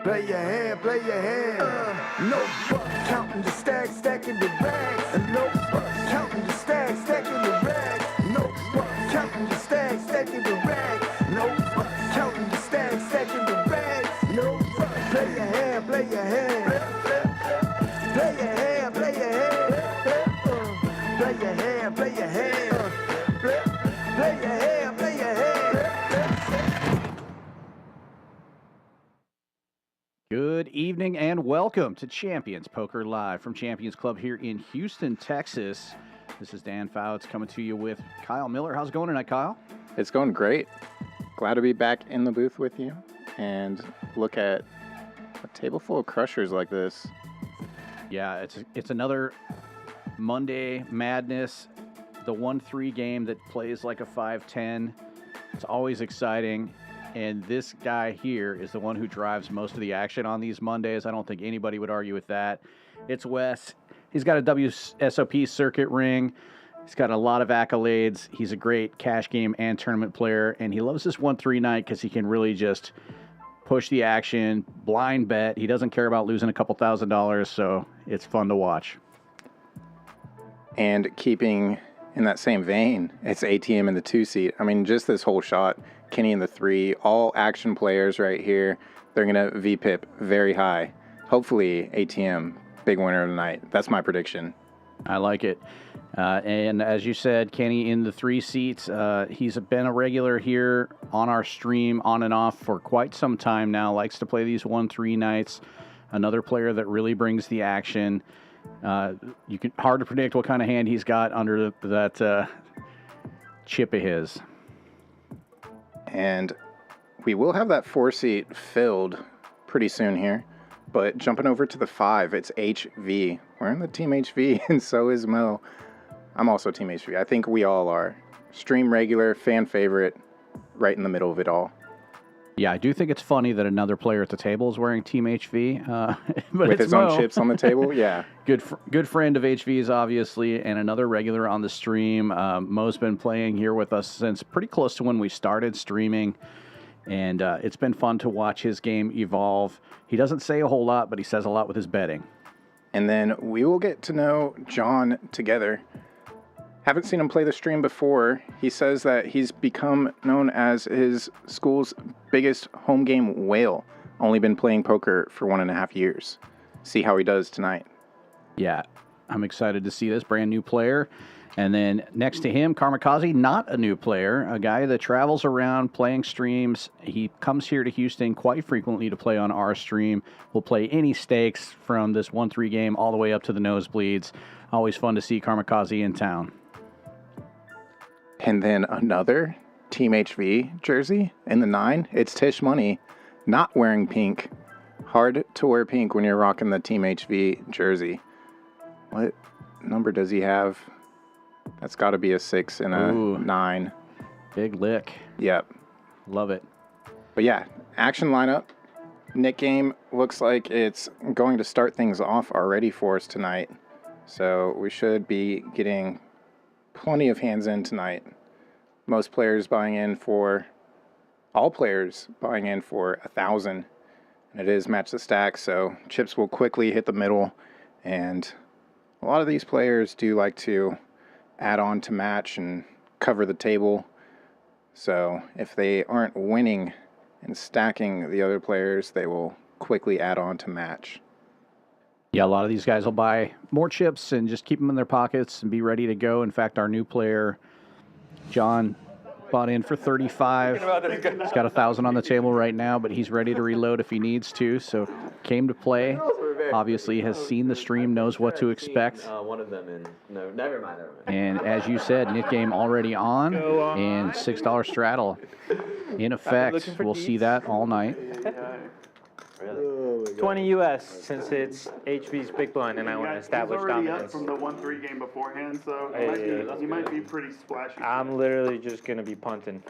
Play your hand, play your hand. No fuck, counting the stacks, stacking the rags. And no fuck, counting the stacks, stacking the rags. No fuck, counting the stacks, stacking the rags. No fuck, counting the stacks, stacking the rags. No fuck, play your hand, play your hand. Play your hand, play your hand. Play your hand, play your hand. Play your hand, play your hand. Good evening and welcome to Champions Poker Live from Champions Club here in Houston, Texas. This is Dan Fouts coming to you with Kyle Miller. How's it going tonight, Kyle? It's going great. Glad to be back in the booth with you and look at a table full of crushers like this. Yeah, it's another Monday madness, the 1-3 game that plays like a 5-10. It's always exciting. And this guy here is the one who drives most of the action on these Mondays. I don't think anybody would argue with that. It's Wes. He's got a WSOP circuit ring. He's got a lot of accolades. He's a great cash game and tournament player. And he loves this 1-3 night because he can really just push the action, blind bet. He doesn't care about losing a couple $1,000s, so it's fun to watch. And keeping in that same vein, it's ATM in the 2-seat. I mean, just this whole shot. Kenny in the 3, all action players right here. They're going to VPIP very high. Hopefully, ATM, big winner tonight. That's my prediction. I like it. And as you said, Kenny in the 3 seats. He's been a regular here on our stream on and off for quite some time now. Likes to play these 1-3 nights. Another player that really brings the action. Hard to predict what kind of hand he's got under that chip of his. And we will have that 4-seat filled pretty soon here. But jumping over to the 5, it's HV. We're in the Team HV, and so is Mo. I'm also Team HV. I think we all are. Stream regular, fan favorite, right in the middle of it all. Yeah, I do think it's funny that another player at the table is wearing Team HV. But with his own chips on the table, yeah. Good friend of HV's, obviously, and another regular on the stream. Mo's been playing here with us since pretty close to when we started streaming, and it's been fun to watch his game evolve. He doesn't say a whole lot, but he says a lot with his betting. And then we will get to know John together. Haven't seen him play the stream before. He says that he's become known as his school's biggest home game whale. Only been playing poker for 1.5 years. See how he does tonight. Yeah, I'm excited to see this brand new player. And then next to him, Karmikaze, not a new player, a guy that travels around playing streams. He comes here to Houston quite frequently to play on our stream. We'll play any stakes from this 1-3 game all the way up to the nosebleeds. Always fun to see Karmikaze in town. And then another Team HV jersey in the 9. It's Tish Money, not wearing pink. Hard to wear pink when you're rocking the Team HV jersey. What number does he have? That's got to be a 6 and a 9. Big lick. Yep. Love it. But yeah, action lineup. Nick game looks like it's going to start things off already for us tonight. So we should be getting plenty of hands in tonight. All players buying in for 1,000. And it is match the stack, so chips will quickly hit the middle. And a lot of these players do like to add on to match and cover the table. So if they aren't winning and stacking the other players, they will quickly add on to match. Yeah, a lot of these guys will buy more chips and just keep them in their pockets and be ready to go. In fact, our new player, John, bought in for 35. He's got 1,000 on the table right now, but he's ready to reload if he needs to. So came to play. Obviously has seen the stream, knows what to expect. One of them in. No, never mind. And as you said, Nick game already on and $6 straddle in effect. We'll see that all night. Really? 20 US since it's HV's big blind and I want to establish dominance. From the 1-3 game beforehand, so you might be pretty splashy. I'm literally just going to be punting.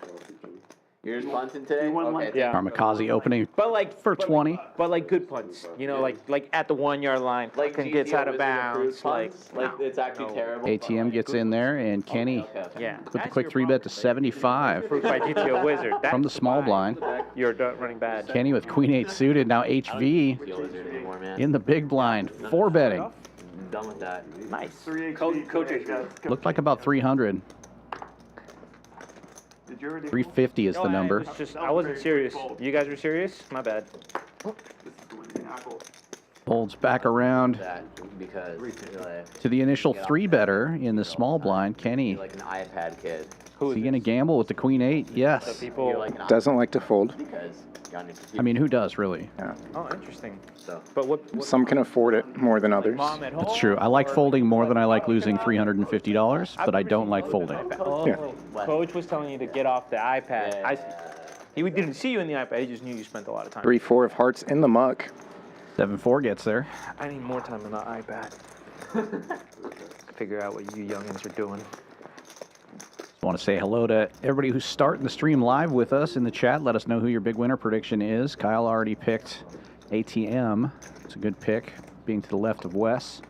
You're just punting today? Okay. Yeah. Karmikaze opening But like for 20. But like good punts, you know, like at the 1 yard line, Like fucking gets out of bounds, Like it's actually no. terrible. ATM gets in there, and Kenny yeah. with the quick 3-bet to 75 Approved by GTO Wizard. from the small blind. You're running bad. Kenny with Queen 8 suited. Now HV Wizard anymore, man. in the big blind. 4-betting. I'm done with that. Nice. Coach. Looked like about 300. 350 is the number. I wasn't serious. You guys were serious? My bad. Folds back around That because you're like, to the initial 3-better in the small blind. Kenny, you're like an iPad kid. is he going to gamble with the Queen 8? Yes. People. You're like an Doesn't like to fold. because you're on your computer. I mean, who does, really? Oh, interesting. So But what Some can afford it more than others. mom at home? It's true. I like folding more than I like losing $350, but I don't like folding. Oh, Yeah. Coach was telling you to get off the iPad. He didn't see you in the iPad. He just knew you spent a lot of time. 3-4 of hearts in the muck. 7-4 gets there. I need more time on the iPad. Figure out what you youngins are doing. I want to say hello to everybody who's starting the stream live with us in the chat. Let us know who your big winner prediction is. Kyle already picked ATM. It's a good pick, being to the left of Wes.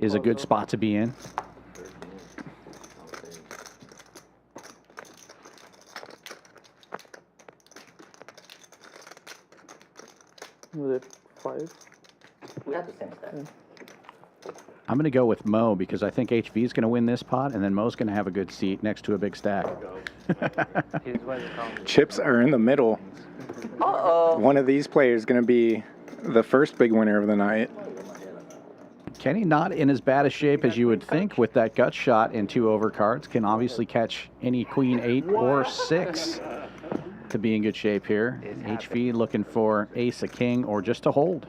Is a good spot to be in. Was it 5? we have the same stats. I'm going to go with Mo because I think HV is going to win this pot, and then Mo's going to have a good seat next to a big stack. Chips are in the middle. Uh-oh. One of these players is going to be the first big winner of the night. Kenny not in as bad a shape as you would think with that gut shot and 2 overcards. Can obviously catch any Queen 8 or 6 to be in good shape here. HV looking for ace, a king, or just a hold.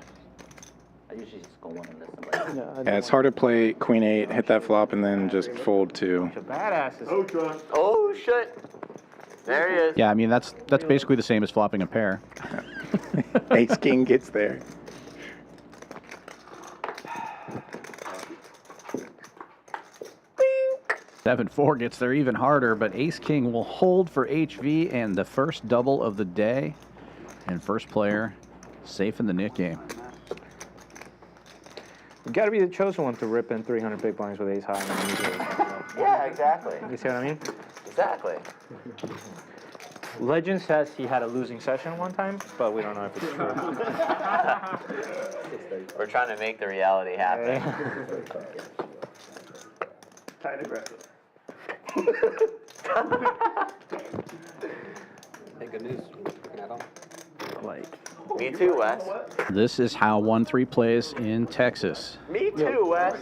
I usually just go one on this one. Yeah, it's hard to play Queen 8, hit that flop, and then just fold 2. Badasses. Oh shit! There he is. Yeah, I mean, that's basically the same as flopping a pair. Ace King gets there. Bing! 7-4 gets there even harder, but ace king will hold for HV and the first double of the day. And first player safe in the Nick game. You got to be the chosen one to rip in 300 big blinds with ace high. Yeah, exactly. You see what I mean? Exactly. Legend says he had a losing session one time, but we don't know if it's true. We're trying to make the reality happen. Tight aggressive. Hey, good news. Looking at them. Me too, Wes. This is how 1-3 plays in Texas. Me too, Wes.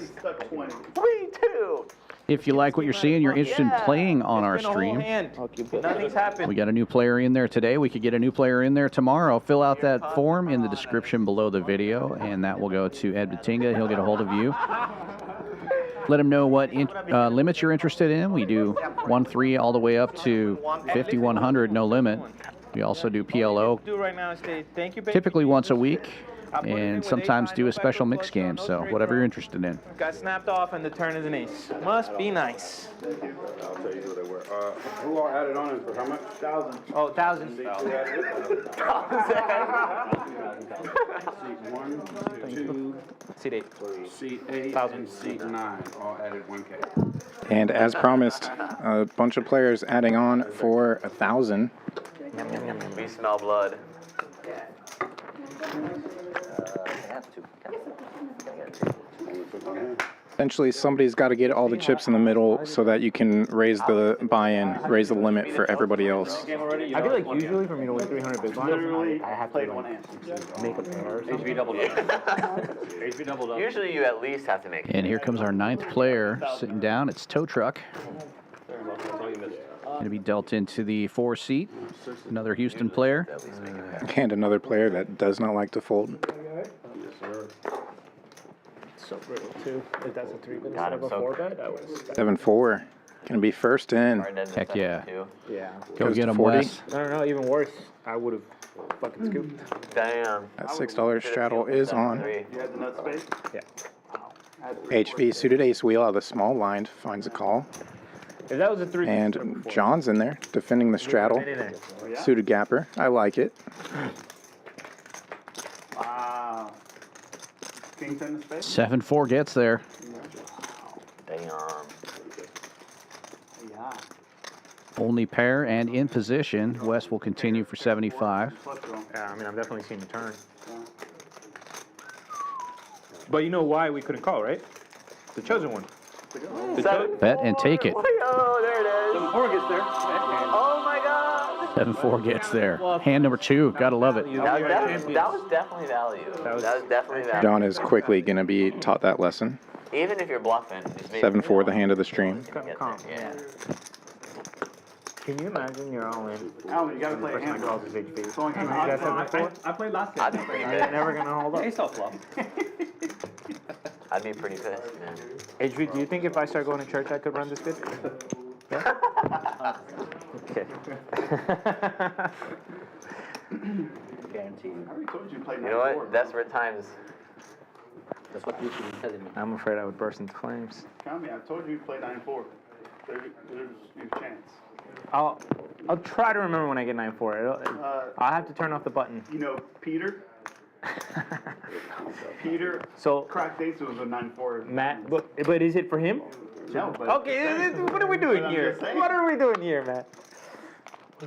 Me too. If you like what you're seeing, you're interested in playing on our stream, Nothing's happened. we got a new player in there today. We could get a new player in there tomorrow. Fill out that form in the description below the video, and that will go to Ed Batinga. He'll get a hold of you. Let him know what limits you're interested in. We do 1-3 all the way up to 5,100, no limit. We also do PLO typically once a week, and sometimes do a special mix game, so whatever you're interested in. Got snapped off and the turn is an ace. Must be nice. I'll tell you who they were. Who all added on and for how much? 1,000. Oh, 1,000. Seat 1, 2, Seat 8. seat 8, 1,000. and seat 9 all added 1K. And as promised, a bunch of players adding on for 1,000. We smell blood. Essentially, somebody's got to get all the chips in the middle so that you can raise the buy-in, raise the limit for everybody else. I feel like usually for me to win 300 big blinds, I have to make a pair or something. Usually you at least have to make it. And here comes our 9th player sitting down. It's Tow Truck. Going to be dealt into the 4 seat. Another Houston player. And another player that does not like to fold. So brittle, too. If that's a 3-bet Got instead of him a so 4-bet, I was... 7-4. Going to be first in. Heck yeah. Yeah. Go Goes get to him, 40. Wes. No, even worse. I would have fucking scooped. Damn. That $6 straddle is on. You had the nut space? Yeah. HV suited ace wheel out of the small blind finds a call. If that was a 3. And John's in there, defending the straddle. Right in there. Suited gapper. I like it. Wow. King 10 of spades? 7-4 gets there. Damn. Yeah. Only pair and in position. West will continue for 75. Let's go. Yeah, I mean, I've definitely seen the turn. But you know why we couldn't call, right? The chosen one. Bet and take it. Oh, there it is. 4 gets there. Oh my God. 7-4 gets there. Hand number 2. Gotta love it. That was definitely value. That was definitely value. John is quickly going to be taught that lesson. Even if you're bluffing. just maybe- 7-4, the hand of the stream. Yeah. Can you imagine you're all in? Oh, you gotta play a hand. Calls his HP. It's only You guys have before? I played last I'd game. be pretty You're pissed. never gonna hold up. Ace off flop. I'd be pretty pissed, man. HV, do you think if I start going to church, I could run this good? Yeah? Okay. Guaranteed. I already told you to play You know what? Desperate times. That's what you should be telling me. I'm afraid I would burst into flames. Count me. I told you to play 9-4. There's your chance. I'll try to remember when I get 9-4. I'll have to turn off the button. You know, Peter? Peter So, cracked ace was a 9-4. Matt, but is it for him? No, but Okay, what are we doing But I'm here? just saying. What are we doing here, Matt?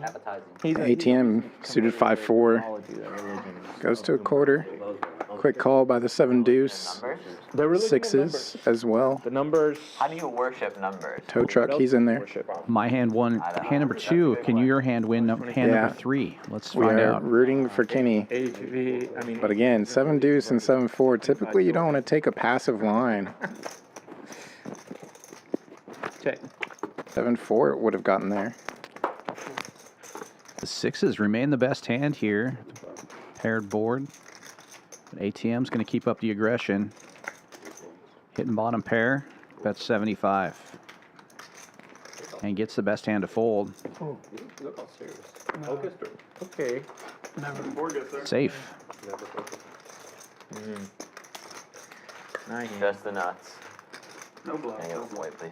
Appetizing. ATM suited 5-4. Goes to a quarter. Quick call by the 7 deuce. Numbers? Sixes as well. The numbers. How do you worship numbers? Tow truck, he's in there. My hand won. Hand number 2. Can your hand win hand Yeah. number 3? Let's We find are out. rooting for Kenny. HV, I mean, But again, 7 deuce and 7-4. Typically, you don't want to take a passive line. check. 7-4 would have gotten there. The 6s remain the best hand here. Paired board. But ATM's going to keep up the aggression. Hitting bottom pair. Bet 75. And gets the best hand to fold. Look how serious. Focused or? Okay. 4 gets there. Safe. Nice. Just the nuts. No bluff. Can I get a white, please?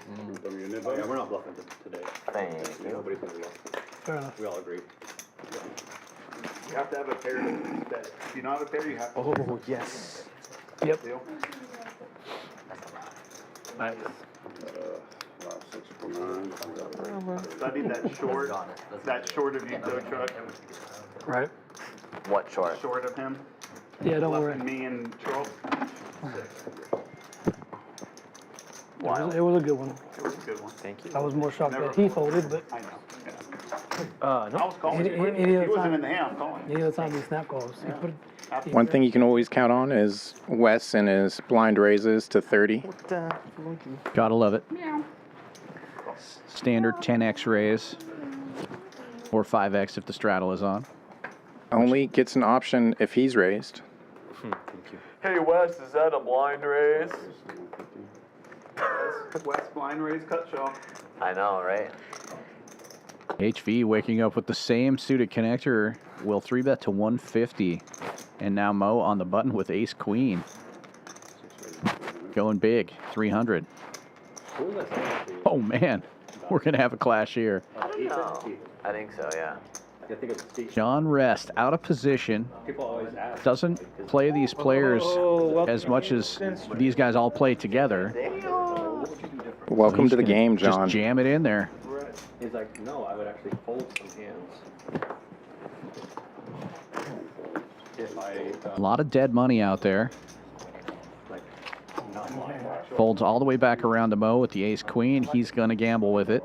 Yeah, we're not bluffing today. Thank you. Nobody's gonna bluff. We all agree. You have to have a pair to bet. If you don't have a pair, you have to. Oh, yes. Yep. Deal. Nice. Study that short of you, tow truck. Right. What short? Short of him. Yeah, don't worry. Bluffing me and Charles. It was a good one. It was a good one. Thank you. I was more shocked Never that he folded, but I know. Yeah. No. I was calling. Any He other wasn't time- in the hand. I'm calling. any other time he snap calls, he put One thing you can always count on is Wes and his blind raises to 30. Gotta love it. Standard 10x raise. Or 5x if the straddle is on. Only gets an option if he's raised. Hey Wes, is that a blind raise? West blind raise cut shell. I know, right? HV waking up with the same suited connector. Will 3-bet to 150. And now Mo on the button with ace queen. Going big, 300. Oh man, we're gonna have a clash here. No. I think so, yeah. I think it's Steve. John Rest out of position. People always ask. Doesn't play these players as much as these guys all play together. Welcome to the game, Just John. jam it in there. He's like, no, I would actually fold some hands. If I, A lot of dead money out there. like, not mine. Folds all the way back around to Mo with the ace queen. He's gonna gamble with it.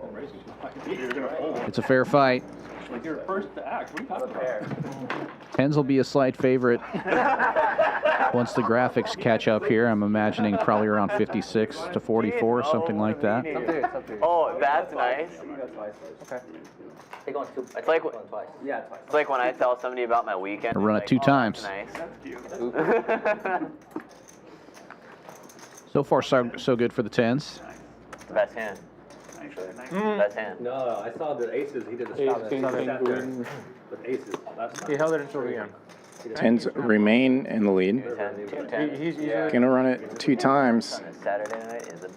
It's a fair fight. Like, you're first to act. What are you talking about? Tens will be a slight favorite once the graphics catch up here. I'm imagining probably around 56 to 44, something like that. Oh, that's nice. Okay. They go on two. It's like twice. Yeah, twice. it's like when I tell somebody about my weekend. I run they're it 2 like, times. Oh, that's nice. So far, so good for the tens. Best hand. Best hand. No, I saw the aces. He did the Ace, stop. king, Sat king, there queen. with aces. That's He held it until the end. Tens remain in the lead. He's Gonna run it 2 times. Saturday night is a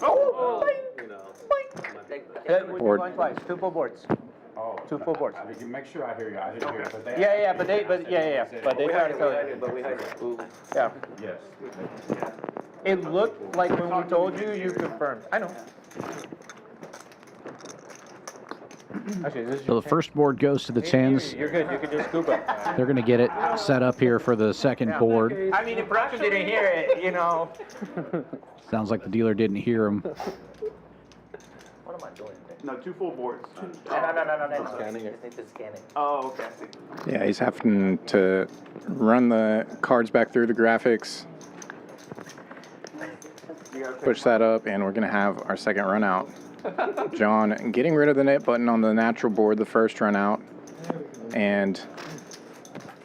Board. Going twice. 2 full boards. Oh, 2 full boards. Make sure I hear you. I didn't hear you. But they Yeah, but they tried to kill it. but we had Yeah. Yes. It looked like when we told you, you confirmed. I know. Actually, this is So the first board goes to the tens. You're good. You can just scoop it. They're going to get it set up here for the second board. I mean, the production didn't hear it, you know. Sounds like the dealer didn't hear him. What am I doing? No, 2 full boards. No. Scanning it. Just need to scan it. Oh, okay. Yeah, he's having to run the cards back through the graphics. Push that up, and we're going to have our second run out. John getting rid of the net button on the natural board the first run out, and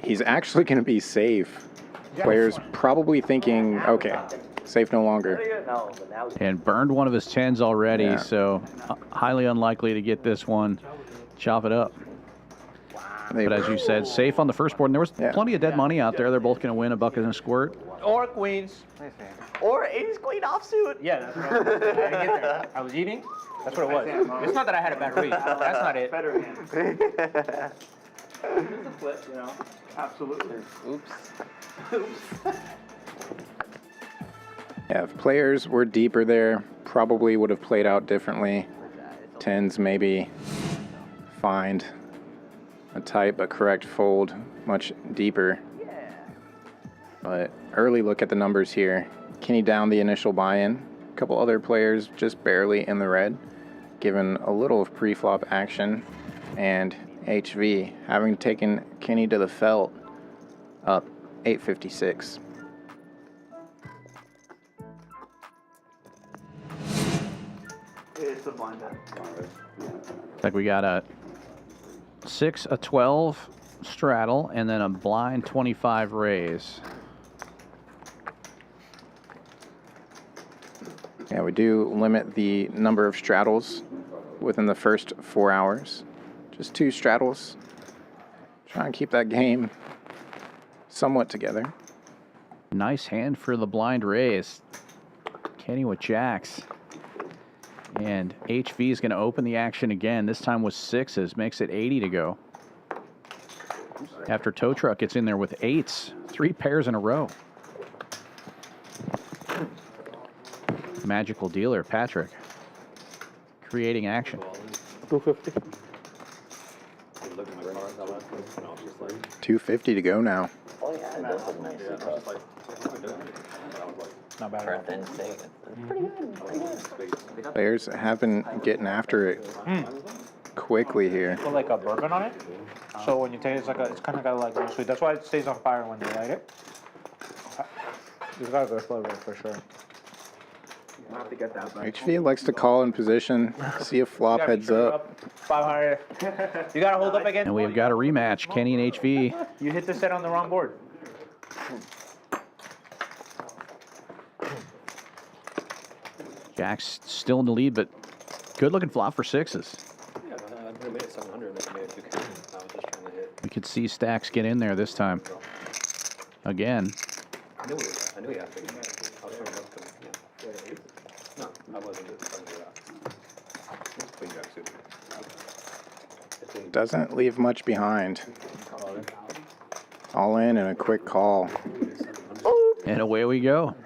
he's actually going to be safe. Players probably thinking, okay, safe no longer. No, but now And burned one of his tens already, Yeah. so highly unlikely to get this one. Chop it up. But as you said, safe on the first board. And there was plenty of dead money out there. They're both going to win a bucket and a squirt. Or queens. or ace queen offsuit. Yeah, that's what I didn't get there. I was eating. That's what it was. It's not that I had a bad read. That's not it. Better hand. It's a flip, you know. Absolutely. Oops. Yeah, if players were deeper there, probably would have played out differently. Tens maybe find a tight but correct fold much deeper. But early look at the numbers here. Kenny down the initial buy-in. A couple other players just barely in the red, given a little of pre-flop action. And HV having taken Kenny to the felt, up 856. It's a blind bet. Looks like we got a 6, a 12 straddle, and then a blind 25 raise. Yeah, we do limit the number of straddles within the first 4 hours. Just 2 straddles. Try and keep that game somewhat together. Nice hand for the blind raise. Kenny with jacks. And HV is going to open the action again. This time with 6s. Makes it 80 to go. After Tow Truck gets in there with 8s. 3 pairs in a row. Magical dealer, Patrick. Creating action. 250. 250 to go now. Oh yeah, those look nice. Not bad. For a thin steak, it's pretty good. Pretty good. Players have been getting after it quickly here. Put like a bourbon on it. So when you taste, it's kind of got like a little sweet. That's why it stays on fire when you light it. It's got a good flavor for sure. I'll have to get that back. HV likes to call in position, see if flop heads up. 500. You gotta hold up again. And we've got a rematch. Kenny and HV. You hit the set on the wrong board. Jack's still in the lead, but good looking flop for 6s. Yeah, I made it 700. I made it 2K. I was just trying to hit. We could see Stacks get in there this time. Again. I knew he had to. I was trying to look to him. Yeah. No, I wasn't trying to do that. Queen jack suited. Doesn't leave much behind. All in and a quick call. And away we go.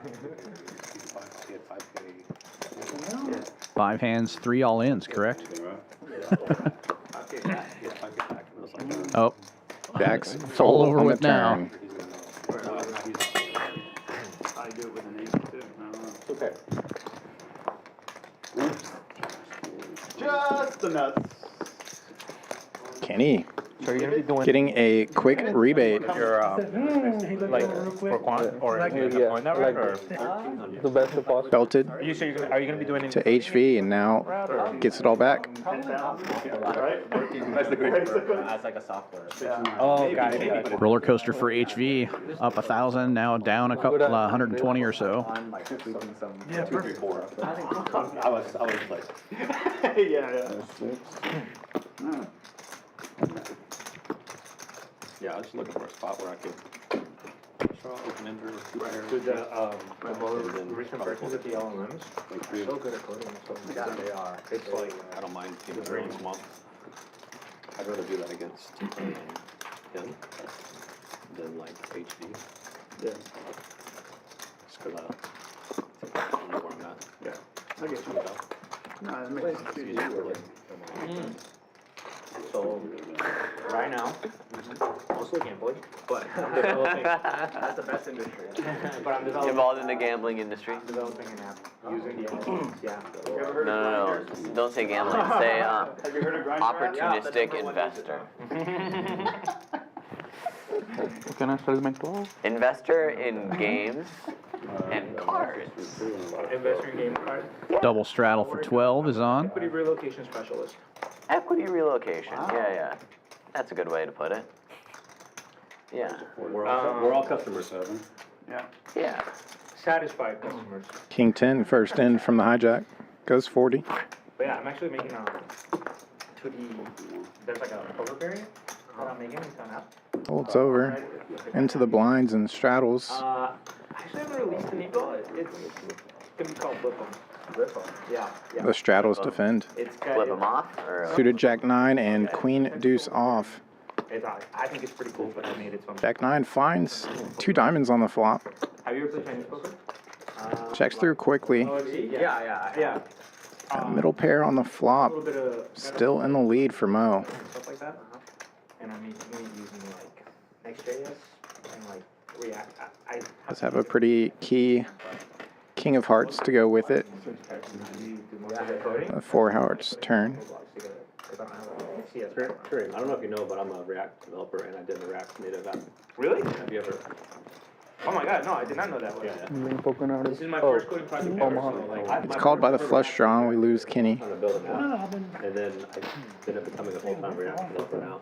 5 hands, 3 all-ins, correct? Oh, Jack's all full over on the with now. turn. I do it with an ace too. Okay. Just the nuts. Kenny So you're gonna be doing getting a quick rebate. your like for quant or is it going that right or? The best of possible. Belted Are you gonna be doing to HV and now gets it all back. Right? That's like a software. Oh, got it. Roller coaster for HV. Up 1,000, now down a couple, 120 or so. Yeah, perfect. I was like, yeah. Yeah, I was just looking for a spot where I could open-ender, two-pair. Dude, the recent versions of the LLMs, Like they're so good at coding. So Yeah, they are. it's like, I don't mind getting very once a month. I'd rather do that against him than like HD. Yeah. Just because I don't know where I'm at. Yeah. I get you. No, that makes sense. It's easier, like, so, right now, mostly gambling, but I'm developing, That's the best industry. but I'm developing, Involved in the gambling industry. developing an app using the LLMs, yeah. No. Don't say gambling. Say Have you heard of Grindr? opportunistic investor. Can I sell my claw? Investor in games and cards. Investor in game cards, Double straddle for 12 is on. equity relocation specialist. Equity relocation. Yeah. That's a good way to put it. Yeah. we're all customers. Yeah. Satisfied customers. King 10, first in from the hijack. Goes 40. But yeah, I'm actually making a 2D, there's like a poker variant that I'm making, it's on app. Holds over. Into the blinds and straddles. I actually haven't released the Nico, it's gonna be called Flip 'em. Yeah. The straddles defend. It's Flip them off or Suited Jack 9 and Queen Deuce off. I think it's pretty cool, but I made it so. Jack 9 finds 2 diamonds on the flop. Have you ever played Chinese poker? Checks through quickly. Yeah. Middle pair on the A flop. little bit of Still in the lead for Mo. stuff like that. And I'm making it using like Next.js and like React. I Does have a pretty key King of Hearts to go with it. do most of the coding. A 4 hearts turn. I don't know if you know, but I'm a React developer and I did a React native app. Really? Have you ever? Oh my god, no, I did not know that. Poker now. This is my first coding project ever, so like, It's called by the flush draw. We lose Kenny. Trying to build an app, and then I ended up becoming a full-time React developer now.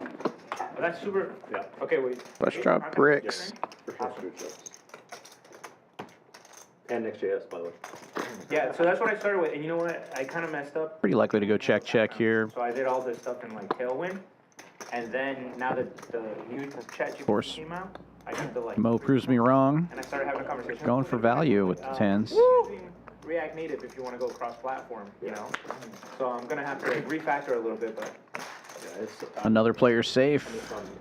oh, that's super. Yeah. Okay, wait. Flush draw bricks. For sure. And Next.js, by the way. Yeah, so that's what I started with, and you know what? I kind of messed up. Pretty likely to go check here. So I did all this stuff in like Tailwind, and then now that the new ChatGPT course. came out, I got the like. Mo proves me wrong. And I started having a conversation. Going for value with the 10s. Using React Native if you want to go cross-platform, you know. So I'm gonna have to like, refactor a little bit, but Yeah, it's, Another player safe.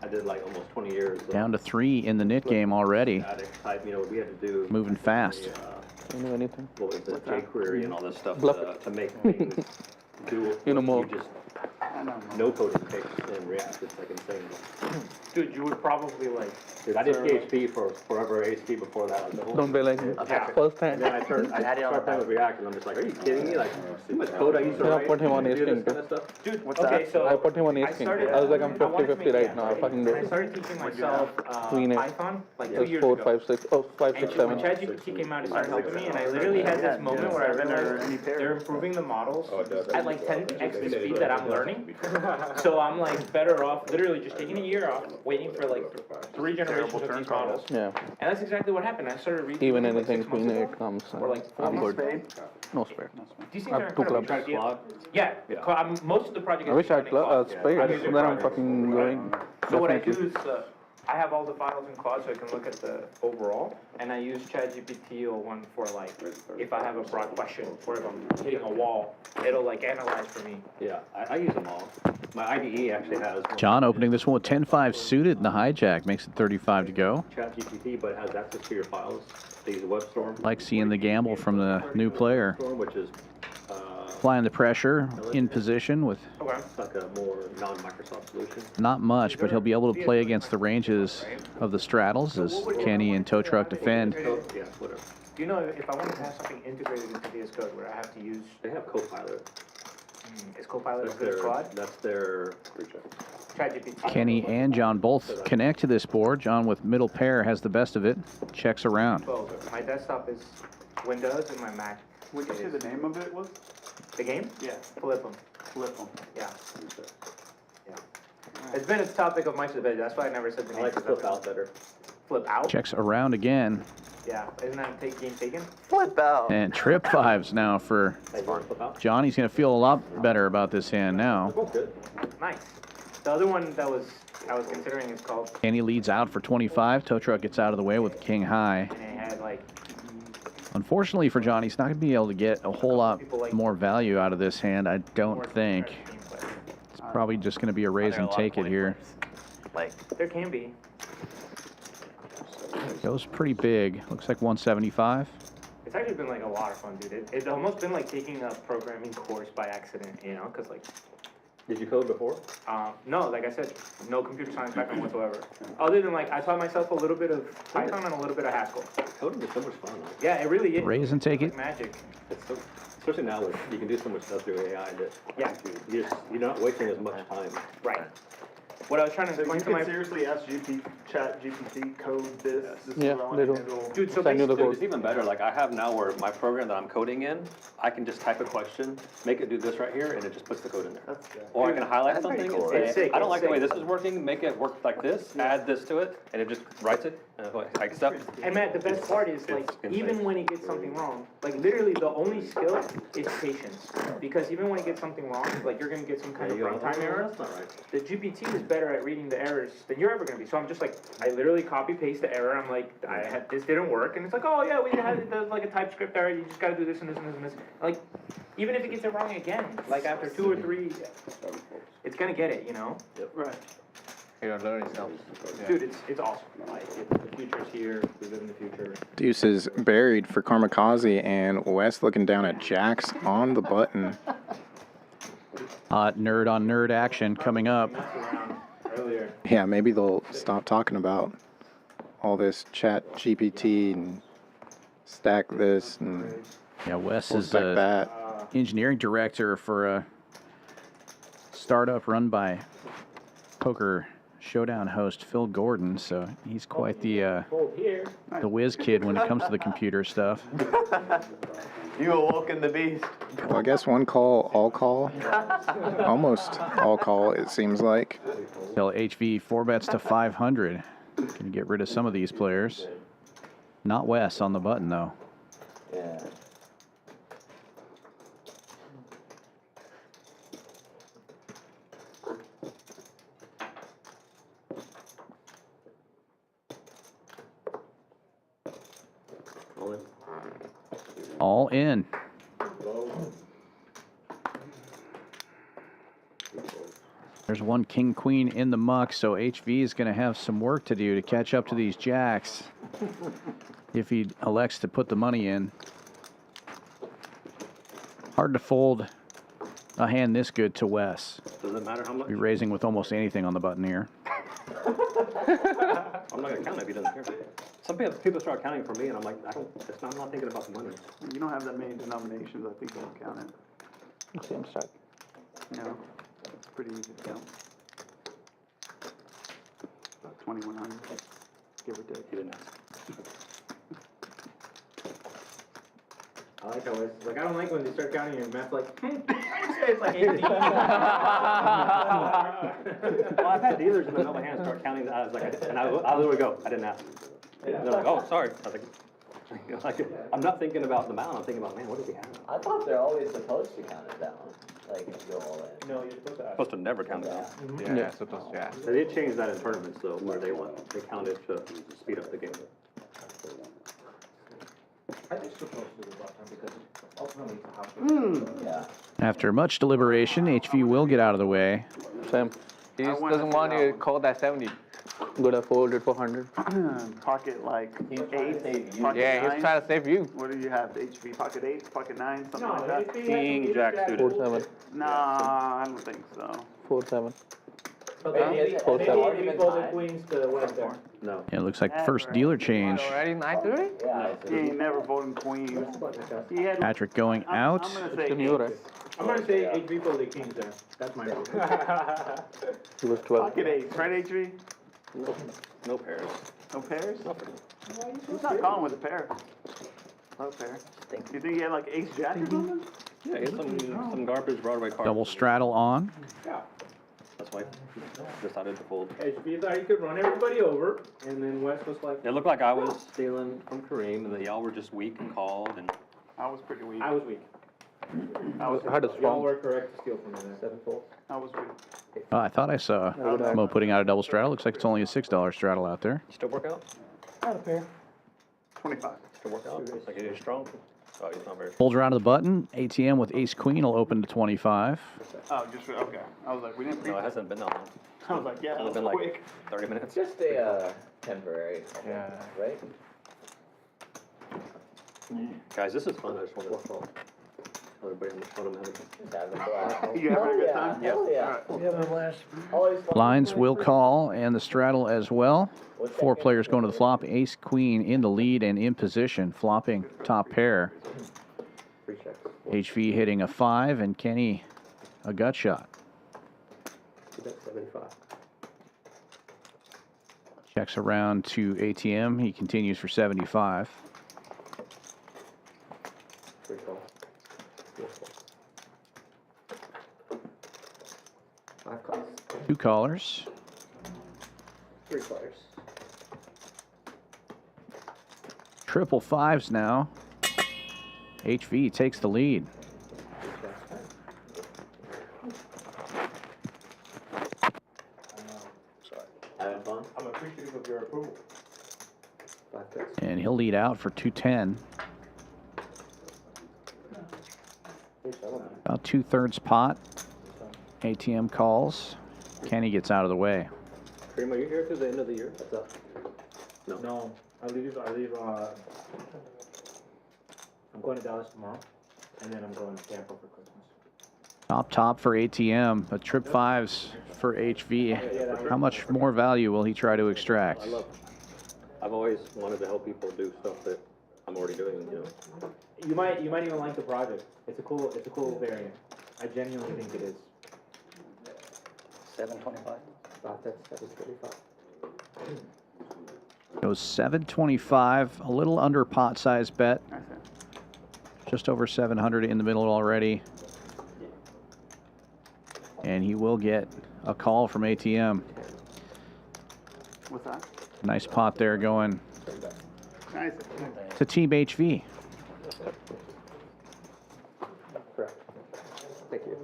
I did like almost 20 years. Down to 3 in the knit game already. Type, you know, we had to do. Moving fast. You know anything? What was it, jQuery and all this stuff Bluff to make things do. You know more. You just no coding takes in React. It's like insane. dude, you would probably like. Dude, I did PHP for forever, ASP before that. Don't be like first And time. then I started playing with React, and I'm just like, are you kidding me? Like, see much code I used to Yeah, write. put him on to do Ace this kind of stuff. Dude, okay, so I put him on Ace King. started- I was like, I'm I wanted to 50-50 make right the now. I app, fucking and do I it. started teaching myself Queen Python like 2 There's years 4, ago. 5, 6. Oh, 5, 6, And 7. when ChatGPT came out, it started helping me, and I literally had this moment where I realized they're improving the models at like 10x the speed that I'm learning. So I'm like better off literally just taking a year off, waiting for like 3 generations of these models. Yeah. And that's exactly what happened. I started reading Even like anything 6 months Queen ago, 8 comes. or like 4 I'm months good. ago. No spare. These things I are have 2 incredible. clubs. Yeah, most of the project I is wish I had running Claude. spades, I'm using then I'm Claude. fucking going. So what I do Definitely. is, I have all the files in Claude so I can look at the overall, and I use ChatGPT or one for like, if I have a broad question, or if I'm hitting a wall, it'll like analyze for me. Yeah, I use them all. My IDE actually has John opening this one with 10-5 suited in the hijack. Makes it 35 to go. ChatGPT, but it has access to your files. They use WebStorm. Like seeing the gamble from the new player. WebStorm, which is Applying the pressure in position with Okay. like a more non-Microsoft solution. not much, but he'll be able to play against the ranges of the straddles as Kenny and Tow Truck defend. Yeah, whatever. Do you know if I wanted to have something integrated into VS Code, where I have to use, They have Copilot. is Copilot as That's good as their. Claude? That's their. ChatGPT. Kenny and John both connect to this board. John with middle pair has the best of it. Checks around. Both. My desktop is Windows and my Mac. Would you say the name of it was? The game? Yeah. Flip 'em. Flip 'em. Yeah. Yeah. It's been a topic of much debate. That's why I never said the I name. like to flip out better. Flip out? Checks around again. Yeah. Isn't that game taken? Flip out. And trip 5s now for Hey, you want to flip out? John. He's going to feel a lot better about this hand now. They're both good. Nice. The other one that was I was considering it's called. Kenny leads out for 25. Tow truck gets out of the way with king high. And it had like. Unfortunately for Johnny, he's not going to be able to get a whole lot more value out of this hand, I don't think. It's probably just going to be a raise and take it here. Like, there can be. Goes pretty big. Looks like 175. It's actually been like a lot of fun, dude. It's almost been like taking a programming course by accident, you know, because like. Did you code before? No, like I said, no computer science background whatsoever. Other than like, I taught myself a little bit of Python and a little bit of Haskell. Coding is so much fun. Though. Yeah, it really is. Raise and take it's it. like magic. It's so, especially now that you can do so much stuff through AI that yeah. you're not wasting as much time. Right. What I was trying to explain to my seriously ask Chat GPT code this. This Yeah, is what I they want to do. handle. dude. So I knew the Dude, code. it's even better. Like I have now where my program that I'm coding in, I can just type a question, make it do this right here, and it just puts the code in there. That's good. Or I can highlight something cool, and right? say, It's sick, I don't it's like the way sick. this is working, make it work like this, add this to it, and it just writes it, and I accept. And Matt, the best part is like, even when he gets something wrong, like literally the only skill is patience. Because even when he gets something wrong, like you're gonna get some kind of runtime error. That's not right. The GPT is better at reading the errors than you're ever gonna be. So I'm just like, I literally copy paste the error. I'm like, this didn't work, and it's like, oh yeah, we had there's like a TypeScript error. You just gotta do this and this and this and this. Like, even if it gets it wrong again, like after 2 or 3, it's gonna get it, you know? Right. Dude, it's awesome. Like, the future's here. We live in the future. Deuce is buried for Karmikaze, and Wes looking down at Jacks on the button. Nerd on nerd action coming up. Messed around earlier. Yeah, maybe they'll stop talking about all this Chat GPT and stack this and Yeah, Wes is stack that. engineering director for a startup run by Poker Showdown host Phil Gordon, so he's quite the whiz kid when it comes to the computer stuff. you awoken the beast. Well, I guess one call, all call. Almost all call, it seems like. Till HV 4 bets to 500. Can get rid of some of these players. Not Wes on the button though. Yeah. All in. There's one king queen in the muck, so HV is going to have some work to do to catch up to these jacks if he elects to put the money in. Hard to fold a hand this good to Wes. Does it matter how much? Be raising with almost anything on the button here. I'm not gonna count it if he doesn't care. Some people start counting for me, and I'm like, I'm not thinking about the money. You don't have that many denominations. I think they'll count it. Same stack. You know, it's pretty easy to count. About 2,100, give or take. He didn't ask. I like how it's like, I don't like when they start counting and Matt's like, it's like 18. Well, I've had dealers in the middle of my hand start counting. I was like, and I literally go, I didn't ask. And they're like, oh, sorry. I was like, I'm not thinking about the amount. I'm thinking about, man, what does he have? I thought they're always supposed to count it down. Like, if you go all in. No, you're supposed to ask. Supposed to never count it down. Yeah. So they changed that in tournaments, though, where they count it to speed up the game. I think it's supposed to do that because ultimately it's a house. Yeah. After much deliberation, HV will get out of the way. Same. He just doesn't want you to call that 70. Good at folded for 100. Pocket like 8. Pocket Yeah, 9. he's trying to save you. What do you have? HV pocket 8, pocket 9, something No, like that? King, jack suited. 4-7. Nah, I don't think so. 4-7 Maybe Four, seven. we fold the queens to West there. No. Yeah, it looks like the first dealer change. Already 9:30? Yeah. He ain't never voting queens. He had, Patrick going out. I'm gonna say It's a new, right? I'm gonna say HV fold the kings there. That's my vote. He was 12. pocket 8, right, HV? No pairs. No pairs? He's not calling with a pair. No pair. You think he had like ace jack or something? Yeah, he had some garbage Broadway card. Double straddle on. Yeah. That's why I decided to fold. HV thought he could run everybody over, and then West was like, It looked like I was stealing from Kareem, and that y'all were just weak and called, and I was pretty weak. I was weak. How does Y'all from? were correct to steal from me. 7 fold. That was weird. I thought I saw Mo putting out a double straddle. Looks like it's only a $6 straddle out there. You still work out? Out of pair. 25. Still work out? It's like you're strong. Oh, he's not very. Pulls around to the button. ATM with ace queen will open to 25. Oh, just okay. I was like, we didn't. No, it hasn't been that long. I was like, yeah, that It's was been like quick. 30 minutes. Just a temporary, Yeah. right? Guys, this is fun. I just want to tell everybody how much fun I'm having. Just having a blast. You having a good time? Hell yeah. All right. Always fun. Lines will call and the straddle as well. 4 players going to the flop. Ace queen in the lead and in position. Flopping top pair. HV hitting a 5 and Kenny a gut shot. 75. Checks around to ATM. He continues for 75. 3 call. 4 call. 5 calls. 2 callers. 3 players. Triple 5s now. HV takes the lead. Having fun? I'm appreciative of your approval. 5 picks. And he'll lead out for 210. About 2/3 pot. ATM calls. Kenny gets out of the way. Kareem, are you here through the end of the year? What's up? No, I leave, I'm going to Dallas tomorrow, and then I'm going to Tampa for Christmas. Top for ATM, but trip 5s for HV. How much more value will he try to extract? I've always wanted to help people do stuff that I'm already doing, you know. You might even like the project. It's a cool variant. I genuinely think it is. 725. That's 725. Goes 725, a little under pot size bet. Just over 700 in the middle already. And he will get a call from ATM. What's that? Nice pot there going Nice. to Team HV. Correct. Thank you.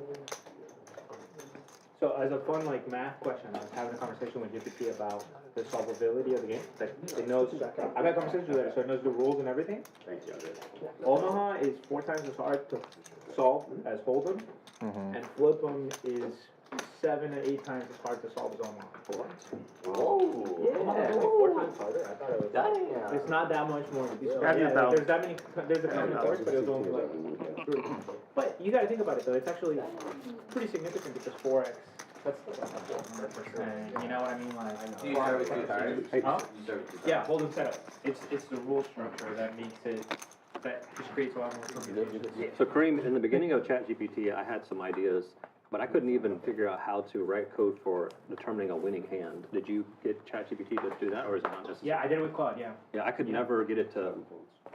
So as a fun like math question, I was having a conversation with GPT about the solvability of the game. Like it knows, I've had conversations with it, so it knows the rules and everything. Omaha is 4 times as hard to solve as Hold'em, and Flip'em is 7 to 8 times as hard to solve as Omaha. Whoa. Yeah. 4 times harder. I thought it was. Damn. It's not that much more to be solved. That's Yeah, it, like, though. there's that many. There's a common course, but it was only like 3. But you got to think about it though. It's actually pretty significant because 4x. That's and you know what I mean? Like, Do you start with 2 cards? huh? Yeah, Hold'em setup. It's the rule structure that makes it that just creates a lot more complications. So Kareem, in the beginning of ChatGPT, I had some ideas, but I couldn't even figure out how to write code for determining a winning hand. Did you get ChatGPT to do that, or is it not necessary? Yeah, I did it with Claude. Yeah, Yeah, I could never get it to.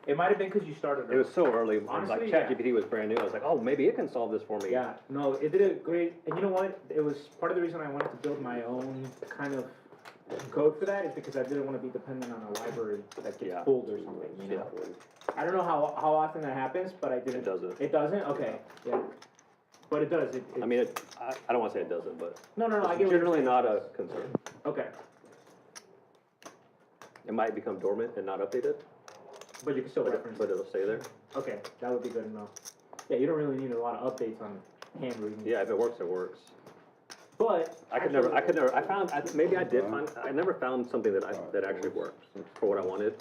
it might have been because you started. It was so early. Honestly, like ChatGPT was brand new. I was like, oh, maybe it can solve this for me. Yeah, no, it did a great, and you know what? It was part of the reason I wanted to build my own kind of code for that is because I didn't want to be dependent on a library that gets Yeah. pulled or something, you know? I don't know how often that happens, but I didn't. It doesn't. It doesn't? Okay, yeah. But it does. I mean, I don't want to say it doesn't, but no, I it's get what you're generally saying. not a concern. Okay, It might become dormant and not updated, but you can still reference but it. it'll stay there. Okay, that would be good enough. Yeah, you don't really need a lot of updates on hand reading. Yeah, if it works, it works. But I found, maybe I did find, I never found something that actually worked for what I wanted.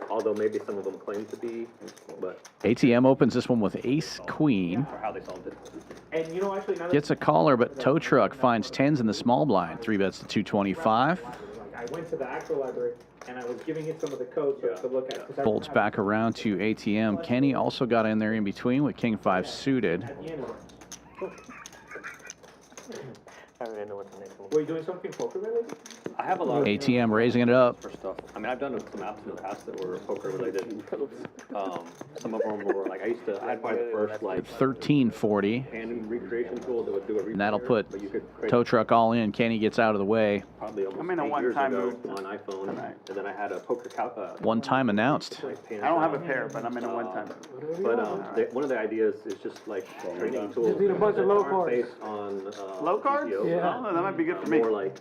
Although maybe some of them claim to be, but ATM opens this one with ace queen. for how they solved it. And you know, actually, now that Gets a caller, but tow truck finds 10s in the small blind. 3 bets to 225. like, I went to the actual library and I was giving it some of the code so it could look at. 'cause I Folds have- back around to ATM. Kenny also got in there in between with king 5 suited. At the end of it. I don't even know what the next one. Were you doing something poker related? I have a lot of ATM raising it up. for stuff. I mean, I've done some apps in the past that were poker related. Some of them were like, I had probably the first like 1340. hand recreation tool that would do a And that'll put but you could create tow truck all in. Kenny gets out of the way. probably almost I'm in a 8 years one-time ago move. on iPhone, and then I had a poker One time announced. I don't have a pair, but I'm in a one-time. But one of the ideas is just like trading tools. Just need a bunch of low cards. Based on Low cards? GTO. Yeah. Oh, that might be good for me. More like,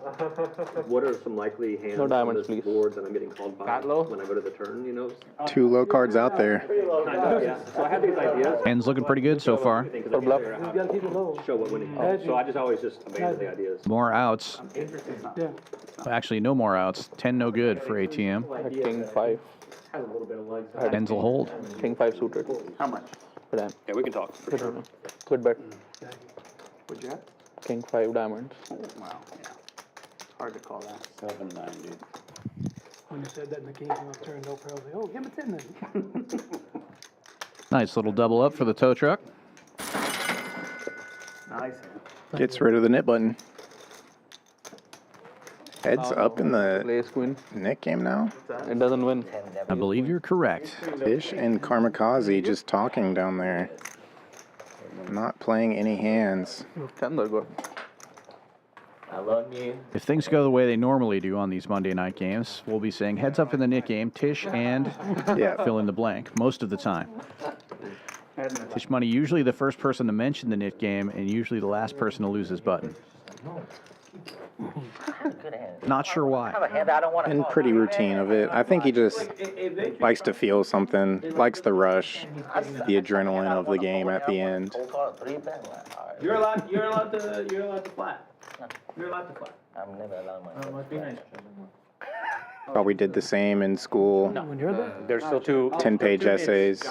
what are some likely hands No on diamonds, this please. board that I'm getting called by That low? when I go to the turn, you know? 2 low cards out there. Kind of, yeah. So I had these ideas. Hand's looking pretty good so far. For bluff. You gotta keep it low. Show what winning. So I just always just abandon the ideas. More outs. Yeah. Actually, no more outs. 10 no good for ATM. King 5. Has a little bit of legs. Tens will hold. King 5 suited. How much? For them. Yeah, we can talk for sure. Good bet. What'd you have? King 5 diamonds. Wow, yeah. Hard to call that. 790. When you said that and the king came up turned over, I was like, oh, give him a 10 then. Nice little double up for the tow truck. Nice. Gets rid of the nit button. Heads up in the Ace queen. Nick game now. It doesn't win. I believe you're correct. Fish and Karmikaze just talking down there. Not playing any hands. 10 are good. I love you. If things go the way they normally do on these Monday night games, we'll be saying heads up in the Nick game, Tish and Yeah. fill in the blank most of the time. Tish Money usually the first person to mention the Nick game and usually the last person to lose his button. Good hand. Not sure why. Have a hand I don't want to And pretty routine of it. I think he just likes to feel something, likes the rush, the adrenaline of the game at the end. You're allowed to flat. You're allowed to flat. I'm never allowed my. Must be nice. Probably did the same in school. When you're there. There's still two. 10-page essays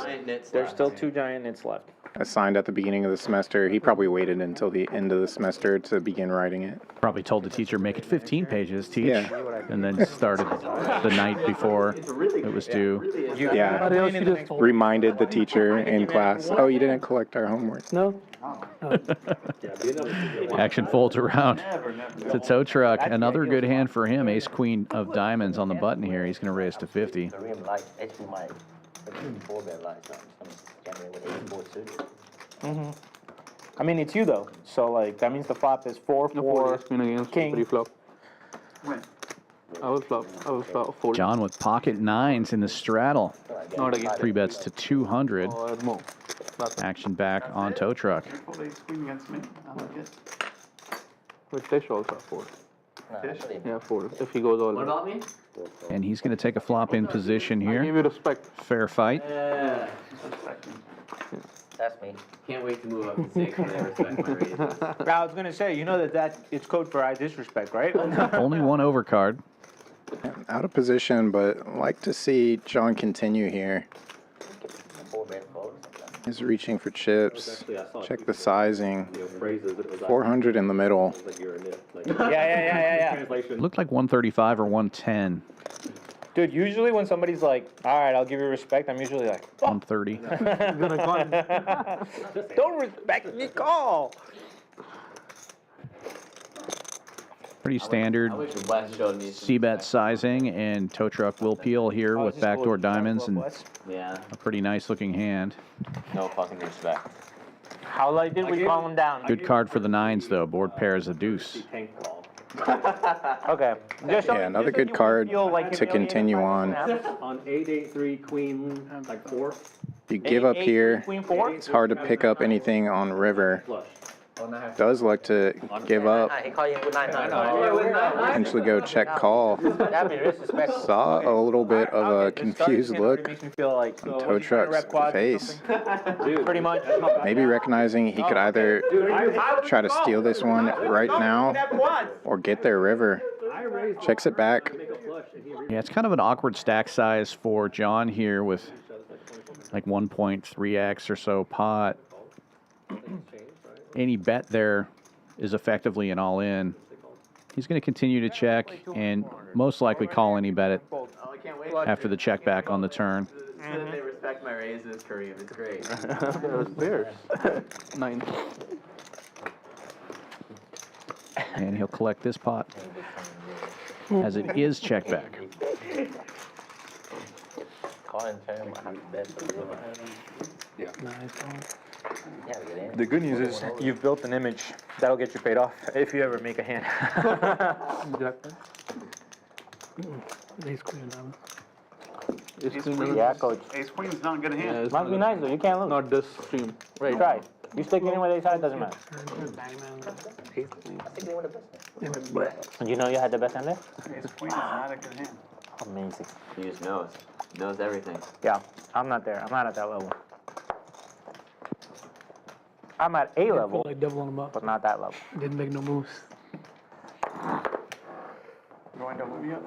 There's still 2 giant nits left. assigned at the beginning of the semester. He probably waited until the end of the semester to begin writing it. Probably told the teacher, make it 15 pages, teach. Yeah. And then started the night before it was due. Yeah. Else you just Reminded the teacher in class, oh, you didn't collect our homework. no. Action folds around to tow truck. Another good hand for him. Ace queen of diamonds on the button here. He's going to raise to 50. The rim light, actually my 4-bet light, some generate with 8 suited. I mean, it's you though. So like that means the flop is 4-4. Ace queen against king. pre-flop. When? I will flop. Fold. John with pocket nines in the straddle. Not again. 3 bets to 200. Or more. Action back on tow truck. Careful, ace queen against me. I like it. With Tish also 4. No, Yeah, 4. If he goes all in. about me? And he's going to take a flop in position Give here. you respect. Fair fight. Respect me. That's me. Can't wait to move up to 6 when they respect my raises. I was gonna say, you know that it's code for I disrespect, right? Only one overcard. Out of position, but like to see John continue here. 4-bet fold. He's reaching for chips. Check the sizing. You know, phrases that was 400 in the middle. like you're in it. Like, Yeah. translation. Looked like 135 or 110. Dude, usually when somebody's like, all right, I'll give you respect, I'm usually like, 130. don't respect me, call. Pretty standard I wish Wes showed me some C-bet sizing, and tow truck will peel here with backdoor diamonds and Yeah, a pretty nice looking hand. no fucking respect. How late did we calm him down? Good card for the nines though. Board pair is a deuce. Tank call. Okay. Just so- Yeah, another just so good you card feel like to continue on. On 8-8-3 queen, like 4 You give up here. Queen 4? It's hard to pick up anything on river. flush. Does look to give up. He call you good night. Potentially go check call. That'd be disrespectful. Saw a little bit of a confused look Makes me feel like on tow truck's face. pretty much. Maybe recognizing he could either try to steal this one right now or get their river. Checks it back. Yeah, it's kind of an awkward stack size for John here with like 1.3x or so pot. Any bet there is effectively an all-in. He's going to continue to check and most likely call any bet it after the check back on the turn. They respect my raises, Kareem. It's great. Bears. 9. And he'll collect this pot as it is check back. The good news is you've built an image that'll get you paid off if you ever make a hand. Exactly. Ace queen, diamond. Ace queen. Yeah, coach. Ace queen's not a good hand. Must be nice though. You can't lose. Not this stream. Right. Try. You stick in with ace high, it doesn't matter. Ace queen. You know you had the best hand there? Ace queen is not a good hand. Amazing. He just knows everything. Yeah, I'm not there. I'm not at that level. I'm at A level, Like double on them up. but not that level. Didn't make no moves. You want to move yet?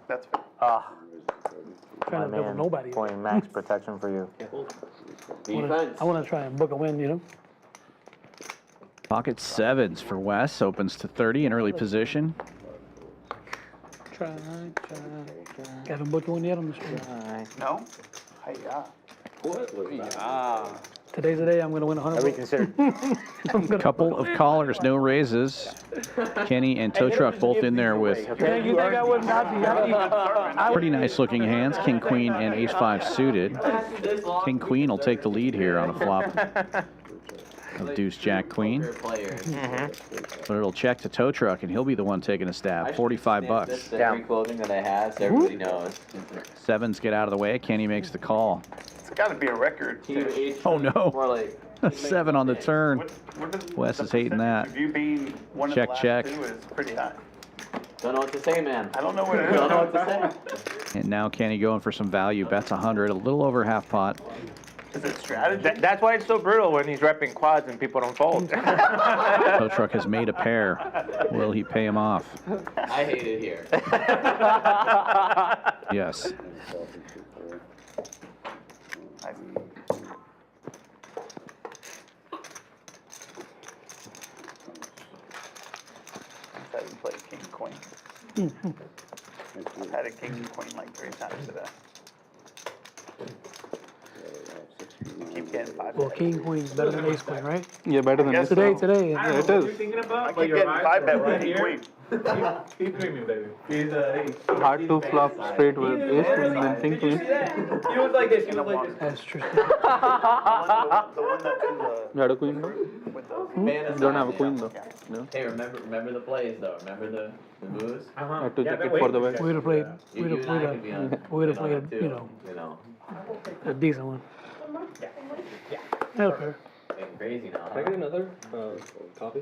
That's fair. Trying to double nobody. Point max protection for you. Defense. I want to try and book a win, you know? Pocket sevens for Wes. Opens to 30 in early position. Try. Haven't booked one yet on the stream. No? Hi-ya. Today's the day I'm going to win 100 Reconsider. Couple of callers, no raises. Kenny and Tow Truck both in there with You think I would not be happy? pretty nice looking hands. King, queen, and ace five suited. King, queen will take the lead here on a flop of deuce, jack, queen. But it'll check to Tow Truck, and he'll be the one taking a stab. 45 bucks. The free clothing that I have, so everybody knows. Sevens get out of the way. Kenny makes the call. It's got to be a record. Oh no. More like A 7 on the turn. What is Wes the is hating that. percentage of you being one Check, of the check. last two is pretty high. don't know what to say, man. I don't know what it Don't know is. what to say. And now Kenny going for some value. Bets 100, a little over half pot. Is it strategy? That's why it's so brutal when he's repping quads and people don't fold. Tow Truck has made a pair. Will he pay him off? I hate it here. Yes. I haven't played king queen. I've had a king and queen like 3 times today. Keep getting 5 Well, king, queen is better than ace queen, right? Yeah, better than guess this. so. Today. Yeah, it is. I keep getting 5 bet with king queen. He's premium, baby. He's Hard to flop straight with ace queen than king queen. He was like this. He was like this. That's true. The one that's in the You had a queen though? You don't have a queen though. No. Hey, remember the plays though. Remember the moves. I had to check it for the way. We'd have played, You and I could be on. we'd have on it played, too, you know, You know. a decent one. That's fair. Getting crazy now. Can I get another copy?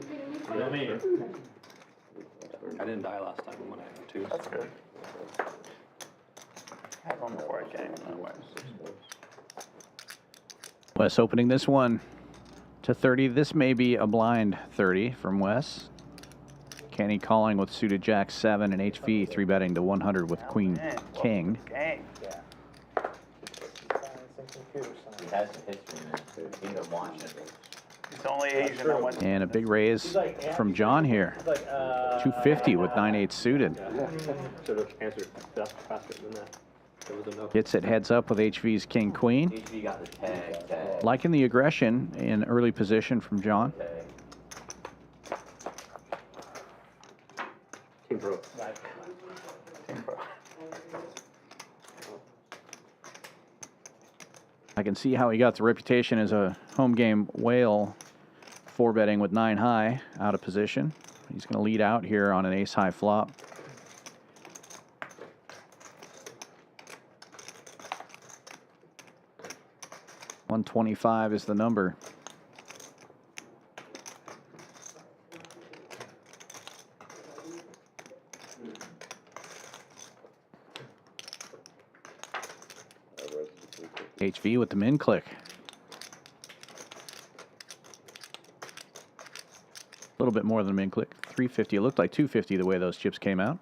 I didn't die last time when I had 2. That's good. I had one before I came that way. Wes opening this one to 30. This may be a blind 30 from Wes. Kenny calling with suited jack 7 and HV 3-betting to 100 with queen king. Gang. He has some history, man. He's been watching it. He's the only Asian I went to. And a big raise from John here. 250 with 9-8 suited. Should have answered faster than that. There was enough. Gets it heads up with HV's king queen. HV got the tag. Liking the aggression in early position from John. King Pro. I can see how he got the reputation as a home game whale, 4-betting with 9 high out of position. He's going to lead out here on an ace high flop. $125 is the number. HV with the min click. A little bit more than a min click. 350. It looked like 250 the way those chips came out.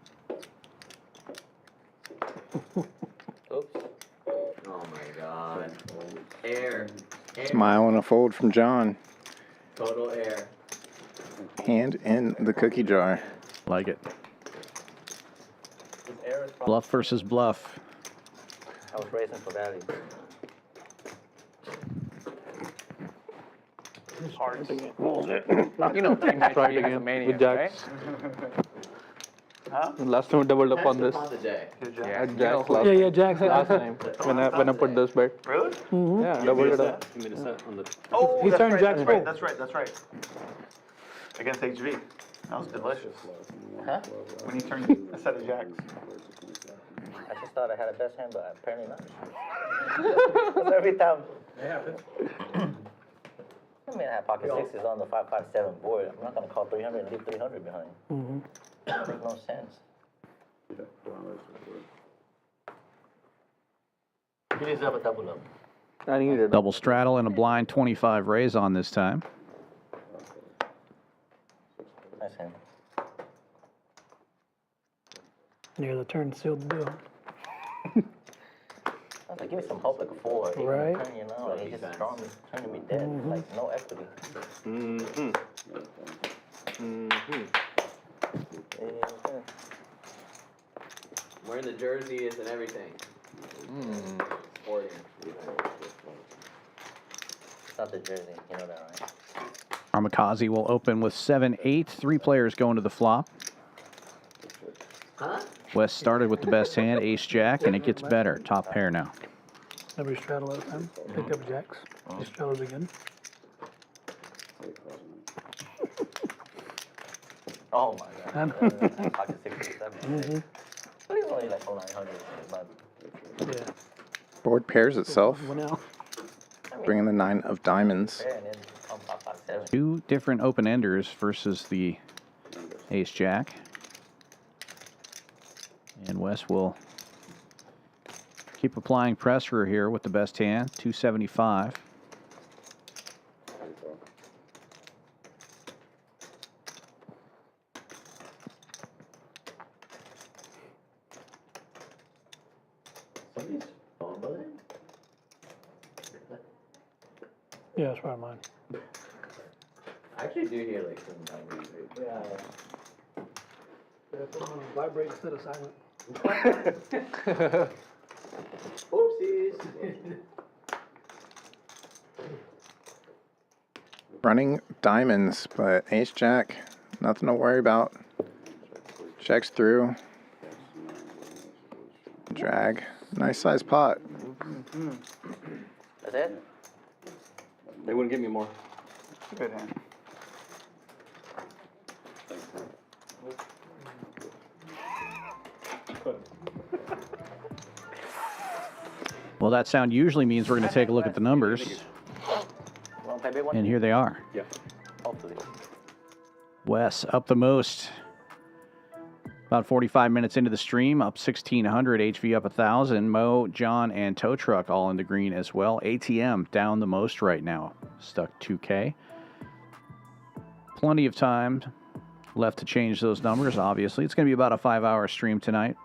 Oops. Oh my god. Air. Smile and a fold from John. Total air. Hand in the cookie jar. Like it. Bluff versus bluff. I was racing for value. Hearts. You know, try it again with jacks. Huh? Last time we doubled up on this. On the J. At jacks last Yeah, Jack's last time when I put this bet. Really? Yeah, doubled it up. You made a set on the. Oh, He's that's turning right, Jack's that's right, full. that's right. Against HV. That was delicious. Huh? When you turned a set of jacks. I just thought I had a best hand, but apparently not. 'Cause every time. I mean, I had pocket sixes on the 557 board. I'm not gonna call 300 and leave 300 behind. Makes no sense. He needs to have a double up. I need it. Double straddle and a blind 25 raise on this time. Nice hand. Near the turn sealed the deal. I was like, give me some hope like a 4. Right. Turn, you know, he just turning me dead. Like, no equity. Wearing the jerseys and everything. Sporting. It's not the jersey, you know that, right? Karmikaze will open with 7-8. 3 players going to the flop. Huh? West started with the best hand, ace-jack, and it gets better. Top pair now. Every straddle last time. Picked up jacks. He straddles again. Oh my god. Pocket 67. But he's only like 900. Yeah. Board pairs itself, Well, now. bringing the 9 of diamonds. And then on 557. 2 different open-enders versus the ace-jack. And West will keep applying pressure here with the best hand, 275. Somebody's phone buzzing? Yeah, that's probably mine. I actually do hear like some vibrating. Yeah, put on vibrate instead of silent. Oopsies. Running diamonds, but ace-jack, nothing to worry about. Checks through. Drag. Nice size pot. That's it? They wouldn't give me more. Good hand. Well, that sound usually means we're going to take a look at the numbers. Long play big one? And here they are. Yeah. Hopefully. Wes up the most. About 45 minutes into the stream, up 1,600. HV up 1,000. Mo, John, and Tow Truck all in the green as well. ATM down the most right now. Stuck 2K. Plenty of time left to change those numbers, obviously. It's going to be about a 5-hour stream tonight.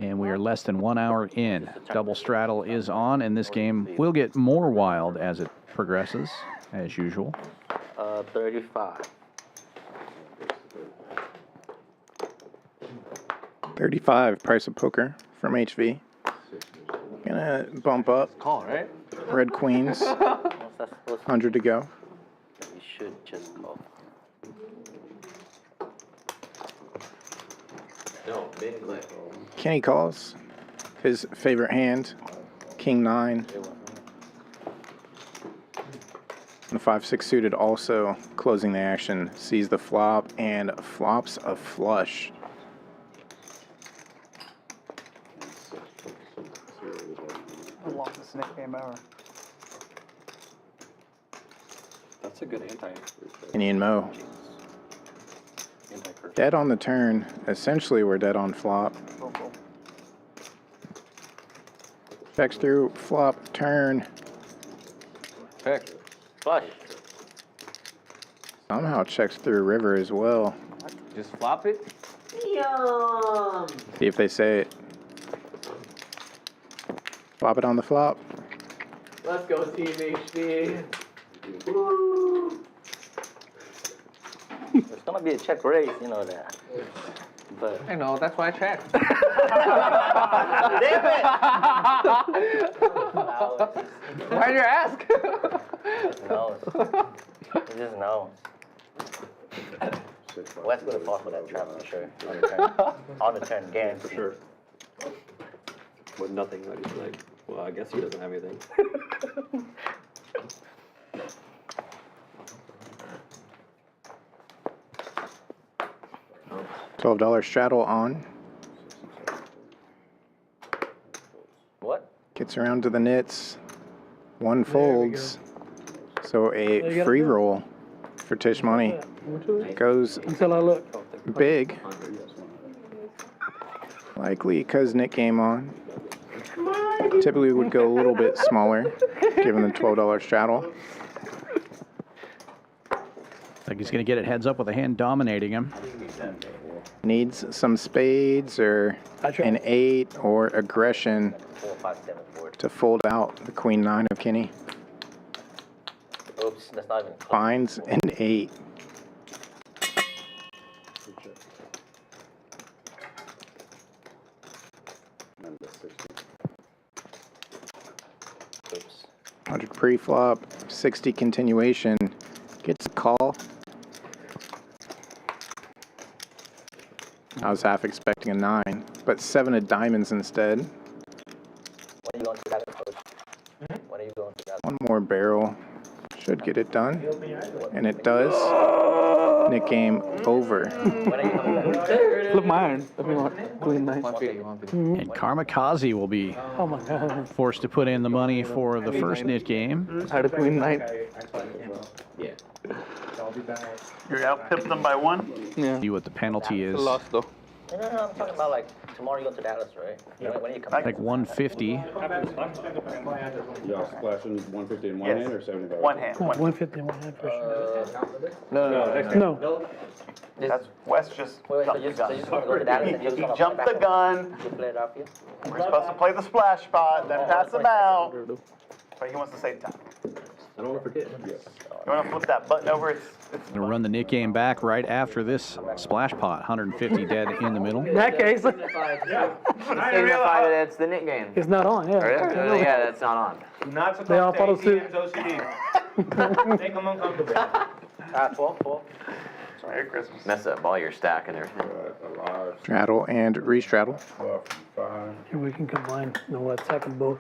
And we are less than 1 hour in. Double straddle is on, and this game will get more wild as it progresses, as usual. 35. 35 price of poker from HV. Gonna bump up. Call, right? Red queens. What's that supposed to 100 to go. You should just call. No, mid click. Kenny calls. His favorite hand, King 9. The 5-6 suited also closing the action. Sees the flop and flops a flush. The longest snake game ever. That's a good Kenny and Mo. anti-curve. Dead on the turn. Essentially, we're dead on flop. Checks through, flop, turn. Heck. Flush. Somehow checks through river as well. Just flop it? Yum. See if they say it. Flop it on the flop. Let's go, Team HV. Woo. There's gonna be a check raise, you know that. But I know, that's why I checked. damn it! Why'd you ask? knows. He just knows. Wes would have fought for that trap for sure. On the turn, guaranteed. For sure. With nothing, like, he's like, well, I guess he doesn't have anything. $12 straddle on. What? Gets around to the nits. One folds. So a free roll for Tish Money. Goes Until I look. big. Likely because Nick game on. Typically would go a little bit smaller, given the $12 straddle. Like he's going to get it heads up with a hand dominating him. Needs some spades or an 8 or aggression 4, 5, 7 board. to fold out the Queen 9 of Kenny. Oops, that's not even close. Finds an 8. Oops. 100 pre-flop, 60 continuation. Gets a call. I was half expecting a 9, but 7 of diamonds instead. When are you going to that, coach? When are you going to that? One more barrel. Should get it done. And it does. Nick game over. When are you coming back? Flip my iron. If you want. Queen 9. And Karmikaze will be Oh my God. forced to put in the money for the first knit game. Had a Queen 9. Yeah. You're out pipped them by 1? See what the penalty is. Lost though. No, I'm talking about like tomorrow you go to Dallas, right? When are you coming back? Like 150. Y'all splashing 150 in one Yes. hand or 75? One hand. 150 in one hand for sure. No. That's Wes just Wait, so jumped you the gun. just want to go to Dallas and you're He just going to jumped the gun. You play it out for you? We're supposed to play the splash spot, then pass him out. But he wants to save time. I don't want to forget. You want to flip that button over? It's Gonna run the knit game back right after this splash pot. 150 dead in the middle. In that case, Signify that it's the knit game. it's not on, yeah. Yeah, that's not on. Not to They all talk to follow suit. ATM's OCD. Make them uncomfortable. 12. Merry Christmas. Mess up all your stack and everything. Alive. Straddle and restraddle. 5. Here we can combine. No, let's second both.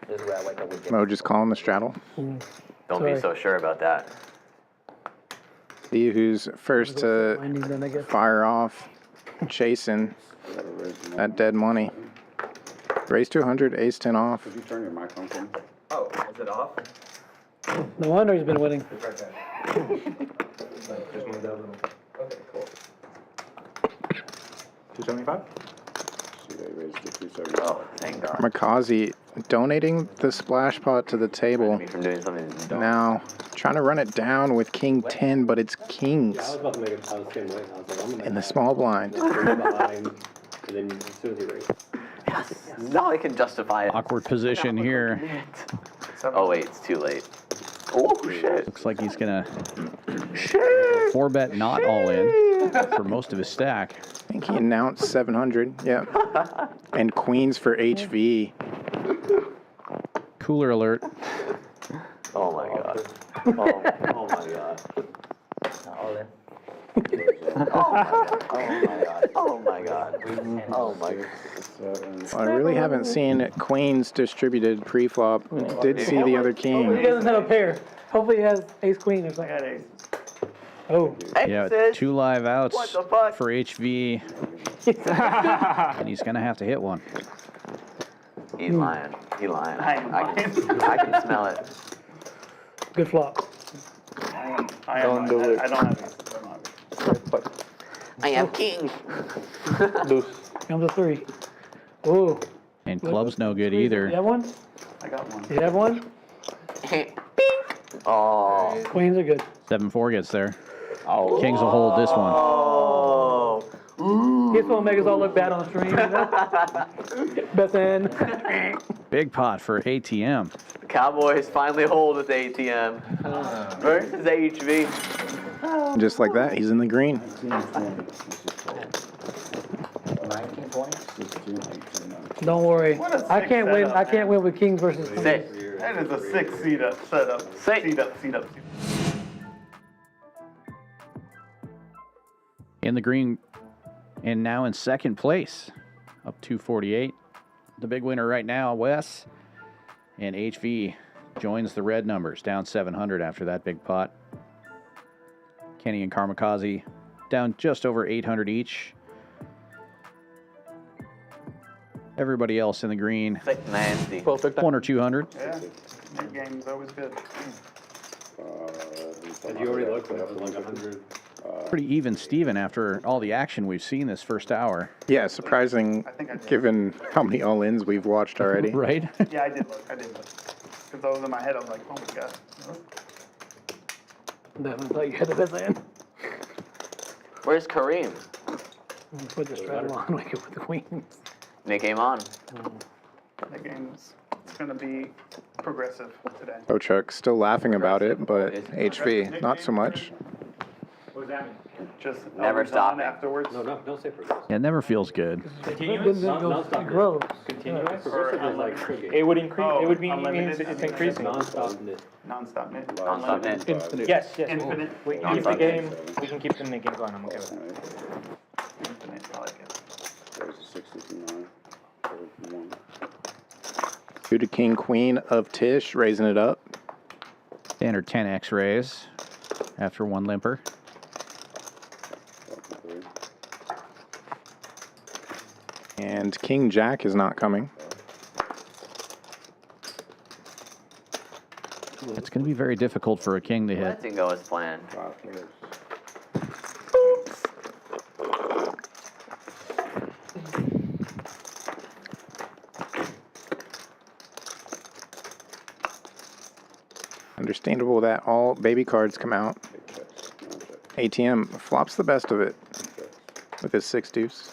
This is where I wake up with Mo just calling the straddle. Don't be so sure about that. See who's first to Winding then, I guess. fire off. Chasing that dead money. Raise 200, ace 10 off. Could you turn your mic on for me? Oh, is it off? No wonder he's been winning. Okay, cool. 275? See, they raised to 275. Oh, thank God. Karmikaze donating the splash pot to the table. Me from doing something dumb. Now trying to run it down with King 10, but it's kings I was about to make it. I was the same way. I was like, I'm gonna in the small blind. behind, and then as soon as he raised. Yes. Now I can justify it. Awkward position here. Oh wait, it's too late. Oh shit. Looks like he's gonna 4-bet not all in for most of his stack. I think he announced 700. Yep. And queens for HV. Cooler alert. Oh my God. Oh my God. all in. Oh my God. Oh my God. Well, I really haven't seen queens distributed pre-flop. Did see the other He king. doesn't have a pair. Hopefully he has ace queen or something. Oh. Yeah, 2 live outs What the fuck? for HV. And he's gonna have to hit one. He's lying. He's lying. I can smell it. Good flop. Don't do it. I don't have I am king. Deuce. Comes a 3. Ooh. And club's no good You either. have one? I got one. You have one? Oh. Queens are good. 7-4 gets there. Oh. Kings will hold this one. Oh. This won't make us all look bad on the stream. Best end. Big pot for ATM. The Cowboys finally hold with ATM versus HV. Just like that, he's in the green. 1920? Don't worry. I can't win. I can't win with kings versus queens. Sick. That is a 6 seat up, setup. Seat up, seat up. In the green and now in second place, up 248. The big winner right now, Wes, and HV joins the red numbers, down 700 after that big pot. Kenny and Karmikaze down just over 800 each. Everybody else in the green, Nasty. 1 or 200. Yeah, that game's always good. Did you already look at like 100? Pretty even Steven after all the action we've seen this first hour. Yeah, surprising given how many all-ins we've watched already. Right? Yeah, I did look. Because I was in my head, I was like, oh my god. That looks like you had the best hand. Where's Kareem? Put the straddle on, wake up with the queens. Nick came on. That game's it's gonna be progressive today. Ochuk still laughing about it, but HV not so much. What does that mean? Just Never always stop on it. afterwards. No, don't say progressive. Yeah, it never feels good. Continuous? It grows. Continuous? Progressive is like shrinking. It would increase. Oh, it would mean unlimited. it's increasing. Non-stop knit. Non-stop knit. Non-stop knit. Infinite. Yes, yes. Infinite. We can keep the game. We can keep the game going. I'm okay with that. Infinite. I like it. There's a 69. 31. Suited King Queen of Tish raising it up. Standard 10x raise after one limper. And King Jack is not coming. It's going to be very difficult for a king to hit. That didn't go as planned. 5 players. Understandable that all baby cards come out. ATM flops the best of it with his 6 deuce.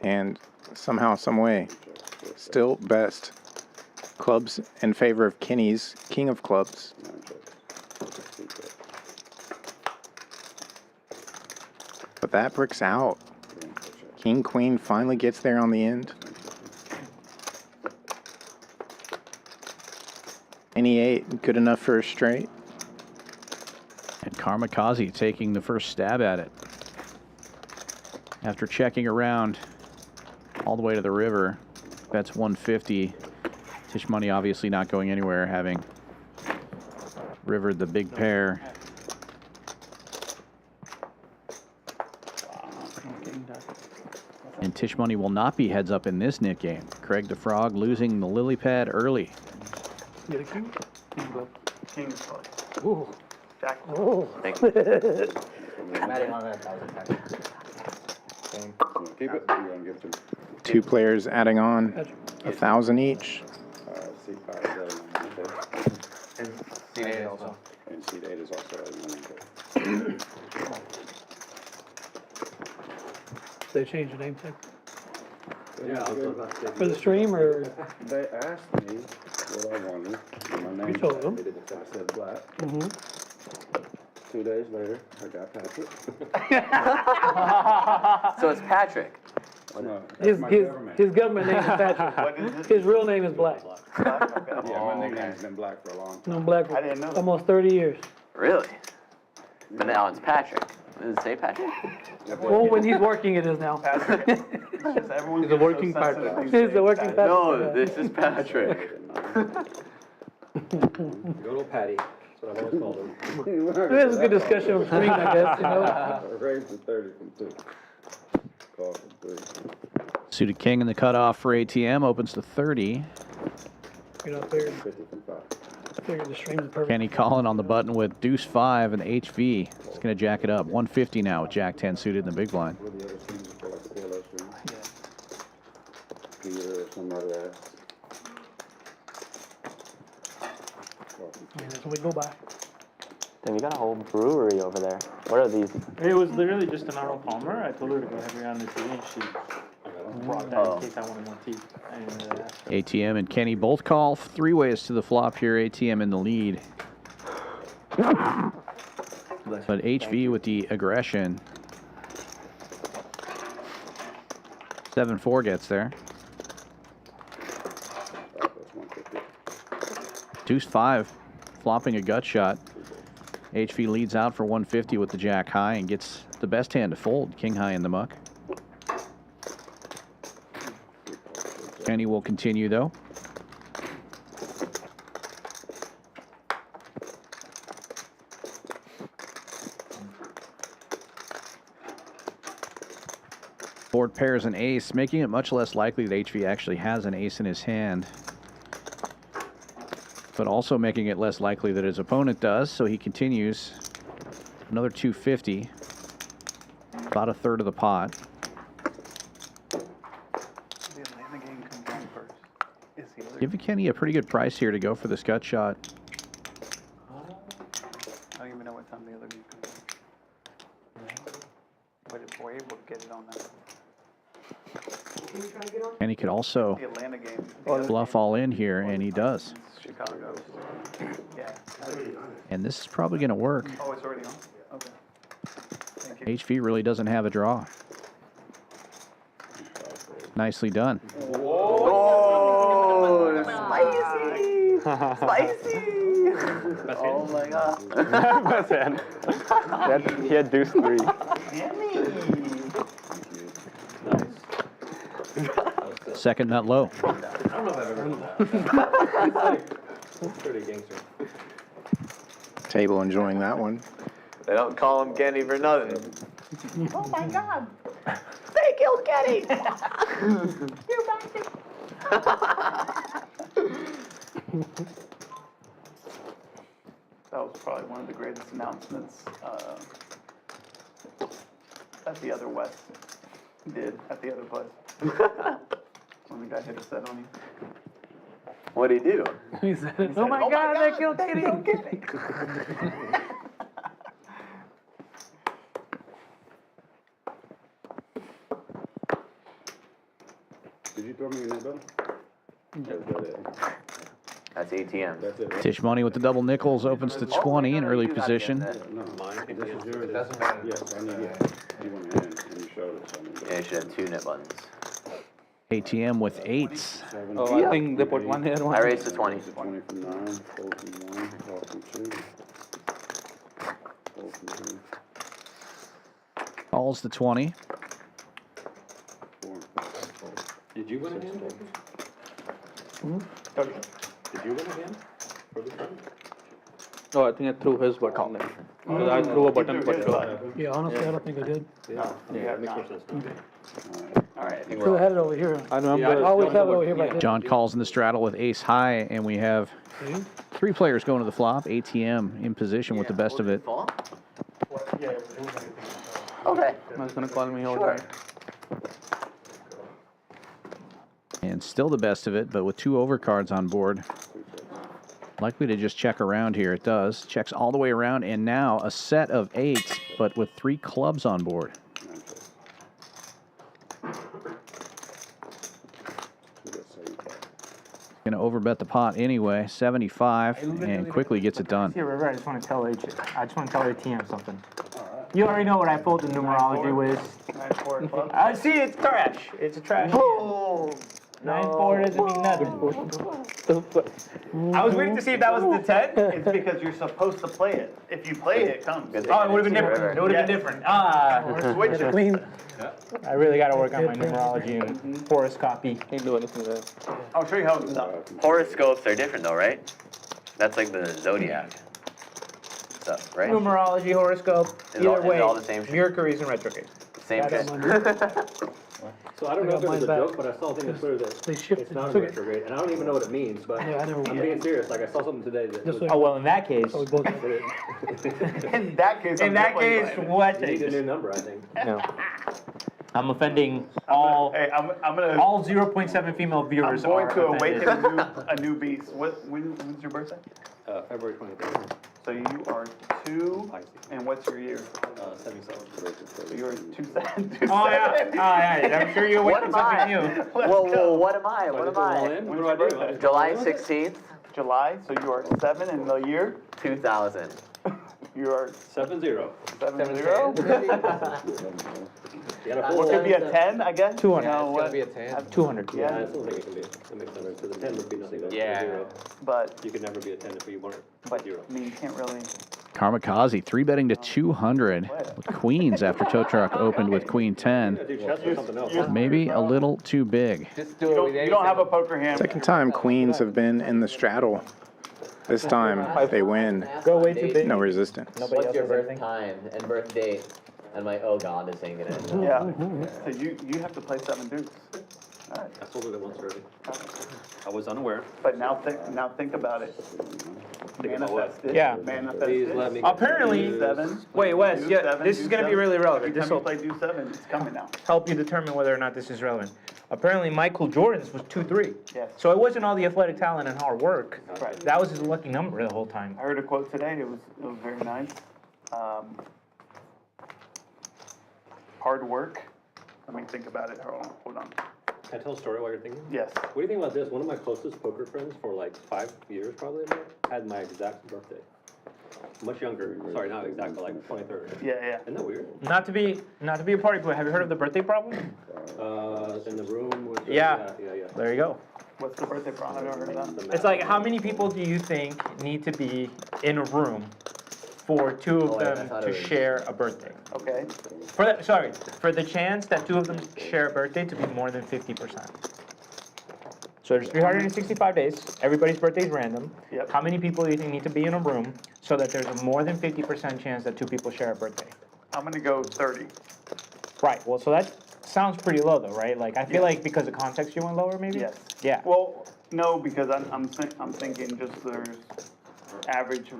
And somehow, some way, still best. Clubs in favor of Kenny's King of Clubs. But that bricks out. King Queen finally gets there on the end. Any 8, good enough for a straight. And Karmikaze taking the first stab at it. After checking around all the way to the river, that's 150. Tish money obviously not going anywhere, having rivered the big pair. And Tish money will not be heads up in this knit game. Craig the Frog losing the lily pad early. Get a king? King's club. Ooh. Jack. Oh. Thank you. I'm adding on that 1,000 tax. Keep it. You're going to give it to me. 2 players adding on 1,000 each. Seat 5 is And seat 8 also. and seat 8 is also adding on. They changed the name tag Yeah, I was about to say. for the stream, or They asked me what I wanted. and My name. You told them. They didn't say I said black. 2 days later, I got Patrick. So it's Patrick. No, his that's my his government. his government name is Patrick. What is it? His real name is Black. Yeah, my nickname's been black for a long time. No, Black I didn't know that. almost 30 years. Really? But now it's Patrick. Does it say Patrick? Well, when he's working, it is now. Patrick. It's just everyone He's a gets so working sensitive Patrick. these He's days. a working Patrick. No, this is Patrick. Good old Patty. That's what I've always called him. This is a good discussion on screen, I guess, you know. Raised to 30 from 2. Call from 3. Suited King in the cutoff for ATM opens to 30. You know, figured 50 from 5. the stream's perfect. Kenny calling on the button with deuce 5 and HV. It's going to jack it up. 150 now with Jack 10 suited in the big blind. What are the other streams for, like the PLO stream? Peter or somebody else. Yeah, that's what we go by. Damn, you got a whole brewery over there. What are these? It was literally just an Arnold Palmer. I told her to go heavy on the tea, and she brought that in case I wanted more tea. ATM and Kenny both call 3 ways to the flop here. ATM in the lead. But HV with the aggression. 7-4 gets there. That's 150. Deuce 5, flopping a gut shot. HV leads out for 150 with the jack high and gets the best hand to fold, king high in the muck. Kenny will continue though. Board pairs an ace, making it much less likely that HV actually has an ace in his hand, but also making it less likely that his opponent does, so he continues. Another 250, about a third of the pot. Giving Kenny a pretty good price here to go for this gut shot. I don't even know what time the other game comes in. But if we're able to get it on that. And he could also The Atlanta game. bluff all in here, and he does. Chicago. Yeah. And this is probably going to work. Oh, it's already on? Okay. Thank you. HV really doesn't have a draw. Nicely done. Oh, spicy! Spicy! Oh my god. Best hand. He had deuce 3. Second nut low. I don't know if I've ever That's pretty gangster. Table enjoying that one. They don't call him Kenny for nothing. Oh my God. They killed Kenny! You bastard. That was probably one of the greatest announcements that the other West did at the other place. When the guy hit a set on you. What'd he do? He said, Oh my God, they killed Kenny. Did you throw me in that button? That's ATM. That's it, right? Tish Money with the double nickels opens to 20 in early position. No, this is yours. It doesn't matter. Yes, I need it. You went in and you showed it. So Yeah, you should have 2 net buttons. ATM with 8s. Oh, I think they put 1 here. I raised to 20. 20 from 9, fold from 1, call from 2. Fold from 2. Calls the 20. 4 and 5. Did you win a hand? Did you win a hand? For the time? Oh, I think I threw his button there. Because I threw a button, but Yeah, honestly, I don't think I did. Yeah, makes more sense. All right. Should have had it over here. I remember. I always have it over here by here. John calls in the straddle with ace high, and we have 3 players going to the flop. ATM in position with the best of it. Okay. I was going to call me over. And still the best of it, but with 2 overcards on board. Likely to just check around here. It does. Checks all the way around, and now a set of 8s, but with 3 clubs on board. Going to overbet the pot anyway, 75, and quickly gets it done. Here, River, I just want to tell ATM something. You already know what I pulled the numerology with. I see, it's trash. It's a trash. 9-4 doesn't mean nothing. I was waiting to see if that was the 10. It's because you're supposed to play it. If you play it, it comes. Oh, it would have been different. It would have been different. Switch it. Clean. I really got to work on my numerology and horoscopy. Can't do anything there. I'll show you how it's done. Horoscopes are different though, right? That's like the zodiac stuff, right? Numerology, horoscope, Is either way, all the same shit? Mercury's in retrograde. Same shit. So I don't know if it was a joke, but I saw something on Twitter that They shipped it's it. not a Took it. retrograde, and I don't even know what it means, but Yeah, I never I'm being serious. Like I saw something today that Just was, Oh, well, in that case, So we both had it. In that case, in that case, what? you need a new number, I think. No. I'm offending all Hey, I'm gonna. all 0.7 female I'm viewers. going are to offended. awaken a new beast. When's your birthday? February 23rd. So you are 2, and what's your year? 77. So you're 2 Oh yeah, I'm sure you're What waiting am something I? new. Whoa, what am I? What am All I? in? What do I do? July 16th, July, so you are 7 in the year. 2000. You are 7-0. 7-0. What could be a 10, I guess? 200. No, It's what? gonna be a 10. 200. Yeah, I still think it can be. That makes sense. Because a 10 would be nothing but Yeah. 0. But, You could never be a 10 if you weren't but, 0. I mean, you can't really. Karmikaze 3-betting to 200 with queens after Tow Truck opened with queen 10. Dude, chess or something else. Maybe a little too big. Just do it. You don't have a poker hand. Second time queens have been in the straddle. This time they win. Go way too big. No resistance. Nobody What's else your has birth anything? time and birth date? I'm like, oh god, this ain't gonna end. Yeah. So you have to play 7 deuce. All right. I sold it once already. I was unaware. But now think about it. Manifest it. Yeah. Manifest Please it. let me. Apparently, Do 7. wait, Wes, Do yeah, 7, this do is going to be 7. really relevant. Every This time you will play do 7, it's coming now. help you determine whether or not this is relevant. Apparently, Michael Jordan's was 2-3. Yes. So it wasn't all the athletic talent and hard work. Right. That was his lucky number the whole time. I heard a quote today. It was very nice. Hard work. Let me think about it. Hold on. Can I tell a story while you're thinking? Yes. What do you think about this? One of my closest poker friends for like 5 years probably had my exact birthday. Much younger. Sorry, not exact, but like 23rd. Yeah. Isn't that weird? Not to be a party boy. Have you heard of the birthday problem? In the room with Yeah. yeah. There you go. What's the birthday problem? I've never heard of that. It's like, how many people do you think need to be in a room for two of them to share a birthday? Okay. For the chance that two of them share a birthday to be more than 50%. So there's 365 days. Everybody's birthday is random. Yep. How many people do you think need to be in a room so that there's a more than 50% chance that two people share a birthday? I'm gonna go 30. Right. Well, so that sounds pretty low, though, right? Like, I feel like because of context, you went lower, maybe. Yes. Yeah. Well, no, because I'm thinking just there's average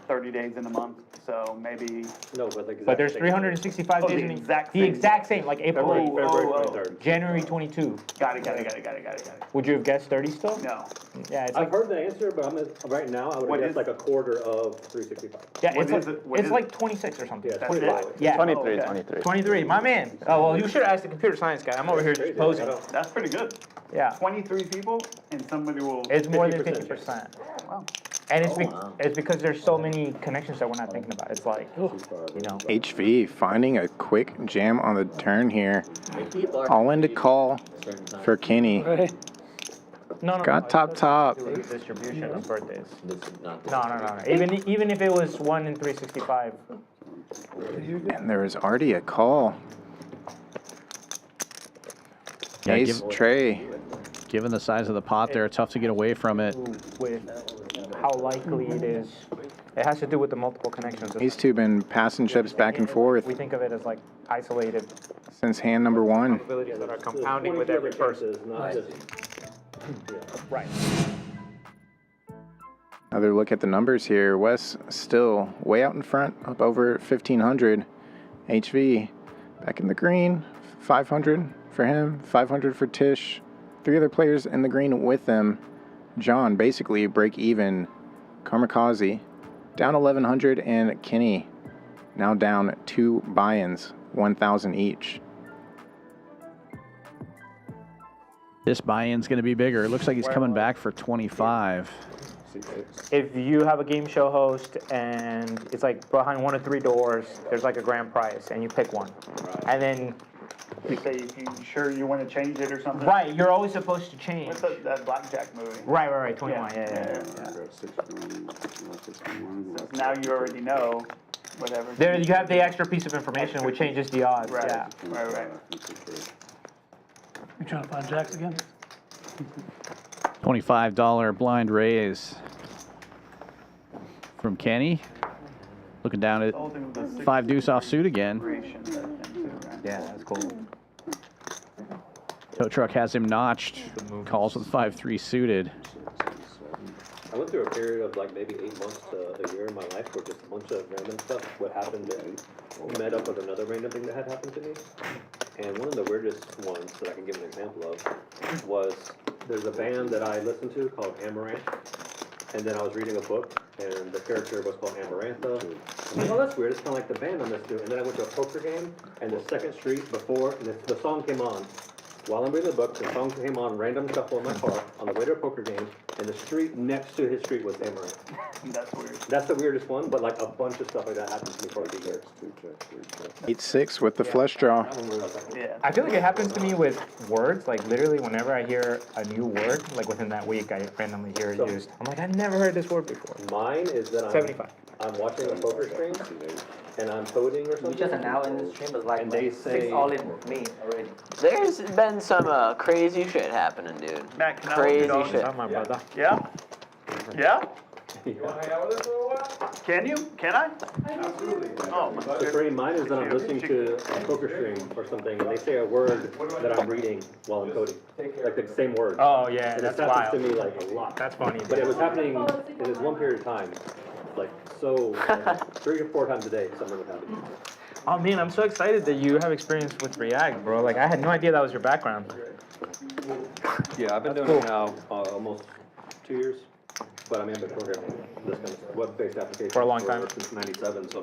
30 days in a month, so maybe. No, but like. But there's 365 days in the exact same, like April 8th, February 23rd. January 22. Got it. Would you have guessed 30 still? No. Yeah, it's I've like, heard the answer, but right now I would guess like a quarter of 365. yeah, what it's is like, it? What it's is like 26 or something. Yeah, 25. Yeah. 23, okay. 23. 23, my man. Oh, well, you should have asked the computer science guy. I'm over here just posing. That's pretty good. Yeah. 23 people, and somebody will. It's more than 50%. 50%. Wow. And it's because there's so many connections that we're not thinking about. It's like, you know. HV finding a quick jam on the turn here. All in to call for Kenny. No. Got top. Distribution of birthdays. This is not. No. Even if it was 1 in 365. And there was already a call. Yeah, Ace Trey. Given the size of the pot there, tough to get away from it. With how likely it is. It has to do with the multiple connections. These two been passing chips back and forth We think of it as like isolated since hand number 1. probabilities that are compounding with every person. Not just. Right. Another look at the numbers here. Wes still way out in front, up over 1,500. HV back in the green, 500 for him, 500 for Tish. 3 other players in the green with them. John basically break even. Karmikaze down 1,100, and Kenny now down 2 buy-ins, 1,000 each. This buy-in's going to be bigger. It looks like he's coming back for 25. If you have a game show host and it's like behind 1 or 3 doors, there's like a grand prize and you pick one. And then, You say, you sure you want to change it or something? right, you're always supposed to change. What's that blackjack movie? Right, 21, yeah. So now you already know whatever. There you have the extra piece of information which changes the odds, Right. yeah. Right. You trying to find jacks again? $25 blind raise from Kenny. Looking down at 5 deuce offsuit again. Yeah, that's cool. Tow Truck has him notched. Calls with 5-3 suited. I went through a period of like maybe 8 months to a year in my life where just a bunch of random stuff would happen that met up with another random thing that had happened to me. And one of the weirdest ones that I can give an example of was there's a band that I listened to called Amaranth. And then I was reading a book, and the character was called Amarantha. I'm like, oh, that's weird. It's kind of like the band I'm listening to. And then I went to a poker game, and the second street before, and the song came on. While I'm reading the book, the song came on, random shuffle in my car, on the way to a poker game, and the street next to his street was Amaranth. That's weird. That's the weirdest one, but like a bunch of stuff like that happened to me for a few years. 8-6 with the flush draw. That one was like, Yeah. I feel like it happens to me with words. Like literally, whenever I hear a new word, like within that week, I randomly hear it used. I'm like, I've never heard this word before. Mine is that 75. I'm watching a poker stream and I'm coding or something. We just an hour in the stream, but like, And they 6 say- all in with me already. There's been some crazy shit happening, dude. Matt, can I Crazy hold you shit. down? Oh, my brother. Yeah? Yeah? You wanna hang out with us for a while? Can you? Can I? Absolutely. Oh, my The frame mine is that I'm listening to a poker stream or something and they say a word that I'm reading while I'm coding. Like the same word. Oh yeah, And that's this happens wild. to me like a lot. That's funny. But it was happening in this one period of time, like so, like, 3 or 4 times a day something would happen. Oh man, I'm so excited that you have experience with React, bro. Like I had no idea that was your background. Yeah, I've been doing it now almost 2 years. But I mean, I've been programming this kind of web-based application For a long time. since '97. So.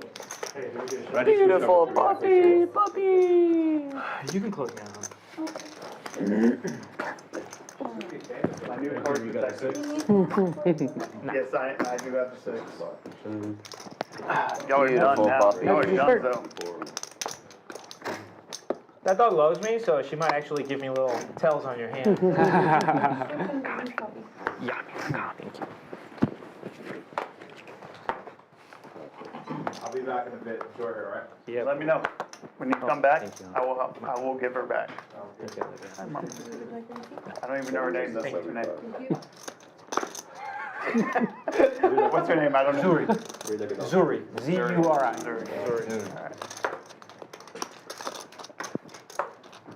Beautiful puppy, puppy. You can close down. My new card is at 6. Yes, I do have the 6. Y'all are done Beautiful now. puppy. Y'all are done, though. That dog loves me, so she might actually give me little tells on your hand. Yeah, thank you. I'll be back in a bit. Enjoy her, all right? Yeah. Let me know. When you come back, thank you. I will give her back. Hi, Mom. I don't even know her name, though. What's her name? What's her name? I don't know. Zuri. Zuri. Z-U-R-I. Zuri.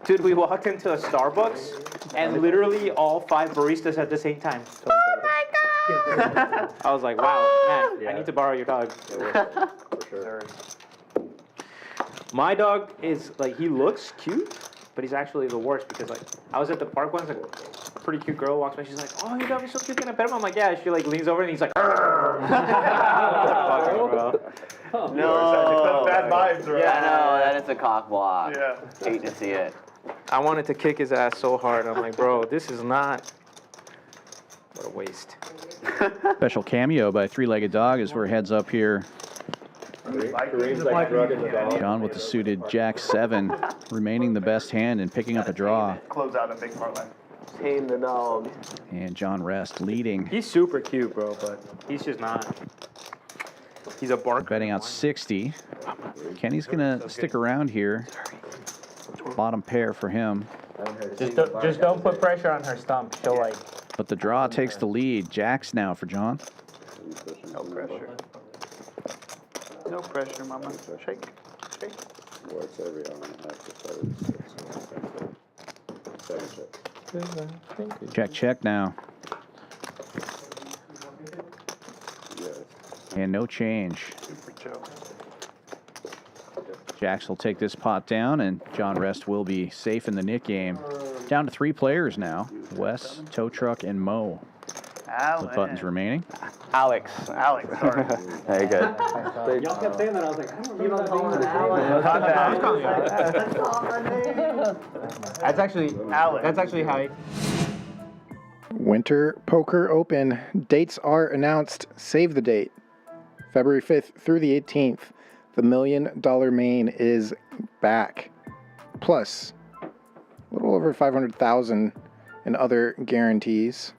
Dude, we walked into a Starbucks and literally all 5 baristas at the same time. Oh my god! I was like, wow, man, I need to borrow your dog. For sure. My dog is like, he looks cute, but he's actually the worst because like, I was at the park once, like, a pretty cute girl walks by, she's like, oh, your dog is so cute, can I pet him? I'm like, yeah, she like leans over and he's like, bro. No. That's bad vibes, right? Yeah, I know, that is a cock block. Yeah. Hate to see it. I wanted to kick his ass so hard. I'm like, bro, this is not. What a waste. Special cameo by Three-Legged Dog as we're heads up here. Kareem's like drugging the dog. John with the suited Jack 7, remaining the best hand and picking up a draw. Close out a big parlay. Tame the dog. And John Rest leading. He's super cute, bro, but he's just not. He's a bark. Betting out 60. Kenny's going to stick around here. Bottom pair for him. Just don't put pressure on her stump. She'll like. But the draw takes the lead. Jacks now for John. No pressure. No pressure, mama. Shake. Shake. Works every hour and a half to 7 checks. Check, check now. Yes. And no change. Super chill. Jacks will take this pot down, and John Rest will be safe in the Nick game. Down to 3 players now. Wes, Tow Truck, and Mo. With buttons remaining. Alex, sorry. Very good. Y'all kept saying that, I was like, I don't remember that. That's actually Alex. That's actually how. Winter Poker Open. Dates are announced. Save the date. February 5th through the 18th. The $1 Million main is back. Plus, a little over 500,000 in other guarantees.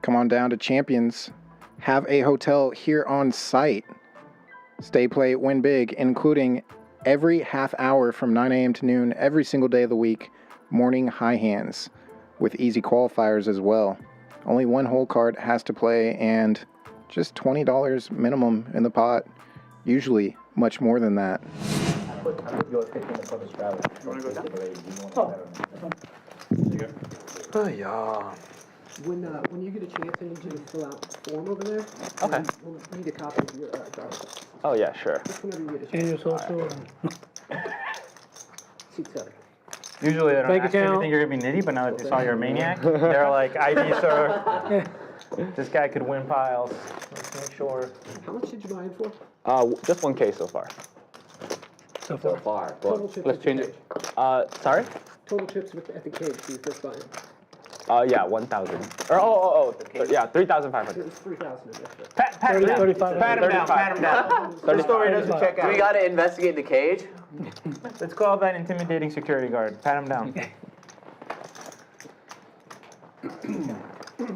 Come on down to Champions. Have a hotel here on site. Stay, play, win big, including every half hour from 9 a.m. to noon every single day of the week. Morning high hands with easy qualifiers as well. Only 1 whole card has to play and just $20 minimum in the pot. Usually much more than that. Oh yeah. When you get a chance, I need you to fill out the form over there. Okay. And we'll need a copy of your driver's license. Oh yeah, sure. Just whenever you get a And chance. your social. Seat 7. Usually they don't Bank ask you if you account. think you're gonna be nitty, but now that they saw you're a maniac, they're like, ID, sir. This guy could win piles. Let's make sure. How much did you buy in for? Just 1K so far. So So far. far. Total chips Let's at the change it. cage. Sorry? Total chips at the cage for your first buy-in. Yeah, 1,000. Or yeah, 3,500. It's 3,000 extra. Pat him down. 35. Pat him down. Pat him down. The story doesn't check We out. gotta investigate the cage. Let's call that intimidating security guard. Pat him down.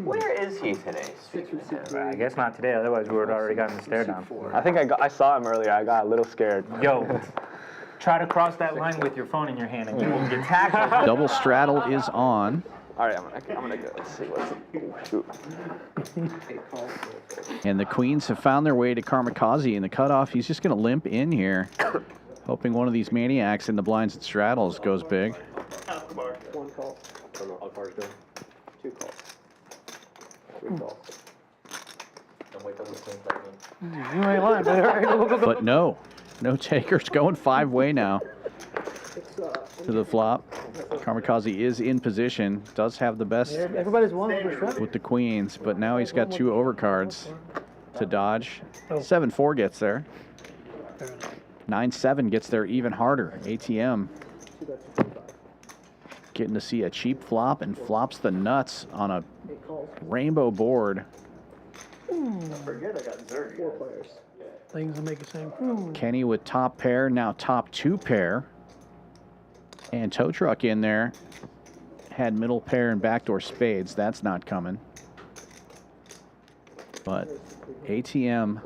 Where is he today? I guess not today. Otherwise, we would have already gotten the stare down. I think I saw him earlier. I got a little scared. Yo. Try to cross that line with your phone in your hand and you will get tackled. Double straddle is on. All right, I'm gonna go. Let's see what's shoot. And the Queens have found their way to Karmikaze in the cutoff. He's just going to limp in here, hoping one of these maniacs in the blinds and straddles goes big. One call. How far is it? 2 calls. 3 calls. Don't wait till the queen's like me. You ain't lying, but all right, go. But no takers, going 5-way now to the flop. Karmikaze is in position, does have the best Everybody's one over with the queens, but now he's got 2 overcards to dodge. 7-4 gets there. 9-7 gets there even harder. ATM getting to see a cheap flop and flops the nuts on a rainbow board. Forget I got 0. 4 players. Things will make the same. Kenny with top pair, now top 2 pair. And tow truck in there. Had middle pair and backdoor spades. That's not coming. But ATM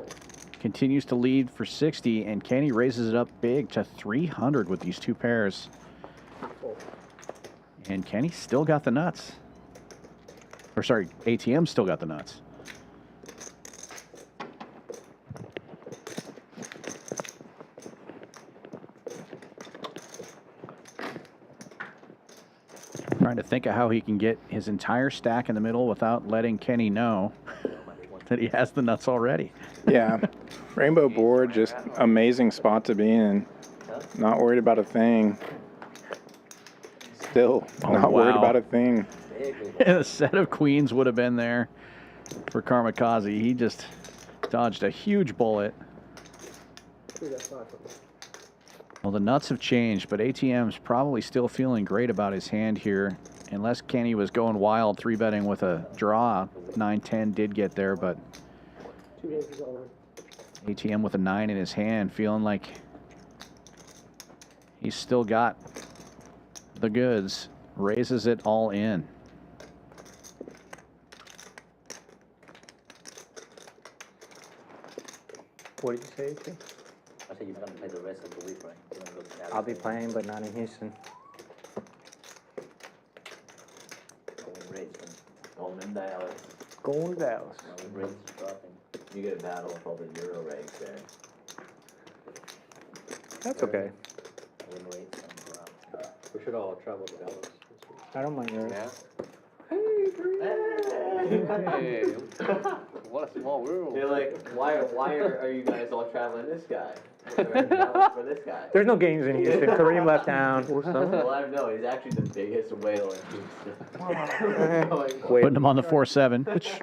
continues to lead for 60, and Kenny raises it up big to 300 with these 2 pairs. And Kenny still got the nuts. Or sorry, ATM still got the nuts. Trying to think of how he can get his entire stack in the middle without letting Kenny know that he has the nuts already. Yeah. Rainbow board, just amazing spot to be in. Not worried about a thing. Still not worried about a thing. A set of queens would have been there for Karmikaze. He just dodged a huge bullet. Well, the nuts have changed, but ATM's probably still feeling great about his hand here. Unless Kenny was going wild 3-betting with a draw. 9-10 did get there, but ATM with a 9 in his hand, feeling like he's still got the goods. Raises it all in. What did you say, AT? I said you're not gonna play the rest of the week, right? You're gonna look at I'll be playing, but not in Houston. Going in Dallas. Going to Dallas. Rates dropping. You get a battle with all the Euro rates there. That's okay. Win rates on ground. We should all travel to Dallas. I don't mind yours. Yeah. Hey, what a small world. You're like, why are you guys all traveling this guy? For this guy. There's no games in Houston. Kareem left town. Well, I know he's actually the biggest whale in Houston. Putting him on the 4-7, which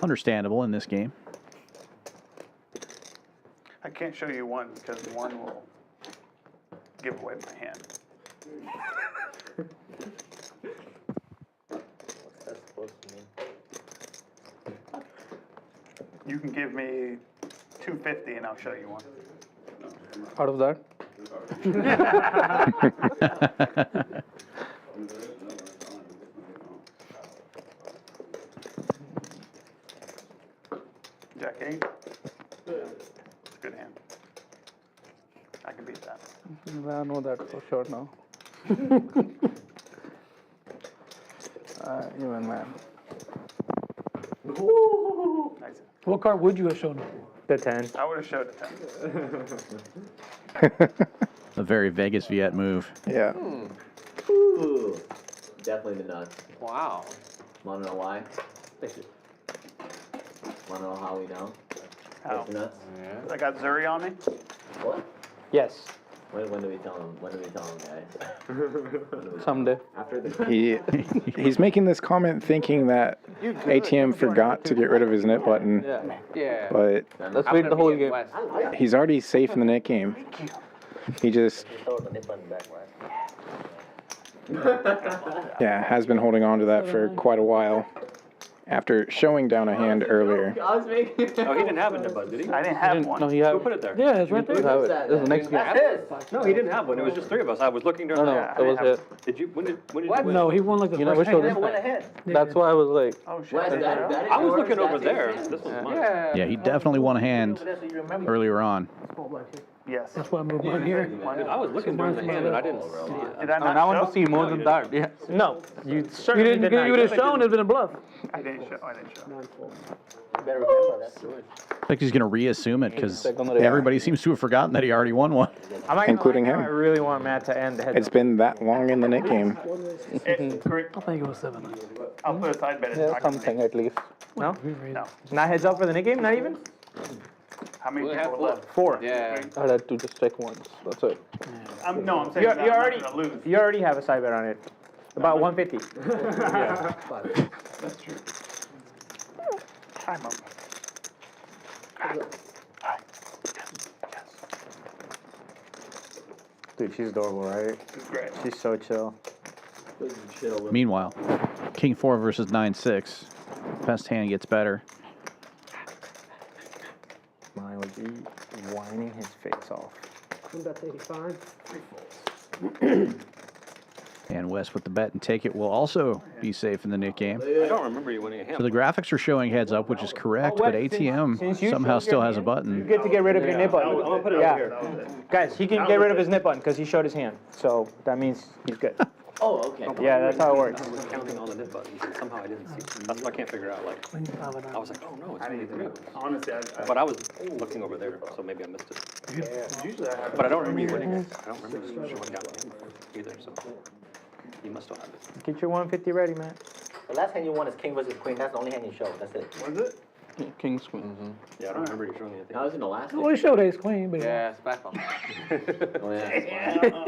understandable in this game. I can't show you one because one will give away my hand. What's that supposed to mean? You can give me 250 and I'll show you one. Out of that? Jack 8. It's a good hand. I can beat that. I know that for sure now. Even man. Nice. What card would you have shown him? The 10. I would have showed a 10. A very Vegas Viet move. Yeah. Ooh, definitely the nuts. Wow. Wanna know why? Wanna know how we know? How? It's nuts. I got Zuri on me. What? Yes. When do we tell him? When do we tell him, guys? Someday. After the He's making this comment thinking that ATM forgot to get rid of his net button, Yeah. but Let's wait the whole game. he's already safe in the net game. He just You throw the nip button back, right? Yeah, has been holding on to that for quite a while. After showing down a hand earlier. Oh, he didn't have a nip button, did he? I didn't have one. No, he had. Who put it there? Yeah, it's right there. You have it. This is the next game. No, he didn't have one. It was just 3 of us. I was looking during No, the... it was it. Did you? When did you What? win? No, he won like the You never first showed hand. this. That's why I was like. Oh, shit. I was looking over there. This was mine. Yeah, he definitely won a hand earlier on. Yes. That's why I moved mine here. I was looking during the hand and I didn't see it. Did I not I want show? to see more than that. Yeah. No, you You certainly didn't. did not. You would have shown. It'd been a bluff. I didn't show. Better remember that. I think he's going to reassume it because everybody seems to have forgotten that he already won one. I'm not Including gonna lie, him. I really want Matt to end the head. It's been that long in the Nick game. Correct. I think it was 7. I'll put a side bet in. Yeah, something at least. No? No. Not heads up for the Nick game? Not even? How many people were left? 4. Yeah. I had to just check once. That's it. No, I'm saying You that I'm already, not gonna lose. you already have a side bet on it. About 150. That's true. Hi, Mom. Dude, she's adorable, right? She's great. She's so chill. Meanwhile, King 4 versus 9-6. Best hand gets better. Mine would be whining his face off. That's 85. And West with the bet and take it will also be safe in the Nick game. I don't remember you winning a hand. So the graphics are showing heads up, which is correct, but ATM since you somehow showed still your has a hand, button. You get to get rid of your nip button. I'm gonna put it Yeah. over here. Guys, he can get rid of his nip button because he showed his hand. So that means he's good. Oh, okay. Yeah, that's how it works. I was counting all the nip buttons and somehow I didn't see it. That's what I can't figure out. Like, I was like, oh no, it's only 3 of us. Honestly, But I was looking over there, so maybe I missed it. usually I have. But I don't remember you winning it. I don't remember you showing down the hand either, so you must still have it. Get your 150 ready, man. The last hand you won is king versus queen. That's the only hand you showed. That's it. Was it? King's queen. Yeah, I don't remember you showing anything. I was in the last Well, he showed ace queen, but Yeah, it's back on. Oh, yeah.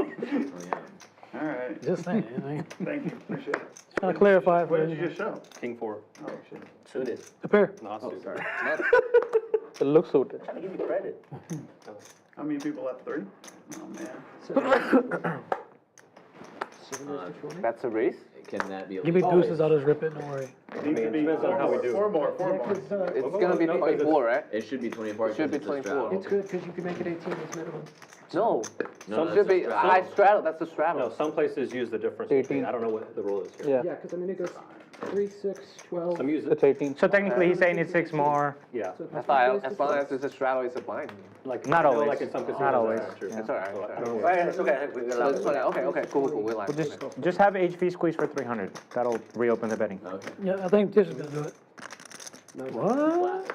All right. just saying. I mean, Thank you. Appreciate it. trying to clarify it for What did you you. just show? King 4. Oh, shit. Suited. A pair. No, it's two. Sorry. It looks suited. Trying to give you credit. How many people left? 3? Oh, man. That's a race? Can that be? Give me deuces, I'll just rip it, don't worry. It needs to be depends on how we do. 4 more. It's gonna be 24, right? It should be 24. It should be because it's a 24. straddle. good because you can make it 18 this minimum. No. No, Some that's should a be straddle. high straddle. That's a straddle. No, some places use the difference. 18. I don't know what the rule is here. Yeah. Yeah, because I mean it goes 3, 6, 12. Some use it. It's 18. So technically he's saying it's 6 more. Yeah. That's fine. As long as it's a straddle, it's a blind. Like, Not I know, always. Like in some casinos, Not always. that's true. It's all right. So I It's don't all know. right. It's okay. Okay, cool. We're like. Just have HV squeeze for 300. That'll reopen the betting. Okay. Yeah, I think Tish is going to do it. What?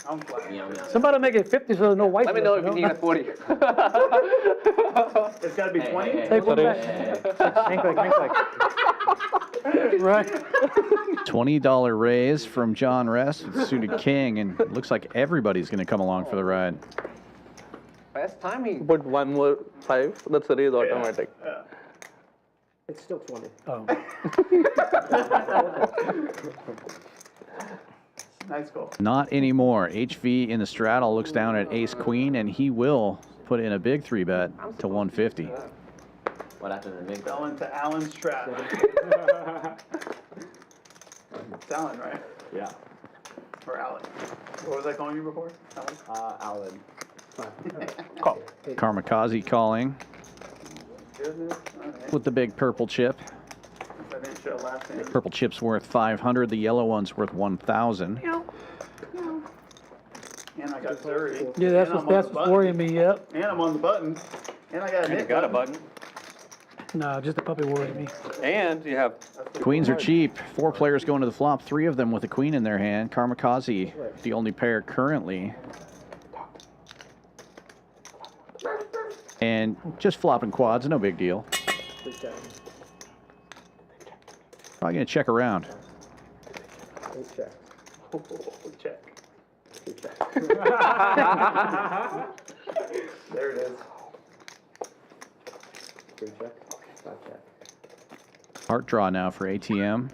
I'm flat. Meow, meow. Somebody make it 50 so there's no white. Let me know if you need a 40. It's got to be 20? Take one back. Think like. Right. $20 raise from John Rest with suited king, and it looks like everybody's going to come along for the ride. Best timing. Put one more 5. That's a raise automatic. It's still 20. Oh. Nice goal. Not anymore. HV in the straddle looks down at ace queen, and he will put in a big 3-bet to 150. What happened to Nick? Fell into Alan's trap. It's Alan, right? Yeah. Or Alan. What was I calling you before? Alan? Alan. Call. Karmikaze calling with the big purple chip. I didn't show last name. Purple chip's worth 500. The yellow one's worth 1,000. And I got dirty. Yeah, that's And I'm what's on the worrying me, yep. And I'm on the button. And I got a And you Nick got a button. button. No, just the puppy worries me. And you have Queens are cheap. 4 players going to the flop. 3 of them with a queen in their hand. Karmikaze, the only pair currently. And just flopping quads, no big deal. Probably going to check around. Check. There it is. Heart draw now for ATM.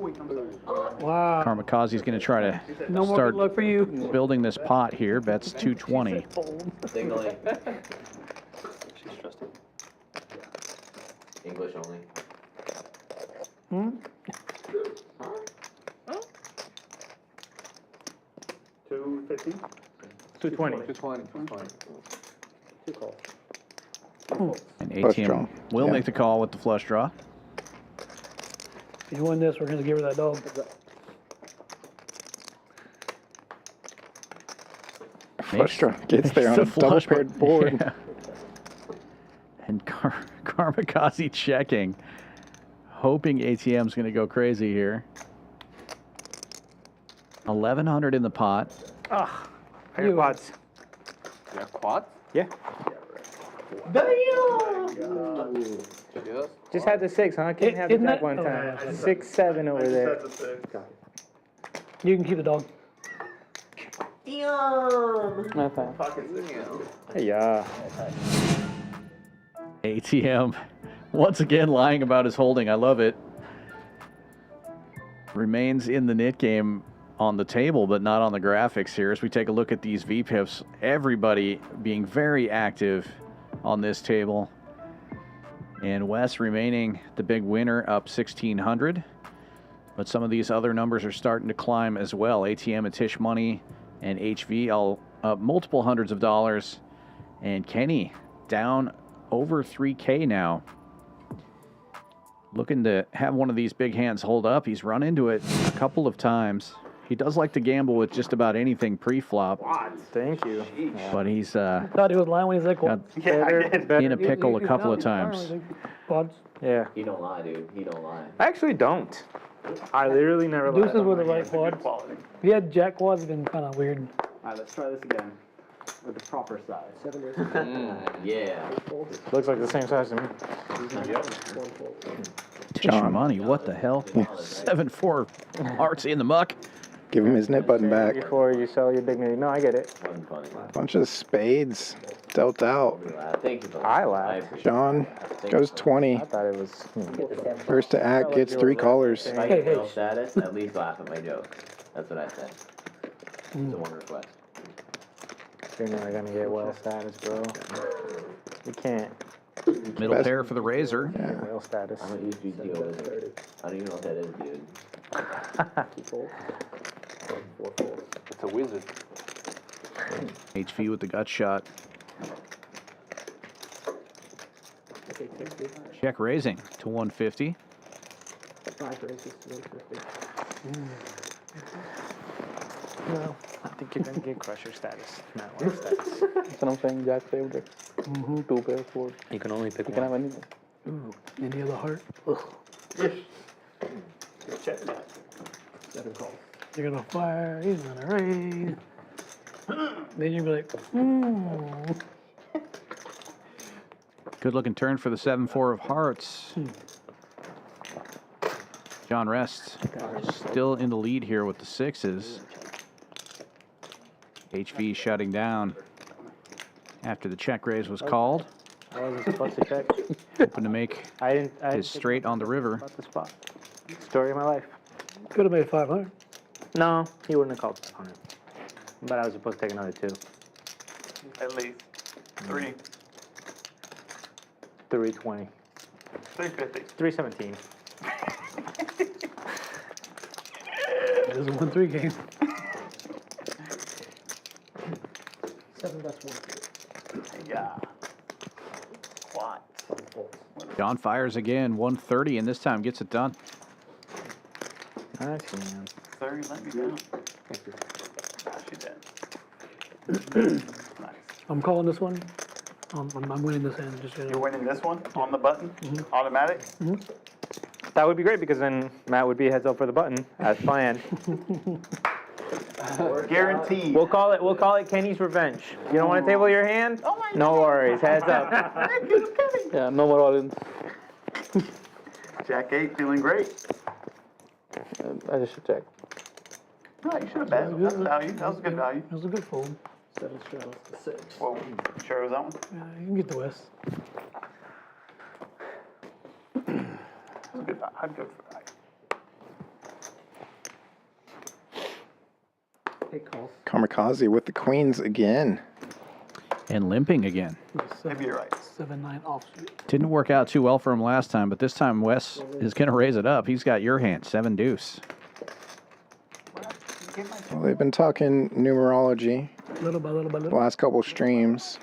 Wow. Karmikaze's going to try to No more start good luck for you. building this pot here. Bets 220. Signaling. she's trusting. English only. Hmm? 250. 220. 220. Two calls. And Flush ATM draw. will Yeah. make the call with the flush draw. If you win this, we're gonna give her that dog. Flush draw gets there on The a double flush, paired but- board. yeah. And Karmikaze checking, hoping ATM's going to go crazy here. 1,100 in the pot. Ah, I got quads. Yeah, quad? Yeah. Just had the 6, huh? Couldn't have the Isn't jack that- one oh, time. yeah. 6, 7 over there. You can keep the dog. Yeah. ATM once again lying about his holding. I love it. Remains in the nit game on the table, but not on the graphics here. As we take a look at these VPIPs, everybody being very active on this table. And Wes remaining the big winner, up 1,600. But some of these other numbers are starting to climb as well. ATM and Tish Money and HV all up multiple hundreds of dollars. And Kenny down over 3K now. Looking to have one of these big hands hold up. He's run into it a couple of times. He does like to gamble with just about anything pre-flop. Thank you. But he's Thought he was lying when he's like, got in a pickle a couple of times. Quads. Yeah. He don't lie, dude. He don't lie. I actually don't. I literally never Deuces lied. were the right quads. If he had jack quads, it'd been kind of weird. Alright, let's try this again. With the proper size. 7 years. Yeah. Looks like the same size to me. Tish Money, what the hell? 7-4 hearts in the muck. Give him his knit button back. Before you sell your dignity. No, I get it. Bunch of spades dealt out. Thank you. I laughed. John goes 20. I thought it was. First to act gets 3 callers. If I get no status, at least laugh at my jokes. That's what I said. It's a one request. You're not gonna get well status, bro. You can't. Middle pair for the razor. Get well status. I don't use GTO wizard. I don't even know what that is, dude. It's a wizard. HV with the gut shot. Check raising to 150. 5 raises to 150. No. I think you're gonna get crusher status. Not one status. That's what I'm saying. Jack favorite. 2 pairs, 4. You can only pick You can have one. anything. Ooh, any other heart? Ugh. Check that. 7 calls. You're gonna fire, he's gonna raise. Then you'll be like, Good looking turn for the 7-4 of hearts. John Rest still in the lead here with the 6s. HV shutting down after the check raise was called. I wasn't supposed to check. Hoping to make I didn't. his straight on the river. About the spot. Story of my life. could have made 500. No, he wouldn't have called 500. But I was supposed to take another 2. At least. 3. 320. 350. 317. It is a 1-3 game. 7 bets 1. Yeah. What? John fires again, 130, and this time gets it done. Nice, man. 30, let me down. Thank you. Gosh, you did. Nice. I'm calling this one. I'm winning this hand. Just You're winning this one on the button? Automatic? That would be great because then Matt would be heads up for the button as planned. Guaranteed. We'll call it Kenny's revenge. You don't want to table your hand? Oh my No worries, heads up. Yeah, no more audience. Jack 8 feeling great. I just should check. No, you should have bet. That's value. That was a good value. That was a good fold. 7 straddles to 6. Whoa. You sure it was that one? Yeah, you can get the West. That was a good value. I'd go for that. 8 calls. Karmikaze with the queens again. And limping again. Maybe you're right. 7-9 offsuit. Didn't work out too well for him last time, but this time Wes is going to raise it up. He's got your hand, 7 deuce. Well, they've been talking numerology Little by little by the little. last couple streams.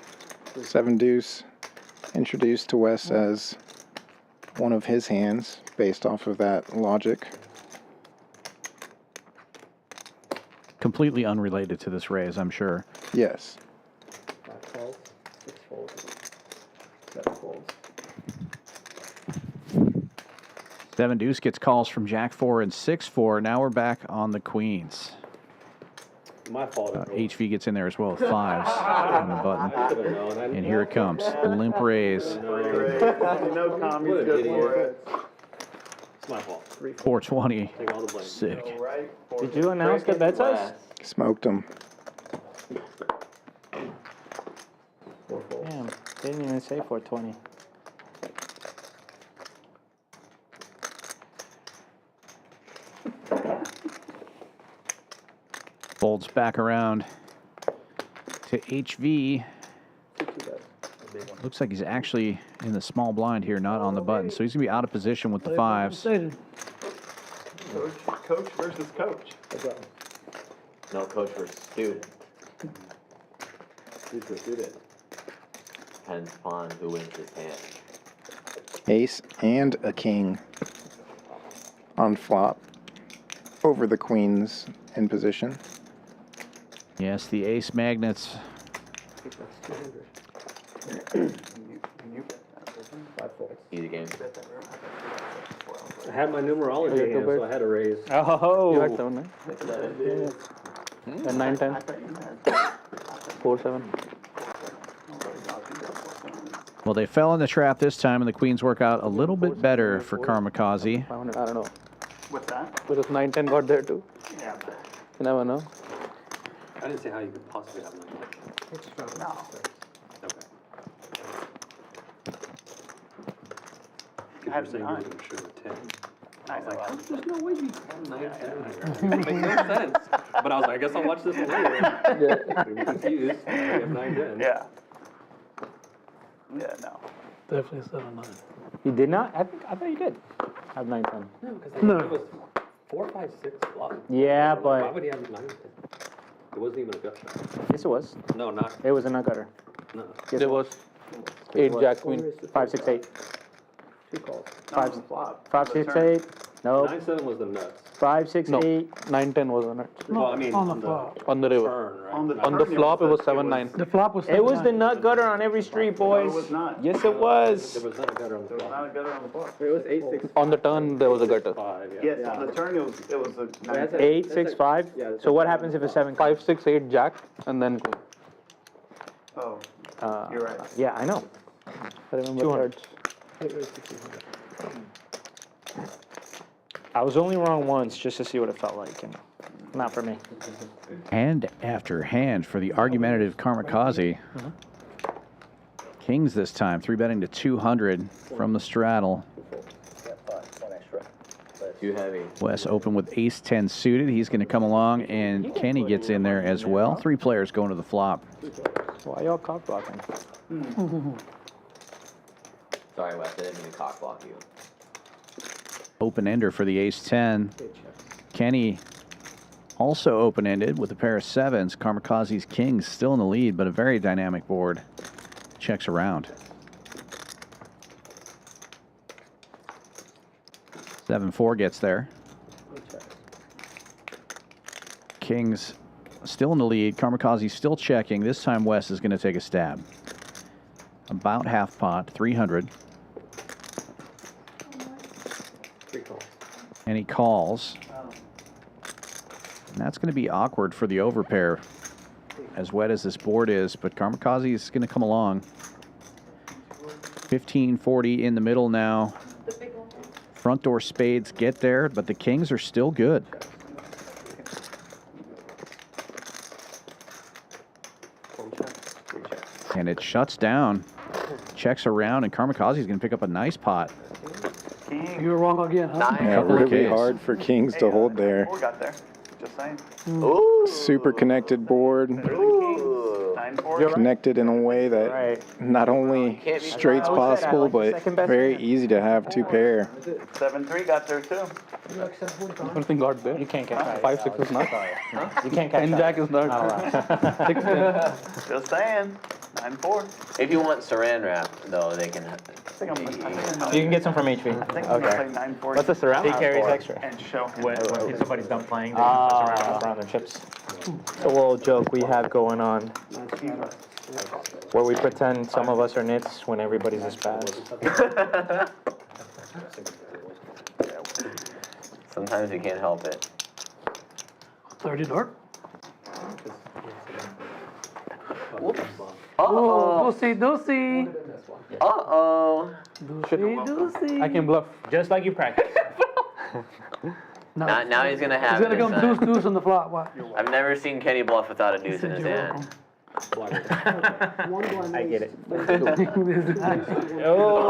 7 deuce introduced to Wes as one of his hands based off of that logic. Completely unrelated to this raise, I'm sure. Yes. 5 folds, 6 folds, 7 folds. 7 deuce gets calls from Jack 4 and 6-4. Now we're back on the queens. My fault. HV gets in there as well with 5s on the button. And here it comes. The limp raise. You know Tommy's good for it. It's my fault. 420. Take all the blame. Sick. Did you announce the bet size? Smoked him. Damn, didn't even say 420. Folds back around to HV. Looks like he's actually in the small blind here, not on the button. So he's going to be out of position with the 5s. Coach versus coach. No coach versus student. Who's the student? Depends upon who wins his hand. Ace and a king on flop over the queens in position. Yes, the ace magnets. Easy game. I had my numerology hand, so I had to raise. Oh. You had 7, right? And 9, 10. 4, 7. Well, they fell in the trap this time, and the queens work out a little bit better for Karmikaze. 500, I don't know. What's that? Because 9, 10 got there too. Yeah. You never know. I didn't see how you could possibly have 9. No. Okay. I have You're saying you 9. were going to shoot a 10. I I was like, know. there's no way you have 9, 10 here. It makes no sense. But I was like, I guess I'll watch this one later. I'm confused. I have 9, 10. Yeah. Yeah, no. Definitely 7-9. You did not? I thought you did. Have 9, 10. No, because No. it was 4, 5, 6 flop. Yeah, Why but would he have 9, 10? It wasn't even a gut shot. yes, it was. No, not. It was a nut gutter. No. Yes, There was 8 jack queen. 5, 6, 8. 2 calls. 5, flop. 5, 6, 8. Nope. 9, 7 was the nuts. 5, 6, No. 8. 9, 10 was on it. Well, I mean, on the flop. On the river. turn, right? On the On the turn, flop, it was the- 7, 9. The flop was 7-9. It was the nut gutter on every street, boys. No, it was not. Yes, it was. There was not a gutter on the There was flop. not a gutter on the flop. It was 8, 6. On the turn, there was a gutter. 5, yeah. Yes, on the turn it was a 9. 8, 6, 5. Yeah, that's So what happens if a 7 5, 6, 8 jack, and then queen. Oh, Uh, you're right. yeah, I know. I remember 200. thirds. I was only wrong once just to see what it felt like, and not for me. Hand after hand for the argumentative Karmikaze. Kings this time, 3-betting to 200 from the straddle. Too heavy. Wes open with ace-10 suited. He's going to come along, and Kenny gets in there as well. 3 players going to the flop. Why y'all cock blocking? Sorry, Wes, I didn't mean to cock block you. Open-ender for the ace-10. Kenny also open-ended with a pair of 7s. Karmikaze's kings still in the lead, but a very dynamic board. Checks around. 7-4 gets there. Kings still in the lead. Karmikaze still checking. This time Wes is going to take a stab. About half pot, 300. And he calls. And that's going to be awkward for the overpair, as wet as this board is, but Karmikaze is going to come along. 15-40 in the middle now. Front door spades get there, but the kings are still good. And it shuts down. Checks around, and Karmikaze is going to pick up a nice pot. You were wrong again, huh? Yeah, really hard for kings to hold there. Four got there. Just saying. Super connected board. Nice 9-4. connected in a way that not only straight's possible, but very easy to have two pair. 7-3 got there too. Everything got there. You can't catch that. 5-6 is not. You can't catch 10 that. jack is not. 6-10. Just saying. 9-4. If you want saran wrap, though, they can. I think I'm You can get some from HV. I think I'm gonna play 9-4. What's the surround? He carries extra. And show him. When somebody's done playing, they can pass around their chips. It's a little joke we have going on where we pretend some of us are nits when everybody's a spaz. Sometimes you can't help it. 30 dark. Uh-oh. Doocy. Uh-oh. Doocy. I can bluff. Just like you practice. Now he's gonna have He's gonna his, come deuce on the flop. What? I've never seen Kenny bluff without a deuce in his hand. I get it. Oh.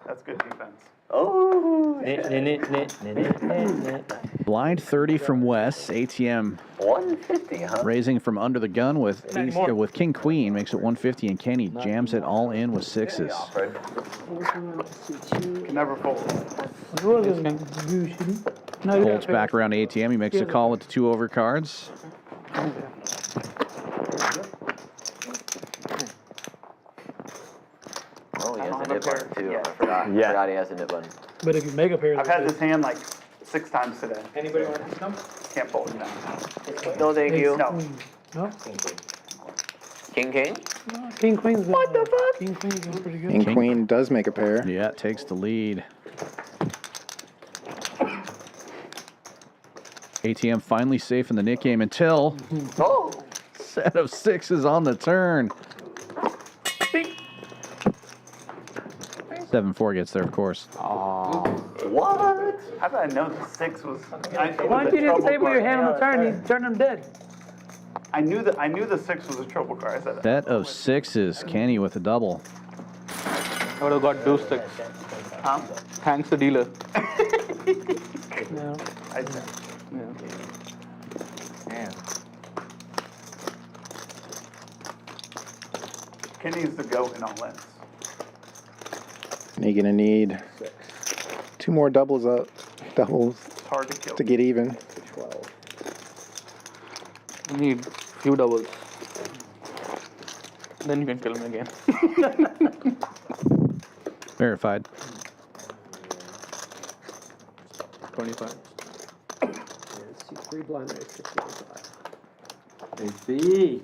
That's good defense. Oh. Blind 30 from Wes. ATM 150, huh? raising from under the gun with King Queen, makes it 150, and Kenny jams it all in with sixes. Can never fold. Folds back around ATM. He makes a call with the 2 over cards. Oh, he has a nip button too. I forgot he has a nip button. But if you make a pair, I've had this hand like 6 times today. Anybody want to come? Can't fold it now. No, thank you. No. no. King, king? King Queen's. What the fuck? King Queen's doing pretty good. King Queen does make a pair. Yeah, takes the lead. ATM finally safe in the Nick game until set of sixes on the turn. 7-4 gets there, of course. What? How did I know the 6 was? Why don't you just table your hand on the turn? You turn them dead. I knew the 6 was a trouble card. I said that. Set of sixes. Kenny with a double. I would have got Deepstacks. Huh? Thanks the dealer. No. I said. Yeah. Kenny's the goat in all ends. And you're gonna need 2 more doubles It's hard to kill. to get even. You need few doubles. Then you can kill him again. Verified. 25. 3 blind race, 65. Hey,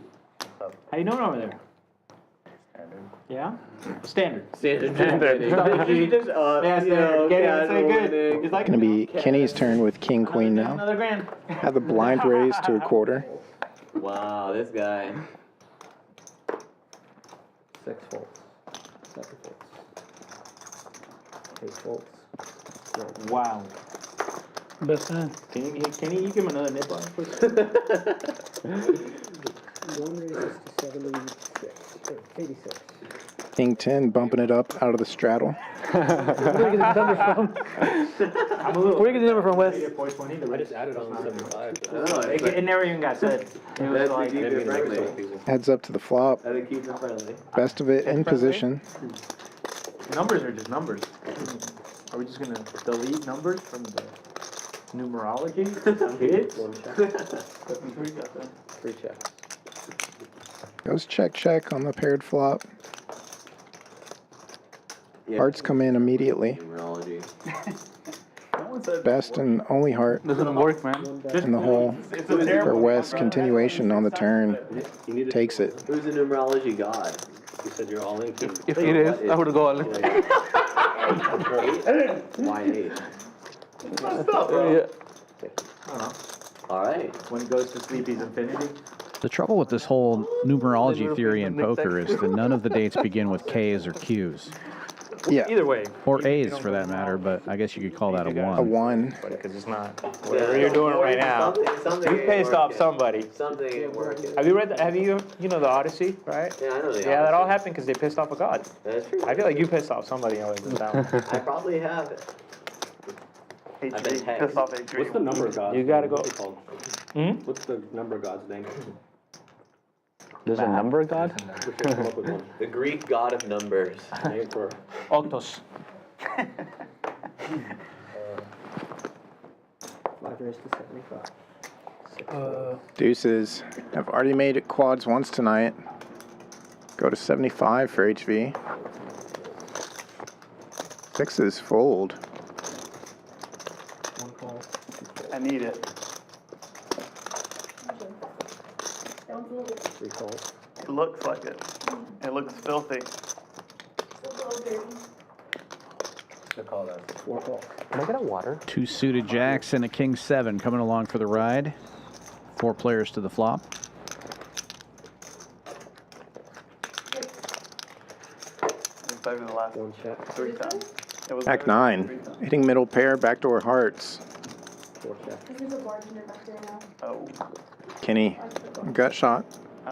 how you doing over there? Yeah? Standard. Standard. Gonna be Kenny's turn with King Queen now. Another grand. Have the blind raised to a quarter. Wow, this guy. 6 folds. 7 folds. 8 folds. Wow. Best hand. Can you give him another nip on, please? 1 raises to 86. King 10 bumping it up out of the straddle. Where do you get the number from? Where do you get the number from, Wes? I just added on 75. It never even got said. It was like, Heads up to the flop. That'll keep it friendly. Best of it in position. numbers are just numbers. Are we just going to delete numbers from the numerology? Hits? 3 checks. Goes check on the paired flop. Hearts come in immediately. Numerology. Best and only heart Doesn't work, man. in the hole for West. Continuation on the turn. Takes it. Who's the numerology god? You said you're all in. If it is, I would go all in. 8? Why 8? Yeah. All right. When it goes to Sleepy's Infinity? The trouble with this whole numerology theory in poker is that none of the dates begin with K's or Q's. Yeah. Either way. Or A's for that matter, but I guess you could call that a 1. A 1. Because it's not. Whatever you're doing right now, you pissed off somebody. Something ain't working. Have you read you know the Odyssey, right? Yeah, I know the Odyssey. Yeah, that all happened because they pissed off a god. That's true. I feel like you pissed off somebody other than that one. I probably have it. I've been Pissed off Adrian. What's the number, God? You gotta go. What's the number god's name? There's a number god? We should come up with one. The Greek god of numbers. Name for Octos. 5-75. Deuces. I've already made it quads once tonight. Go to 75 for HV. Sixes fold. One call. I need it. 3 calls. It looks like it. It looks filthy. Good call, guys. 4 calls. Can I get a water? 2 suited jacks and a king 7 coming along for the ride. 4 players to the flop. It's better than the last 3 times. It was Back better than 9. 3 times. Hitting middle pair, backdoor hearts. 4 check. Oh. Kenny, gut shot.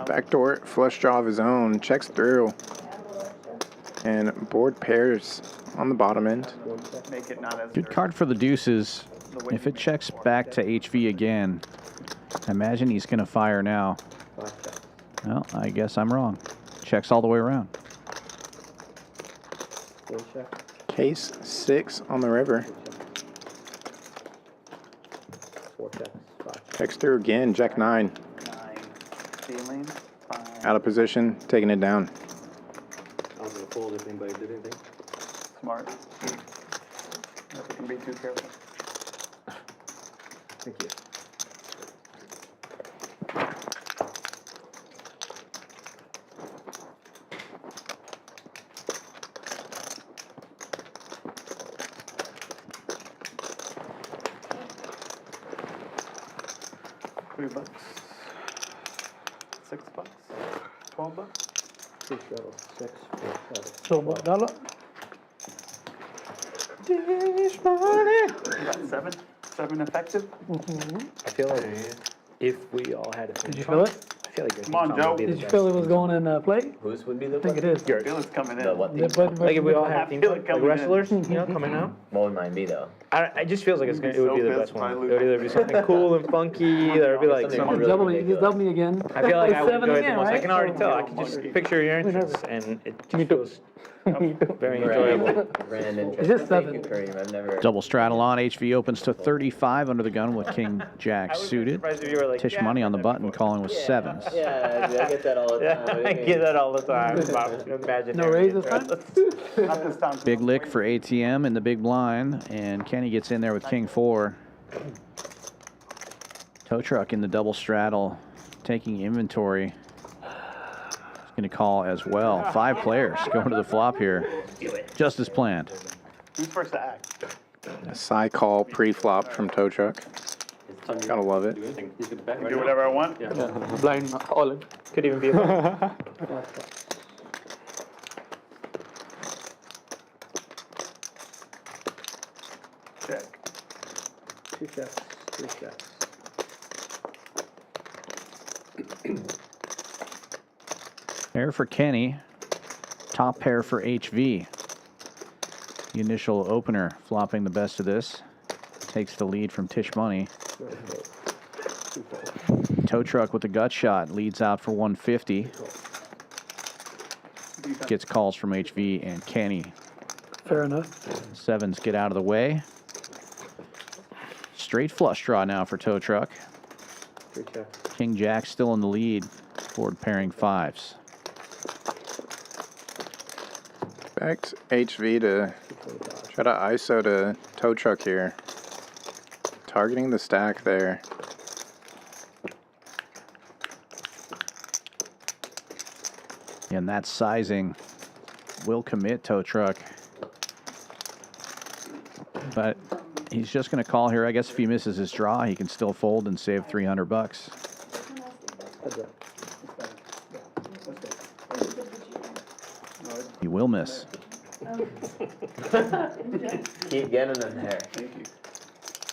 Backdoor flush draw of his own. Checks through. And board pairs on the bottom end. Make it not as Good card for the deuces. If it checks back to HV again, I imagine he's going to fire now. 5 check. Well, I guess I'm wrong. Checks all the way around. 4 check. Case 6 on the river. 4 checks. 5 checks. Checks through again. Jack 9. 9. Feeling fine. Out of position. Taking it down. I was gonna fold if anybody did anything. Smart. Never can be too careful. Thank you. $3. $6. $12. 2 shuttles. 6, 4, 7. So $1. You got 7? 7 effective? I feel like if we all had a Did you feel it? I feel like Come on, Joe. Did you feel it was going in play? Whose would be the I think it is. I feel it's coming in. Like if we all I had teams feel it like coming in. wrestlers, you know, coming out. What would mine be though? It just feels like it would be the best one. Probably It would either be something cool and funky, or it'd be like Something something. really Double me, you ridiculous. double me again. I feel like It's I would 7 enjoy it again, the most. I right? can already tell. I So- can just picture your entrance, and it just feels very Grand, enjoyable. grand entrance. It's just Thank 7. you, Kareem. I've never. Double straddle on. HV opens to 35 under the gun with king jack suited. Surprised if you were like, Tish yeah, money on the I've button, before. calling with 7s. Yeah, I get that all the time. What do you I mean? get that all the time. Imagine. No raise this time? Not this time. Big lick for ATM in the big blind, and Kenny gets in there with king 4. Tow truck in the double straddle, taking inventory. He's going to call as well. 5 players going to the flop here, just as planned. Who's first to act? A side call pre-flop from tow truck. Gotta love it. You could bet I right do now. whatever I want? Yeah. Blind, all in. Could even be a Check. 2 checks. 3 checks. Pair for Kenny, top pair for HV. The initial opener flopping the best of this. Takes the lead from Tish Money. Tow truck with the gut shot leads out for 150. Gets calls from HV and Kenny. Fair enough. 7s get out of the way. Straight flush draw now for tow truck. 3 checks. King jack still in the lead. Board pairing 5s. Expect HV to try to ISO to tow truck here. Targeting the stack there. And that sizing will commit tow truck. But he's just going to call here. I guess if he misses his draw, he can still fold and save $300. He will miss. Keep getting them there. Thank you.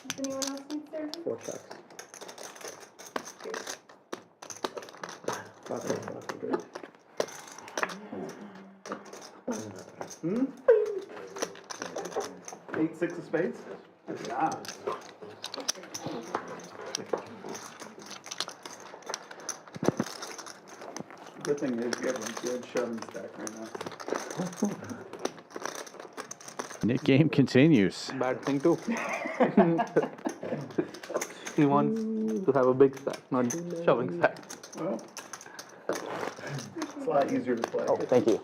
Does anyone else need service? 4 checks. 500. Hmm? 8, 6 of spades? Yeah. Good thing is you have a good shoving stack right now. Nick game continues. Bad thing too. He wants to have a big stack, not shoving stack. Well, it's a lot easier to play. Oh, thank you.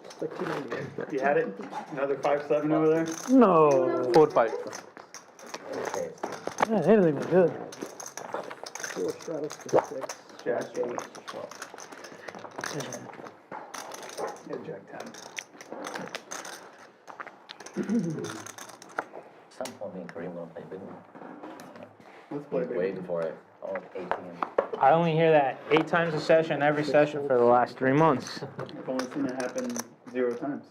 You had it? Another 5-7 over there? No. 4-5. Yeah, anything was good. Jack 8. Yeah, Jack 10. Some point me and Kareem gonna play big one. Let's play big. Waiting for it. Oh, ATM. I only hear that 8 times a session, every session for the last 3 months. I've only seen it happen 0 times.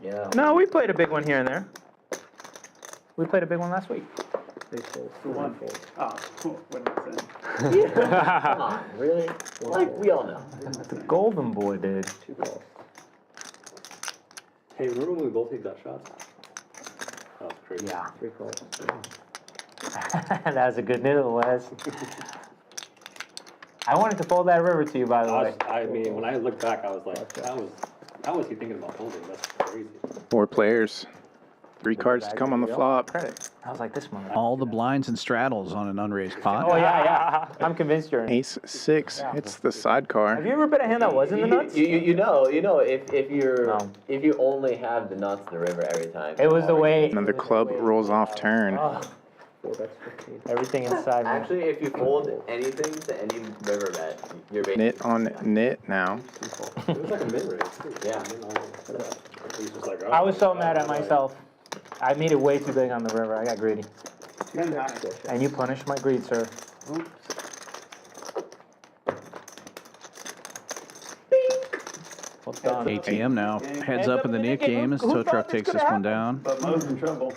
Yeah. No, we played a big one here and there. We played a big one last week. The one. Oh, what did I say? Come on, really? Like, we all know. The golden boy did. Hey, remember when we both hit that shots? That was crazy. Yeah. 3 calls. That was a good noodle, Wes. I wanted to fold that river to you, by the way. I mean, when I look back, I was like, how was he thinking about folding? That's crazy. 4 players. 3 cards to come on the flop. I was like, this one. All the blinds and straddles on an unraised pot. Oh, yeah. I'm convinced you're in. Ace 6 hits the Have sidecar. you ever been a hand that was in the nuts? You know, if you only have the nuts, the river every time. It was the way. Another club rolls off turn. Oh, 4 bets 15. everything inside me. Actually, if you fold anything to any river bet, you're basically... Nit on nit now. It was like a mid-range. Yeah. He's just like, oh, I was so mad at myself. I made it way too big on the river. I got greedy. 10 high. And you punished my greed, sir. Well done. ATM now heads up in the Nick game as tow truck takes this one down. But Mo's in trouble.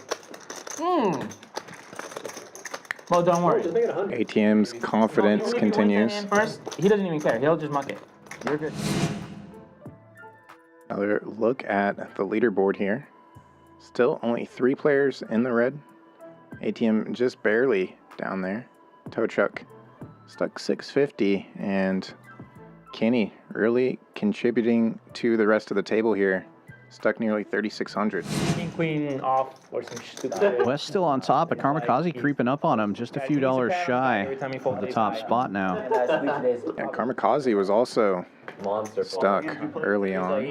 Well, don't worry. ATM's confidence continues. First, he doesn't even care. He'll just muck it. You're good. Another look at the leaderboard here. Still only 3 players in the red. ATM just barely down there. Tow truck stuck 650, and Kenny really contributing to the rest of the table here. Stuck nearly 3,600. King, queen off or some stupid shit. West still on top, but Karmikaze creeping up on him, just a few dollars shy of the top spot now. Yeah, Karmikaze was also Monster stuck early on.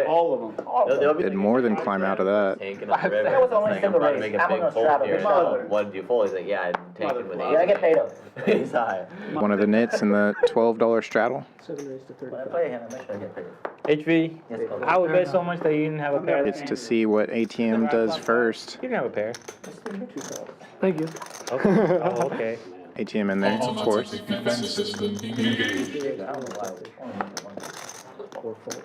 All of them. Did more than climb out of that. That was only a single race. Make a I'm big gonna fold straddle here. the shoulder. What did you fold? He's like, yeah, I'm taking with Yeah, I get paid up. He's high. One of the nits in the $12 straddle. 7 raised to When I 35. play a hand, I make sure I get paid. HV, I would bet so much that you didn't have a pair. Gets to see what ATM does first. You didn't have a pair. 2 calls. Thank you. Okay. Oh, okay. ATM in there, of course. I don't know why. 4 folds.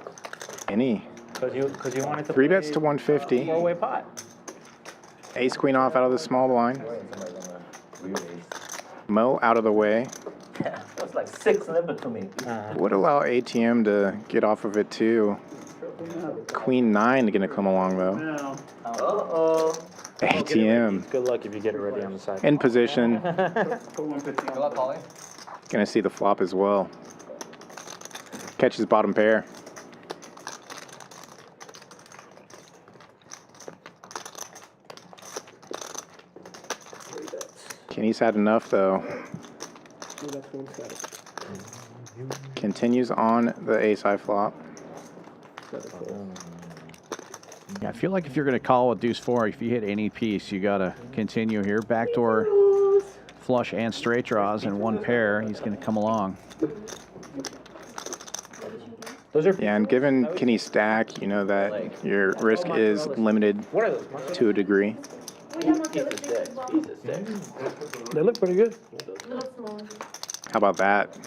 Any. Because you wanted to 3 bets to 150. 4-way pot. Ace queen off out of the small blind. Somebody's gonna re-raise. Mo out of the way. Yeah, that's like 6 limit to me. Would allow ATM to get off of it too. Queen 9 gonna come along though. No. Uh-oh. ATM Good luck if you get it ready on the side. in position. Put 150 on. Gonna see the flop as well. Catches bottom pair. Kenny's had enough though. 2 bets 170. Continues on the ace high flop. 7 folds. Yeah, I feel like if you're going to call with deuce 4, if you hit any piece, you got to continue here. Backdoor flush and straight draws in one pair. He's going to come along. Yeah, and given Kenny's stack, you know that your risk is limited to a degree. They look pretty good. How about that?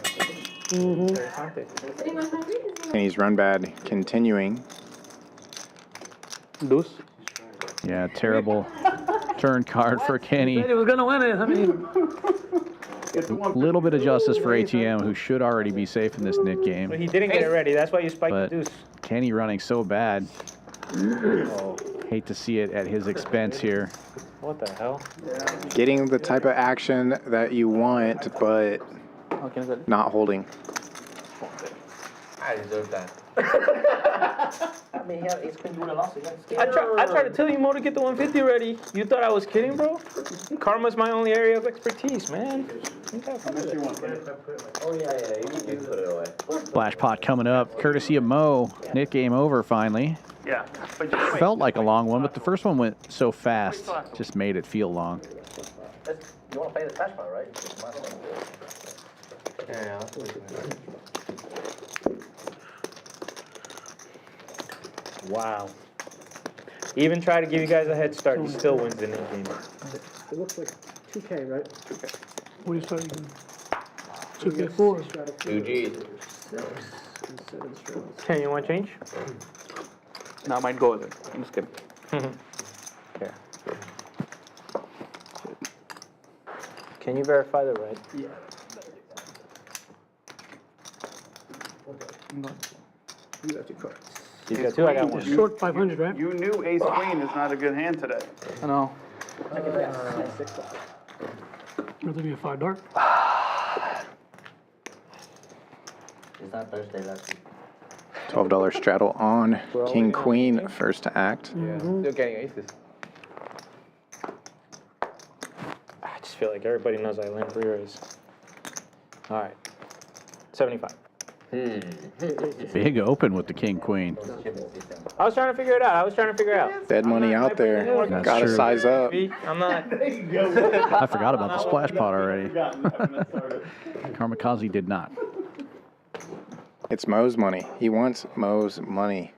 Kenny's run bad continuing. Deuce. Yeah, terrible turn card for Kenny. Said he was gonna win it. I mean, A little bit of justice for ATM, who should already be safe in this Nick game. But he didn't get it ready. That's why you spiked But the deuce. Kenny running so bad. Oh, hate to see it at his expense here. What the hell? Getting the type of action that you want, but not holding. I deserve that. I mean, he had ace queen rule also. I tried to tell you, Mo, to get the 150 ready. You thought I was kidding, bro? Karma's my only area of expertise, man. Oh, yeah, you can put it away. Splash pot coming up, courtesy of Mo. Nick game over finally. Yeah. But just wait. Felt like a long one, but the first one went so fast, just made it feel long. You want to play the splash pot, right? Yeah. Wow. Even try to give you guys a head start, he still wins the net game. It looks like 2K, right? 2K. What are you starting? 2K4. 2Gs. Ken, you want to change? No, I might go with it. I'm just kidding. Here. Can you verify the right? Yeah. You have two cards. You got two, I got one. Short 500, right? You knew ace queen is not a good hand today. I know. Rather be a 5 dark. It's not Thursday last week. $12 straddle on king queen first to act. Yeah, still getting aces. I just feel like everybody knows I land 3 raise. All right. 75. Big open with the king queen. I was trying to figure it out. Dead money out there. That's Gotta true. size up. I'm not. I forgot about the splash pot already. Karmikaze did not. It's Mo's money. He wants Mo's money.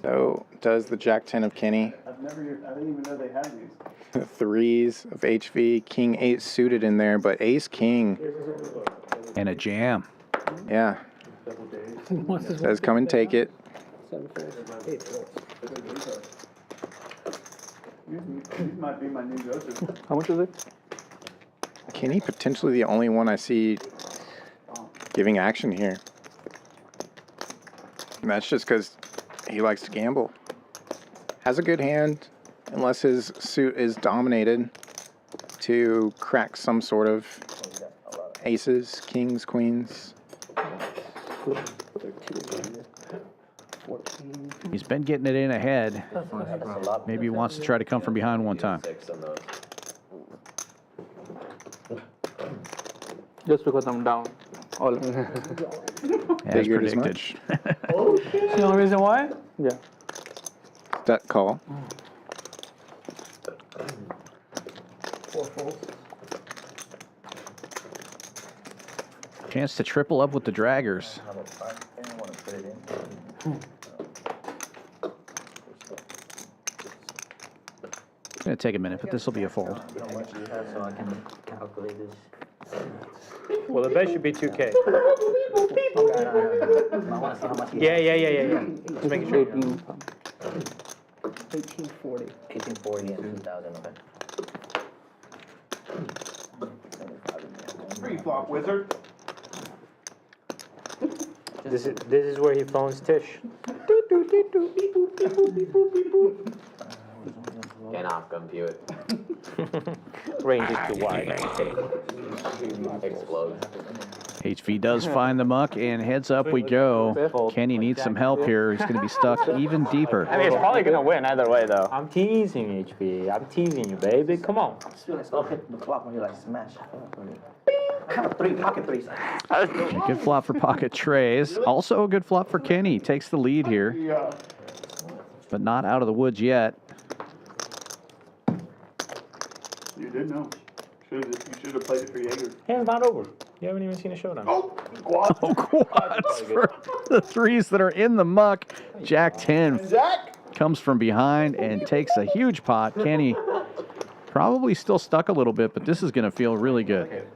So does the Jack 10 of Kenny. I didn't even know they had these. Threes of HV, King 8 suited in there, but Ace King. And a jam. Yeah. Says come and take it. These might be my new go-to. How much is it? Kenny potentially the only one I see giving action here. And that's just because he likes to gamble. Has a good hand, unless his suit is dominated, to crack some sort of aces, kings, queens. He's been getting it in ahead. Maybe he wants to try to come from behind one time. Just because I'm down. All As Figured as predicted. much. The only reason why? Yeah. That call. 4 folds. Chance to triple up with the draggers. It's going to take a minute, but this will be a fold. How much you have so I can calculate this? Well, the bet should be 2K. I want to see how much he Yeah. Just making sure. 1840. 1840 and 2000, okay. Free flop, wizard. This is where he phones Tish. Cannot compute. Range is too wide. Explode. HV does find the muck, and heads up we go. Kenny needs some help here. He's going to be stuck even deeper. I mean, it's probably going to win either way, though. I'm teasing, HV. I'm teasing you, baby. Come on. I feel like I'll hit the flop when you like smash. I have a 3 pocket threes. Good flop for pocket trays. Also a good flop for Kenny. Takes the lead here, but not out of the woods yet. You did know. You should have played it for Jaeger. Hands not over. You haven't even seen a showdown. Oh, quads. Oh, quads for the threes that are in the muck. Jack 10 comes from behind and takes a huge pot. Kenny probably still stuck a little bit, but this is going to feel really good.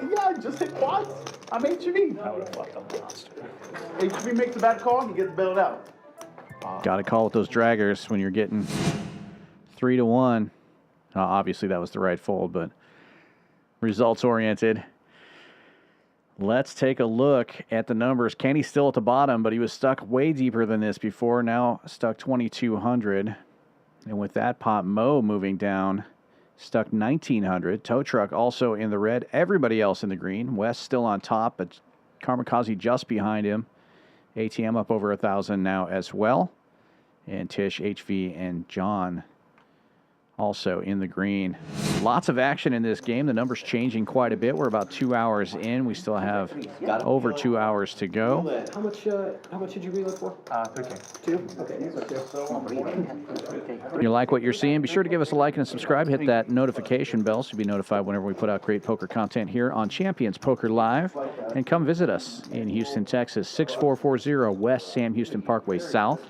Yeah, just hit quads. I'm HV. I would have fucked up the monster. HV makes a bad call, he gets bailed out. Got to call with those draggers when you're getting 3-1. Obviously, that was the right fold, but results oriented. Let's take a look at the numbers. Kenny's still at the bottom, but he was stuck way deeper than this before. Now stuck 2,200. And with that pot, Mo moving down stuck 1,900. Tow truck also in the red. Everybody else in the green. Wes still on top, but Karmikaze just behind him. ATM up over 1,000 now as well. And Tish, HV, and John also in the green. Lots of action in this game. The number's changing quite a bit. We're about 2 hours in. We still have over 2 hours to go. How much did you reload for? 3K. 2? Okay, these are 2. If you like what you're seeing, be sure to give us a like and a subscribe. Hit that notification bell so you'll be notified whenever we put out great poker content here on Champions Poker Live. And come visit us in Houston, Texas, 6440 West Sam Houston Parkway South.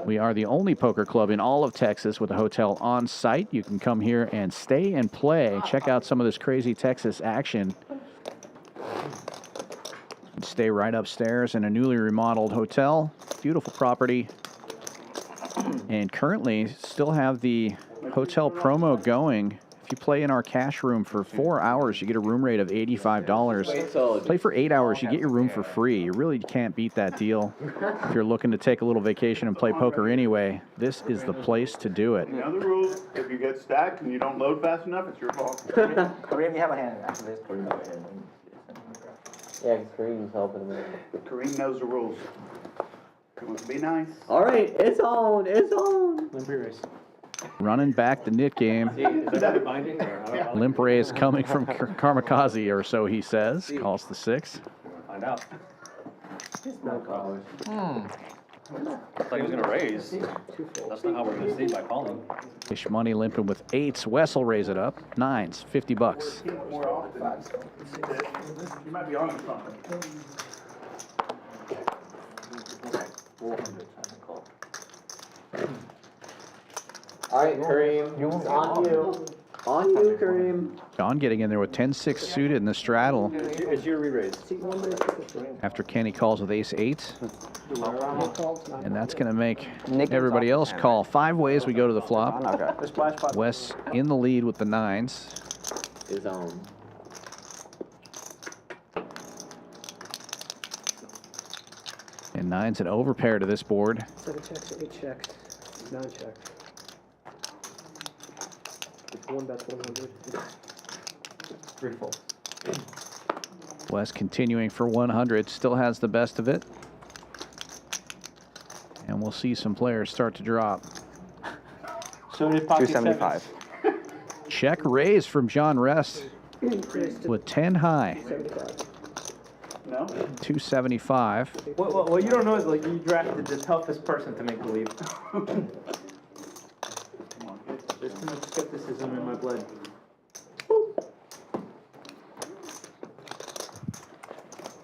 We are the only poker club in all of Texas with a hotel on site. You can come here and stay and play. Check out some of this crazy Texas action. Stay right upstairs in a newly remodeled hotel. Beautiful property. And currently still have the hotel promo going. If you play in our cash room for 4 hours, you get a room rate of $85. Play for 8 hours, you get your room for free. You really can't beat that deal. If you're looking to take a little vacation and play poker anyway, this is the place to do it. You know the rules. If you get stacked and you don't load fast enough, it's your fault. Kareem, you have a hand after this. Yeah, Kareem's helping me. Kareem knows the rules. He wants to be nice. All right, it's on. It's on. Limp race. Running back the knit game. Is that binding? Limp raise coming from Karmikaze, or so he says. Calls the 6. Find out. No college. Looks like he's going to raise. That's not how we're going to see by calling. Fish money limping with 8s. Wes will raise it up. 9s, $50. You might be on to something. 400 All right, Kareem. It's on you. On you, Kareem. John getting in there with 10-6 suited in the straddle. It's your re-raise. After Kenny calls with ace-8. And that's going to make everybody else call. 5 ways we go to the flop. Wes in the lead with the 9s. Is on. And 9's an overpair to this board. 7 checks, 8 checks, 9 checks. One bets 100. 3 full. Wes continuing for 100. Still has the best of it. And we'll see some players start to drop. So did pocket 275. Check raise from John Rest with 10 high. 75. No? 275. What you don't know is like you drafted the toughest person to make believe. There's too much skepticism in my blood.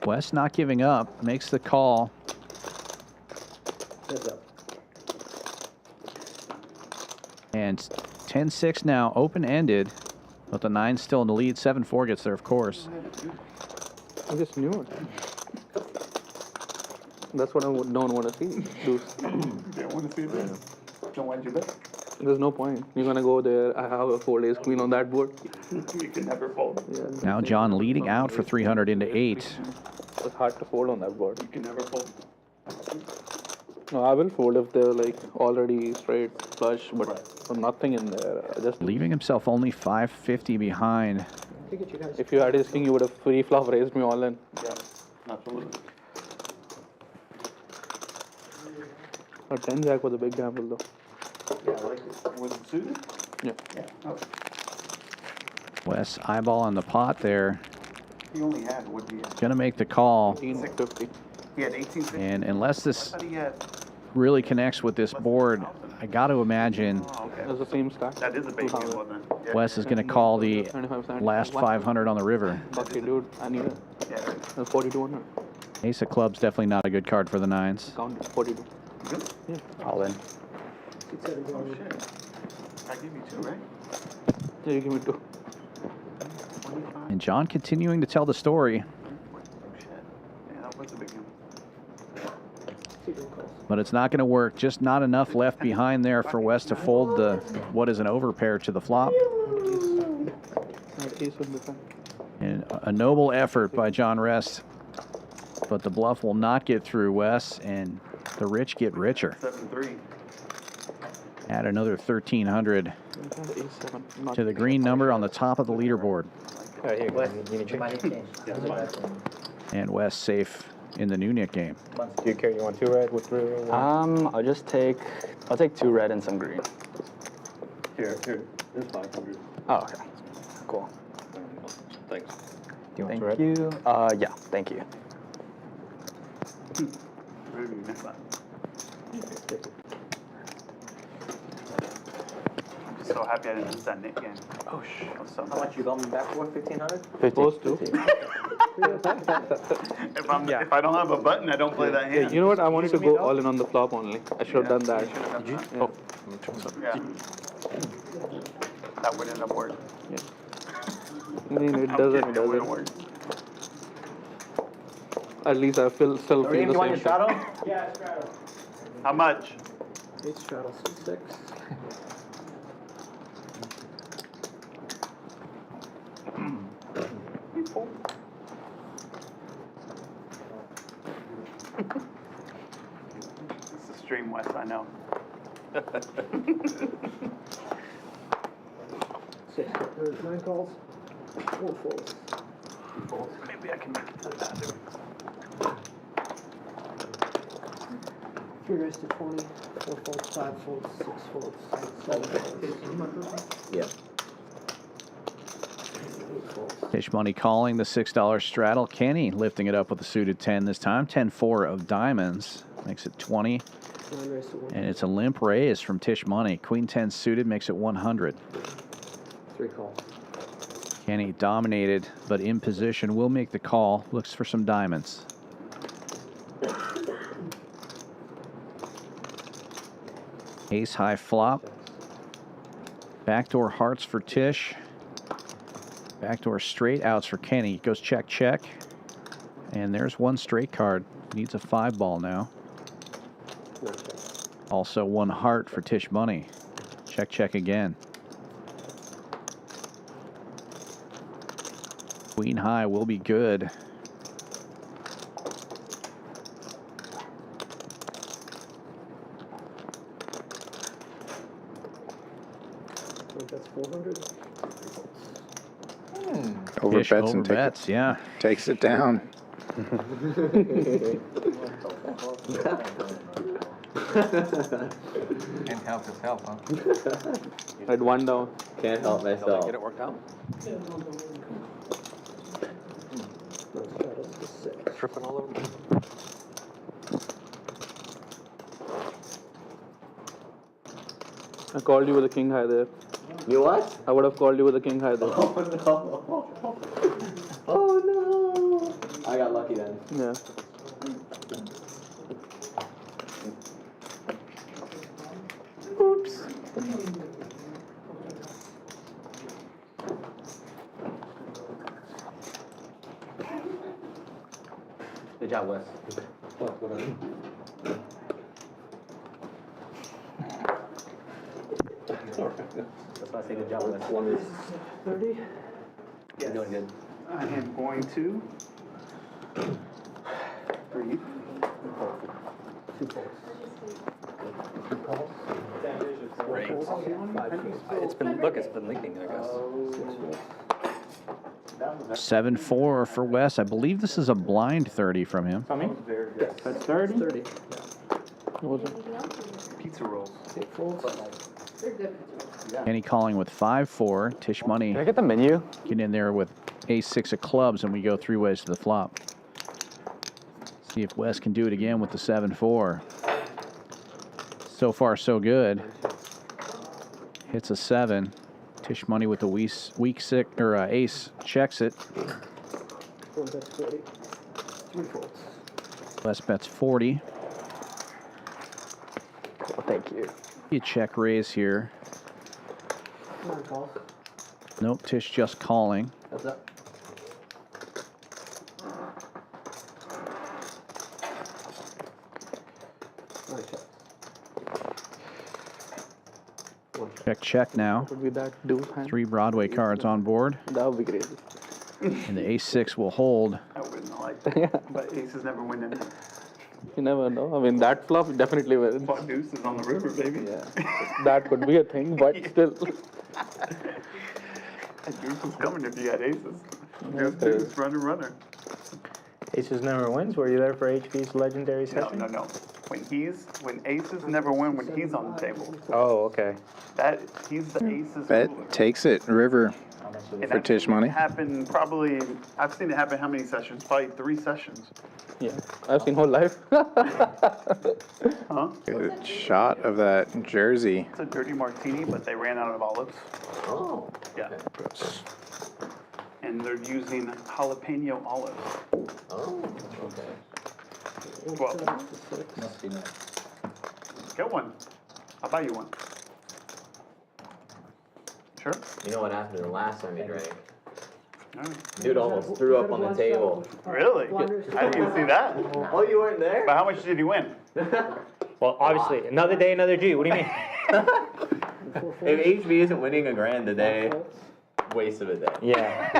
Wes not giving up, makes the call. And 10-6 now, open-ended, but the 9's still in the lead. 7-4 gets there, of course. I just knew it. That's what I don't want to see. You don't want to see this? Don't want you bet. There's no point. You're going to go there. I have a 4-ace queen on that board. You can never fold. Yeah. Now John leading out for 300 into 8. It's hard to fold on that board. You can never fold. No, I will fold if they're like already straight flush, but nothing in there. Just leaving himself only 550 behind. If you had his king, you would have free flop raised me all in. Yeah, absolutely. A 10 jack was a big gamble though. Yeah, I like it. Was it suited? Yeah. Oh. Wes eyeball on the pot there. He only had, what did he have? Gonna make the call. 1850. He had 1850. And unless I this thought he had. really connects with this board, I got to imagine Oh, okay. That's the same stack. That is a big gamble then. Yeah. Wes is going to call the 75 cents. last 500 on the river. Okay, dude, I need it. Yeah. That's 4200. Ace of clubs definitely not a good card for the 9s. Count 42. Good? Yeah. All in. Oh, shit. I give you 2, right? Yeah, you give me 2. And John continuing to tell the story. Oh, shit. Yeah, that was a big gamble. But it's not going to work. Just not enough left behind there for Wes to fold the what is an overpair to the flop. Ace would be fine. And a noble effort by John Rest. But the bluff will not get through Wes, and the rich get richer. 7-3. Add another 1,300 A7. to the green number on the top of the leaderboard. Alright, here, Wes, you need change? And Wes safe in the Nunez game. Do you care? You want 2 red with 3 red? I'll take 2 red and some green. Here, there's 500. Oh, okay. Cool. Thanks. Do you want red? Thank you. Yeah, thank you. I'm so happy I didn't miss that Nick game. Oh, shit. So How much you got me back for? 1,500? Supposed to. if I don't have a button, I don't play that hand. You know what? I wanted to go all in on the flop only. I should have done that. Did you? Oh. Yeah. That would end up working. Yeah. I mean, it doesn't. Work. At least I still feel the same. Yeah, straddle. How much? 8 straddles, 6. This is Stream West, I know. 6. There's 9 calls. 4 folds. Maybe I can make it to the bathroom. 3 raised to 20. 4 folds, 5 folds, 6 folds, 7 folds. Yeah. 8 folds. Tish Money calling the $6 straddle. Kenny lifting it up with a suited 10 this time. 10-4 of diamonds makes it 20. 9 raised to 1. And it's a limp raise from Tish Money. Queen 10 suited makes it 100. 3 calls. Kenny dominated, but in position will make the call. Looks for some diamonds. Ace high flop. Backdoor hearts for Tish. Backdoor straight outs for Kenny. Goes check, check. And there's one straight card. Needs a 5 ball now. Also 1 heart for Tish Money. Check, check again. Queen high will be good. That's 400. Over Tish bets and overbets, yeah. takes it down. Can't help yourself, huh? I had 1 down. Can't help myself. Get it worked out? Tripping all over me. I called you with a king high there. You what? I would have called you with a king high there. Oh no. Oh no. I got lucky then. Yeah. Oops. Good job, Wes. That's why I say good job, Wes. 30. You're doing good. I am going to breathe. 2 folds. It's been leaking, I guess. 7-4 for Wes. I believe this is a blind 30 from him. Coming? That's 30? 30. Pizza rolls. 8 folds. Kenny calling with 5-4. Tish Money. Can I get the menu? Get in there with ace-6 of clubs, and we go 3 ways to the flop. See if Wes can do it again with the 7-4. So far, so good. Hits a 7. Tish Money with the weak 6 or ace checks it. 1 bets 40. 3 folds. Wes bets 40. Oh, thank you. You check raise here. 9 calls. Nope, Tish just calling. What's up? Check, check now. Would be that dude hand. 3 Broadway cards on board. That would be crazy. And the ace-6 will hold. I wouldn't like that. But aces never win in it. You never know. I mean, that flop definitely wins. Fuck deuces on the river, baby. Yeah. That could be a thing, but still. Deuce is coming if you had aces. Deuce, runner. Aces never wins. Were you there for HV's legendary session? No. When aces never win when he's on the table. Oh, okay. He's the aces. Bet ruler. takes it, river. And For Tish money. Happened probably. I've seen it happen how many sessions? Probably 3 sessions. Yeah, I've seen whole life. Huh? Good shot of that jersey. It's a dirty martini, but they ran out of olives. Oh. Yeah. And they're using jalapeno olives. Oh, okay. Well, get one. I'll buy you one. Sure. You know what happened the last time you drank? Alright. Dude almost threw up on the table. Really? I didn't see that. Oh, you weren't there? But how much did he win? Well, obviously, another day, another G. What do you mean? If HB isn't winning $1,000 a day, waste of a day. Yeah.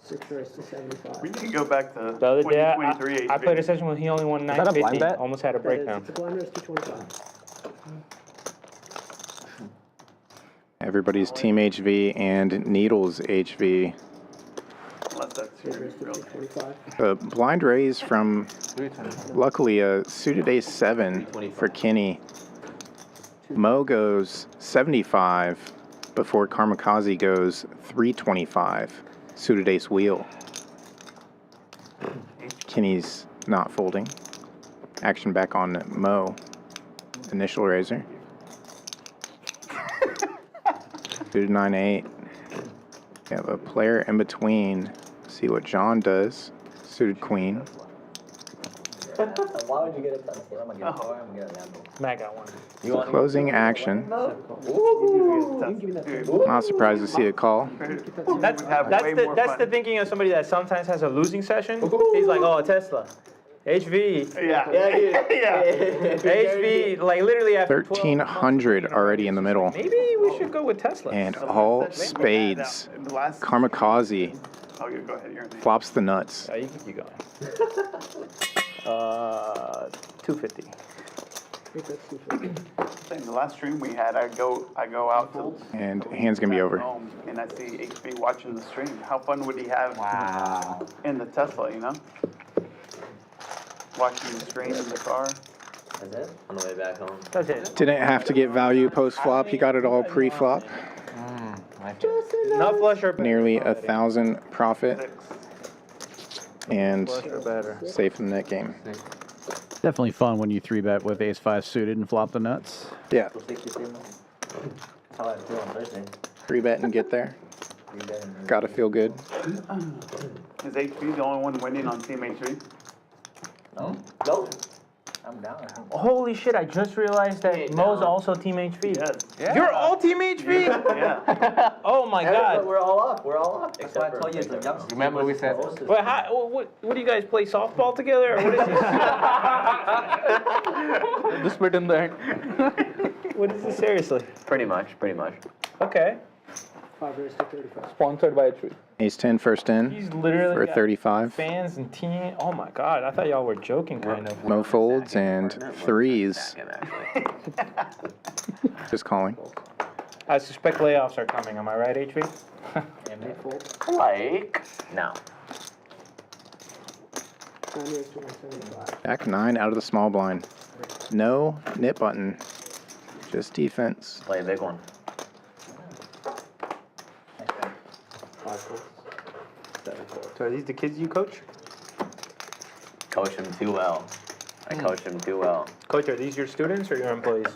6 raised to 75. We need to go back to The other day, 2023 I played a session when he only won that a blind 950. bet? Almost had a breakdown. It's a blind raised to 25. Everybody's Team HV and Needles HV. Unless that's Raised to 25. A blind raise from, luckily, a suited ace 7 for Kenny. Mo goes 75 before Karmikaze goes 325. Suited ace wheel. Kenny's not folding. Action back on Mo. Initial raiser. Suited 9-8. We have a player in between. See what John does. Suited queen. Why would you get a pencil? I'm gonna get a car, I'm gonna get a Lambo. Matt got one. Closing action. Not surprised to see a call. That's the thinking of somebody that sometimes has a losing session. He's like, oh, a Tesla. HV. Yeah. HV, like literally after 1,300 already in the middle. Maybe we should go with Tesla. And all spades. Karmikaze Oh, yeah, go ahead. You're in. flops the nuts. You can keep going. 250. In the last stream we had, I go out to And hand's gonna be over. home and I see HB watching the stream. How fun would he have in the Tesla, you know? Watching the stream in the car. That's it? On the way back home. That's it. Didn't have to get value post-flop. He got it all pre-flop. Not flush or Nearly 1,000 profit. And better. safe in the net game. Definitely fun when you 3-bet with ace-5 suited and flop the nuts. Yeah. That's how I feel on Thursday. 3-bet and get there. Gotta feel good. Is HB the only one winning on Team HB? No? No. I'm down. Holy shit, I just realized that Mo's also Team HV. Yes. Yeah. You're all Team HV? Yeah. Oh my god. We're all up. We're all up. That's why I told you it's a youngster. Remember we said. Wait, what do you guys play softball together? Or what is this? The split in the end. What is this seriously? Pretty much. Okay. 5 raised to 35. Sponsored by HV. Ace-10 first in He's literally for got 35. fans and team. Oh my god, I thought y'all were joking kind of. Mo folds and threes. Just calling. I suspect layoffs are coming, am I right, HV? Like, no. 9 raised to 175. Jack 9 out of the small blind. No nit button. Just defense. Play a big one. 5 folds. 7 folds. So are these the kids you coach? Coach him too well. I coach him too well. Coach, are these your students or your employees?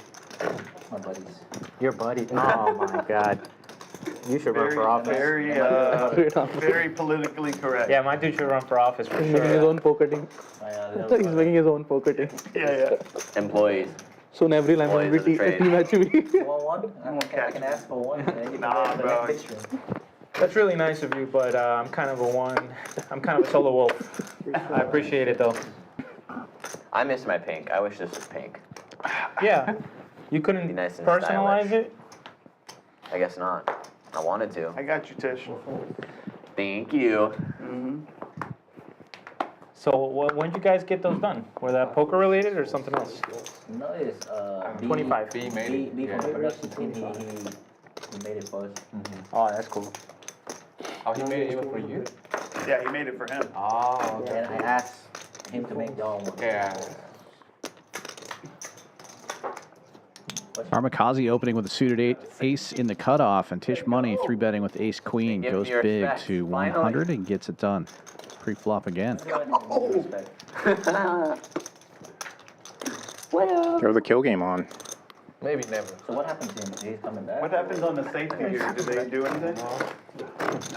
My buddies. Your buddies. Oh my god. You should run for office. Very politically correct. Yeah, my dude should run for office for He's making his sure. own poker team. He's making his own poker team. Yeah. Employees. Soon every line will be team HV. Want one? I can ask for one. And then you Nah, can bro. next picture. That's really nice of you, but I'm kind of a solo wolf. I appreciate it though. I miss my pink. I wish this was pink. Yeah. You couldn't Be nice and personalize stylish. it? I guess not. I wanted to. I got you, Tish. Thank you. So when did you guys get those done? Were that poker related or something else? No, it's 25. B from the production team. He made it for us. Oh, that's cool. Oh, he made it even for you? Yeah, he made it for him. Oh, okay. And I asked him to make y'all one. Yeah. Karmikaze opening with a suited ace in the cutoff, and Tish Money 3-betting with ace queen Give goes me your big respect, to 100 and gets it done. Pre-flop again. Throw the kill game on. Maybe never. So what happened to him? He's coming back? What happens on the safety here? Do they do anything?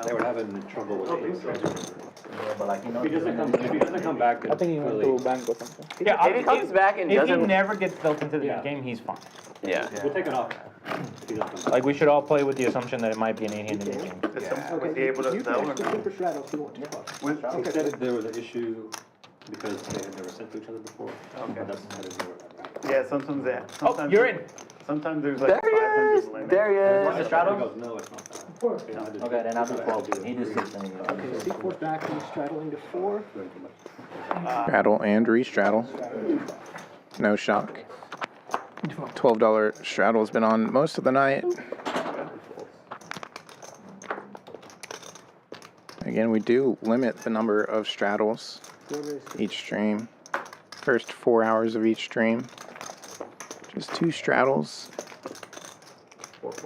They were having trouble with it. Yeah, but like, you know, If he doesn't come back, I think he went to bank or something. Yeah, If he comes back and if doesn't, he never gets built into the game, he's fine. yeah. We'll take it off. If he doesn't come back. Like we should all play with the assumption that it might be an 8-handed game. Was he able to sell or? Super straddle if you want to. He said there was an issue because they had never sent to each other before. Okay. But that's not his word. Yeah, sometimes they. Oh, you're in. Sometimes there's like 500 limit. There he Once is. the straddle goes, no, it's not that. Yeah, I just- Okay, then I'll do 12. He just keeps saying, Okay, C4 back and straddling to 4. Straddle and re-straddle. No shock. $12 straddle's been on most of the night. Again, we do limit the number of straddles each stream. First 4 hours of each stream. Just 2 straddles.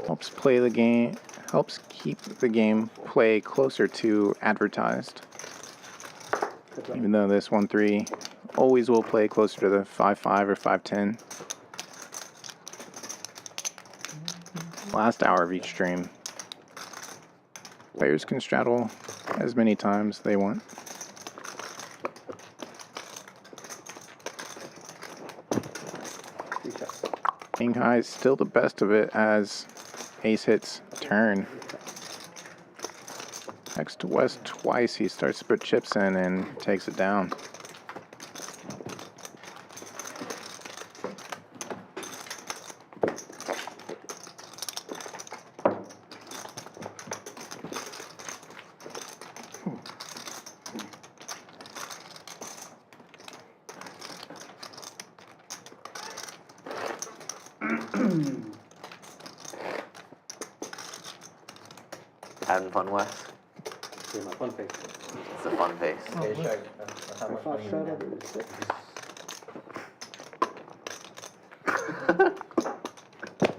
Helps play the game, helps keep the game play closer to advertised. Even though this 1-3 always will play closer to the 5-5 or 5-10. Last hour of each stream. Players can straddle as many times they want. King high is still the best of it as ace hits turn. Next to West twice, he starts to put chips in and takes it down. Having fun, Wes? Yeah, my fun face. It's a fun face. Okay, sure. How much money you have?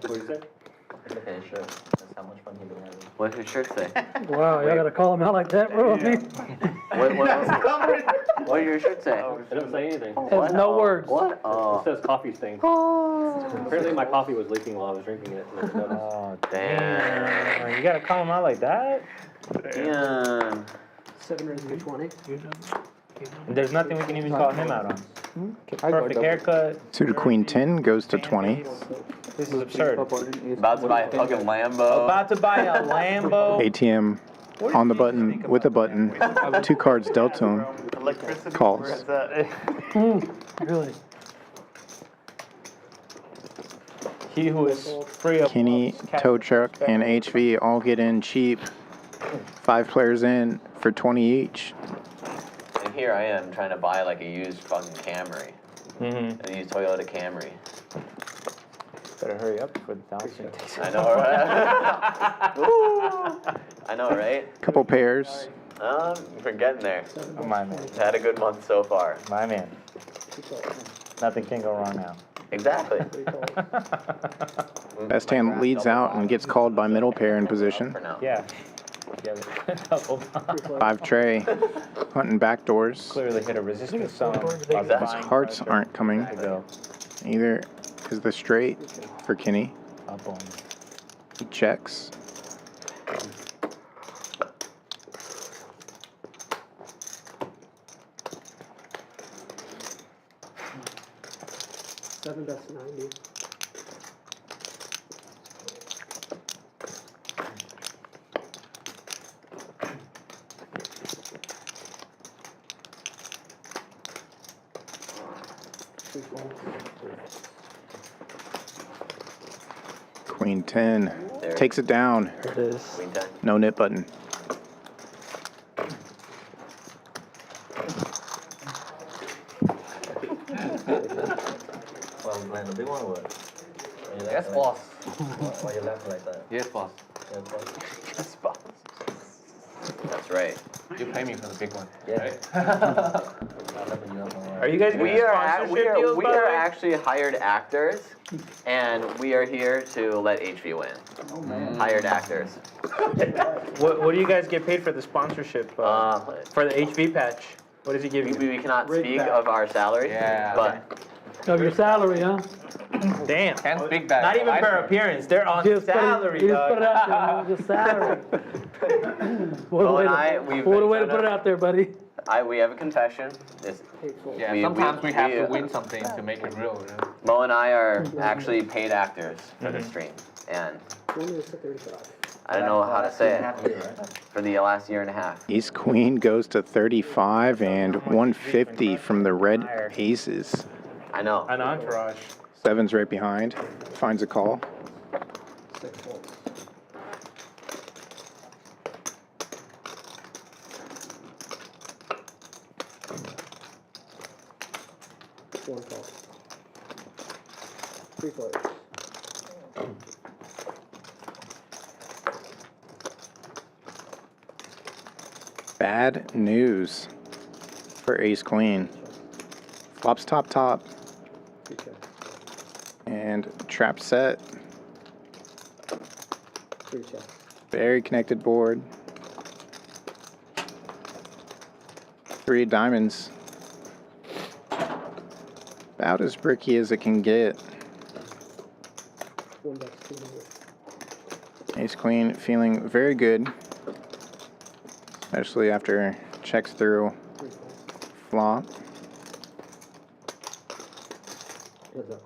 What do you say? Okay, sure. That's how much fun you've been having. What does your shirt say? Wow, y'all gotta call him out like that, bro. What does your shirt say? It doesn't say anything. There's no words. What? It Oh, says coffee stain. Apparently my coffee was leaking while I was drinking it. And I didn't notice. Oh, damn. You gotta call him out like that? Damn. 7 raising to 20. There's nothing we can even call him out on. Perfect haircut. Suited queen 10 goes to 20. This is absurd. About to buy a fucking Lambo. About to buy a Lambo. ATM on the button with a button. 2 cards dealt to him. Electricity. Calls. Where's that? Really? He who is free of Kenny, Tow Truck, and HV all get in cheap. 5 players in for 20 each. And here I am trying to buy like a used fucking Camry. A used Toyota Camry. Better hurry up before the thousand takes I know, right? Ooh. I know, right? Couple pairs. We're getting there. Oh, my man. Had a good month so far. My man. Nothing can go wrong now. Exactly. Best hand leads out and gets called by middle pair in position. Yeah. 5 tray. Hunting backdoors. Clearly hit a resistance zone. His hearts aren't coming. Either is the straight for Kenny. Up on. He checks. Seven best 90. Queen 10. Takes it down. It is. No nip button. Well, we playing the big one or what? Yes, boss. Why you laughing like that? Yes, boss. Yes, boss. Yes, boss. That's right. You pay me for the big one. Yeah. Are you guys getting sponsorship deals, we by the are way? actually hired actors, and we are here to let HV win. Oh, man. Hired actors. What do you guys get paid for the sponsorship? For the HV patch? What does he give you? We cannot speak of our salary, but Of your salary, huh? Damn. Can't speak that. Not even per appearance. They're on salary, Just dog. put it out there, just salary. What a Mo way and I, to, we've what a been way to trying put it out there, buddy. we have a confession. Yeah, We- sometimes we have we, to win something to make it real. You know? Mo and I are actually paid actors for the stream, and I don't know how to say it for the last year and a half. Ace Queen goes to 35 and 150 from the red aces. I know. An entourage. Seven's right behind. Finds a call. One call. 3 players. Bad news for Ace Queen. Flops top top. And trap set. 3 checks. Very connected board. 3 diamonds. About as bricky as it can get. 1 bucks, 200. Ace Queen feeling very good. Especially after checks through flop. Heads up.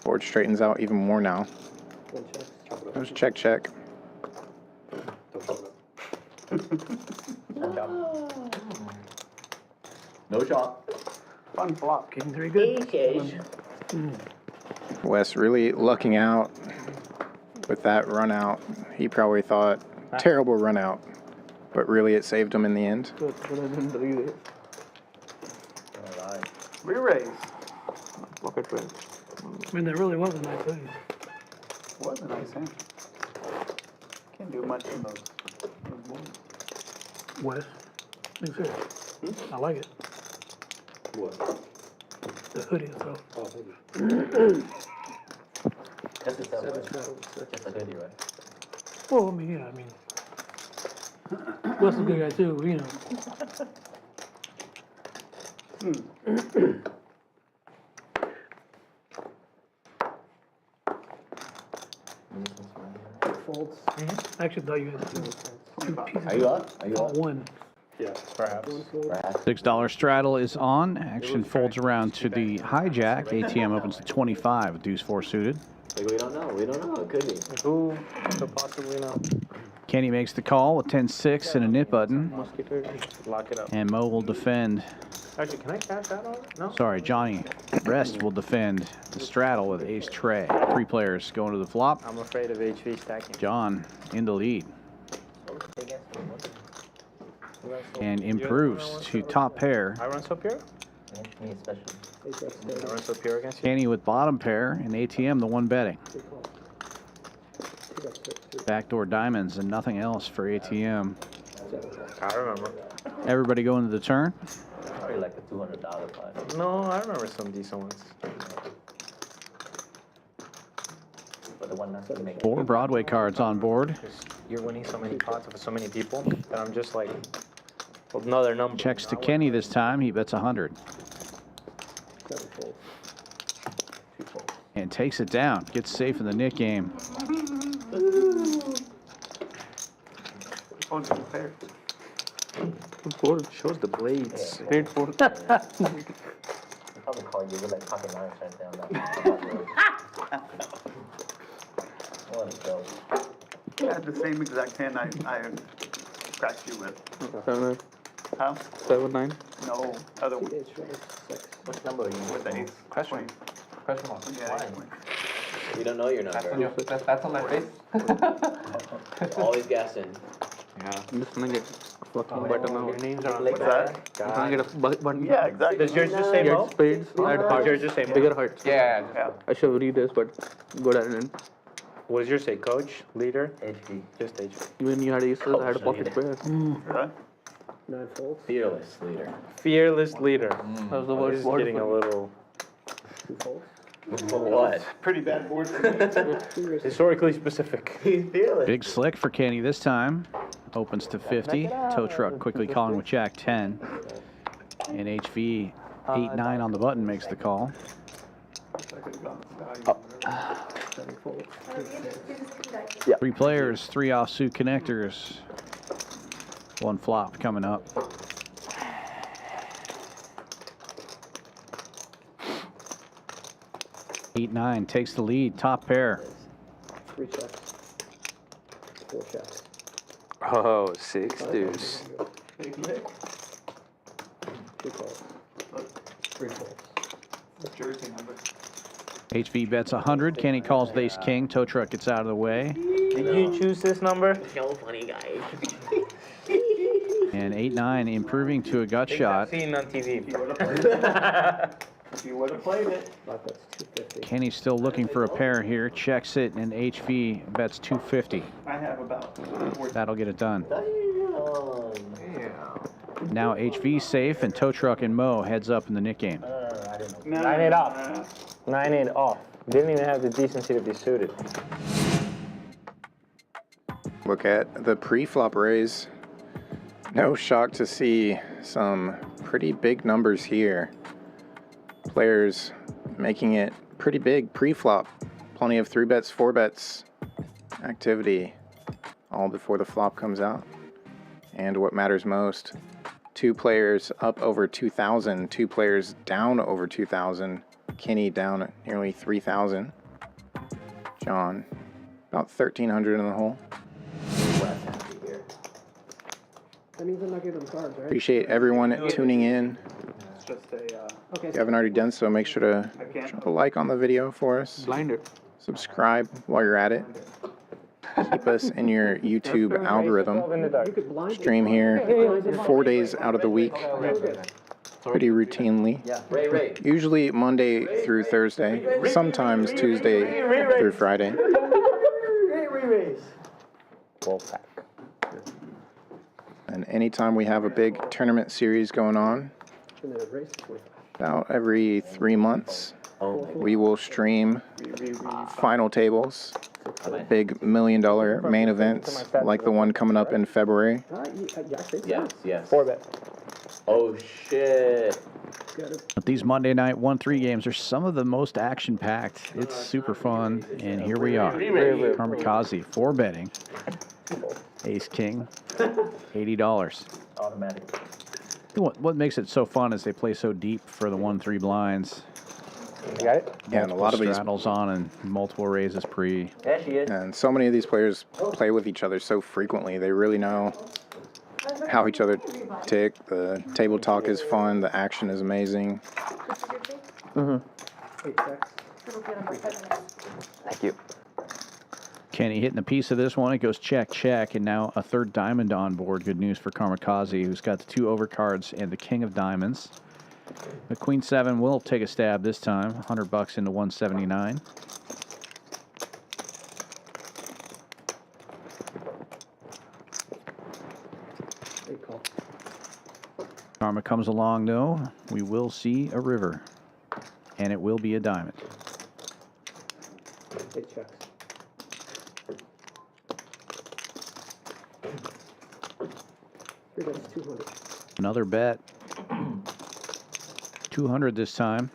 Board straightens out even more now. 1 check. There's check check. No shot. Fun flop. King 3 good. Wes really lucking out with that run out. He probably thought terrible run out, but really it saved him in the end. Good, but I didn't read it. Re-raise. Pocket range. I mean, that really was a nice thing. Was a nice hand. Can't do much in those boards. Wes, being serious. I like it. What? The hoodie, so. Oh, thank you. Just a seven, right? Just a hoodie, right? Well, I mean, yeah, I mean. Wes is a good guy too, you know. Folds. I actually thought you had 2 pieces. Are you up? Are you up? 1. Yeah, perhaps. $6 straddle is on. Action folds around to the hijack. ATM opens to 25 with deuce 4 suited. Like, we don't know. We don't know. It could be. Who could possibly know? Kenny makes the call with 10-6 and a nip button. Lock it up. And Mo will defend. Actually, can I cash that on? No? Sorry, Johnny Rest will defend the straddle with ace tray. 3 players going to the flop. I'm afraid of HV stacking. John in the lead. And improves to top pair. I run so pure? Me especially. I run so pure against you? Kenny with bottom pair and ATM the one betting. Backdoor diamonds and nothing else for ATM. I remember. Everybody going to the turn. Probably like a $200 fight. No, I remember some decent ones. But the one that's gonna make 4 Broadway cards on board. You're winning so many pots with so many people that I'm just like, well, another number. Checks to Kenny this time. He bets 100. And takes it down. Gets safe in the Nick game. The board shows the blades. Great board. I'll probably call you with like pocket knives right there on that. What a joke. I had the same exact hand I cracked you with. 7, Huh? 7, 9. No, other one. Which number are you With the ace. Question mark. Yeah, Why? ace queen. You don't know your number. That's on my face. Always guessing. Yeah. I'm just gonna get a fucking button now. Names are on What's that? I'm gonna get a button. Yeah, exactly. Does yours just say Mo? Get spades, add hearts, yours just say Mo? bigger hearts. Yeah. I should read this, but go ahead and What does yours say? Coach? Leader? HP. Just HP. even you had aces, I had a pocket pair. Really? 9 folds, Fearless leader. Fearless leader. That was the This worst is word getting for a me. little 2 folds. What? Pretty bad board for me. 2 raises. historically specific. He's fearless. Big slick for Kenny this time. Opens to 50. Tow truck quickly calling with Jack 10. And HV 8-9 on the button makes the call. 7 folds. 3 players, 3 offsuit connectors. 1 flop coming up. Eight, 9 takes the lead. Top pair. 3 checks. 4 checks. Oh, 6 deuce. 2 calls. 3 folds. Jersey number. HV bets 100. Kenny calls the ace king. Tow truck gets out of the way. Did you choose this number? So funny, guys. And 8-9 improving to a gut shot. Seen on TV. If you would have played it. Black bet's 250. Kenny's still looking for a pair here. Checks it, and HV bets 250. I have about 4. That'll get it done. Now HV safe, and tow truck and Mo heads up in the Nick game. 9-8 off. 9-8 off. Didn't even have the decency to be suited. Look at the pre-flop raise. No shock to see some pretty big numbers here. Players making it pretty big pre-flop. Plenty of 3 bets, 4 bets activity all before the flop comes out. And what matters most, 2 players up over 2,000, 2 players down over 2,000. Kenny down at nearly 3,000. John about 1,300 in the hole. That means I'm not giving them cards, right? Appreciate everyone tuning in. It's just a, Okay. If you haven't already done so, make sure to drop a like on the video for us. Blinded. Subscribe while you're at it. Keep us in your YouTube algorithm. You could blind Stream here 4 days out of the week, pretty routinely. Ray. Usually Monday through Thursday, sometimes Tuesday through Friday. Wolfpack. And anytime we have a big tournament series going on, And then it raises 25. about every 3 months, we will stream final tables, big $1 million main events like the one coming up in February. Yes. 4 bet. Oh, shit. But these Monday night 1-3 games are some of the most action-packed. It's super fun, and here we are. Karmikaze 4 betting. Ace King, $80. Automatic. What makes it so fun is they play so deep for the 1-3 blinds. You got it? Yeah, and a lot of these straddles on and multiple raises pre. There she is. And so many of these players play with each other so frequently. They really know how each other tick. The table talk is fun. The action is amazing. 8 checks. Thank you. Kenny hitting a piece of this one. It goes check, check, and now a 3rd diamond on board. Good news for Karmikaze, who's got the 2 overcards and the king of diamonds. The queen 7 will take a stab this time. $100 into 179. Karma comes along, though. We will see a river, and it will be a diamond. 8 checks. Here goes 200. Another bet. 200 this time.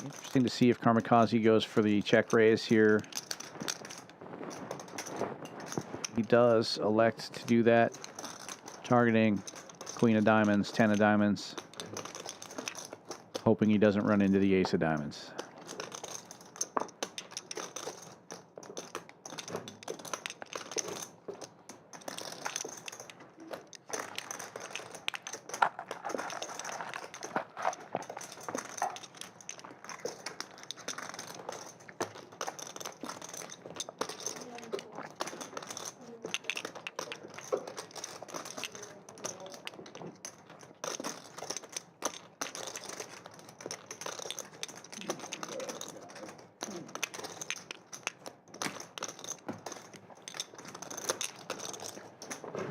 Interesting to see if Karmikaze goes for the check raise here. He does elect to do that, targeting queen of diamonds, 10 of diamonds, hoping he doesn't run into the ace of diamonds.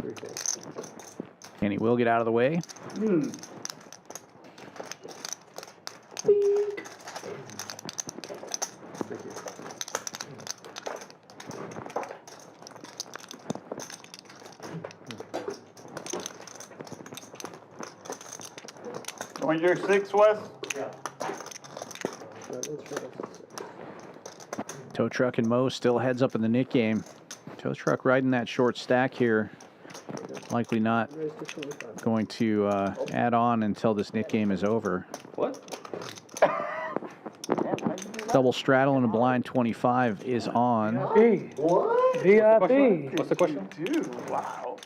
3 folds. And he will get out of the way. Want your 6, Wes? Yeah. Tow Truck and Mo still heads up in the Nick game. Tow Truck riding that short stack here. Likely not going to add on until this Nick game is over. What? Double straddle and a blind 25 is on. What? VIP. What's the question? Dude, wow.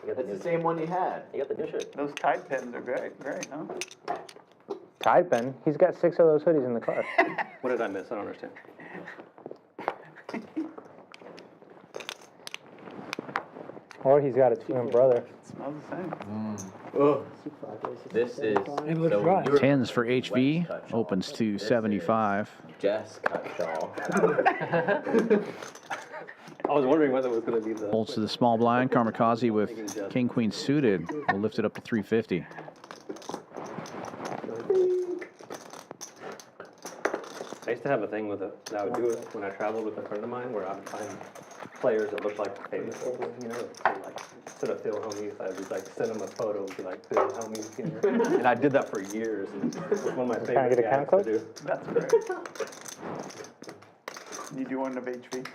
That's the same one you had. You got the new shirt. Those Tide pens are great, huh? Tide pen? He's got 6 of those hoodies in the car. What did I miss? I don't understand. Or he's got a twin brother. It smells the same. Oh. This is looks dry. your 10s for HV, opens to 75. Jess cut shawl. I was wondering whether it was going to be the... Folds to the small blind. Karmikaze with King Queen suited will lift it up to 350. I used to have a thing with it that I would do it when I traveled with a friend of mine, where I would find players that looked like famous people, you know, like instead of Phil homies, I'd just like send them a photo and be like Phil homies, you know? And I did that for years. And it was one of my favorite get a gags count to do. That's great. You do one of HV?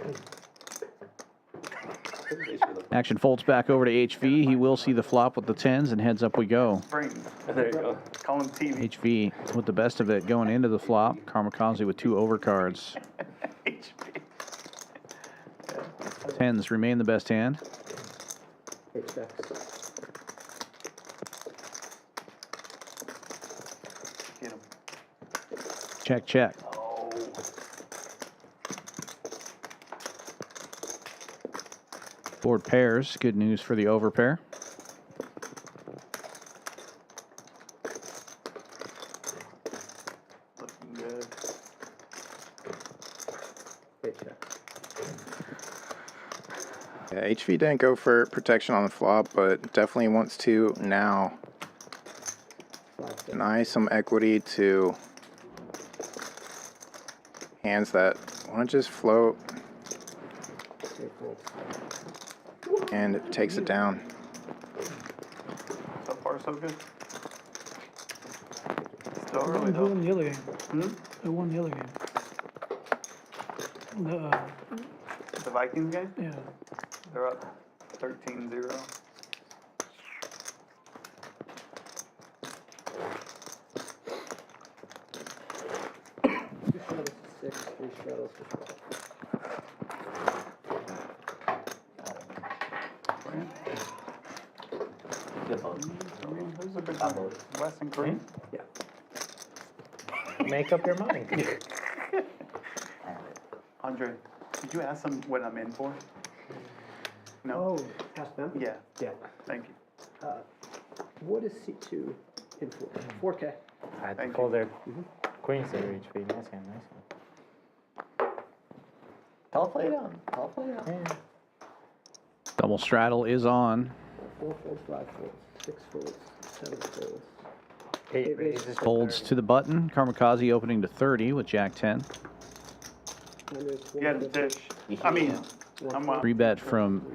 Action folds back over to HV. He will see the flop with the 10s, and heads up we go. Spring. There you go. Call him TV. HV with the best of it going into the flop. Karmikaze with 2 overcards. HV. 10s remain the best hand. Get him. Check, check. Oh. Board pairs. Good news for the over pair. Looking good. Yeah, HV didn't go for protection on the flop, but definitely wants to now deny some equity to hands that want to just float, and it takes it down. So far, so good. Still early, Who though. won the other game? Hmm? Who won the other game? The Vikings game? Yeah. They're up 13-0. Those are good numbers. West and Green? Yeah. Make up your mind. Andre, did you ask them what I'm in for? No? Oh, ask them? Yeah. Yeah. Thank you. What is C2 in for? 4K. I had to Thank call you. their Queens there, HV. Nice hand, nice hand. I'll play down. I'll play down. Yeah. Double straddle is on. 4 folds, 5 folds, 6 folds, 7 folds. 8 raises. Folds to the button. Karmikaze opening to 30 with Jack 10. Get him, Tish. I mean, I'm 3-bet from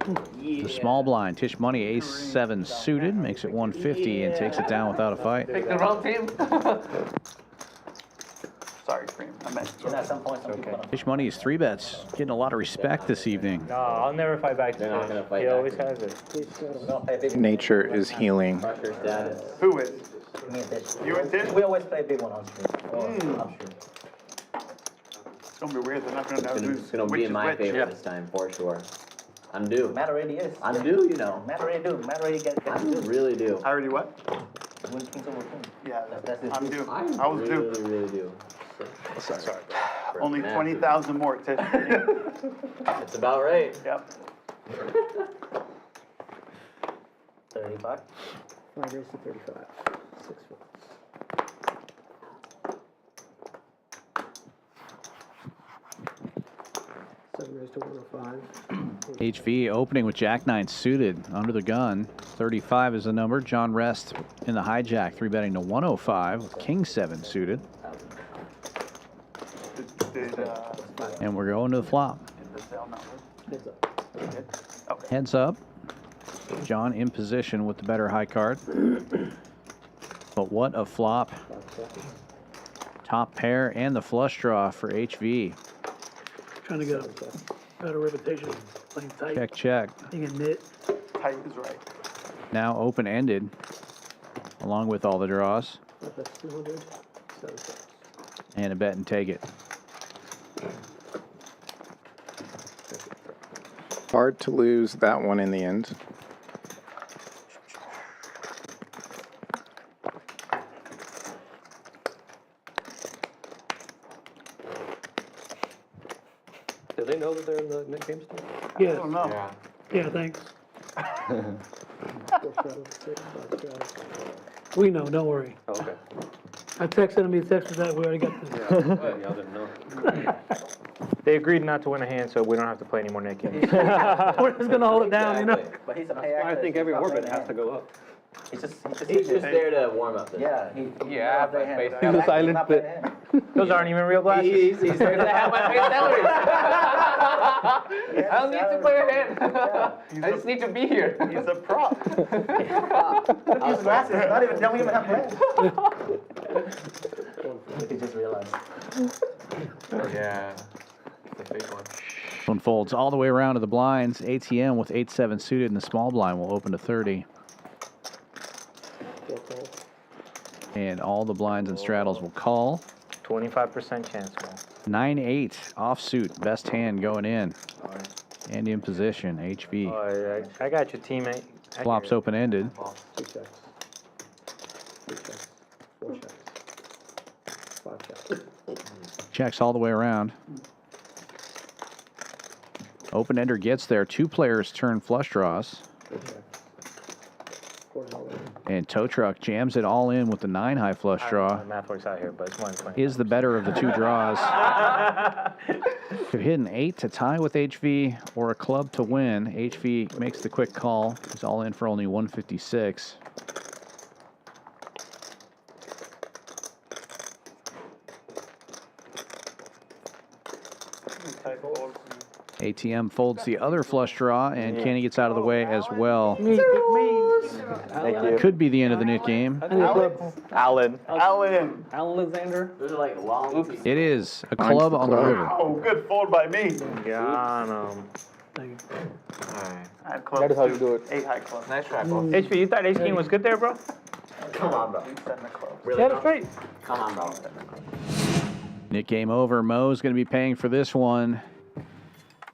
the small blind. Tish money, ace 7 suited, makes it 150 and takes it down without a fight. Pick the wrong team. sorry, Cream. I meant. At some point, some people Tish money is 3-bets, getting a lot of respect this evening. No, I'll never fight back to They're not gonna fight He back always to has it. don't play big. Nature is healing. Pressure status. Who is? Me and Dish. You and Tish? We always play big one on stream. I'm sure. It's gonna be weird. They're not gonna know who's It's gonna which be is in my which. favor this time for sure. I'm due. Matt already is. I'm due, you know. Matt already do. Matt already get I really do. I already what? win kings over kings. Yeah, That's it. I'm due. I was due. really do. Sorry. Only 20,000 more, Tish. That's about right. Yep. 35. 5 raised to 35. 6 folds. 7 raised to 105. HV opening with Jack 9 suited under the gun. 35 is the number. John Rest in the hijack, 3-betting to 105 with King 7 suited. And we're going to the flop. Heads up. John in position with the better high card. But what a flop. Top pair and the flush draw for HV. Trying to get a better reputation. Playing tight. Check, check. Being a nit. Tight is right. Now open-ended, along with all the draws. That's 200. 7 And a bet and take it. Hard to lose that one in the end. Do they know that they're in the net game still? Yes. I don't know. Yeah, thanks. We know, don't worry. Okay. I texted him, he texted that, we already got this. Y'all didn't know. They agreed not to win a hand, so we don't have to play any more net games. We're just gonna hold it down, you know? But he's a That's why I think every orbit has to go up. He's just there to warm up. Yeah, Yeah, but He's a silent player. Those aren't even real glasses. He's there to have my face salary. I don't need to play a hand. I just need to be here. He's a prop. These glasses, not even, don't even have glasses. He just realized. Yeah. The fake one. One folds all the way around to the blinds. ATM with 8-7 suited in the small blind will open to 30. And all the blinds and straddles will call. 25% chance, man. 9-8 offsuit, best hand going in. And in position, HV. Oh, I got your teammate. Flops open-ended. 2 checks. 3 checks. 4 checks. 5 checks. Checks all the way around. Open-ender gets there. 2 players turn flush draws. 4 checks. 4 dollars. And Tow Truck jams it all in with the 9 high flush draw. Math works out here, but it's 120. Is the better of the 2 draws. Could hit an 8 to tie with HV or a club to win. HV makes the quick call. He's all in for only 156. ATM folds the other flush draw, and Kenny gets out of the way as well. Thank you. Could be the end of the net game. Alan. Alexander. Those are like long. Oops. It is a club on the river. Oh, good fold by me. Got him. Thank you. I had clubs That is how too. you do it. 8 high clubs. Nice try, bro. HP, you thought Ace King was good there, bro? Come on, bro. You send the clubs. Really? Yeah, that's right. Come on, bro. Net game over. Mo's going to be paying for this one.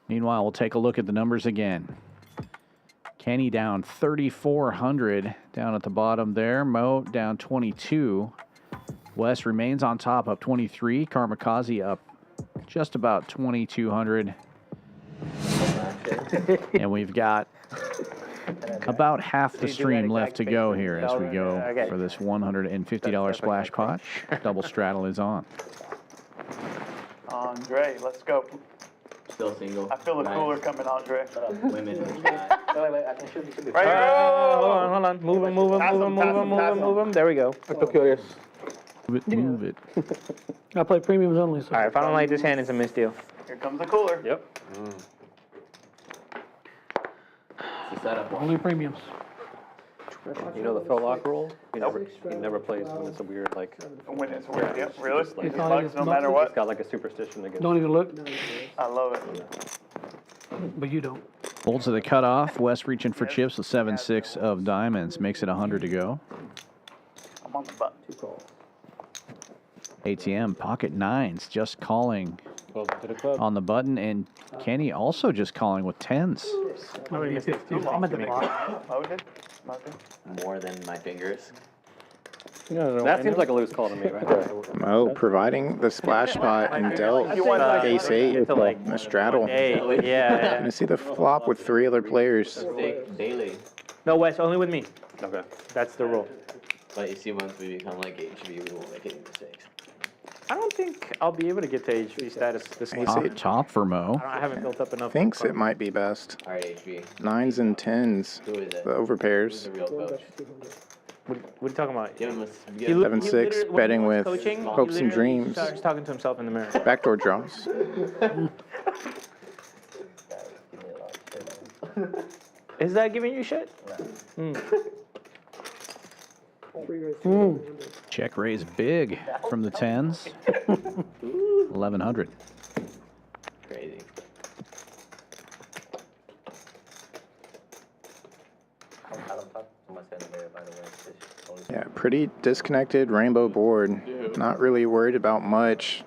Meanwhile, we'll take a look at the numbers again. Kenny down 3,400 down at the bottom there. Mo down 22. Wes remains on top, up 23. Karmikaze up just about 2,200. And we've got about half the stream left to go here as we go for this $150 splash pot. Double straddle is on. Andre, let's go. Still single. I feel the cooler coming, Andre. Women in the chat. Wait, I can shoot you. Right here. Hold on. Move him. There we go. I'm so curious. Move it. I play premiums only, so. All right, if I don't like this hand, it's a misdeal. Here comes the cooler. Yep. It's a setup one. Only premiums. You know the Phil Lock rule? He never plays when it's a weird, like... When it's weird, yep, really? Just like- It's bugs no matter what? He's got like a superstition against... Don't even look, I love it. but you don't. Folds to the cutoff. West reaching for chips with 7-6 of diamonds. Makes it 100 to go. I'm on the button. 2 calls. ATM pocket 9s just calling 12 to the club. on the button, and Kenny also just calling with 10s. I'm at the bottom. Moted? Moted? More than my fingers. That seems like a loose call to me, right there. Mo providing the splash spot and dealt ace 8 with a straddle. Yeah. And you see the flop with 3 other players. Daily. No, Wes, only with me. Okay. That's the rule. But you see, once we become like HB, we won't make any mistakes. I don't think I'll be able to get to HV status this Ace long. eight. Top for Mo. I haven't built up enough. Thinks it might be best. All right, HB. 9s and 10s. Who is it? The overpairs. Who's the real coach? What are you talking about? Give him a. He Give li- Seven, he six, literally- when betting he was with coaching, he hopes and literally dreams. starts talking to himself in the mirror. Backdoor draws. Is that giving you shit? Check raise big from the 10s. 1100. Crazy. Yeah, pretty disconnected rainbow board. Not really worried about much.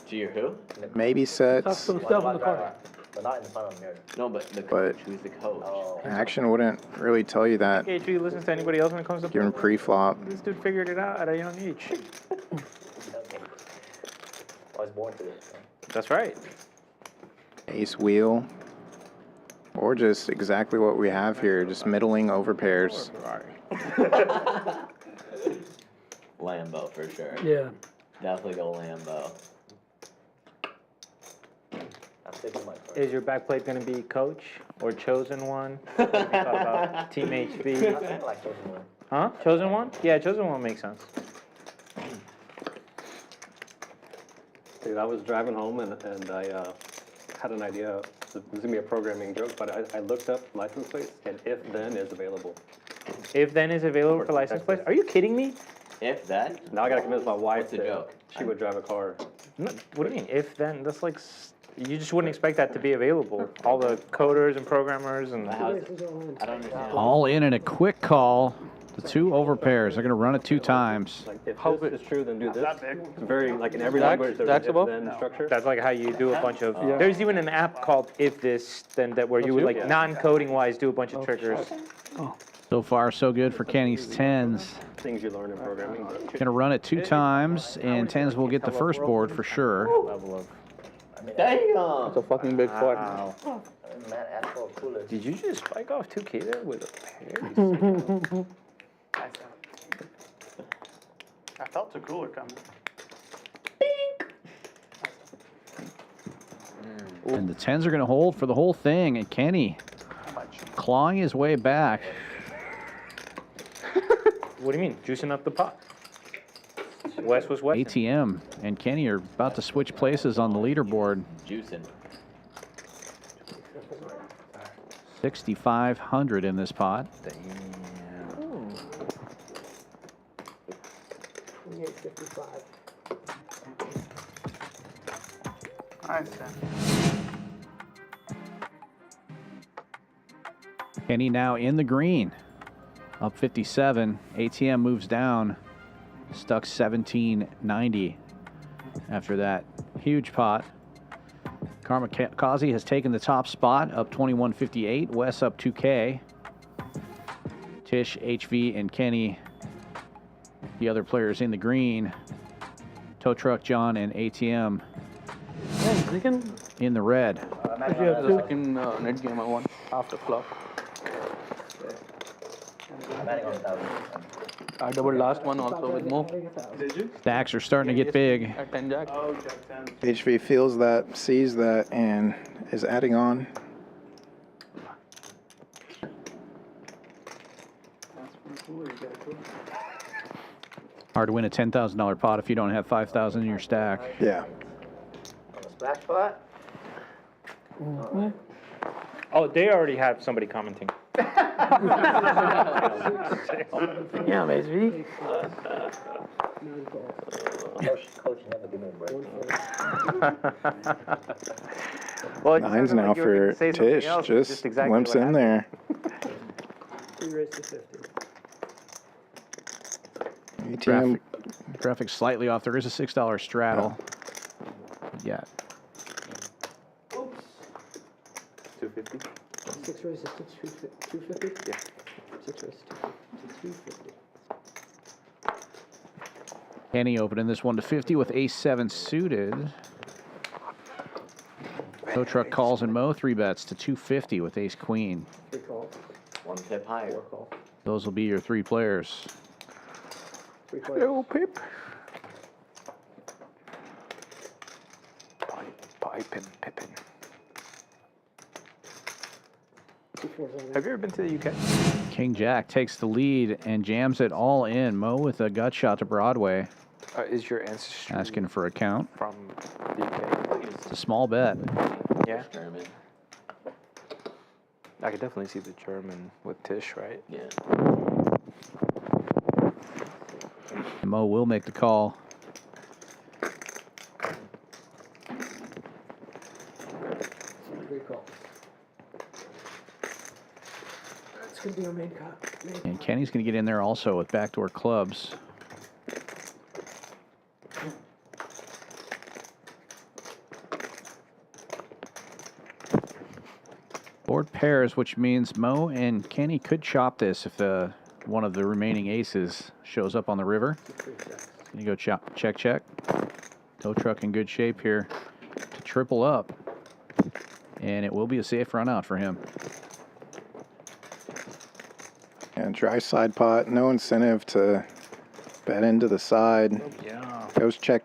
G or who? Maybe sets. But not in the front of the mirror. No, but the But coach. Who's the coach? action wouldn't really tell you that. HV listens to anybody else when it comes to Given pre-flop. This dude figured it out at a young age. I was born to this. That's right. Ace wheel. Or just exactly what we have here. Just middling over pairs. Lambo for sure. Yeah. Definitely go Lambo. Is your backplate going to be coach or chosen one? What have you thought about Team HV? Huh? Chosen one? Yeah, chosen one makes sense. Dude, I was driving home and I had an idea. This is going to be a programming joke, but I looked up license plates, and if then is available. If then is available for license plates? Are you kidding me? If then? Now I got to convince my wife What's the that joke? she would drive a car. No, what do you mean? If then? That's like, you just wouldn't expect that to be available. All the coders and programmers and. I don't understand. All in and a quick call. The two over pairs. They're going to run it 2 times. Like, if this is true, then do this. It's very, like in every language, there's an if-then structure. That's like how you do a bunch of. There's even an app called If This, then that where you would like Yeah. non-coding wise do a bunch of triggers. So far, so good for Kenny's 10s. Things you learn in programming. Going to run it 2 times, and 10s will get the first board for sure. Level of. Damn! It's a fucking big pot. Wow. Did you just spike off 2K there with a pair? I felt the cooler coming. And the 10s are going to hold for the whole thing, and Kenny clawing his way back. What do you mean? Juicing up the pot. West was west. ATM and Kenny are about to switch places on the leaderboard. Juicing. 6,500 in this pot. Nice, then. Kenny now in the green. Up 57. ATM moves down. Stuck 1790 after that huge pot. Karmikaze has taken the top spot, up 2158. Wes up 2K. Tish, HV, and Kenny, the other players in the green. Tow Truck, John, and ATM in the red. Actually, I have the second net game I won after flop. I doubled last one also with Mo. Did you? Stacks are starting to get big. At 10 jack. Oh, Jack 10. HV feels that, sees that, and is adding on. That's pretty cool. You got it cool. Hard to win a $10,000 pot if you don't have 5,000 in your stack. Yeah. On the splash pot? Oh, they already have somebody commenting. Yeah, baby. Coach never give me a break. Well, it Nines sounded now like you were gonna for say something Tish. else, Just exactly limps what in happened. there. 3 raised to 50. ATM. Graphics slightly off. There is a $6 straddle. Yeah. 250. 6 raised to 250? Yeah. 6 raised to 250. Kenny opening this one to 50 with ace-7 suited. Tow Truck calls and Mo 3 bets to 250 with ace-queen. 3 calls. 1 tip higher. 4 calls. Those will be your 3 players. 3 calls. Hello, Pip. Pippin. Two-fours on Have you ever been to the UK? King Jack takes the lead and jams it all in. Mo with a gut shot to Broadway. Is your ancestry Asking for a count. from the UK? It's a small bet. Yeah. German. I could definitely see the German with Tish, right? Yeah. Mo will make the call. Great call. That's gonna be our main call. And Kenny's going to get in there also with backdoor clubs. Board pairs, which means Mo and Kenny could chop this if one of the remaining aces shows up on the river. You go check. Tow truck in good shape here to triple up. And it will be a safe run out for him. And dry side pot, no incentive to bet into the side. Yeah. Goes check.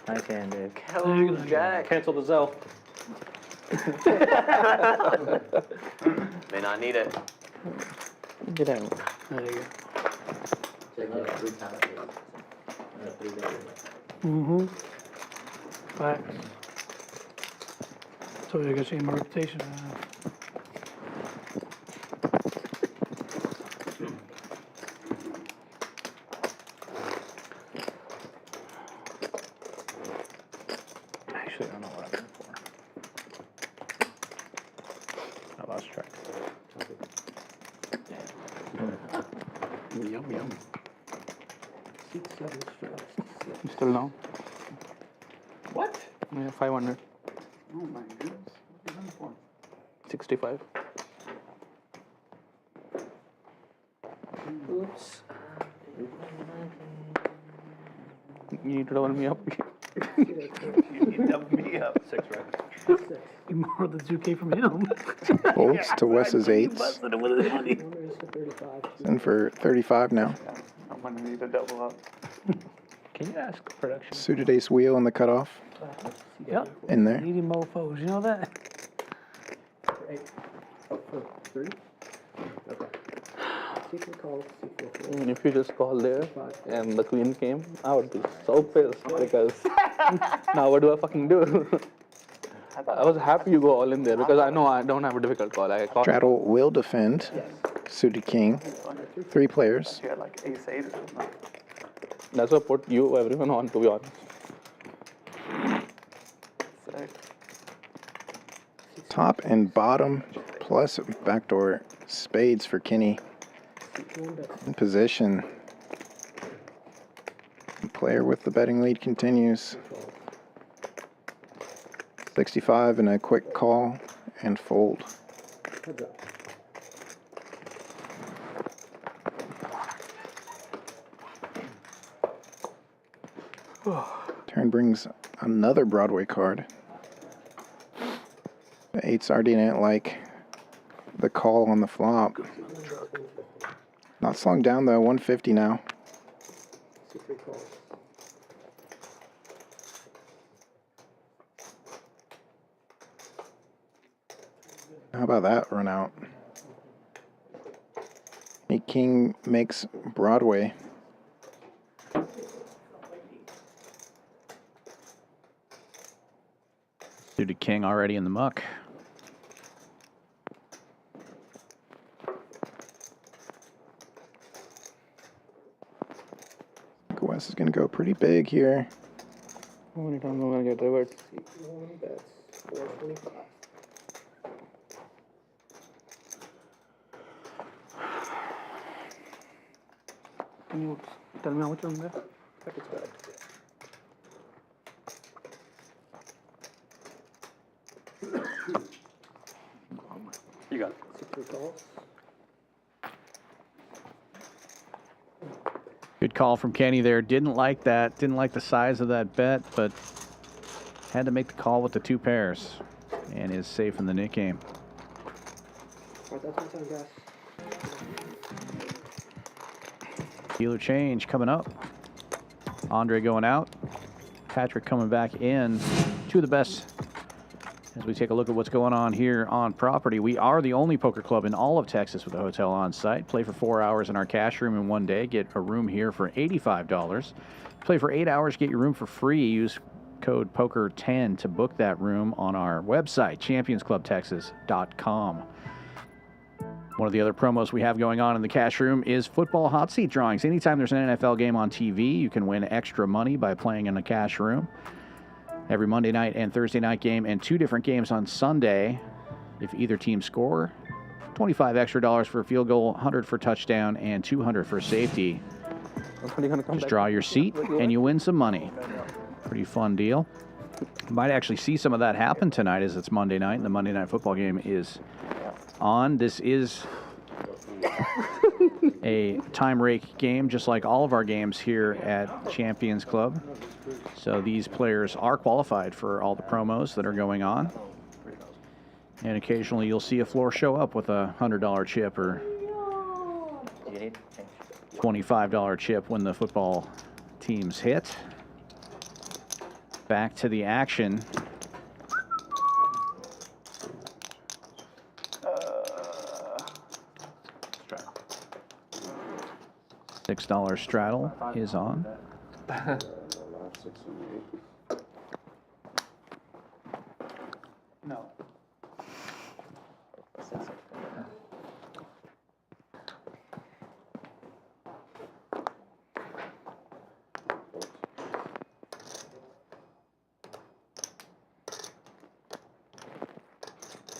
Nice hand, Dave. Hello, Jack. Cancel the Zell. May not need it. Get out. There you Check out 3 times. 3 days. go. Mm-hmm. Facts. So I gotta change my reputation. Actually, I don't know what I'm in for. I lost track. Yum. 6, 7 strikes. You still down? What? Yeah, 500. Oh my goodness. What are you looking for? 65. Oops. You need to double me up. You need to double me up. 6, right? You borrowed the 2K from him. Folds to Wes's eights. Busted him with his money. Is for 35. And for 35 now. I'm gonna need to double up. Can you ask production? Suited ace wheel in the cutoff. Yep. In there. Needy mofos, you know that? For 8. Oh, for 3? Okay. Secret calls, secret calls. If you just call there and the queen came, I would be so pissed because now what do I fucking do? I was happy you go all in there because I know I don't have a difficult call. I call. Straddle will defend. Suited king. 3 players. You had like ace 8 or something. That's what put you everyone on, to be honest. Sick. Top and bottom plus backdoor spades for Kenny. In position. Player with the betting lead continues. 65 and a quick call and fold. Heads up. Turn brings another Broadway card. The 8s already didn't like the call on the flop. Not slowing down though, 150 now. Secret calls. How about that run out? A king makes Broadway. Suited king already in the muck. Wes is going to go pretty big here. How many times am I going to get revert? One bets, 425. Can you tell me how much on there? You got it. Secret calls. Good call from Kenny there. Didn't like that. Didn't like the size of that bet, but had to make the call with the 2 pairs. And is safe in the Nick game. Alright, that's my time, guys. Dealer change coming up. Andre going out. Patrick coming back in. Two of the best as we take a look at what's going on here on property. We are the only poker club in all of Texas with a hotel on site. Play for 4 hours in our cash room in one day. Get a room here for $85. Play for 8 hours. Get your room for free. Use code POKER10 to book that room on our website, championsclubtexas.com. One of the other promos we have going on in the cash room is football hot seat drawings. Anytime there's an NFL game on TV, you can win extra money by playing in the cash room. Every Monday night and Thursday night game, and 2 different games on Sunday. If either team score, $25 extra for a field goal, $100 for touchdown, and $200 for safety. Just draw your seat and you win some money. Pretty fun deal. Might actually see some of that happen tonight as it's Monday night and the Monday night football game is on. This is a time rake game, just like all of our games here at Champions Club. So these players are qualified for all the promos that are going on. And occasionally you'll see a floor show up with a $100 chip or $25 chip when the football teams hit. Back to the action. $6 straddle is on. No.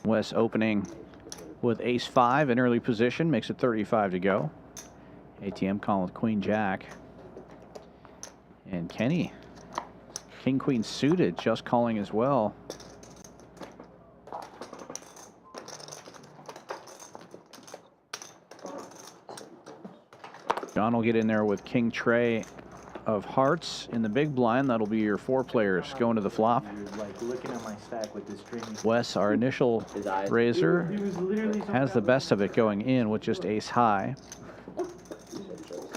Wes opening with ace-5 in early position, makes it 35 to go. ATM calling with queen jack. And Kenny, king queen suited, just calling as well. John will get in there with king tray of hearts in the big blind. That'll be your 4 players going to the flop. Like looking at my stack with this string. Wes, our initial raiser, has the best of it going in with just ace high.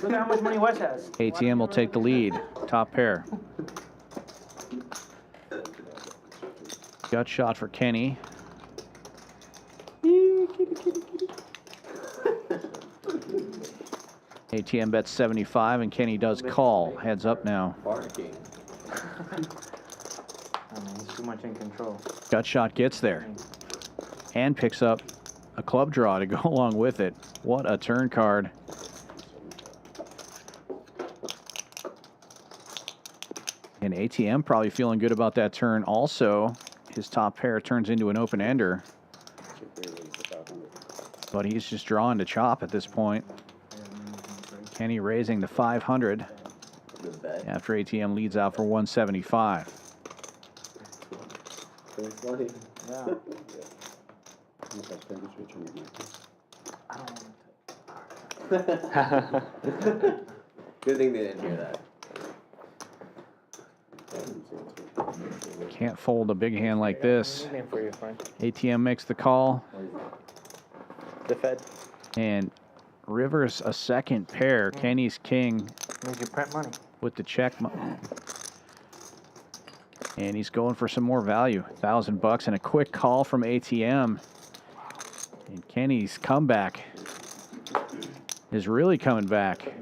Look at how much money Wes has. ATM will take the lead. Top pair. Gut shot for Kenny. ATM bets 75 and Kenny does call. Heads up now. He's too much in control. Gut shot gets there and picks up a club draw to go along with it. What a turn card. And ATM probably feeling good about that turn also. His top pair turns into an open ender. But he's just drawing to chop at this point. Kenny raising to 500 after ATM leads out for 175. Yeah. Good thing they didn't hear that. Can't fold a big hand like this. Name for you, friend. ATM makes the call. The Fed. And Rivers a second pair. Kenny's king. Means you print money. With the check. And he's going for some more value. $1,000 and a quick call from ATM. And Kenny's comeback is really coming back.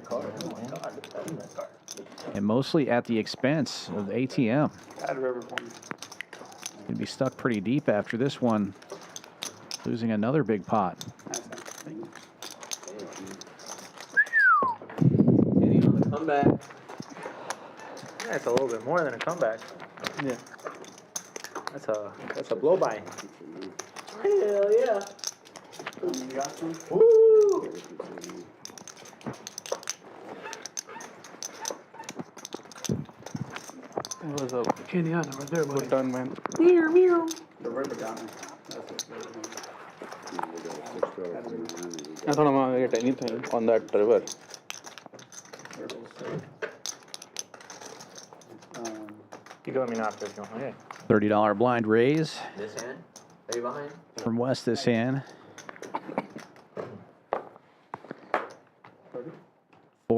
And mostly at the expense of ATM. Gonna be stuck pretty deep after this one. Losing another big pot. Kenny on the comeback. Yeah, it's a little bit more than a comeback. Yeah. That's a blow by. Hell yeah. Woo! It was a Kenny over there, good turn, man. Meow, meow. The river got me. I don't know how to get anything on that river. You can let me know after if you want. Okay. $30 blind raise. This hand? Are you behind? From West this hand.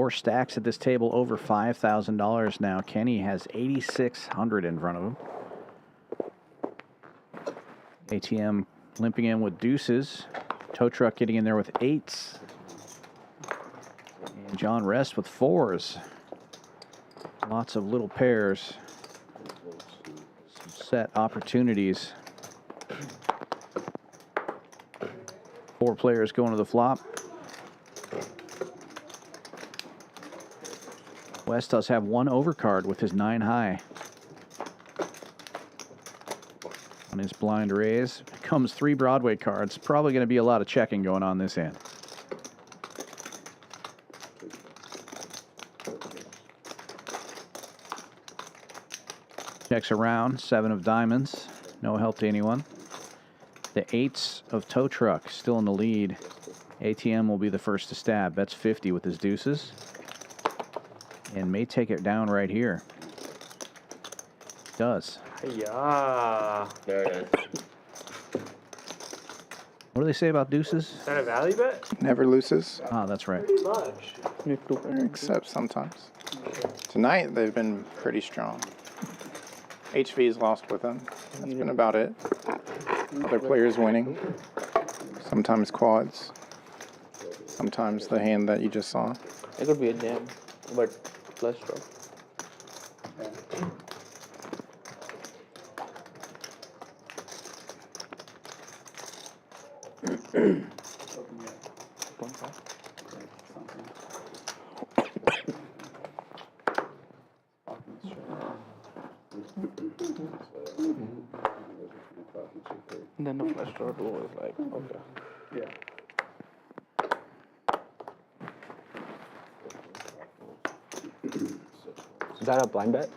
4 stacks at this table over $5,000 now. Kenny has 8,600 in front of him. ATM limping in with deuces. Tow truck getting in there with 8s. And John Rest with 4s. Lots of little pairs. Some set opportunities. 4 players going to the flop. West does have 1 overcard with his 9 high. On his blind raise comes 3 Broadway cards. Probably going to be a lot of checking going on this end. Checks around, 7 of diamonds. No help to anyone. The 8s of tow truck still in the lead. ATM will be the first to stab. Bets 50 with his deuces. And may take it down right here. Does. Yeah. There it is. What do they say about deuces? Is that a value bet? Never loses. Ah, that's right. Pretty much. Except sometimes. Tonight, they've been pretty strong. HV's lost with them. That's been about it. Other players winning. Sometimes quads. Sometimes the hand that you just saw. It could be a jam, but flush draw. Then the flush draw too is like, okay. Yeah. Is that a blind bet?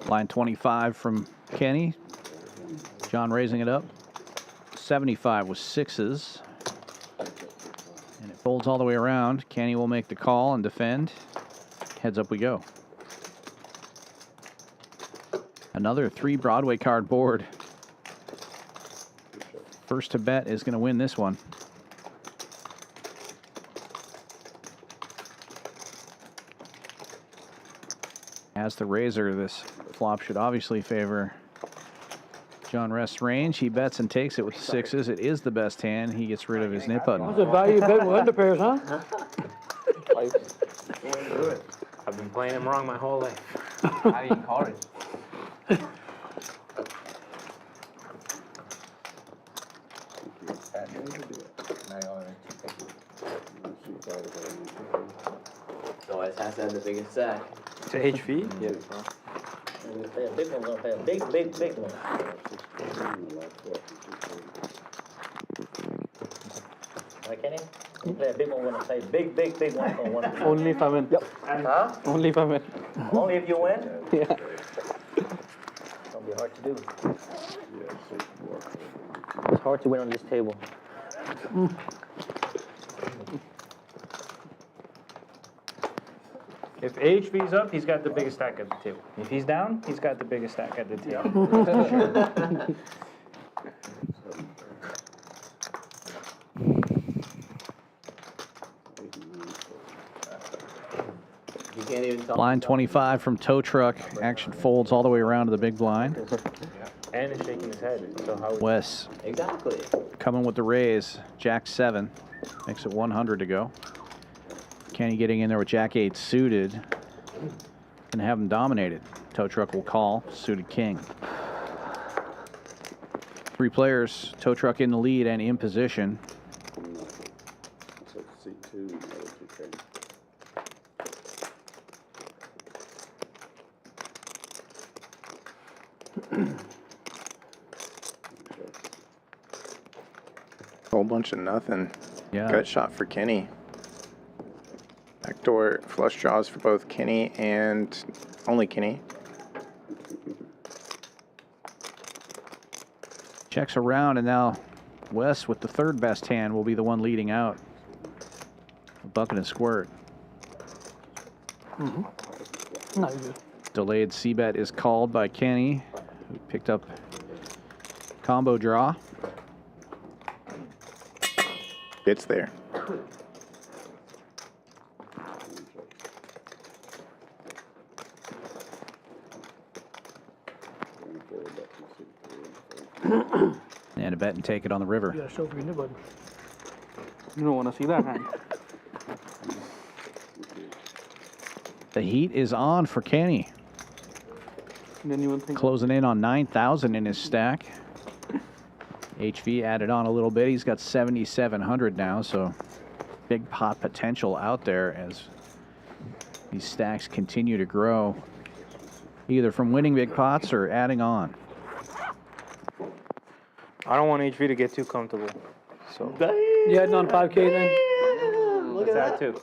Line 25 from Kenny. John raising it up. 75 with 6s. And it folds all the way around. Kenny will make the call and defend. Heads up we go. Another 3 Broadway card board. First to bet is going to win this one. As the razor, this flop should obviously favor John Rest's range. He bets and takes it with 6s. It is the best hand. He gets rid of his nip button. That's a value bet with under pairs, huh? I've been playing him wrong my whole life. How do you call it? So it has to have the biggest stack. To HV? Yeah. Pay a big one, gonna pay a big one. Right, Kenny? You play a big one, gonna pay big one on one. Only if I win. Yep. Huh? Only if I win. Only if you win? Yeah. It's gonna be hard to do. It's hard to win on this table. If HV's up, he's got the biggest stack at the table. If he's down, he's got the biggest stack at the table. You can't even tell. Line 25 from tow truck. Action folds all the way around to the big blind. And is shaking his head. So how Wes Exactly. coming with the raise. Jack 7. Makes it 100 to go. Kenny getting in there with Jack 8 suited. And have him dominated. Tow truck will call. Suited king. 3 players. Tow truck in the lead and in position. Whole bunch of nothing. Yeah. Gut shot for Kenny. Backdoor flush draws for both Kenny and only Kenny. Checks around, and now Wes with the 3rd best hand will be the one leading out. A bucket and squirt. Delayed C-bet is called by Kenny, who picked up combo draw. It's there. And a bet and take it on the river. You gotta show for your new button. You don't want to see that hand. The heat is on for Kenny. Didn't even think. Closing in on 9,000 in his stack. HV added on a little bit. He's got 7,700 now, so big pot potential out there as these stacks continue to grow, either from winning big pots or adding on. I don't want HV to get too comfortable. So. You adding on 5K then? Look at that too.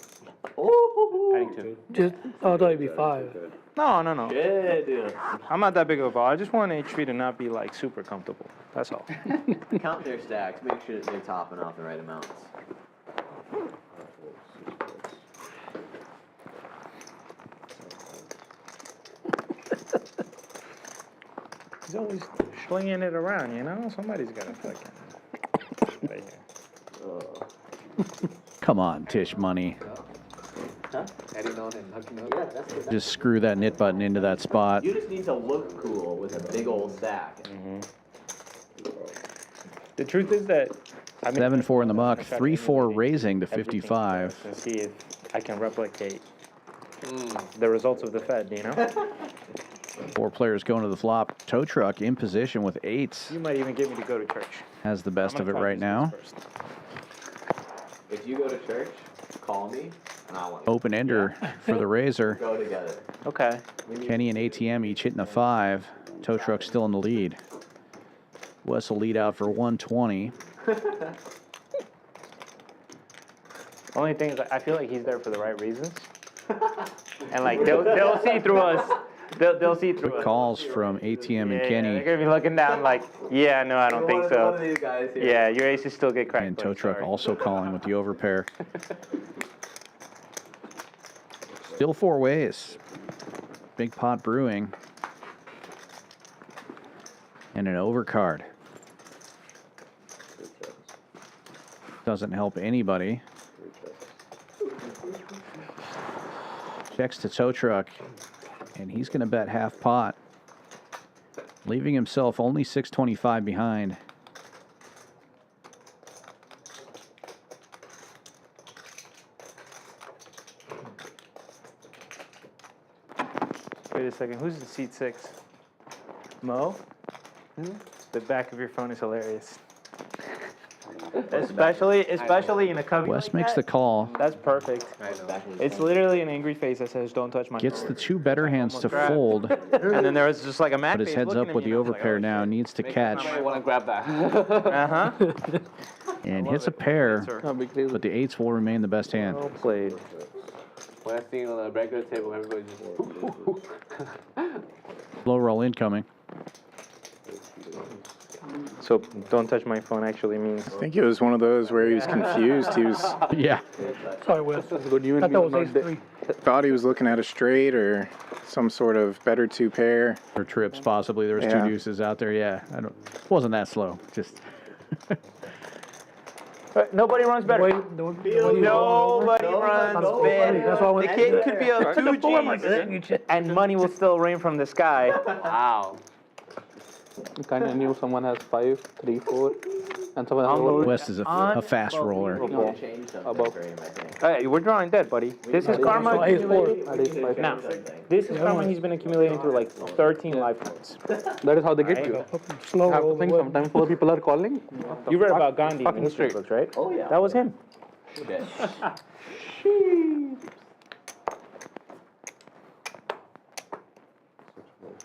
Adding 2. Just, oh, I thought it'd be 5. No. Yeah, dude. I'm not that big of a ball. I just want HV to not be like super comfortable. That's all. Count their stacks. Make sure that they're topping off the right amounts. He's always slinging it around, you know? Somebody's got to fucking. Right here. Come on, Tish Money. Huh? Adding on and knocking out. Yeah, that's good. Just screw that knit button into that spot. You just need to look cool with a big old stack. The truth is that I mean, 7-4 in the muck, 3-4 raising to 55. And see if I can replicate the results of the Fed, you know? 4 players going to the flop. Tow truck in position with 8s. You might even get me to go to church. Has the best of it right now. If you go to church, call me, and I want to. Open ender for the razor. Go together. Okay. Kenny and ATM each hitting a 5. Tow truck still in the lead. Wes will lead out for 120. Only thing is, I feel like he's there for the right reasons. And like they'll see through us. They'll see through us. Calls from ATM and Kenny. They're gonna be looking down like, yeah, no, I don't think so. One of these guys here. Yeah, your aces still get cracked. And tow truck also calling with the overpair. Still 4 ways. Big pot brewing. And an overcard. Doesn't help anybody. Checks to tow truck. And he's going to bet half pot. Leaving himself only 625 behind. Wait a second, who's in seat 6? Mo? The back of your phone is hilarious. Especially in a cubby. Wes like makes that. the call. That's perfect. It's literally an angry face that says, "Don't touch my." Gets phone." the 2 better hands to grabbed. fold. And then there was just like a mad But his face heads looking up at with me, the and I was like, overpair "Oh, now. shit." Needs to Maybe catch. I want to grab that. And hits a pair. That'd be crazy. But the 8s will remain the best hand. Well played. When I seen on the regular table, everybody just. Low roll incoming. So don't touch my phone actually means. I think it was one of those where he was confused. He was Yeah. Sorry, Wes. Good, you I and me thought were it was not ace 3. thought he was looking at a straight or some sort of better 2 pair. Or trips possibly. There was 2 Yeah. deuces out there. Yeah. Wasn't that slow. Just. Nobody runs better. Nobody runs better. That's why I went. The kid could be a 2G and money will still rain from the sky. Wow. You kind of knew someone has 5, 3, 4, and someone has West is a fast roller. above. Hey, we're drawing dead, buddy. This is karma accumulated. Now, this is karma he's been accumulating through like 13 lifetimes. That is how they get you. Slow You have roll to think the sometimes 4 people are calling. You read about Gandhi in Fucking history straight. books, right? Oh, yeah. That was him. Okay.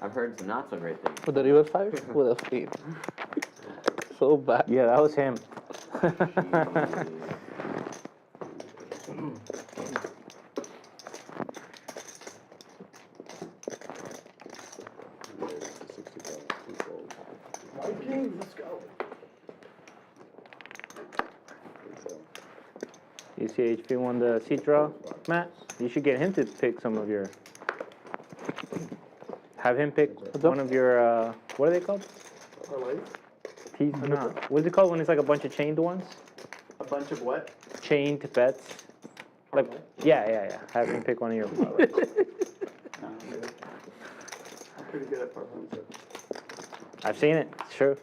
I've heard some not so great things. With the reverse 5, with a spade. So bad. Yeah, that was him. You see HP won the seat draw, Matt? You should get him to pick some of your... Have him pick one of your, what are they called? No. What's it called when it's like a bunch of chained ones? A bunch of what? Chained bets. Like, yeah. Have me pick one of your parlays. I'm pretty good at parlays. I've seen it. It's true.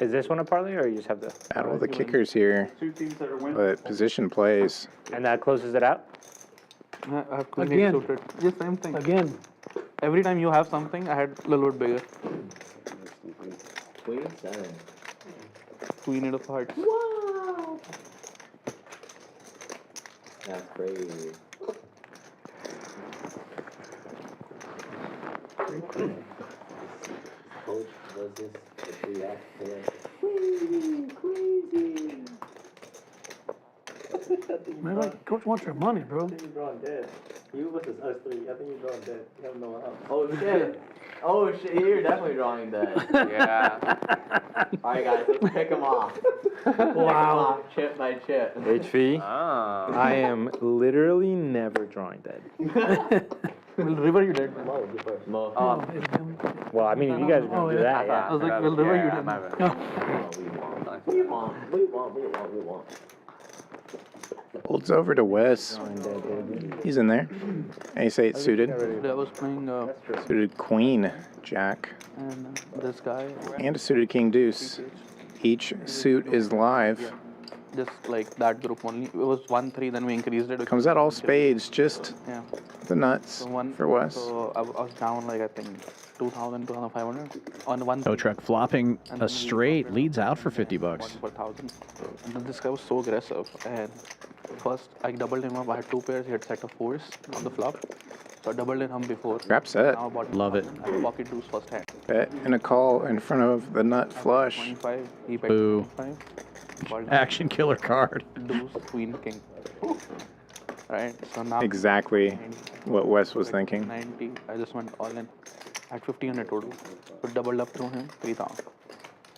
Is this one a parlay, or you just have the Battle of the kickers here, Two teams that are winning. but position plays. and that closes it out? I have queen Again. eight suited. Yeah, same thing. Again. Every time you have something, I had a little bit bigger. Queen 7. Queen eight of hearts. Wow. That's crazy. Coach does this to react to it. Crazy. Man, like, coach wants your money, bro. I think you're drawing dead. You versus us three. I think you're drawing dead. You have no one else. Oh shit. Oh shit, you're definitely drawing that. Yeah. Alright guys, let's pick them off. Pick 'em off chip by chip. HV. Ah. I am literally never drawing dead. Will River you did. Mo. Well, I mean, if you guys are gonna do that, I yeah. was like, Will River you did. We want. Holds over to Wes. He's in there. Ace-8 suited. I was playing Suited Queen Jack. and this guy. And a suited King Deuce. Each suit is live. Just like that group only. It was 1-3, then we increased it. Comes out all spades, just Yeah. the nuts So one for Wes. So I was down like, I think 2,000, 2,500 on one. Tow truck flopping a straight, leads out for 50 bucks. 1,000. And then this guy was so aggressive. And first I doubled him up. I had two pairs. He had set of fours on the flop. So I doubled him before. Crap set. Now I bought Love it. I had pocket deuce first hand. Bet and a call in front of the nut flush. 25. He bet Boo. 25. Bought Action killer card. deuce, queen, king. Right. So now Exactly what Wes was thinking. 90. I just went all in. I had 1,500 total. So doubled up through him, 3,000.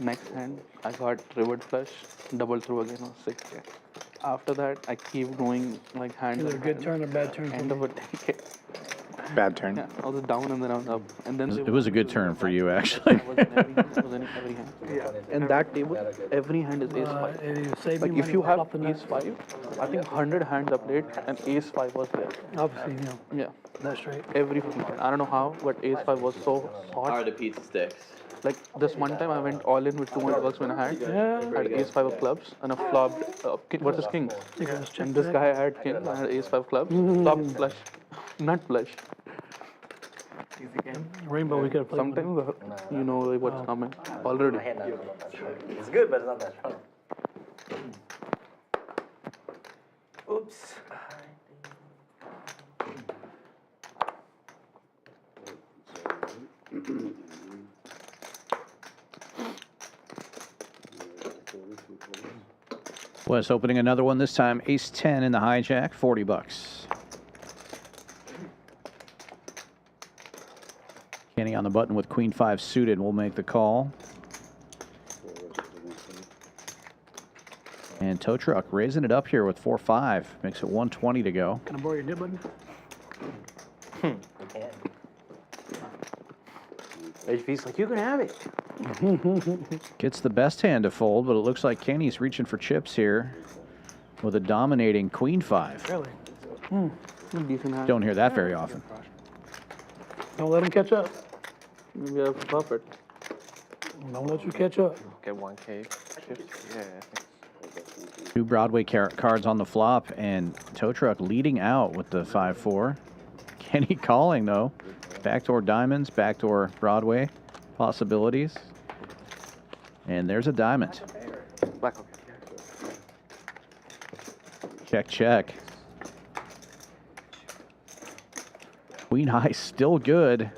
Next hand, I got rivered flush, double through again on 6K. After that, I keep going like hand. Either a good turn or bad turn. End of a 10K. Bad turn. Yeah, I was down and then I was up. And then It was a good turn for you, actually. I was in every hand. Yeah. In that table, every hand is ace 5. Like if you have ace 5, I think 100 hands I played and ace 5 was there. Obviously, Yeah. that's straight. Every 50 hand. I don't know how, but ace 5 was so hot. Are the pizza sticks? Like this one time I went all in with 200 bucks when I had. I had ace 5 of clubs and a flopped versus king. And this guy had king, I had ace 5 clubs, flopped flush, nut flush. Rainbow, we could have played. Sometimes you know like what's coming already. It's good, but it's not that strong. Oops. Wes opening another one this time. Ace 10 in the hijack, 40 bucks. Kenny on the button with Queen 5 suited. We'll make the call. And tow truck raising it up here with 4-5. Makes it 120 to go. Can I borrow your nib button? HV's like, you can have it. Gets the best hand to fold, but it looks like Kenny's reaching for chips here with a dominating Queen 5. Really? Decent hand. Don't hear that very often. Don't let him catch up. Maybe I have to flop it. Don't let you catch up. Okay, 1K. Yeah. Two Broadway cards on the flop, and tow truck leading out with the 5-4. Kenny calling, though. Backdoor diamonds, backdoor Broadway possibilities. And there's a diamond. Check, check. Queen high still good.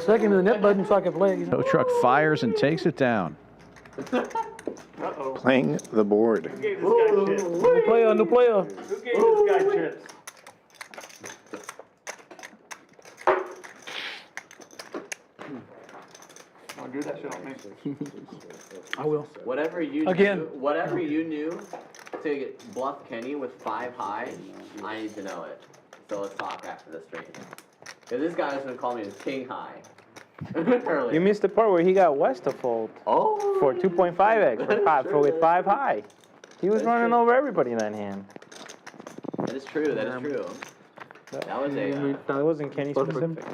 Second to the net button so I can play. Tow truck fires and takes it down. Playing the board. New player, new player. Who gave this guy chips? Don't do that shit on me. I will. Whatever you Again. knew, whatever you knew to bluff Kenny with 5 high, I need to know it. So let's talk after the stream. Because this guy was gonna call me his king high. Earlier. You missed the part where he got West to fold. Oh. For 2.5x with 5 high. He was running over everybody in that hand. That is true. That is true. That was a. That wasn't Kenny specific.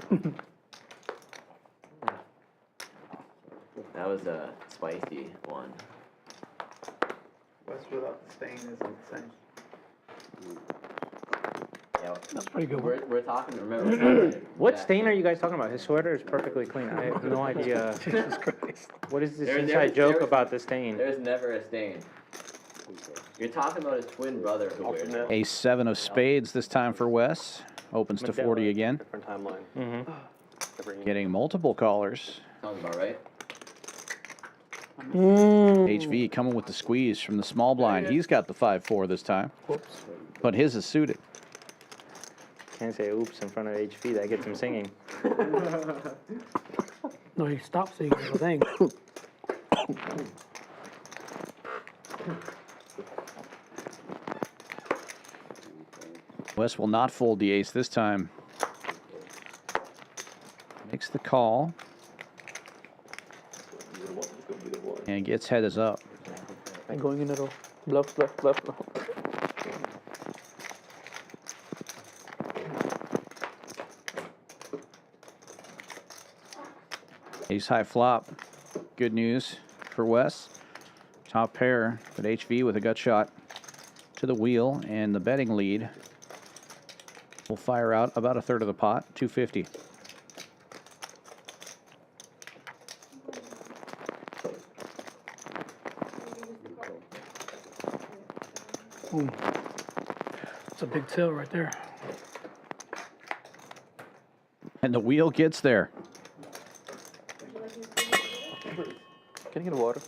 That was a spicy one. West without the stain is insane. Yeah, That's pretty good. we're talking. Remember. What stain are you guys talking about? His sweater is perfectly clean. I have no idea. Jesus Christ. What is this inside joke about the stain? There's never a stain. You're talking about his twin brother who wears it. A 7 of spades this time for Wes. Opens to 40 again. Different timeline. Mm-hmm. Getting multiple callers. Sounds about right. HV coming with the squeeze from the small blind. He's got the 5-4 this time. But his is suited. Can't say oops in front of HV. That gets him singing. No, he stopped singing, I think. Wes will not fold the ace this time. Makes the call. And gets heads up. Going in a row. Bluff, bluff, bluff, bluff. Ace high flop. Good news for Wes. Top pair, but HV with a gut shot to the wheel, and the betting lead will fire out about a third of the pot, 250. Ooh. That's a big tail right there. And the wheel gets there. Can you get water?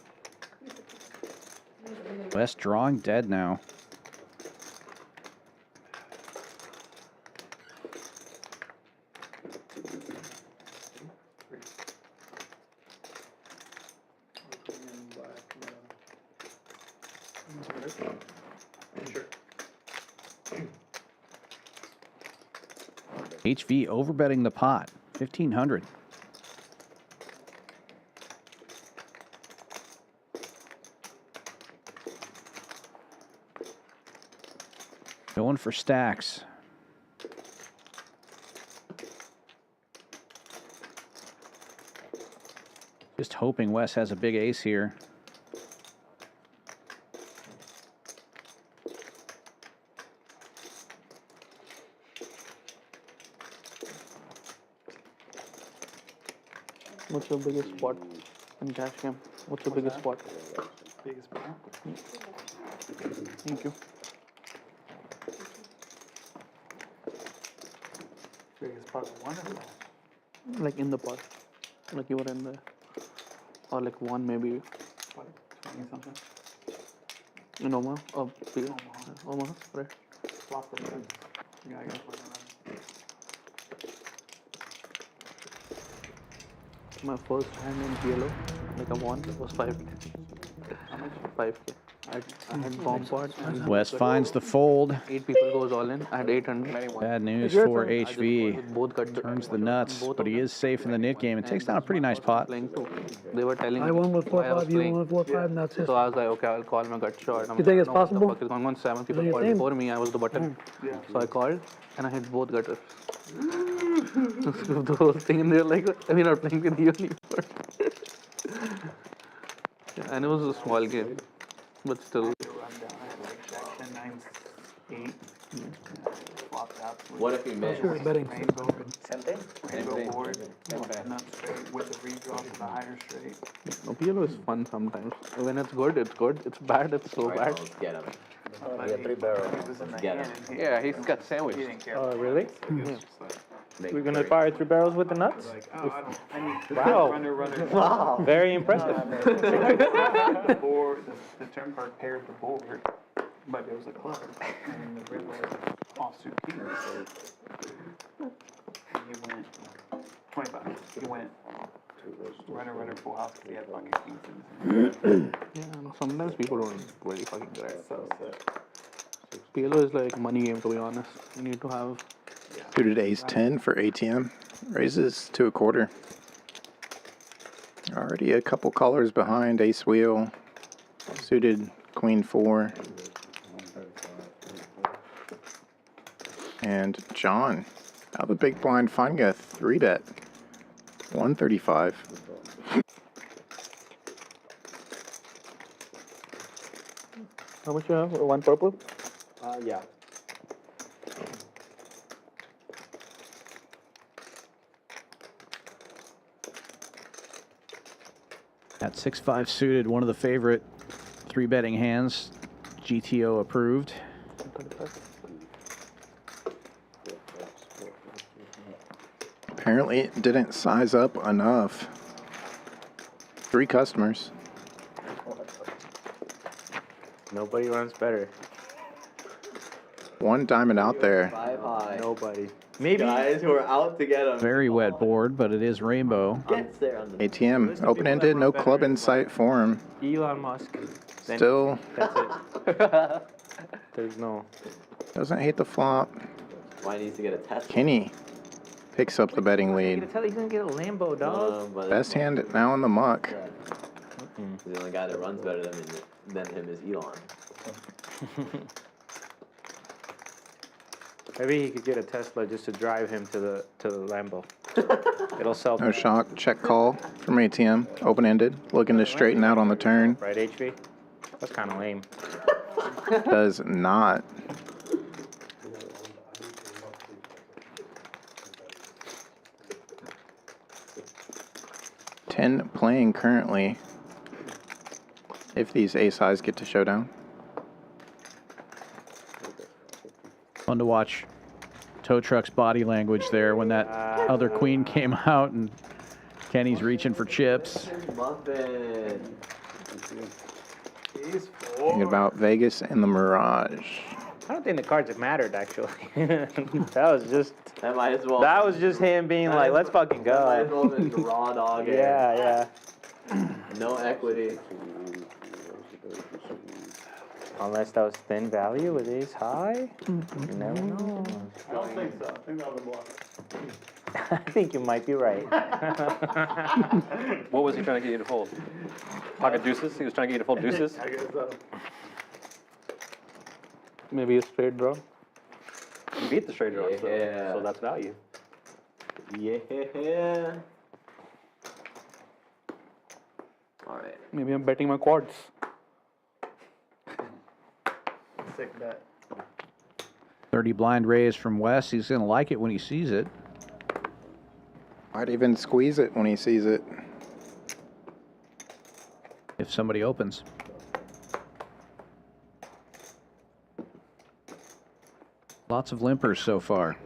Wes drawing dead now. HV overbetting the pot, 1,500. Going for stacks. Just hoping Wes has a big ace here. What's your biggest spot in cash game? What's your biggest spot? Biggest spot? Thank you. Biggest spot of wonderful. Like in the pot. Like you were in the, or like one maybe. What? 20 something? In Omaha? Oh, Omaha, right. Flop the good. Yeah, I got one. My first hand in PLO, like I won, was 5K. How much? 5K. I had bomb pot. Wes finds the fold. 8 people goes all in. I had 800. Bad news for HV. Turns the nuts, but he is safe in the nit game. It takes down a pretty nice pot. They were telling me. I won with 4-5, you won with 4-5, and that's it. So I was like, okay, I'll call my gut shot. You think it's possible? What the fuck is going on? 7 people called before me. I was the button. So I called and I hit both gutters. The whole thing, and they're like, I mean, not playing with you anymore. Yeah, and it was a small game, but still. What if you miss? Betting. Same thing? Rainbow board. Nut straight with a redraw to the higher straight. No, PLO is fun sometimes. When it's good, it's good. It's bad, it's so bad. Get him. Yeah, 3 barrels. Yeah, he's got sandwich. Oh, really? Yeah. We're gonna fire 3 barrels with the nuts? Wow. Wow. Very impressive. The board, the turn card paired the board, but there was a club, and the red was offsuit king. And you went 25. You went runner, full house, because he had fucking kings in his hand. Yeah, no, sometimes people don't really fucking get it. PLO is like money game, to be honest. You need to have Suited ace 10 for ATM. Raises to a quarter. Already a couple colors behind. Ace wheel. Suited queen 4. And John, out of the big blind, finding a 3-bet. 135. How much you have? One purple? Yeah. At 6-5 suited, one of the favorite 3-betting hands. GTO approved. Apparently it didn't size up enough. 3 customers. Nobody runs better. 1 diamond out there. 5 high. Nobody. Maybe Guys who are out to get him. Very wet board, but it is rainbow. Gets there on the ATM, open-ended, no club in sight for him. Elon Musk. Then Still that's it. There's no. doesn't hate the flop. Why needs to get a test? Kenny picks up the betting You lead. can tell he's gonna get a Lambo, dog. Best hand now in the muck. The only guy that runs better than him is Elon. Maybe he could get a Tesla just to drive him to the Lambo. It'll sell. No shock, check call from ATM, open-ended, looking to straighten out on the turn. Right, HV? That's kind of lame. Does not. $10 playing currently. If these ace highs get to showdown. Fun to watch tow truck's body language there when that other queen came out and Kenny's reaching for chips. Muffin. Thinking about Vegas and the Mirage. I don't think the cards have mattered actually. That was just. That might as well. That was just him being like, "Let's fucking go." That might as well been raw dog. Yeah, yeah. No equity. Unless that was thin value with ace high. You never know. I don't think so. I think that was a bluff. I think you might be right. What was he trying to get you to fold? Pocket deuces? He was trying to get you to fold deuces? I guess so. Maybe a straight draw. You beat the straight draw, Yeah. so that's value. Yeah. All right. Maybe I'm betting my quads. Sick bet. 30 blind raise from Wes. He's going to like it when he sees it. Might even squeeze it when he sees it. If somebody opens. Lots of limpers so far.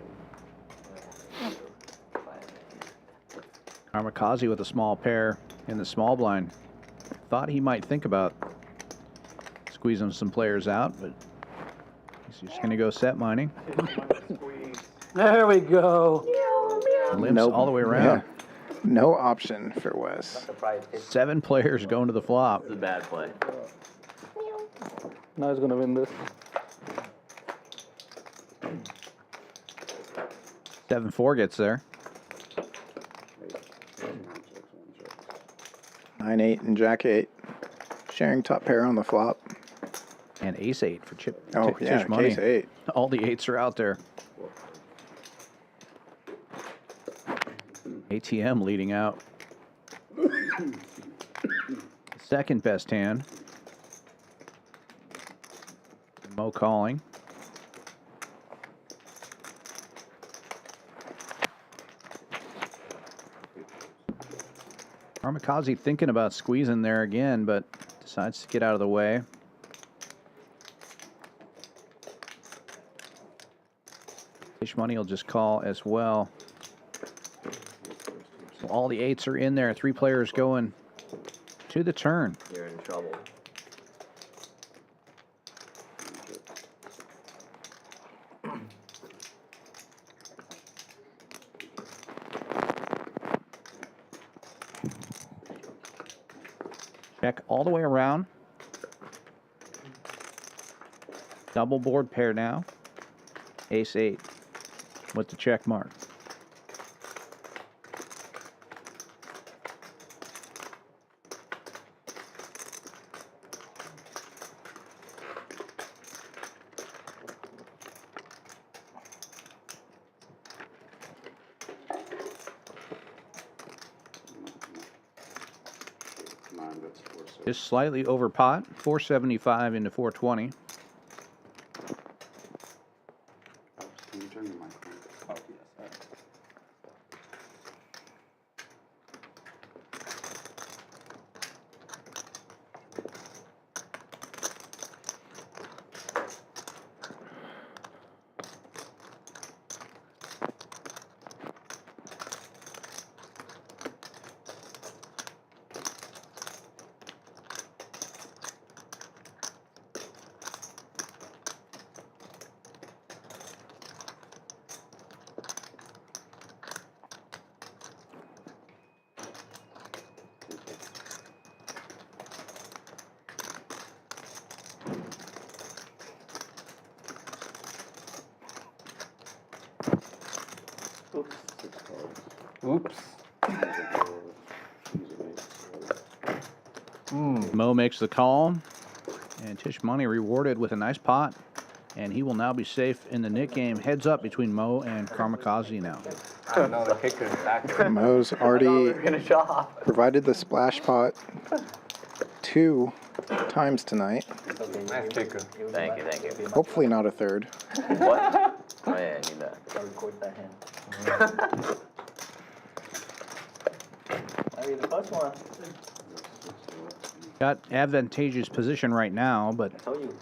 Karmikaze with a small pair in the small blind. Thought he might think about squeezing some players out, but he's just going to go set mining. There we go. Limps Nope. all the way around. Yeah. No option for Wes. 7 players going to the flop. It's a bad play. Now he's gonna win this. 7-4 gets there. 9-8 and Jack 8. Sharing top pair on the flop. And ace 8 for Chip. Oh, Tish yeah, money. case 8. All the 8s are out there. ATM leading out. Second best hand. Mo calling. Karmikaze thinking about squeezing there again, but decides to get out of the way. Fish money will just call as well. So all the 8s are in there. 3 players going to the turn. You're in trouble. Check all the way around. Double board pair now. Ace 8. with the check mark. Just slightly over pot, 475 into 420. Can you turn your mic on? Oh, yes. Oops. Mo makes the call, and Tish Money rewarded with a nice pot, and he will now be safe in the Nick game. Heads up between Mo and Karmikaze now. I don't know, the kicker is back. Mo's already Gonna shop. provided the splash pot 2 times tonight. Nice kicker. Thank you, thank you. Hopefully not a third. What? Oh yeah, I need that. Gotta record that hand. Might be the first one. Got advantageous position right now, but I told you.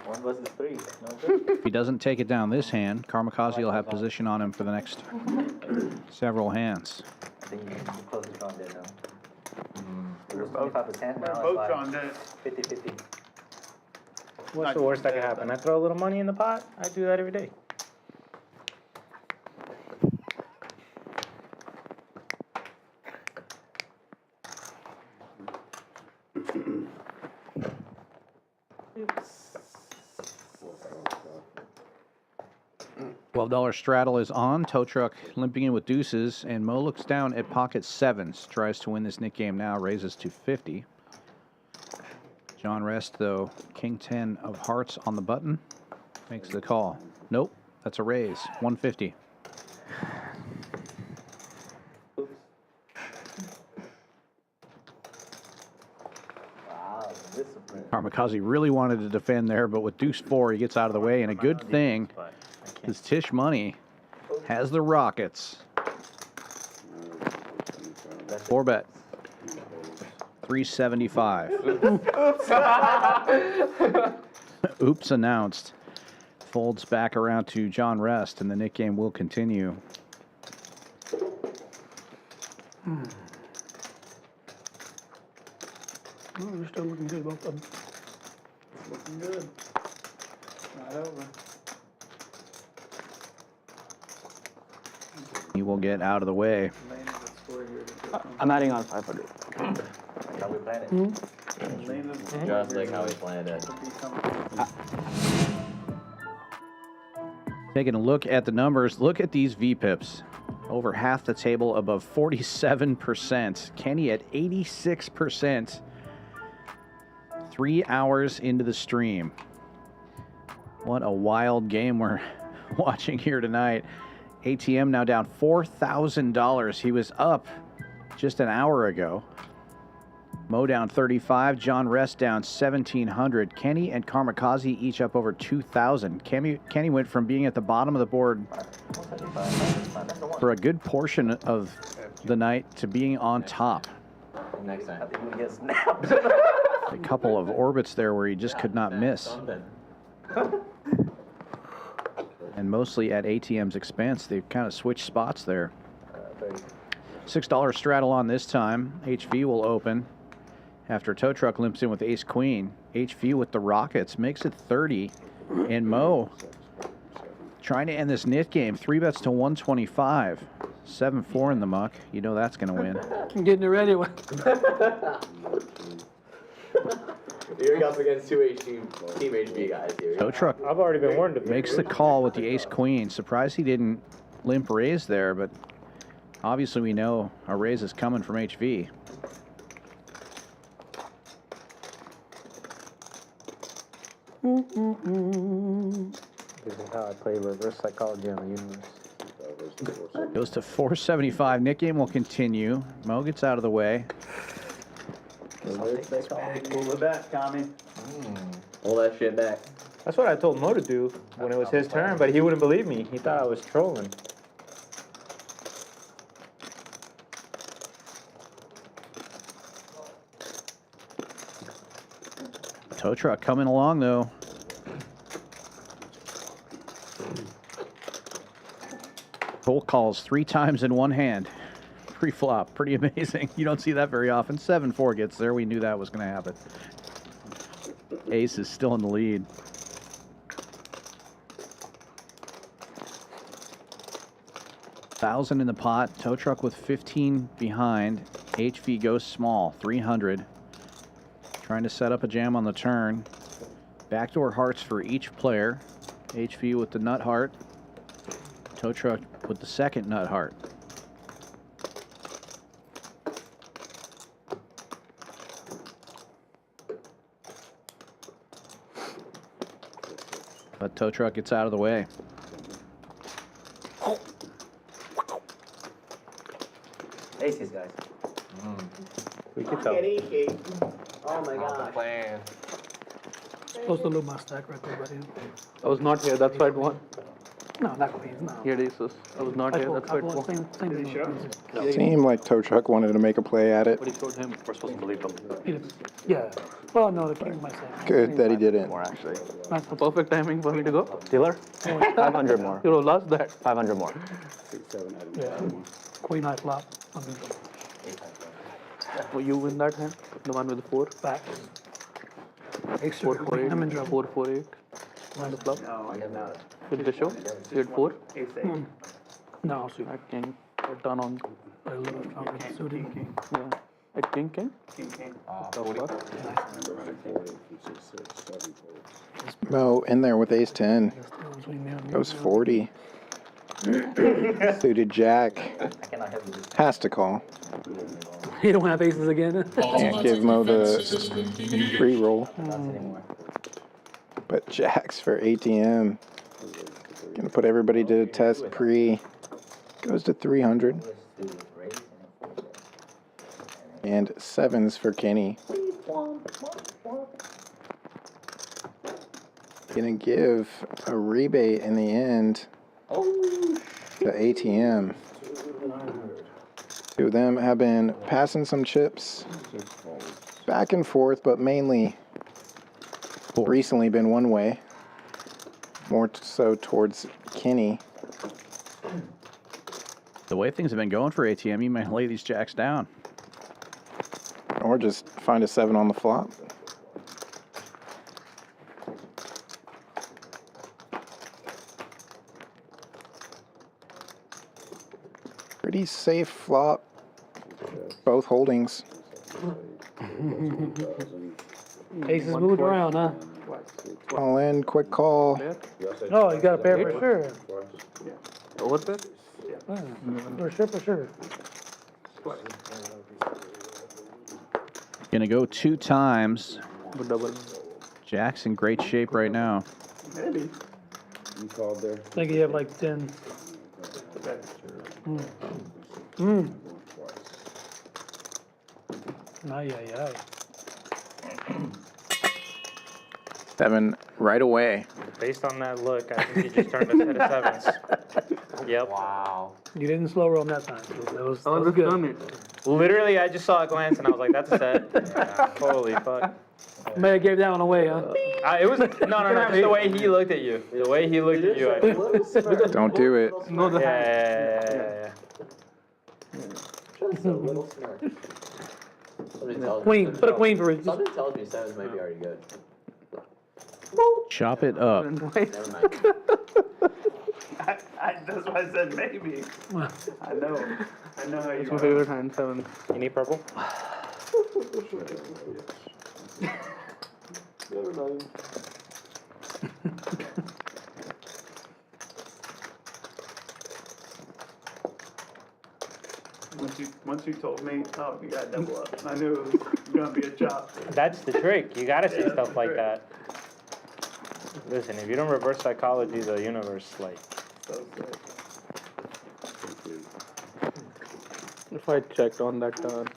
1 versus 3. No good. if he doesn't take it down this hand, Karmikaze will have position on him for the next several hands. I think you can close the draw dead now. We're 25% now. We're both drawn dead. 50-50. What's the worst that could happen? I throw a little money in the pot? I do that every day. $12 straddle is on. Tow truck limping in with deuces, and Mo looks down at pocket sevens. Tries to win this Nick game now, raises to 50. John Rest, though, king 10 of hearts on the button, makes the call. Nope, that's a raise, 150. Wow, discipline. Karmikaze really wanted to defend there, but with deuce 4, he gets out of the way, and a good thing is Tish Money has the Rockets. 4-bet. 375. Oops announced. Folds back around to John Rest, and the Nick game will continue. Oh, we're still looking good, both of them. Looking good. Not over. He will get out of the way. I'm adding on 500. How we plan it. Just like how we planned it. Taking a look at the numbers, look at these VPIPs. Over half the table above 47%. Kenny at 86%. 3 hours into the stream. What a wild game we're watching here tonight. ATM now down $4,000. He was up just an hour ago. Mo down 35. John Rest down 1,700. Kenny and Karmikaze each up over 2,000. Kenny went from being at the bottom of the board for a good portion of the night to being on top. Next time. I think we get snapped. A couple of orbits there where he just could not miss. And mostly at ATM's expense. They've kind of switched spots there. $6 straddle on this time. HV will open after Tow Truck limps in with Ace Queen. HV with the Rockets makes it 30. And Mo trying to end this knit game. 3 bets to 125. 7-4 in the muck. You know that's going to win. I'm getting it ready. You're up against 2 Team HB guys here. Tow Truck I've already been warned of it. makes the call with the Ace Queen. Surprised he didn't limp raise there, but obviously we know a raise is coming from HV. This is how I play reverse psychology on the universe. Goes to 475. Nick game will continue. Mo gets out of the way. Pull it back, Tommy. Pull that shit back. That's what I told Mo to do when it was his turn, but he wouldn't believe me. He thought I was trolling. Tow truck coming along though. Bull calls 3 times in one hand. Pre-flop, pretty amazing. You don't see that very often. 7-4 gets there. We knew that was going to happen. Ace is still in the lead. $1,000 in the pot. Tow truck with 15 behind. HV goes small, 300. Trying to set up a jam on the turn. Backdoor hearts for each player. HV with the nut heart. Tow truck with the second nut heart. But tow truck gets out of the way. Aces, guys. We can tell. Oh my god. Playing. Close to load my stack right there, buddy. I was not here, that's why it won. No, not queens, no. He had aces. I was not here, that's why it won. It seemed like Tow Truck wanted to make a play at it. But he showed him. We're supposed to believe him. Yeah. Well, no, the king myself. Good that he didn't. More actually. That's the perfect timing for me to go. Dealer? 500 more. You know, lost that. 500 more. Yeah. Queen high flop. Will you win that hand? The one with the 4? Back. Ace 4, 4, 8. I'm in trouble. 4, 4, 8. On the flop. No, I have not. With the show? You had 4? Ace 8. No, suit. At king. Or turn on. I love Champions suited. Yeah. At king, king? King, king. Mo in there with ace 10. Goes 40. Suited jack. Has to call. You don't have aces again? Can't give Mo the pre-roll. But jacks for ATM. Gonna put everybody to the test pre. Goes to 300. And 7s for Kenny. Gonna give a rebate in the end to ATM. Two of them have been passing some chips back and forth, but mainly recently been one way. More so towards Kenny. The way things have been going for ATM, you might lay these jacks down. Or just find a 7 on the flop. Pretty safe flop. Both holdings. Aces moved around, huh? All in, quick call. Oh, you got a pair for sure. Over there? For sure, for sure. Gonna go 2 times. Good double. Jack's in great shape right now. Maybe. You called there. I think you have like 10. Ay, ay, ay. 7 right away. Based on that look, I think he just turned a set of 7s. Yep. Wow. You didn't slow roll that time. That was good. Literally, I just saw a glance and I was like, that's a set. Holy fuck. May have gave that one away, huh? It was, no, just the way he looked at you. The way he looked at you, I did. Don't do it. No, the Yeah. Just a little smirk. Queen. Put a queen for it. Something tells me 7s might be already good. Chop it up. Never mind. That's why I said maybe. I know how you It's my favorite hand, 7. You need purple? Never mind. Once you told me, oh, you gotta double up. I knew it was gonna be a chop. That's the trick. You gotta say stuff like that. Listen, if you don't reverse psychology, the universe, like. So sick. If I checked on that turn,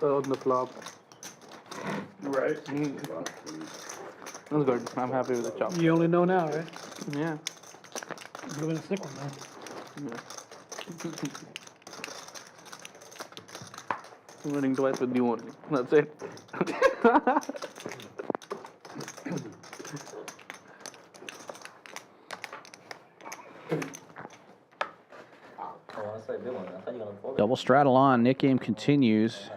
on the flop. Right. That's good. I'm happy with the chop. You only know now, right? Yeah. You're gonna stick one, man. Yeah. I'm winning twice with you only. That's it. Double straddle on. Nick game continues.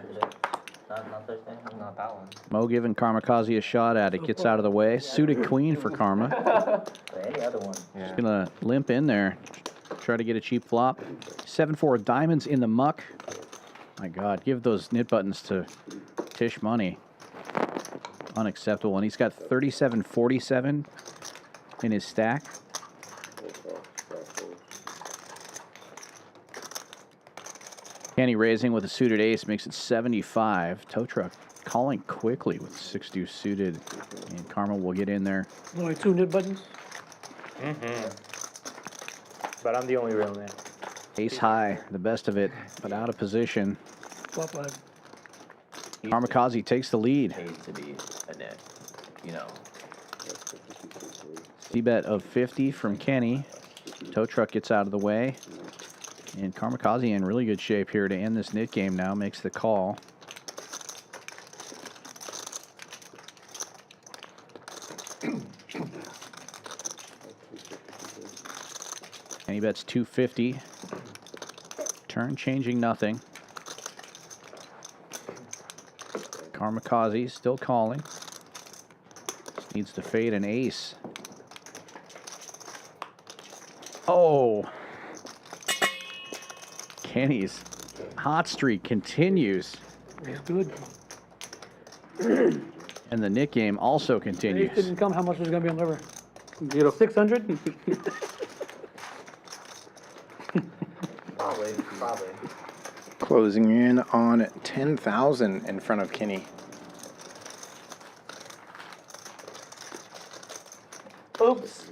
Not that one. Mo giving Karmikaze a shot at it. Gets out of the way. Suited queen for Karma. Any other one. Just gonna limp in there. Try to get a cheap flop. 7-4 diamonds in the muck. My God, give those knit buttons to Tish Money. Unacceptable. And he's got 37-47 in his stack. Kenny raising with a suited ace makes it 75. Tow truck calling quickly with 6-2 suited. And Karma will get in there. Only 2 knit buttons. But I'm the only real man. Ace high, the best of it, but out of position. Flop line. Karmikaze takes the lead. Paid to be a net, you know. C-bet of 50 from Kenny. Tow truck gets out of the way. And Karmikaze in really good shape here to end this knit game now. Makes the call. And he bets 250. Turn changing nothing. Karmikaze still calling. Just needs to fade an ace. Oh. Kenny's hot streak continues. He's good. And the knit game also continues. Ace didn't come. How much was going to be on the river? 600? Probably. Closing in on 10,000 in front of Kenny. Oops.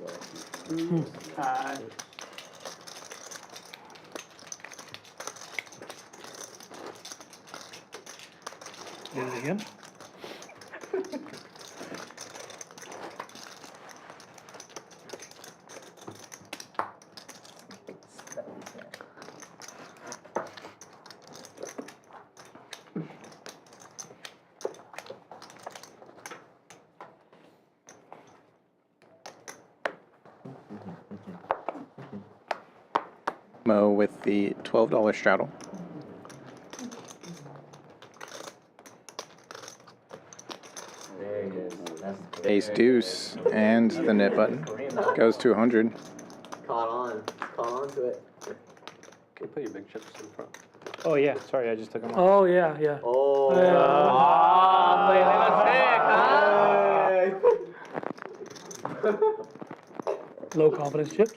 Did it again? Mo with the $12 straddle. There it is. That's Ace deuce and the knit button goes to 100. Caught on to it. Can you put your big chips in front? Oh, yeah. Sorry, I just took them off. Oh, yeah, yeah. Oh. Low confidence chips.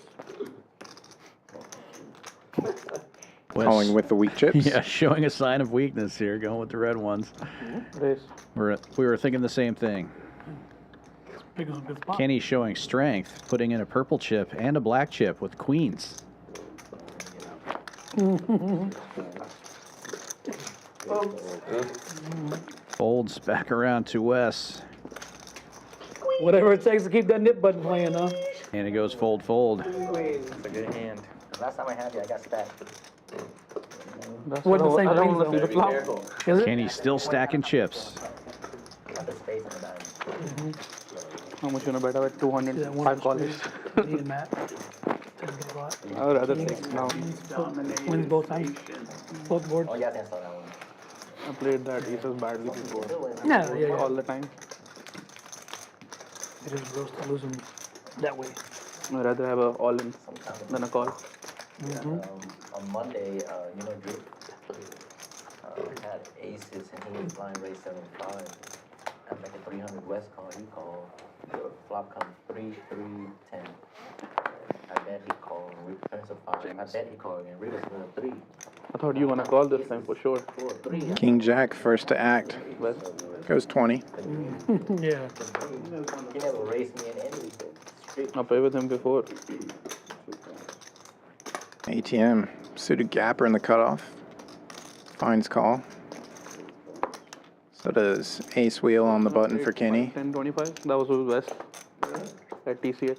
Calling with the weak chips. Yeah, showing a sign of weakness here, going with the red ones. We were thinking the same thing. Big on good spot. Kenny showing strength, putting in a purple chip and a black chip with queens. Folds back around to Wes. Whatever it takes to keep that knit button playing, huh? And it goes fold, fold. That's a good hand. the last time I had you, I got stacked. Wasn't the same I don't thing, want to see the flop. Is it? Kenny's still stacking chips. Got the space in the diamond. How much you want to bet? I bet 200. Yeah, 5 callers. Me and Matt. Take a lot. I would rather take now. Wins both times. Both boards. Oh, yeah, I think I saw that one. I played that aces badly before. Yeah. All the time. It is gross to lose them that way. I'd rather have a all-in than a call. On Monday, you know Drew had aces and he was blind raise 75. I make a 300 West call. He called. Flop comes 3, 3, 10. I bet he called. Returns a 5. I bet he called again. Readers with a 3. I thought you were gonna call this time for sure. King Jack first to act. Goes 20. Yeah. He never raced me in any street. I played with him before. ATM suited gapper in the cutoff. Finds call. So does ace wheel on the button for Kenny. 10-25. That was his best at TCH.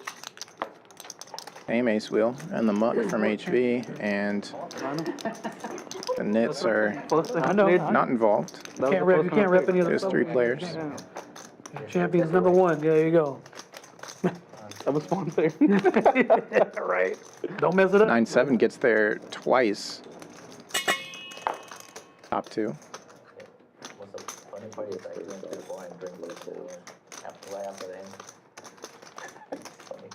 Same ace wheel and the muck from HV, and the nits are not involved. You can't rep any of the There's 3 players. Champions #1. There you go. I'm a sponsor. Right. Don't mess it up. 9-7 gets there twice. Top 2. What's the funny part is I went to the bar and drink with right after the end. Funny.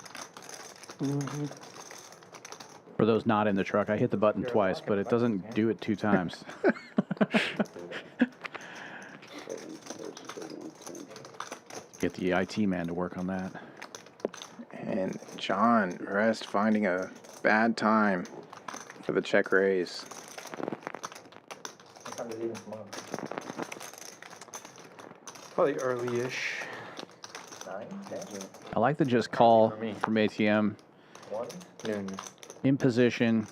For those not in the truck, I hit the button twice, but it doesn't do it 2 times. Get the IT man to work on that. And John Rest finding a bad time for the check raise. What time is leaving tomorrow? Probably early-ish. 9, 10? I like the just call from ATM. 1? In position.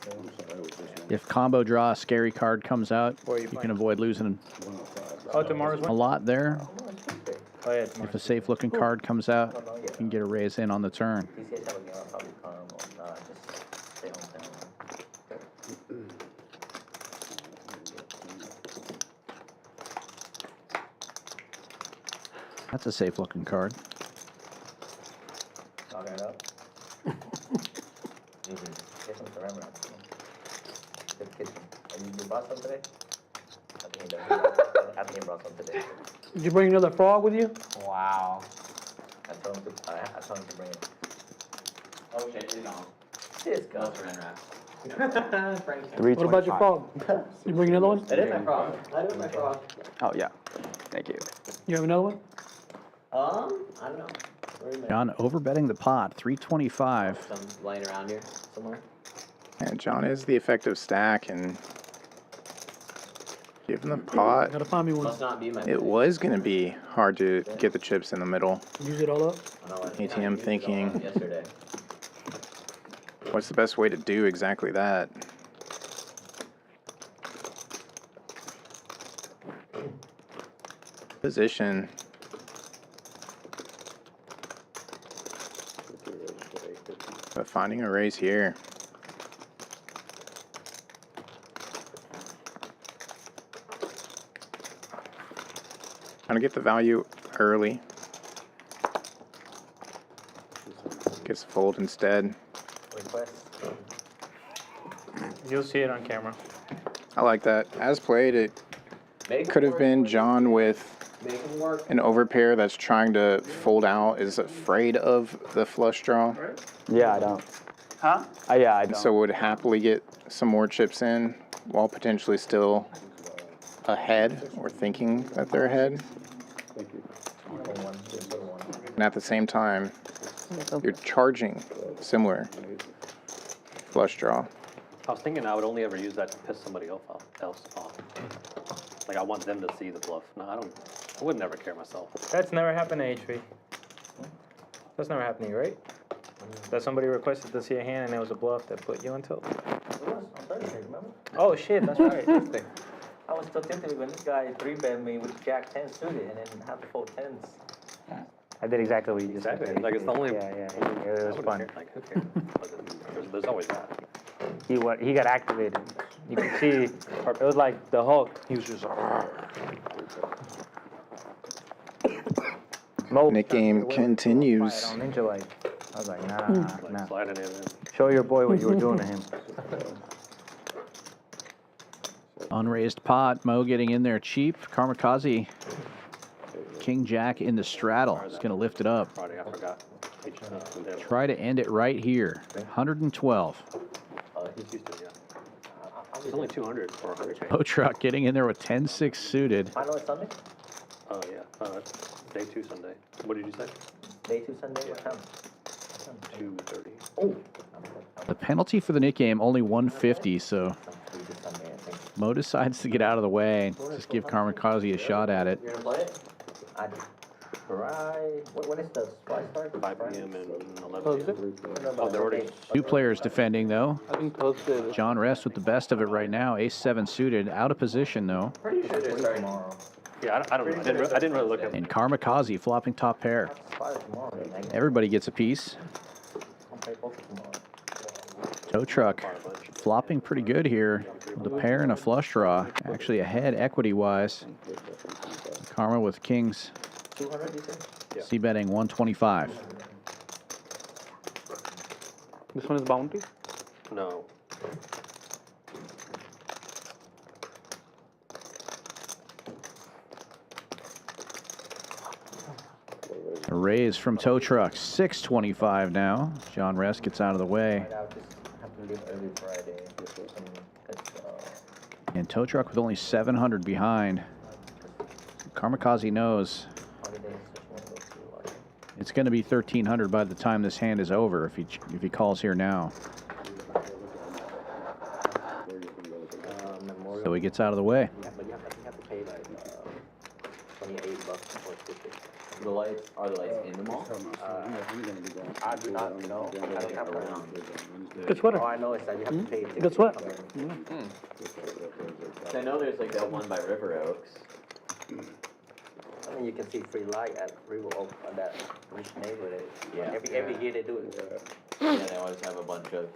If combo draw, a scary card comes out, you can avoid losing Tomorrow's a lot there. Oh, yeah, If a safe looking card comes out, you can get a raise in on the turn. TCH have a game, I'll probably come or not, just stay home town. That's a safe looking card. Knocking it up. Get some ceramic out there. Good kitchen. You brought some today? I think he brought some today. Did you bring another frog with you? Wow. I told him to bring it. Oh shit, it's gone. It's gone. What about your frog? You bring another one? That is my frog. That is my frog. Oh, yeah. Thank you. You have another one? I don't know. John overbetting the pot, 325. Some laying around here somewhere. And John is the effective stack, and given the pot, Gotta find me one. Must not be my. it was going to be hard to get the chips in the middle. Use it all up? ATM thinking, Yesterday. what's the best way to do exactly that? Position. But finding a raise here. Trying to get the value early. Gets fold instead. You'll see it on camera. I like that. As played, it could have been John with an overpair that's trying to fold out, is afraid of the flush draw. Yeah, I don't. Huh? Yeah, I And so would happily get some more chips in while potentially still ahead or thinking that they're ahead. And at the same time, you're charging similar flush draw. I was thinking I would only ever use that to piss somebody else off. Like I want them to see the bluff. No, I would never care myself. That's never happened to HV. That's never happened to you, right? That somebody requested to see a hand and it was a bluff that put you on tilt? Oh shit, that's right. I was still tempted when this guy 3-bet me with Jack 10 suited and then have the full 10s. I did exactly what you just Exactly. said. Like it's the only. Yeah, it was fun. Like who cares? There's always that. He got activated. You can see it was like the Hulk. He was just. Nick game continues. Ninja like. I was like, nah. Show your boy what you were doing to him. Unraised pot. Mo getting in there cheap. Karmikaze. King Jack in the straddle. It's going to lift it up. Friday, I forgot. Try to end it right here. 112. He's used to it, yeah. It's only 200 or 100. Mo Truck getting in there with 10-6 suited. Final is Sunday? Oh, yeah. Day 2 Sunday. What did you say? Day 2 Sunday? What time? 2:30. Oh. The penalty for the Nick game only 150, so Mo decides to get out of the way. Just give Karmikaze a shot at it. You're gonna play it? I try. When is the spy start? 5 p.m. and 11 p.m. Oh, they're already. Two players defending, though. I think Thursday. John Rest with the best of it right now. Ace-7 suited. Out of position, though. Pretty sure they're starting tomorrow. Yeah, I don't know. I didn't really look at. And Karmikaze flopping top pair. Everybody gets a piece. Tow truck flopping pretty good here. With a pair and a flush draw. Actually ahead equity-wise. Karma with kings. 200, you said? C-betting 125. This one is bounty? No. A raise from tow truck. 625 now. John Rest gets out of the way. And tow truck with only 700 behind. Karmikaze knows it's going to be 1,300 by the time this hand is over if he calls here now. So he gets out of the way. But you have to pay like $28 for ticket. The lights, are the lights in the mall? I do not know. I don't have one. Good sweater. All I know is that you have to pay ticket. Good sweat. I know there's like that one by River Oaks. I mean, you can see free light at River Oak, that rich neighborhood. Yeah. Every year they do it. Yeah, they always have a bunch of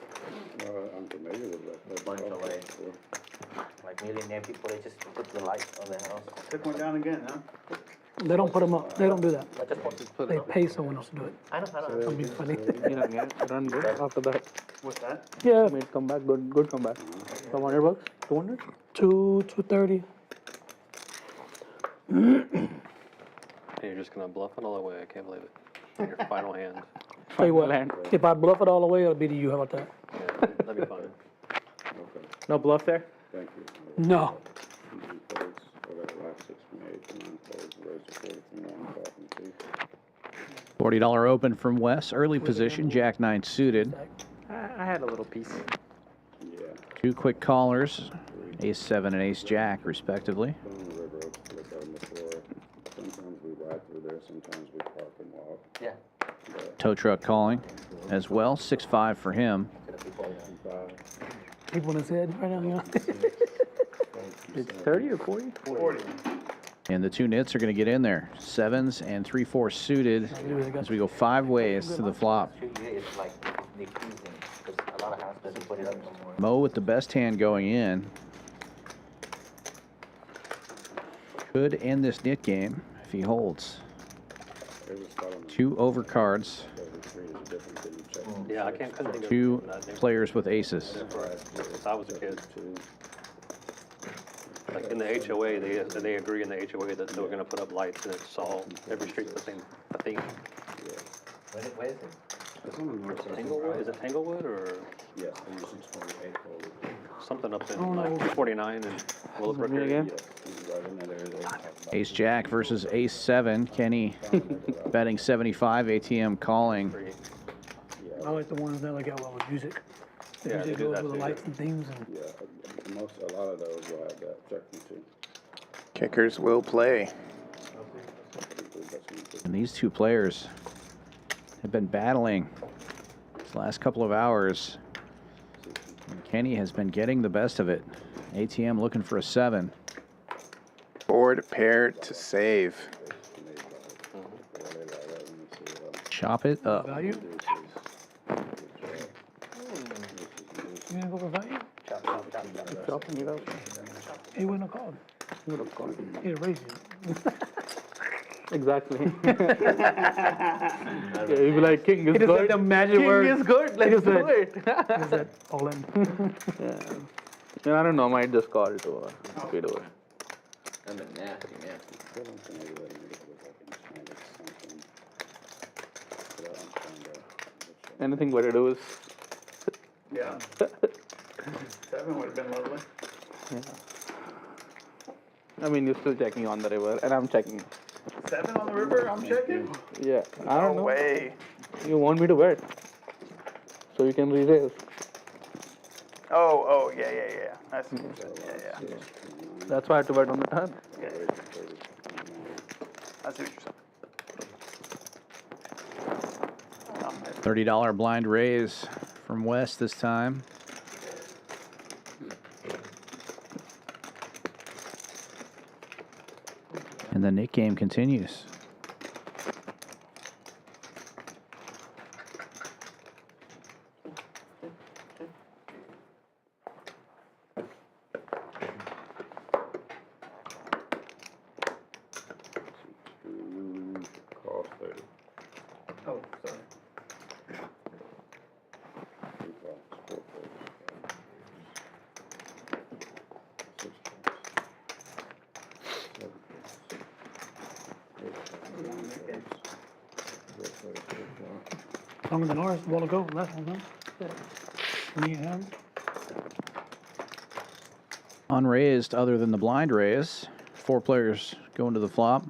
lights. Like millionaire people, they just put the light on their house. Took one down again, huh? They don't put them up. They don't do that. I just want to They pay someone else to do it. I know. That'll be funny. Run good after that. What's that? Yeah. Made comeback, good comeback. From $100? 200? 230. Hey, you're just gonna bluff it all the way. I can't believe it. Your final hand. Tell you what, if I bluff it all the way, it'll be to you. How about that? Yeah, that'd be fun. No bluff there? Thank you. No. $40 open from Wes. Early position, Jack 9 suited. I had a little piece. Two quick callers, Ace-7 and Ace-Jack, respectively. Sometimes we ride through there, sometimes we park and walk. Yeah. Tow truck calling as well. 6-5 for him. People in his head right now, you know. It's 30 or 40? 40. And the two nits are going to get in there. 7s and 3-4 suited as we go 5 ways to the flop. It's like decreasing because a lot of houses doesn't put it up no more. Mo with the best hand going in. Could end this nit game if he holds. 2 over cards. Yeah, I couldn't think of 2 that name. players with aces. Since I was a kid. Like in the HOA, they agree in the HOA that they were gonna put up lights and it's all, every street's the same, I think. Where is it? Tanglewood, is it Tanglewood or? Yes, something up in like 249 and Willowbrook area. Ace-Jack versus Ace-7. Kenny betting 75, ATM calling. I like the ones that like got well with music. The Yeah, music they do goes that with the too. lights and things. And a lot of those will have that checking too. Kickers will play. And these two players have been battling these last couple of hours. And Kenny has been getting the best of it. ATM looking for a 7. Board pair to save. Chop it up. value? You gonna go for value? Chopping it up. He wouldn't have called. He would have called. He'd have raised you. Exactly. Yeah, he'd be like, King is He just good. said the magic King word. is good. Let's do it. He said, all in. Yeah, I don't know. I might just call it over. Straight over. I'm a nasty. Anything but to do is. Yeah. 7 would have been lovely. Yeah. I mean, you're still checking on the river, and I'm checking. 7 on the river, I'm checking? Yeah, I don't know. No way. You want me to bet, so you can re-raise. Oh, yeah. I see what you're saying. Yeah. That's why I had to bet on the turn. Yeah. I see what you're saying. $30 blind raise from West this time. And the Nick game continues. Oh, sorry. Longer than ours, ball to go, last one, huh? Me and him. Unraised other than the blind raise. 4 players going to the flop.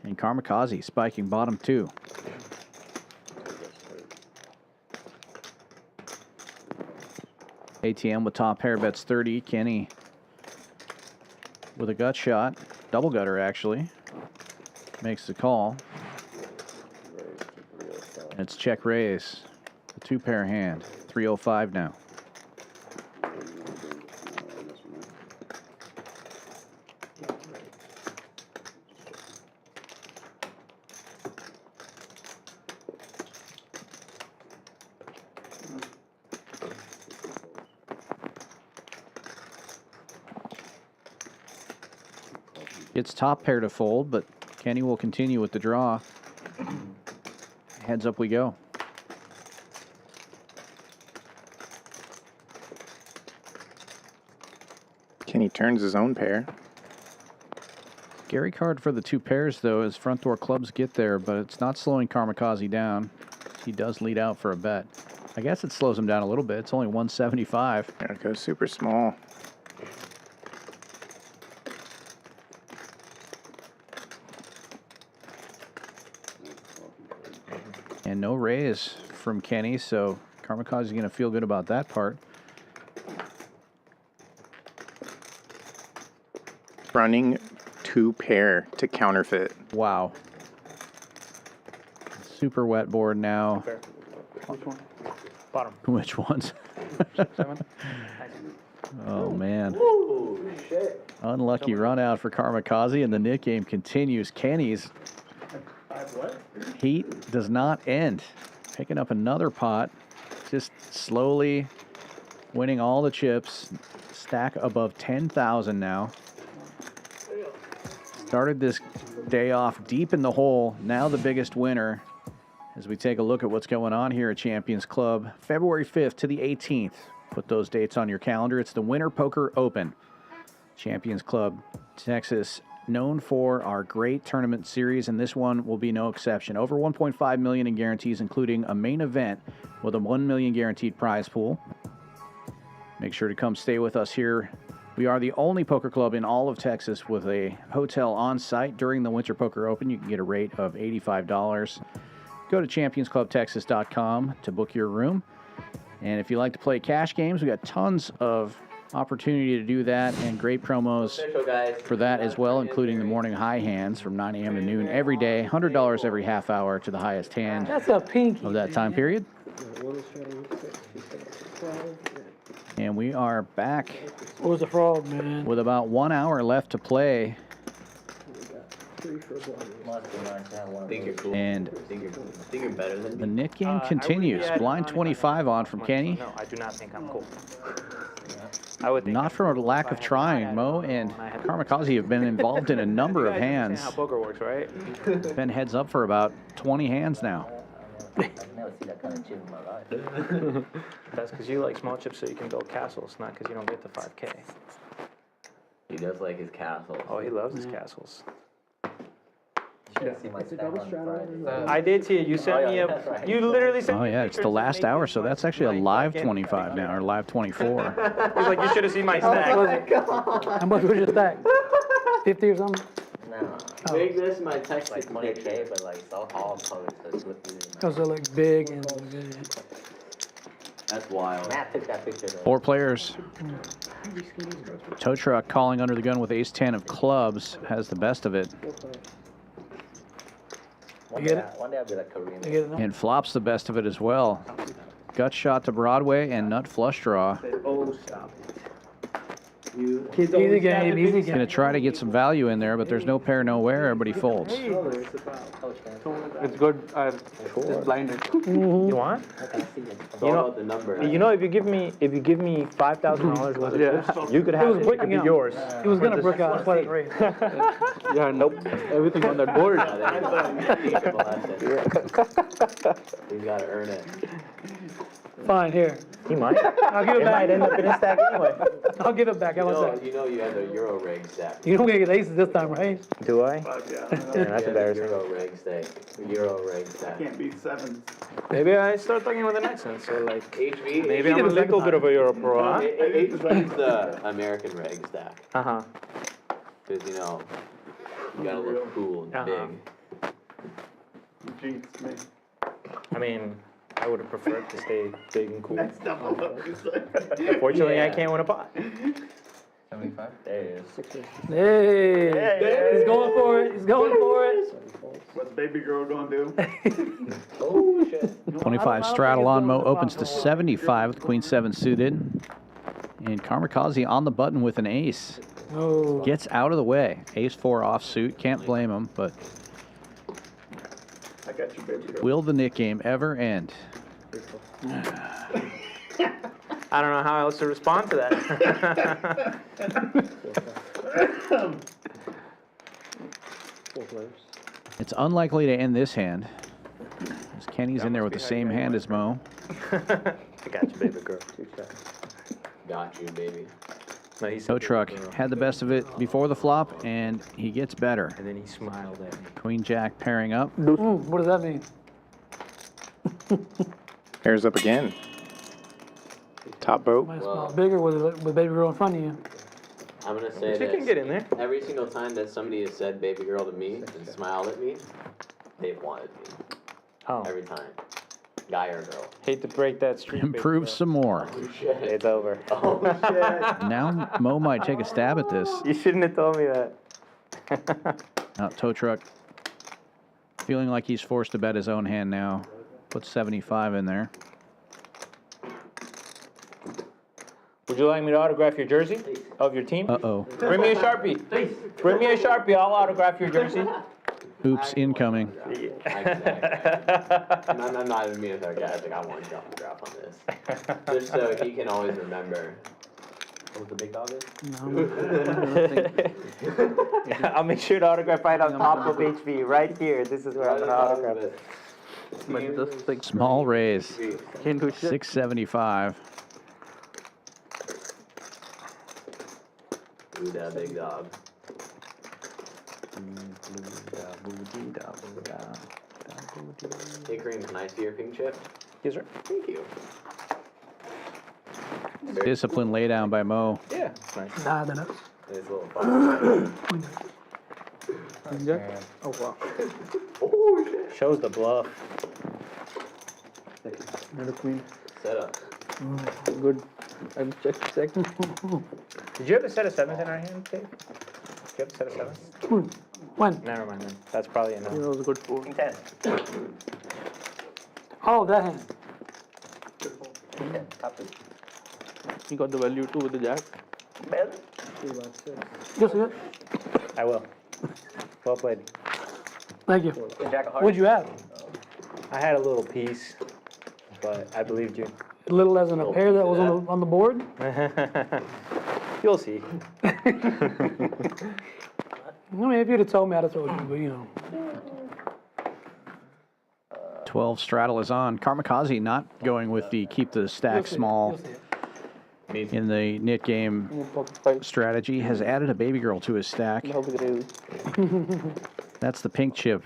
And Karmikaze spiking bottom 2. ATM with top pair bets 30. Kenny with a gut shot. Double gutter, actually. Makes the call. And it's check raise. The 2-pair hand. 305 now. It's top pair to fold, but Kenny will continue with the draw. Heads up we go. Kenny turns his own pair. Scary card for the 2 pairs, though, as front door clubs get there, but it's not slowing Karmikaze down. He does lead out for a bet. I guess it slows him down a little bit. It's only 175. There it goes, super small. And no raise from Kenny, so Karmikaze is going to feel good about that part. Running 2 pair to counterfeit. Wow. Super wet board now. Which one? Bottom. Which ones? 7. Oh, man. Ooh, shit. Unlucky run out for Karmikaze, and the Nick game continues. Kenny's heat does not end. Picking up another pot, just slowly winning all the chips. Stack above 10,000 now. Started this day off deep in the hole. Now the biggest winner as we take a look at what's going on here at Champions Club. February 5th to the 18th. Put those dates on your calendar. It's the Winter Poker Open. Champions Club, Texas, known for our great tournament series, and this one will be no exception. Over $1.5 million in guarantees, including a main event with a $1 million guaranteed prize pool. Make sure to come stay with us here. We are the only poker club in all of Texas with a hotel on site during the Winter Poker Open. You can get a rate of $85. Go to championsclubtexas.com to book your room. And if you like to play cash games, we got tons of opportunity to do that and great promos for that as well, including the morning high hands from 9 a.m. to noon every day. $100 every half hour to the highest hand That's a pinky. of that time period. And we are back What was a frog, man? with about 1 hour left to play. Think you're cool. And think you're better than me. the Nick game continues. Blind 25 on from Kenny. No, I do not think I'm cool. I would think Not from a lack of trying. Mo and Karmikaze have been involved in a number of hands. How poker works, right? Been heads up for about 20 hands now. I've never seen that kind of chip in my life. That's because you like small chips so you can build castles, not because you don't get the 5K. He does like his castles. Oh, he loves his castles. You should see my stack on Friday. I did see it. You sent me a. You literally sent Oh, me yeah, it's the last hour, so that's actually a live 25 now, or live 24. He's like, you should have seen my stack. How much was your stack? 50 or something? No. Make this my text. Like 20K, but like it's all colors, so it's with Those are like big and That's wild. Matt took that picture though. 4 players Tow truck calling under the gun with ace-10 of clubs has the best of it. One day I'll be like Korean. And flops the best of it as well. Gut shot to Broadway and nut flush draw. Oh, stop it. Easy game, easy game. Gonna try to get some value in there, but there's no pair nowhere. Everybody folds. It's good. It's blinded. You want? The number. You know, if you give me $5,000 worth of chips, you could have it. It could be yours. He was gonna break out athletic race. Yeah, nope. Everything on that board. You gotta earn it. Fine, here. He might. I'll give it back. Might end up in a stack anyway. I'll give it back. How about that? You know you have a Euro reg stack. You don't get aces this time, right? Do I? Yeah, that's embarrassing. Euro reg stack. Euro reg stack. Can't beat sevens. Maybe I start talking with an accent, so like HV. maybe I'm a little bit of a Euro pro, huh? HV is the American reg stack. Uh-huh. Because, you gotta look cool and big. You jinxed me. I mean, I would have preferred to stay big and cool. Next double. Unfortunately, I can't win a pot. 75? There it is. Hey, he's going for it. He's going for it. What's baby girl gonna do? Oh, shit. 25 straddle on Mo opens to 75 with Queen 7 suited. And Karmikaze on the button with an ace. Oh. Gets out of the way. Ace 4 offsuit. Can't blame him, but I got you, baby girl. will the Nick game ever end? I don't know how else to respond to that. It's unlikely to end this hand, as Kenny's in there with the same hand as Mo. I got you, baby girl. Got you, baby. No, Tow truck had the best of it before the flop, and he gets better. And then he smiled at me. Queen Jack pairing up. What does that mean? Pairs up again. Top boat. Might smile bigger with baby girl in front of you. I'm gonna say She this. can get in there. Every single time that somebody has said baby girl to me and smiled at me, they've wanted me. Oh. Every time. Guy or girl. Hate to break that streak. Improve some more. Oh, shit. It's over. Oh, shit. Now Mo might take a stab at this. You shouldn't have told me that. Now Tow truck feeling like he's forced to bet his own hand now. Put 75 in there. Would you like me to autograph your jersey of your team? Uh-oh. Bring me a Sharpie. Bring me a Sharpie. I'll autograph your jersey. Oops, incoming. I'm not even being sarcastic. I want your autograph on this. Just so he can always remember. What the big dog is? I'll make sure to autograph right on top of HV, right here. This is where I'm going to autograph it. Small raise. 675. Ooh, that big dog. Hey, Kareem, can I see your pink chip? Yes, sir. Thank you. Discipline laydown by Mo. Yeah, nice. Nah, they're not. It's a little Oh, wow. Oh, shit. Shows the bluff. Another queen. Set up. Good. I'm check. Did you have a set of sevens in our hand, Dave? Did you have a set of sevens? When? Never mind then. That's probably enough. That was a good four. 10. Oh, that hand. 10. Top 2. You got the value too with the jack. Bell. Yes, yes. I will. Well played. Thank you. Jack of hearts. What'd you have? I had a little piece, but I believed you. Little as in a pair that was on the board? You'll see. I mean, if you'd have told me, I'd have told you, but you know. 12 straddle is on. Karmikaze not going with the keep the stack small in the knit game strategy. Has added a baby girl to his stack. That's the pink chip.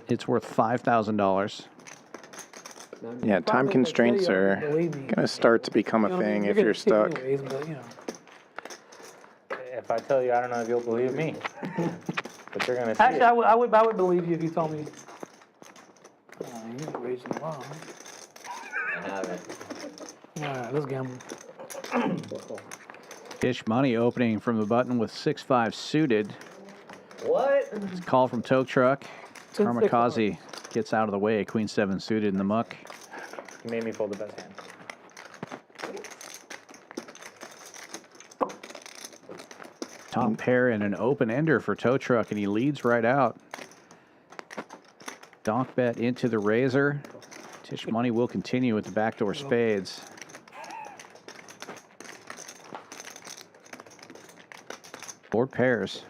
It's worth $5,000. Yeah, time constraints are going to start to become a thing if you're stuck. If I tell you, I don't know if you'll believe me. But you're going to see Actually, it. I would believe you if you told me. Oh, you're raising the bar, I have it. All right, let's gamble. Ish Money opening from the button with 6-5 suited. What? It's a call from Tow Truck. Karmikaze gets out of the way. Queen 7 suited in the muck. He made me fold the best hand. Top pair and an open ender for Tow Truck, and he leads right out. Donk bet into the razor. Tish Money will continue with the backdoor spades. Board pairs.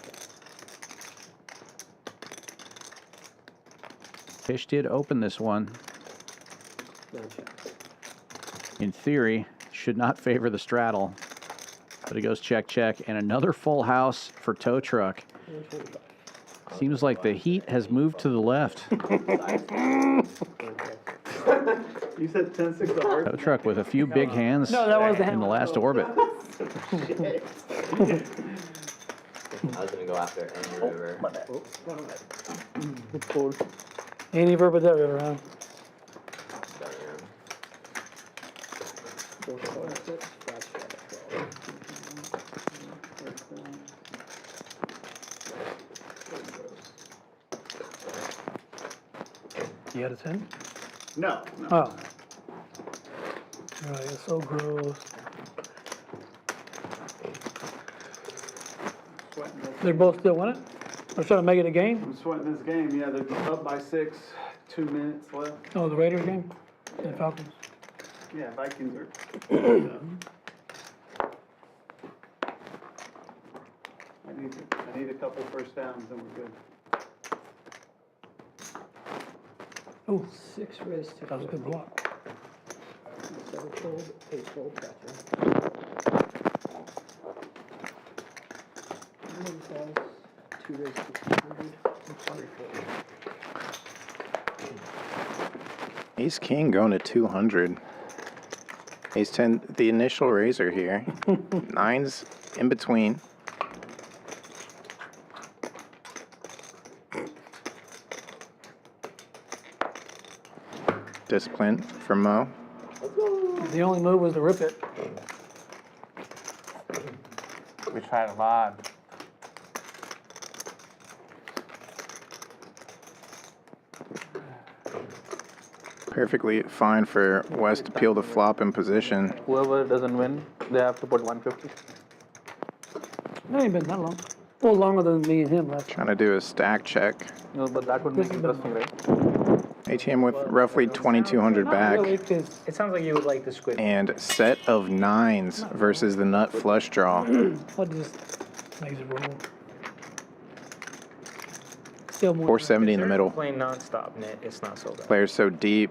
Tish did open this one. In theory, should not favor the straddle. But it goes check, check, and another full house for Tow Truck. Seems like the heat has moved to the left. You said 10-6 of hearts. Tow Truck with a few big hands No, that was the hand. in the last orbit. I was gonna go after any river. Any verb with that river, huh? You had a 10? No. Oh. Right, it's so gross. They're both still winning? They're trying to make it a game? I'm sweating this game. Yeah, they're up by 6, 2 minutes left. Oh, the Raiders game? And Falcons? Yeah, Vikings are. I need a couple first downs, and we're good. Oh, 6 raised. That was a good block. 7 fold, 8 fold, gotcha. Two raised to 200. Ace King going to 200. Ace 10, the initial razor here. 9's in between. Discipline from Mo. The only move was to rip it. We tried a lot. Perfectly fine for West to peel the flop in position. Whoever doesn't win, they have to put 150. It ain't been that long. Well, longer than me and him left. Trying to do a stack check. No, but that would make it interesting, right? ATM with roughly 2,200 back. It sounds like you would like the squid. And set of 9s versus the nut flush draw. What just makes it roll? Still more. 470 in the middle. Playing non-stop, it's not so bad. Players so deep.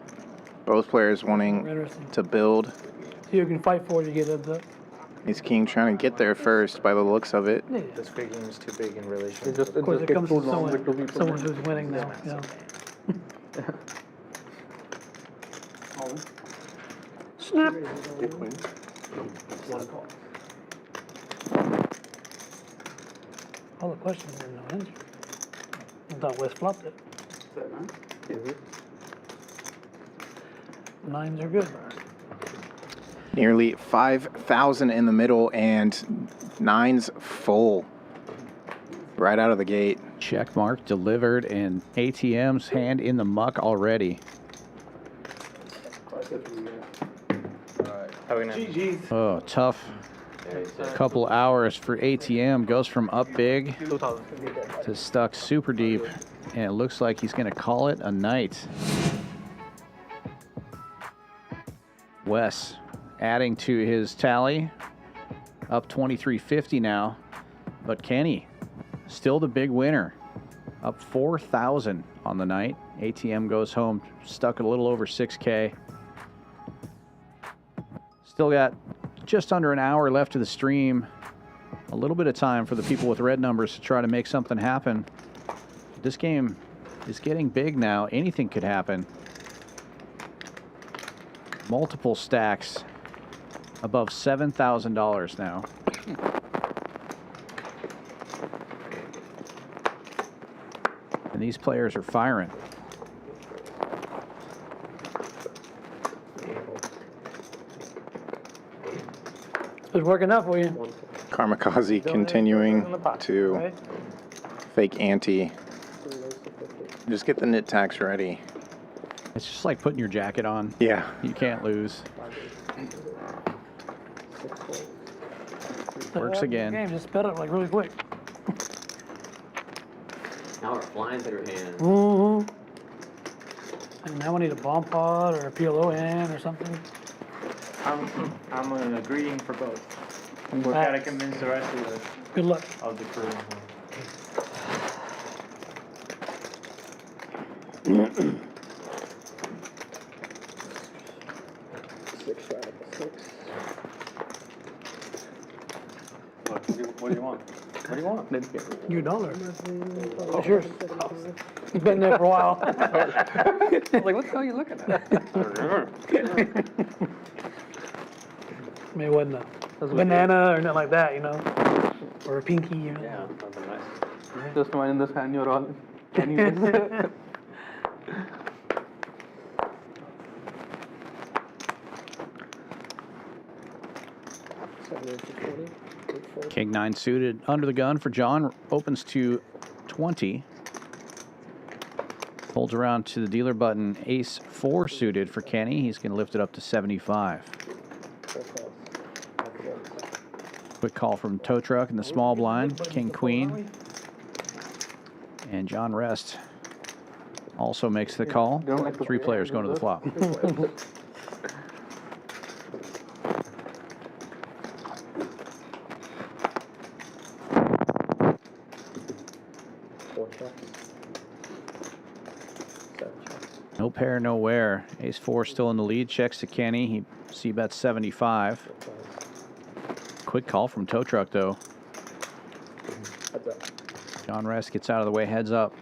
Both players wanting to build. So you can fight for it, you get it. Ace King trying to get there first by the looks of it. Yeah. The squid game is too big in relation. It just Of course, it gets comes too to long with 2 people. someone who's winning now. Yeah. Snap. All the questions are no answer. I thought West flopped it. Is that 9? 9s are good. Nearly 5,000 in the middle and 9's full. Right out of the gate. Check mark delivered and ATM's hand in the muck already. GG's. Oh, tough couple hours for ATM. Goes from up big to stuck super deep. And it looks like he's going to call it a night. Wes adding to his tally. Up 2350 now. But Kenny, still the big winner. Up 4,000 on the night. ATM goes home stuck a little over 6K. Still got just under an hour left of the stream. A little bit of time for the people with red numbers to try to make something happen. This game is getting big now. Anything could happen. Multiple stacks above $7,000 now. And these players are firing. It's working out for you. Karmikaze continuing to fake ante. Just get the knit tacks ready. It's just like putting your jacket on. Yeah. You can't lose. Works again. Game just sped up like really quick. Now we're flying through your hands. Mm-hmm. And now we need a bomb pod or a PLON or something. I'm agreeing for both. We gotta convince the rest of the Good luck. Of the crew. What do you want? What do you want? Your dollar. It's yours. It's been there for a while. Like, what the hell are you looking at? Maybe it wasn't a banana or nothing like that, you know? Or a pinky or nothing. Yeah, something nice. Just imagine this hand you're all. Can you King 9 suited under the gun for John. Opens to 20. Holds around to the dealer button. Ace 4 suited for Kenny. He's going to lift it up to 75. Quick call from Tow Truck in the small blind. King Queen. And John Rest also makes the call. 3 players going to the flop. No pair, no wear. Ace 4 still in the lead. Checks to Kenny. He c-bets 75. Quick call from Tow Truck, though. John Rest gets out of the way, heads up.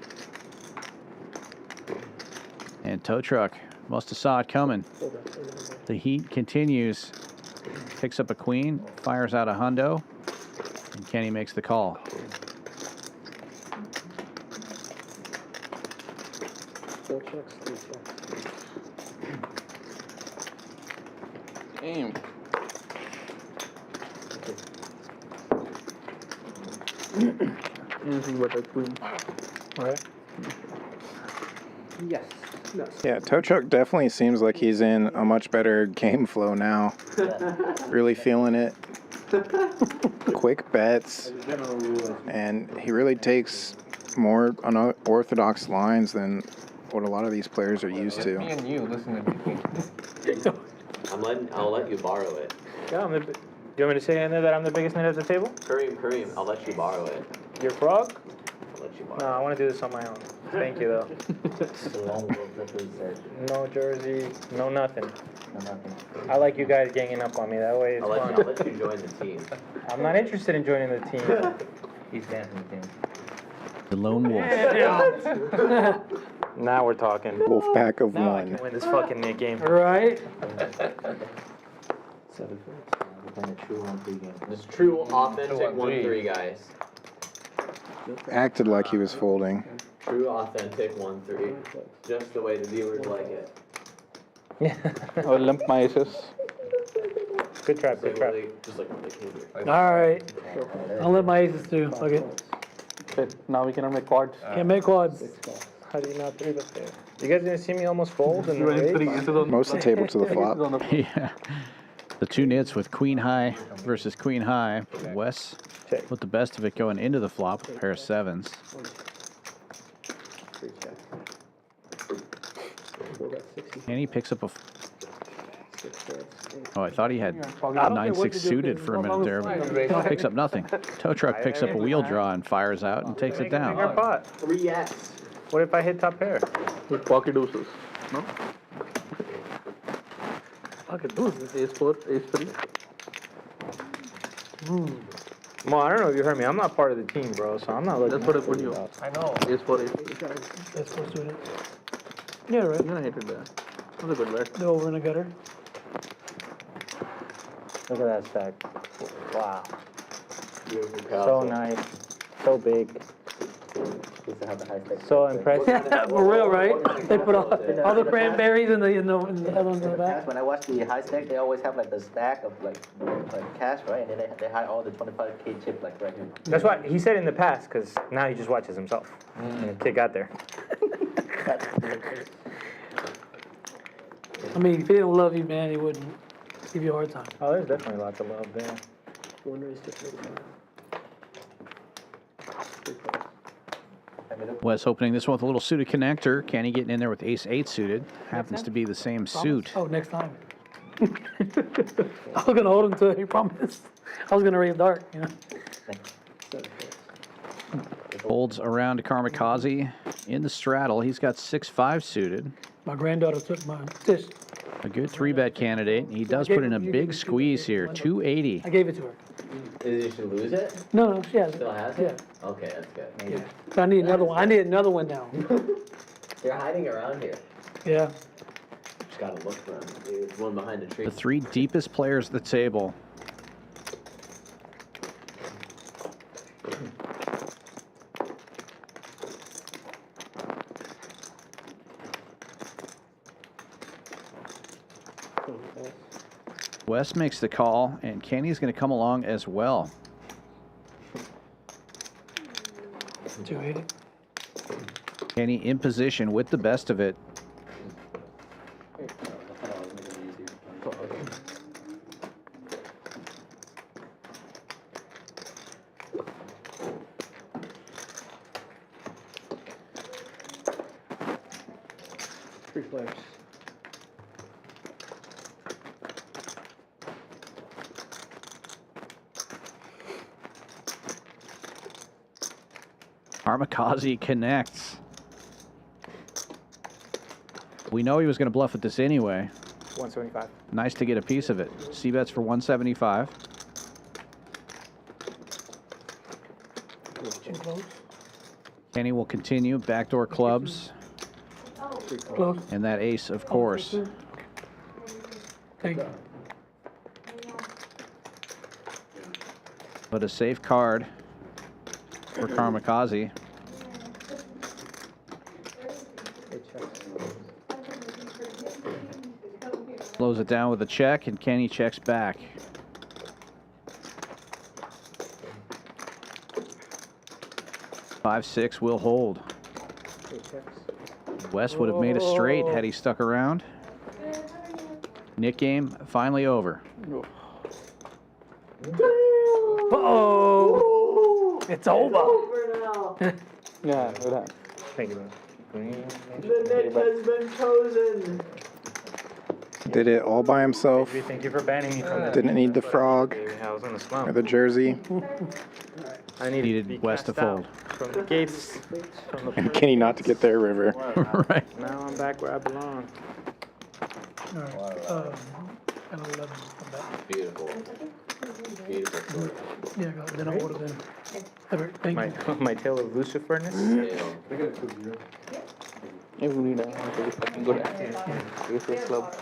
And Tow Truck must have saw it coming. The heat continues. Picks up a queen, fires out a hundo, and Kenny makes the call. Aim. Anything but a queen. Right. Yes. Yeah, Tow Truck definitely seems like he's in a much better game flow now. Really feeling it. Quick bets. And he really takes more unorthodox lines than what a lot of these players are used to. Me and you listen to I'll let you borrow it. Yeah, do you want me to say in there that I'm the biggest nit at the table? Kareem, I'll let you borrow it. Your frog? I'll let you borrow No, I want to do this on my own. Thank you, though. No jersey, no nothing. I like you guys ganging up on me. That way it's fun. I'll let you join the team. I'm not interested in joining the team. He's dancing with him. The lone wolf. Now we're talking. Wolf pack of Now I one. can win this fucking nit game. Right. 7 foot. We're playing a true 1-3 game. It's true, authentic 1-3, guys. Acted like he was folding. True, authentic 1-3. Just the way the viewers like it. I will limp my aces. Good trap, good trap. Just like what they came here. All right. I'll let my aces do. Fuck it. Okay, now we cannot make quads. Can't make quads. How do you not 3-bet there? You guys gonna see me almost fold in the race? Most of the table to the flop. Yeah. The 2 nits with queen high versus queen high. Wes with the best of it going into the flop, a pair of 7s. And he picks up a... Oh, I thought he had 9-6 suited for a minute there, but picks up nothing. Tow Truck picks up a wheel draw and fires out and takes it down. Bigger pot. 3x. What if I hit top pair? With pocket deuces. No? Pocket deuces. Ace 4, ace 3. Well, I don't know if you heard me. I'm not part of the team, bro, so I'm not looking. That's what I put you. I know. Ace 4, ace 3. That's supposed to it. Yeah, right. Yeah, I hated that. That was a good bet. The over in the gutter. Look at that stack. Wow. So nice. So big. supposed to have the high stack. So impressive. For real, right? They put all the cranberries in the other ones in the back. When I watch the high stack, they always have like the stack of like cash, right? And then they hide all the 25K chip like right here. That's what he said in the past, because now he just watches himself. And the kid got there. I mean, if he didn't love you, man, he wouldn't give you a hard time. Oh, there's definitely lots of love there. One race to 35. Wes opening this one with a little suited connector. Kenny getting in there with ace-8 suited. Happens to be the same suit. Oh, next time. I was going to hold him to it, he promised. I was going to raise dark, you know. Holds around to Karmikaze in the straddle. He's got 6-5 suited. My granddaughter took mine. Tish. A good 3-bet candidate. He does put in a big squeeze here, 280. I gave it to her. Did she lose it? No, she has it. Still has it? Okay, that's good. Yeah. But I need another one. I need another one now. They're hiding around here. Yeah. Just gotta look for them. There's one behind the tree. The 3 deepest players at the table. Wes makes the call, and Kenny's going to come along as well. 280. Kenny in position with the best of it. Three players. Karmikaze connects. We know he was going to bluff with this anyway. 175. Nice to get a piece of it. C-bets for 175. Kenny will continue. Backdoor clubs. And that ace, of course. Thank you. But a safe card for Karmikaze. Slows it down with a check, and Kenny checks back. Five, 6 will hold. Wes would have made a straight had he stuck around. Nick game finally over. Uh-oh! It's over. Yeah, look at that. Thank you, man. The net has been chosen. Did it all by himself. Thank you for banning me from that. Didn't need the frog I was in a slump. or the jersey. I needed Needed Wes to fold. from the gates. From the And Kenny not to get there, River. Right. Now I'm back where I belong. All right. 11. Come back. Beautiful. Beautiful story. Yeah, then I'll order them. Thank you. My tale of Luciferness. If we need a really fucking good Texas club.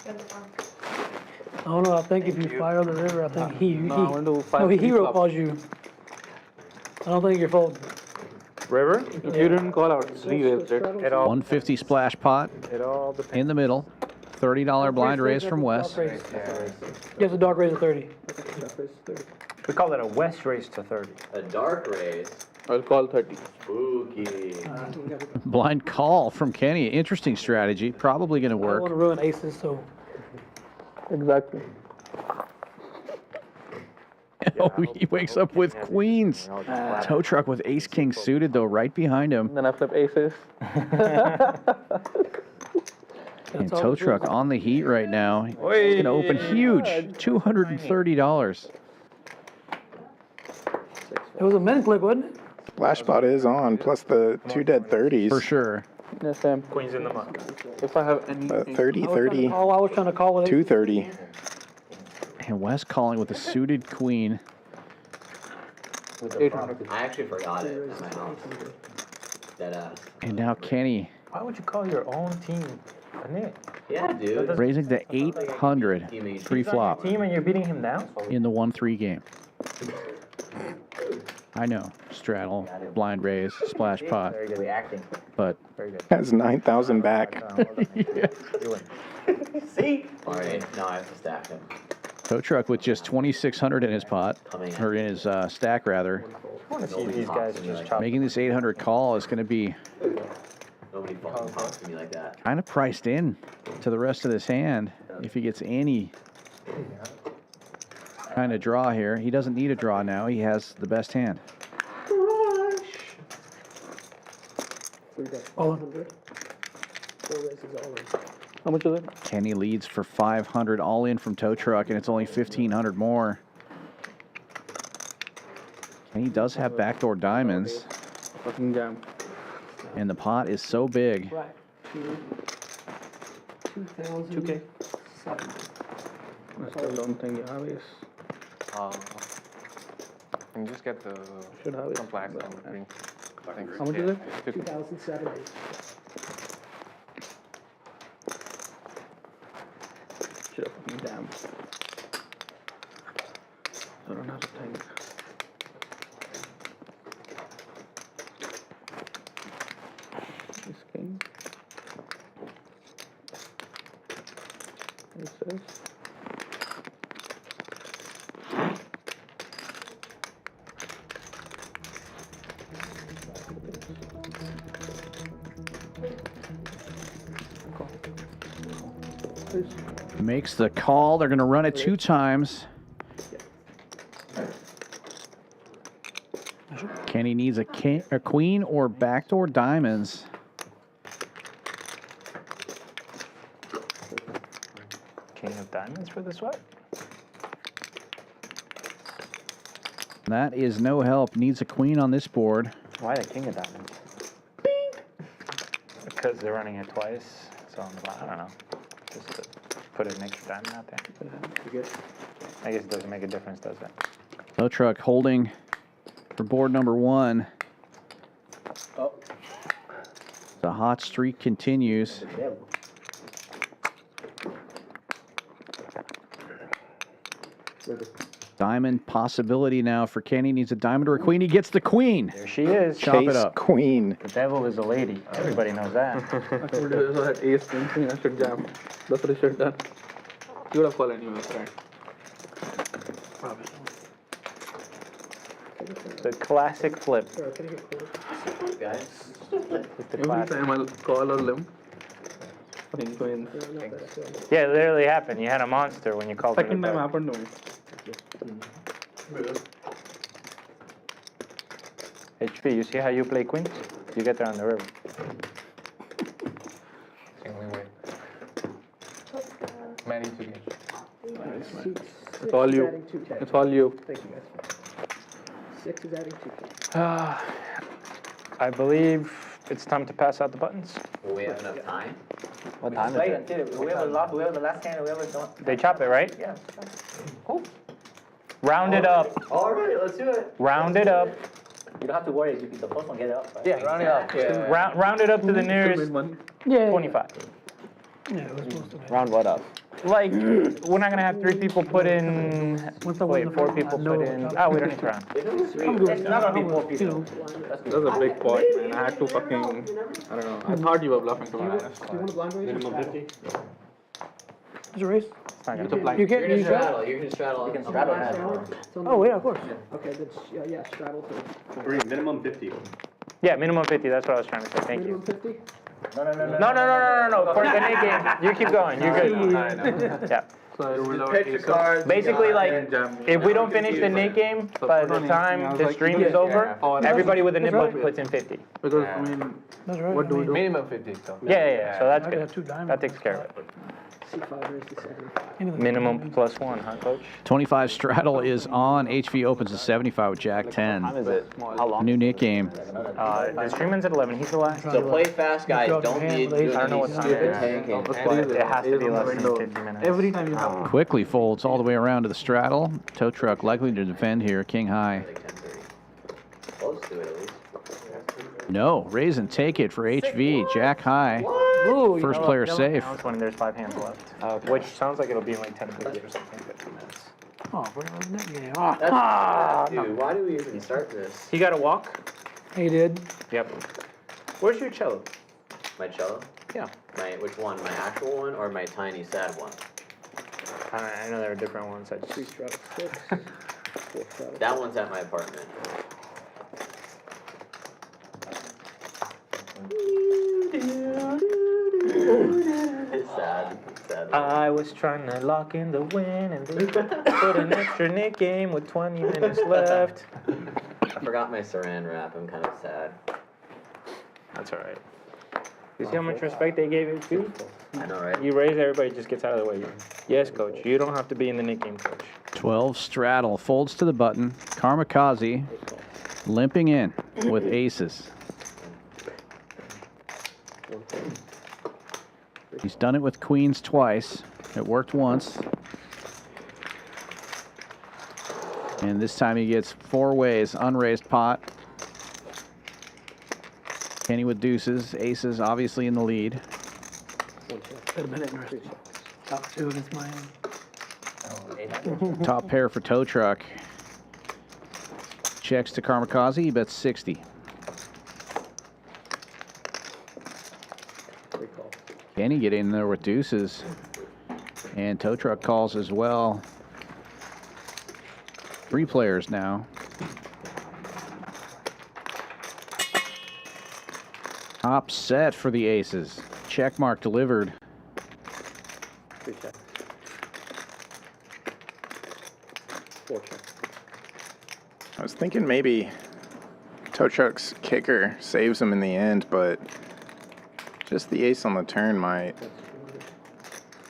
I don't know. I think if you fire the river, I think he five hero flop. calls you. I don't think you're folding. River? You didn't call out 3 raised it. It all, 150 splash pot it all depends. in the middle. $30 blind raise from Wes. Yes, a dark raise of 30. We call it a west race to 30. A dark raise. I'll call 30. Spooky. Blind call from Kenny. Interesting strategy. Probably going to I don't want work. to ruin aces, so. Exactly. Oh, he wakes up with queens. Tow truck with ace king suited though, right behind him. Then I flip aces. And tow truck on the heat right now. He's going to open huge. $230. It was a min click, wasn't it? Splash spot is on, plus the 2 dead 30s. For sure. Yes, Sam. Queens in the muck. If I have any. 30, 30, Oh, I was trying to call it. 230. And Wes calling with a suited queen. 800. I actually forgot it at my house. Deadass. And now Kenny Why would you call your own team a Nick? Yeah, dude. raising to 800 pre-flop Team and you're beating him down? in the 1-3 game. I know. Straddle, blind raise, splash pot. Very good acting. But Very good. Has 9,000 back. See? Alright, now I have to stack him. tow truck with just 2,600 in his pot, or in his stack rather. I want to see these guys just chop. Making this 800 call is going to be Nobody fucking talks to me like that. kind of priced in to the rest of this hand. If he gets any kind of draw here, he doesn't need a draw now. He has the best hand. All 100. 4 races all in. How much is it? Kenny leads for 500 all in from tow truck, and it's only 1,500 more. Kenny does have backdoor diamonds. Fucking jam. And the pot is so big. Right. 2,000. 2K. I still don't think you have ace. And just get the Should have ace. black. How much is it? 2,070. Should have fucking jam. I don't have to think. This king. Aces. Makes the call. They're going to run it 2 times. Kenny needs a queen or backdoor diamonds. King of diamonds for the sweat. That is no help. Needs a queen on this board. Why the king of diamonds? Because they're running it twice. So on the bottom, I don't know. Just to put an extra diamond out there. I guess it doesn't make a difference, does it? Tow truck holding for board number 1. Oh. The hot streak continues. Diamond possibility now for Kenny. Needs a diamond or a queen. He gets the queen. There she is. Chop it up. Queen. The devil is a lady. Everybody knows that. I told you I had ace, queen, I should jam. That's what I should have done. You would have called anyway, right? Probably. The classic flip. Guys. Every time I'll call or limp. Fucking queen. Yeah, it literally happened. You had a monster when you called it. Second time happened to me. HP, you see how you play queens? You get there on the river. Manny to game. It's all you. It's all you. Thank you guys. 6 is adding 2K. I believe it's time to pass out the buttons. Will we have enough time? What time Play is it? until whoever the last hand, whoever don't. They chop it, right? Yeah. Cool. Round it up. All right, let's do it. Round it up. You don't have to worry. The first one get it up. Right? Yeah, round it up. Yeah. Round it up to the nearest 25. Yeah, it was supposed to be. Round what up? Like, we're not gonna have 3 people put in. Wait, 4 people put in. Oh, we don't need to round. It's not gonna be 4 people. That's a big point, man. I had to fucking. I don't know. I thought you were bluffing to be honest. Do you want a blind raise? Minimum 50? Is it raise? It's not It's a gonna blind. You You're get gonna you straddle. You're gonna straddle. You can straddle that. Oh, yeah, of course. Okay, then, yeah, straddle to Three, minimum 50. Yeah, minimum 50. That's what I was trying to say. Thank you. minimum 50. No. For the nick game, you keep going. You're good. Yeah. So I ruled out Pitch your ace cards. Basically, like, and jam. if we don't finish the nick game by the time the stream is over, everybody with a nip puts in 50. Because, I mean, what do we do? Minimum 50. So. Yeah. So that's I got 2 good. diamonds. That takes care of it. C5 raise to 75. Minimum +1, huh, coach? 25 straddle is on. HV opens at 75 with Jack 10. What time is it? How long? New Nick game. The stream ends at 11. He's the last. So play fast, guys. Don't be doing I don't know what these time it is. stupid tanking. It has to be less than 50 minutes. Every time you have. Quickly folds all the way around to the straddle. Tow truck likely to defend here. King high. Close to it at least. No. Raise and take it for HV. Jack high. Ooh, First player safe. Now it's when there's 5 hands left. Which sounds like it'll be in like 10 minutes or something, 50 minutes. Oh, where was that game? Dude, why do we even start this? He got a walk? He did. Yep. Where's your cello? My cello? Yeah. Which one? My actual one or my tiny sad one? I know there are different ones. I just... 3 straddle 6. 4 straddle. That one's at my apartment. It's sad. It's sad. I was trying to lock in the win and then put an extra Nick game with 20 minutes left. I forgot my saran wrap. I'm kind of sad. That's alright. You see how much respect they gave you too? I know, right? You raise, everybody just gets out of the way. Yes, coach. You don't have to be in the Nick game, coach. 12 straddle, folds to the button. Karmikaze limping in with aces. He's done it with queens twice. It worked once. And this time he gets 4 ways, unraised pot. Kenny with deuces, aces obviously in the lead. Top 2 against my end. Top pair for tow truck. Checks to Karmikaze, he bets 60. Kenny get in there with deuces. And tow truck calls as well. 3 players now. Top set for the aces. Check mark delivered. I was thinking maybe tow truck's kicker saves him in the end, but just the ace on the turn might.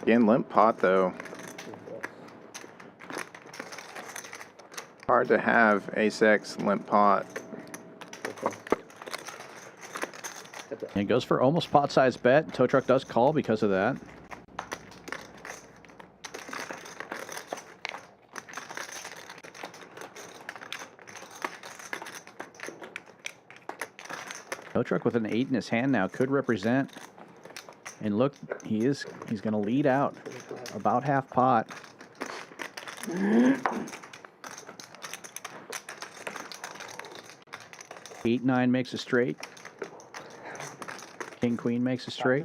Again, limp pot though. Hard to have ace-x limp pot. And it goes for almost pot-sized bet. Tow truck does call because of that. Tow truck with an 8 in his hand now could represent. And look, he's going to lead out about half pot. 8-9 makes a straight. King Queen makes a straight.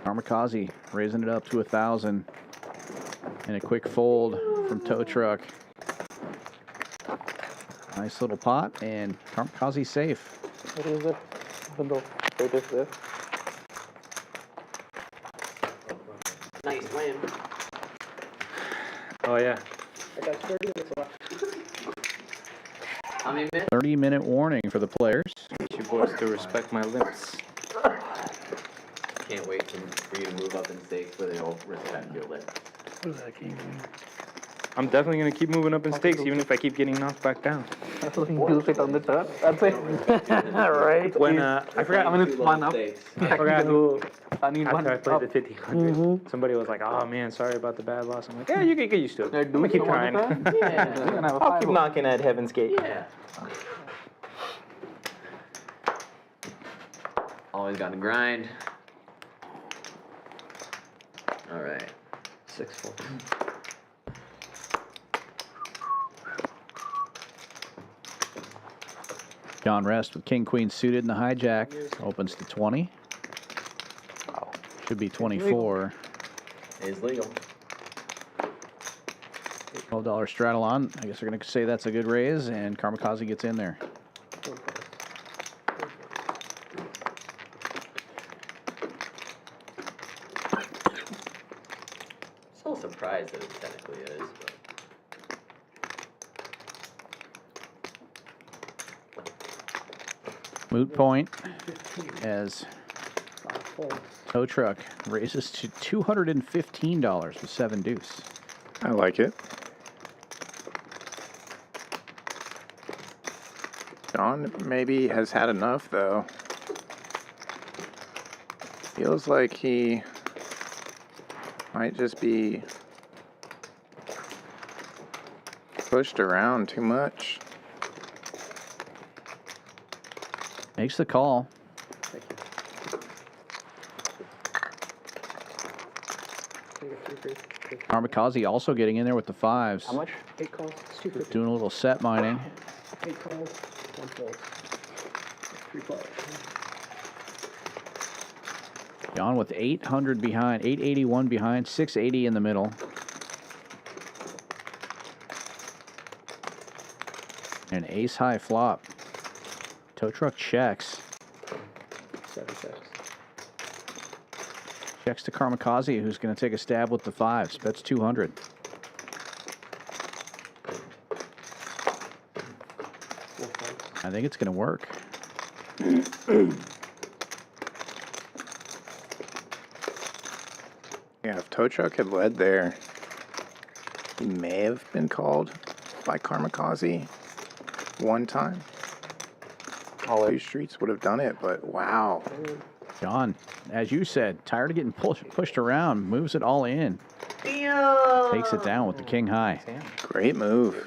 Karmikaze raising it up to 1,000. And a quick fold from tow truck. Nice little pot, and Karmikaze safe. What is it? It is there. Nice win. Oh, yeah. I got 30 minutes left. How many minutes? 30-minute warning for the players. Get you boys to respect my limits. Can't wait for you to move up in stakes where they all respect your lips. What is that game? I'm definitely going to keep moving up in stakes even if I keep getting knocked back down. That's what you use it on the turn. That's it. Right. When, I forgot. I mean, it's one up. I forgot who, I need one after I up. played the 1500, somebody was like, oh man, sorry about the bad loss. I'm like, yeah, you can get used to it. I'm going to keep trying. Yeah. I'll keep knocking at Heaven's Gate. Yeah. Always got to grind. All right. 6-4. John Rest with King Queen suited in the hijack. Opens to 20. Should be 24. It's legal. $12 straddle on. I guess we're going to say that's a good raise, and Karmikaze gets in there. Still surprised that it technically is, but. Moot point as tow truck raises to $215 with 7 deuce. I like it. John maybe has had enough though. Feels like he might just be pushed around too much. Makes the call. Karmikaze also getting in there with the fives. How much? 8 calls. It's 250. Doing a little set mining. 8 calls, 1 fold. 3 calls. John with 800 behind, 881 behind, 680 in the middle. An ace high flop. Tow truck checks. 7 checks. Checks to Karmikaze, who's going to take a stab with the fives. Bets 200. I think it's going to work. Yeah, if Tow Truck had led there, he may have been called by Karmikaze one time. All 2 streets would have done it, but wow. John, as you said, tired of getting pushed around, moves it all in. Damn. Takes it down with the king high. Great move.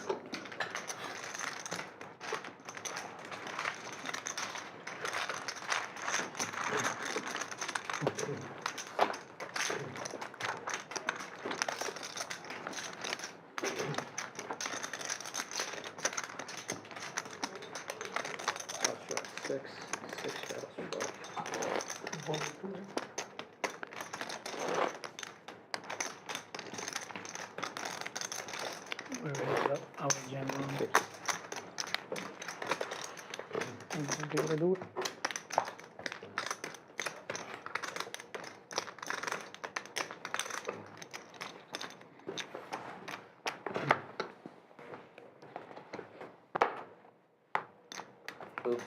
Oops.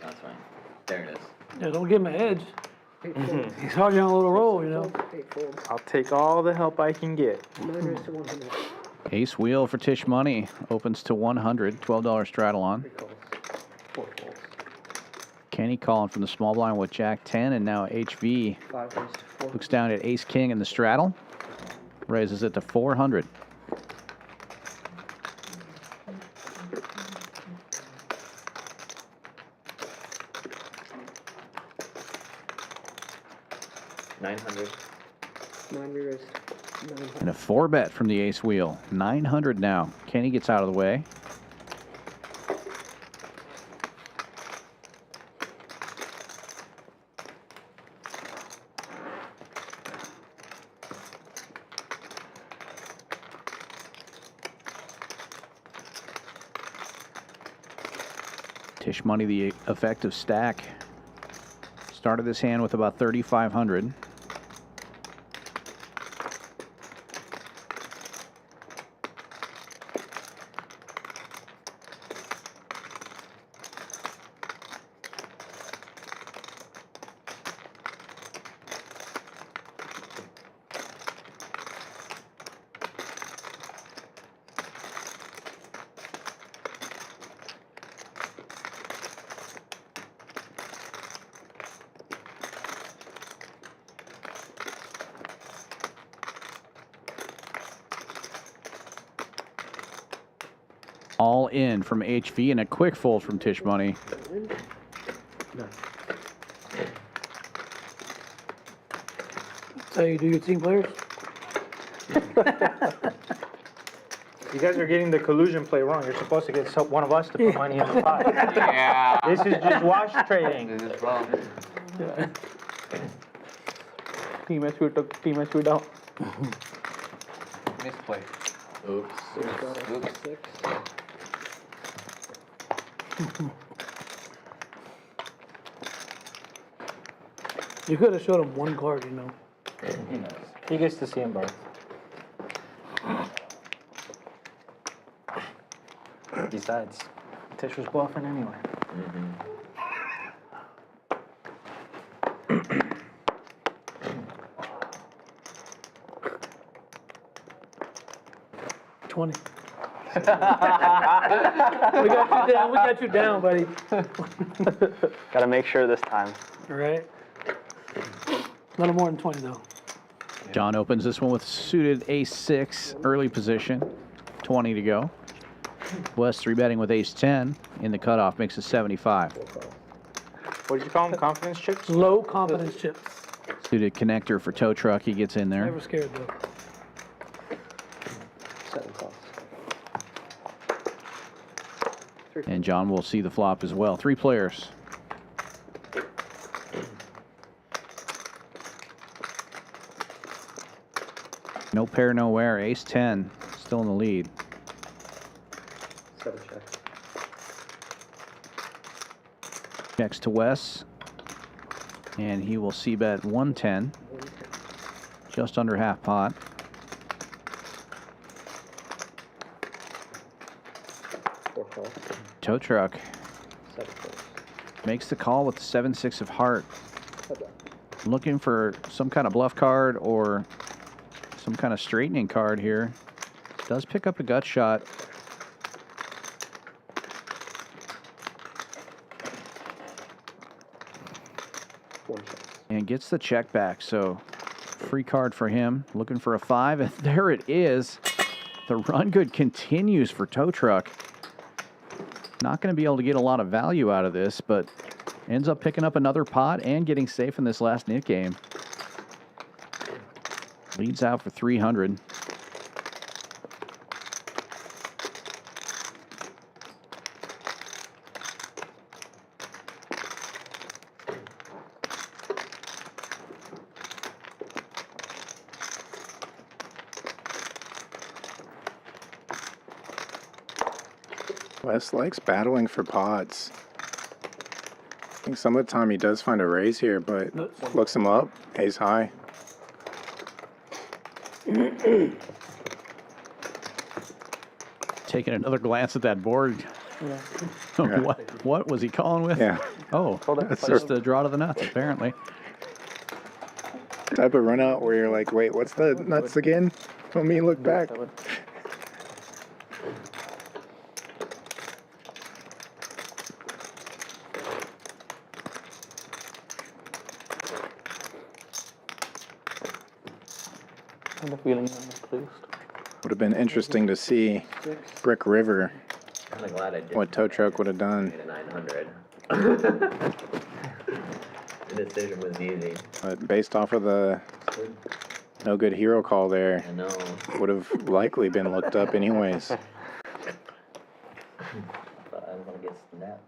That's fine. There it is. Yeah, don't give him an edge. He's already on a little roll, you know. I'll take all the help I can get. 9 raise to 100. Ace wheel for Tish Money. Opens to 100. $12 straddle on. 3 calls. 4 folds. Kenny calling from the small blind with Jack 10, and now HV 5 raise to 4. looks down at Ace King in the straddle. Raises it to 400. $900. 9 re-raised. 900. And a 4-bet from the ace wheel. 900 now. Kenny gets out of the way. Tish Money, the effective stack. Started this hand with about 3,500. All in from HV and a quick fold from Tish Money. That's how you do your team players? You guys are getting the collusion play wrong. You're supposed to get one of us to put money in the pot. Yeah. This is just wash trading. This is wrong. Yeah. Team HV took Team HV down. Misplay. Oops. Oops. 6. You could have showed him one card, you know. He gets to see them both. Besides, Tish was bluffing anyway. Mm-hmm. 20. We got you down, buddy. Gotta make sure this time. All right. Little more than 20, though. John opens this one with suited ace-6, early position. 20 to go. West 3-betting with ace-10 in the cutoff, makes it 75. What did you call them? Confidence chips? Low confidence chips. Suited connector for tow truck. He gets in there. Never scared though. 7 calls. And John will see the flop as well. 3 players. No pair, nowhere. Ace 10. Still in the lead. 7 check. Checks to Wes. And he will c-bet 110. Just under half pot. Tow truck makes the call with the 7-6 of heart. Looking for some kind of bluff card or some kind of straightening card here. Does pick up a gut shot. And gets the check back. So free card for him. Looking for a 5. And there it is. The run good continues for tow truck. Not going to be able to get a lot of value out of this, but ends up picking up another pot and getting safe in this last knit game. Leads out for 300. Wes likes battling for pots. I think some of the time he does find a raise here, but looks him up. Ace high. Taking another glance at that board. Yeah. What was he calling with? Yeah. Oh, that's just a draw to the nuts, apparently. Type of run out where you're like, wait, what's the nuts again? Let me look back. Feeling would have been interesting to see Brick River. I'm glad I did. What tow truck would have done. 900. The decision was easy. But based off of the no good hero call there, I know. would have likely been looked up anyways. But I'm gonna get snapped.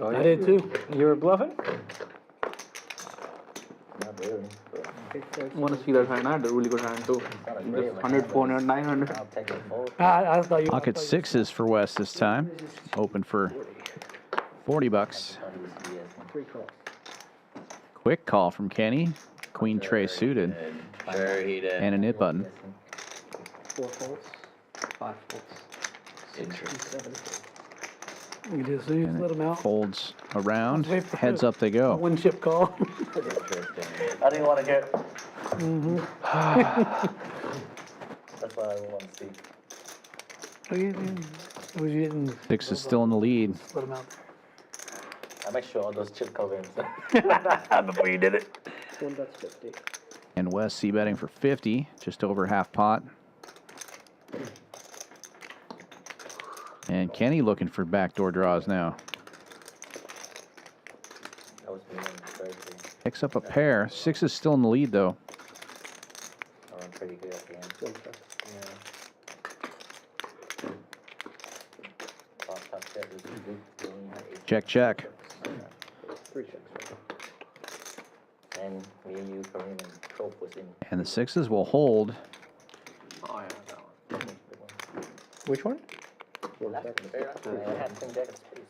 I did too. You were bluffing? Not really. I want to see that hand. I had a really good hand too. Just 100, 400, 900. I'll take it forward. I thought you. Pocket 6s for Wes this time. Open for 40 bucks. Quick call from Kenny. Queen tray suited. Sure he did. And a nit button. 4 faults, 5 faults. Interesting. You just let him out. Folds around. Heads up they go. One chip call. I didn't want to get. Mm-hmm. That's what I want to see. 6 is still in the lead. Let him out. I make sure all those chip covers before you did it. One that's 50. And Wes c-betting for 50, just over half pot. And Kenny looking for backdoor draws now. That was me on Thursday. Picks up a pair. 6 is still in the lead though. I'm pretty good at the end. Check, check. 3 checks. And me and you, Kareem, and Trope was in. And the 6s will hold. Oh, yeah, that one. Which one? I had 10 jack of space.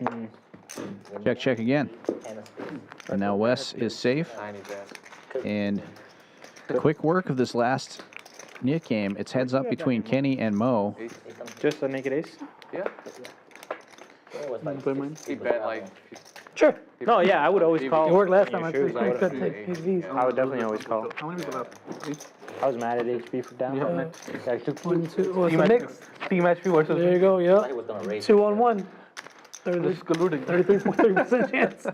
Yeah. Check, check again. And now Wes is safe. And the quick work of this last knit game, it's heads up between Kenny and Mo. Just a naked ace? Yeah. He bet like. Sure. No, yeah, I would always call. It worked last in time. your I shoes, think would've- take his V's. I would definitely always call. How many people have? I was mad at HP for down. Yeah. Yeah, I took 1, 2. Well, it's Team a match, mix. team match versus. There you go. was Yep. gonna raise 2 on 1. This is colluding. 33.3% chance. I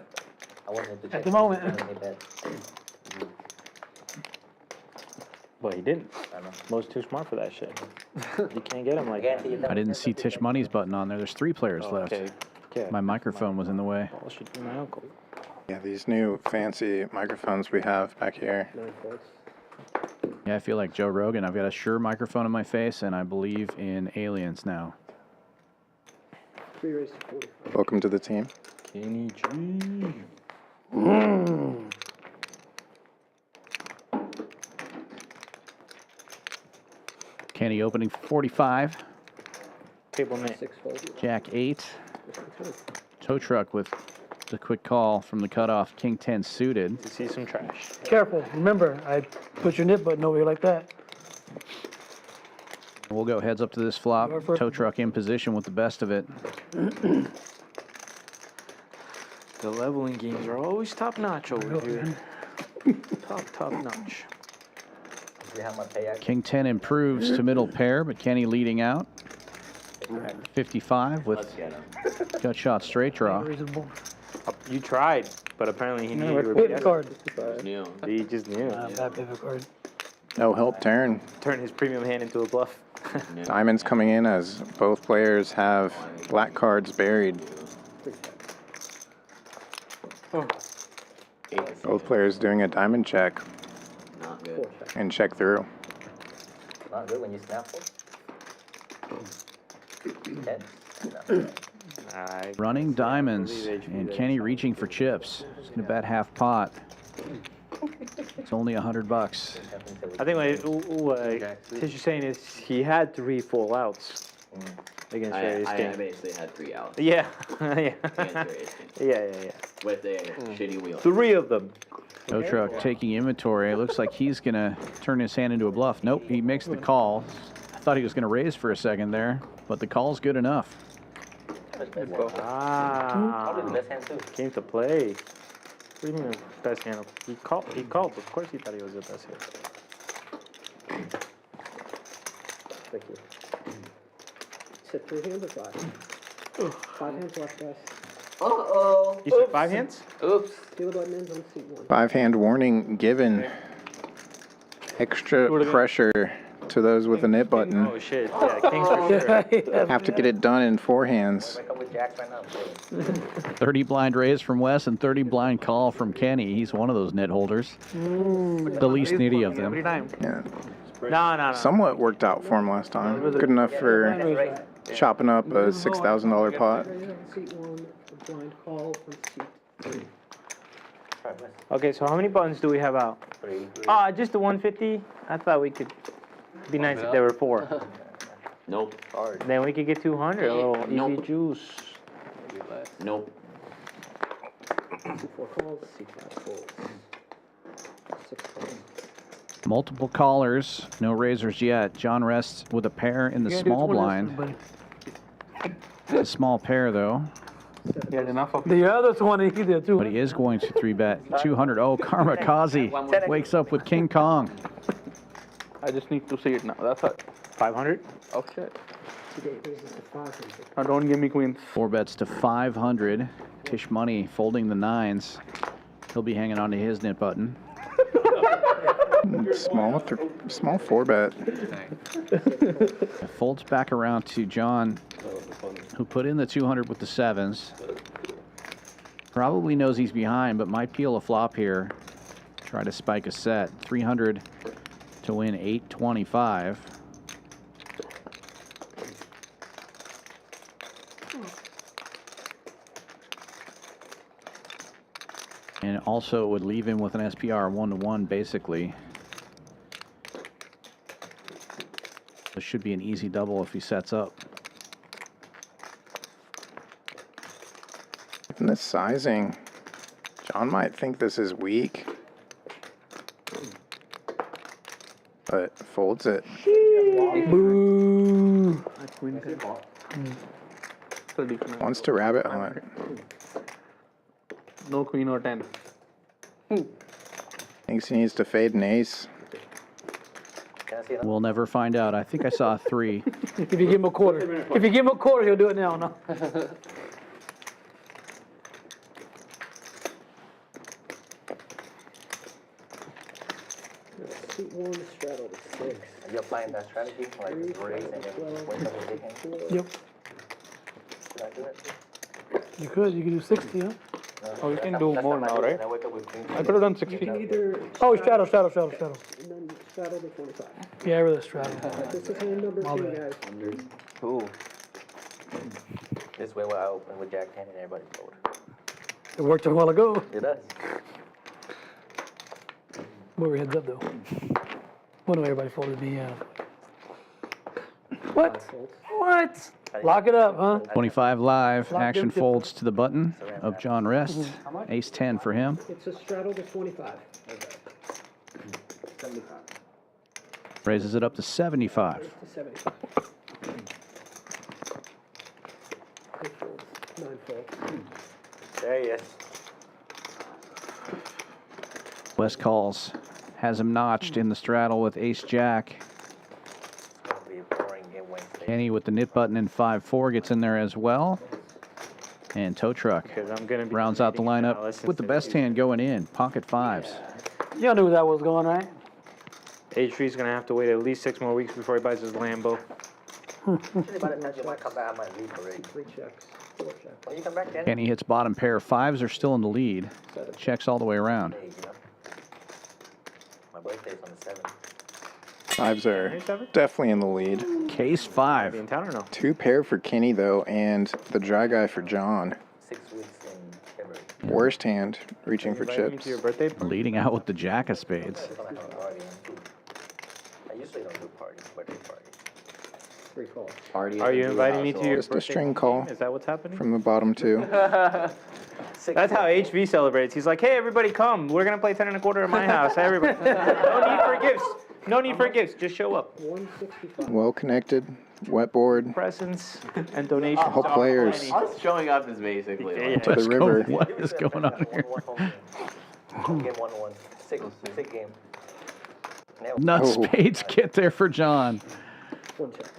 wanted to At check the moment. Well, he didn't. I know. Mo's too smart for that shit. You can't get him like that. I didn't see Tish Money's button on there. There's 3 players left. Okay. Yeah. My microphone was in the way. Ball should be my uncle. Yeah, these new fancy microphones we have back here. Yeah, I feel like Joe Rogan. I've got a Shure microphone in my face, and I believe in aliens now. 3 raised to 45. Welcome to the team. Kenny G. Kenny opening 45. Table net. 6 folds. Jack 8. Tow truck with the quick call from the cutoff. King 10 suited. You see some trash. Careful. Remember, I put your nip button over here like that. We'll go heads up to this flop. Tow truck in position with the best of it. The leveling games are always top notch over here. Top notch. King 10 improves to middle pair, but Kenny leading out. 55 with gut shot straight draw. You tried, but apparently he knew you were Pivot card. He just knew. Bad pivot card. No help turn. Turn his premium hand into a bluff. Diamonds coming in as both players have black cards buried. Both players doing a diamond check Not good. and check through. Not good when you snap it. Running diamonds, and Kenny reaching for chips. He's gonna bet half pot. It's only $100. I think what Tish is saying is he had 3 full outs against Jerry's I game. basically had 3 outs. Yeah, yeah. Yeah. With a shitty wheel. 3 of them. Tow truck taking inventory. It looks like he's gonna turn his hand into a bluff. Nope, he makes the call. I thought he was gonna raise for a second there, but the call's good enough. Came to play. What do you mean best hand? He called. Of course he thought he was the best hand. Thank you. Said 3 hands or 5? 5 hands left, guys. Uh-oh. You said 5 hands? Oops. Dealer button ends on seat 1. 5-hand warning given. Extra pressure to those with a nip button. Oh shit! Yeah, kings for sure. Have to get it done in 4 hands. 30 blind raise from Wes and 30 blind call from Kenny. He's one of those net holders. The least nitty of them. Yeah. No. Somewhat worked out for him last time. Good enough for chopping up a $6,000 pot. Seat 1, blind call on seat 3. Okay, so how many buttons do we have out? 3. Just the 150. I thought we could. Be nice if there were 4. Nope. Then we could get 200. A little easy juice. Nope. 4 calls, seat 5 folds. 6 calls. Multiple callers, no raisers yet. John rests with a pair in the small blind. A small pair though. He had enough of the other 20 he did too. But he is going to 3-bet 200. Oh, Karmikaze wakes up with King Kong. I just need to see it now. That's it. 500? Oh shit. Today raises to 500. Now don't give me queens. 4 bets to 500. Tish Money folding the 9s. He'll be hanging on to his nip button. Small 4-bet. It folds back around to John, who put in the 200 with the 7s. Probably knows he's behind, but might peel a flop here. Try to spike a set. 300 to win 825. And also would leave him with an SPR 1-to-1 basically. This should be an easy double if he sets up. In this sizing, John might think this is weak, but folds it. Boo! Wants to rabbit hunt. No queen or 10. Thinks he needs to fade an ace. We'll never find out. I think I saw a 3. If you give him a quarter. If you give him a quarter, he'll do it now. No. Seat 1, straddle to 6. Are you applying that strategy? Like raise and then wait till they take him? Yep. Should I do it? You could do 60, huh? Oh, you can do more now, right? I could have done 60. You can either. Oh, straddle. And then straddle the 25. Yeah, I really straddle. This is hand number 2, guys. Ooh. This way where I open with Jack 10 and everybody fold. It worked a while ago. It does. Move your heads up, though. What do everybody folded me? What? What? Lock it up, huh? 25 live. Lock Action them to- folds to the button of John Rest. Ace 10 for him. It's a straddle to 25. 75. Raises it up to 75. To 75. 8 folds. 9 folds. There he is. West calls. Has him notched in the straddle with Ace Jack. Kenny with the knit button in 5-4 gets in there as well. And Tow Truck rounds out the lineup with the best hand going in. Pocket fives. Y'all knew that was going, right? H3's going to have to wait at least 6 more weeks before he buys his Lambo. Actually, by the time you might come back, I might leave already. 3 checks. 4 checks. When you come back, Kenny? Kenny hits bottom pair. Fives are still in the lead. Checks all the way around. My birthday's on the 7th. Fives are definitely in the lead. Case 5. In town or no? 2 pair for Kenny, though, and the dry guy for John. 6 weeks in February. Worst hand, reaching for chips. To your birthday? Leading out with the Jack of Spades. I usually don't do parties, birthday parties. 3 calls. Party. Are you inviting me to your Just a birthday string party? call Is that what's happening? from the bottom 2. That's how HV celebrates. He's like, hey, everybody come. We're going to play 10 1/4 at my house. Everybody. No need for gifts. No need for gifts. Just show up. 165. Well connected, wet board, Presents and donations. all players Us showing up is basically like, to the river. What is going on here? Home game 1-1. Sick game. Nuts Oh. Spades get there for John. 1 check.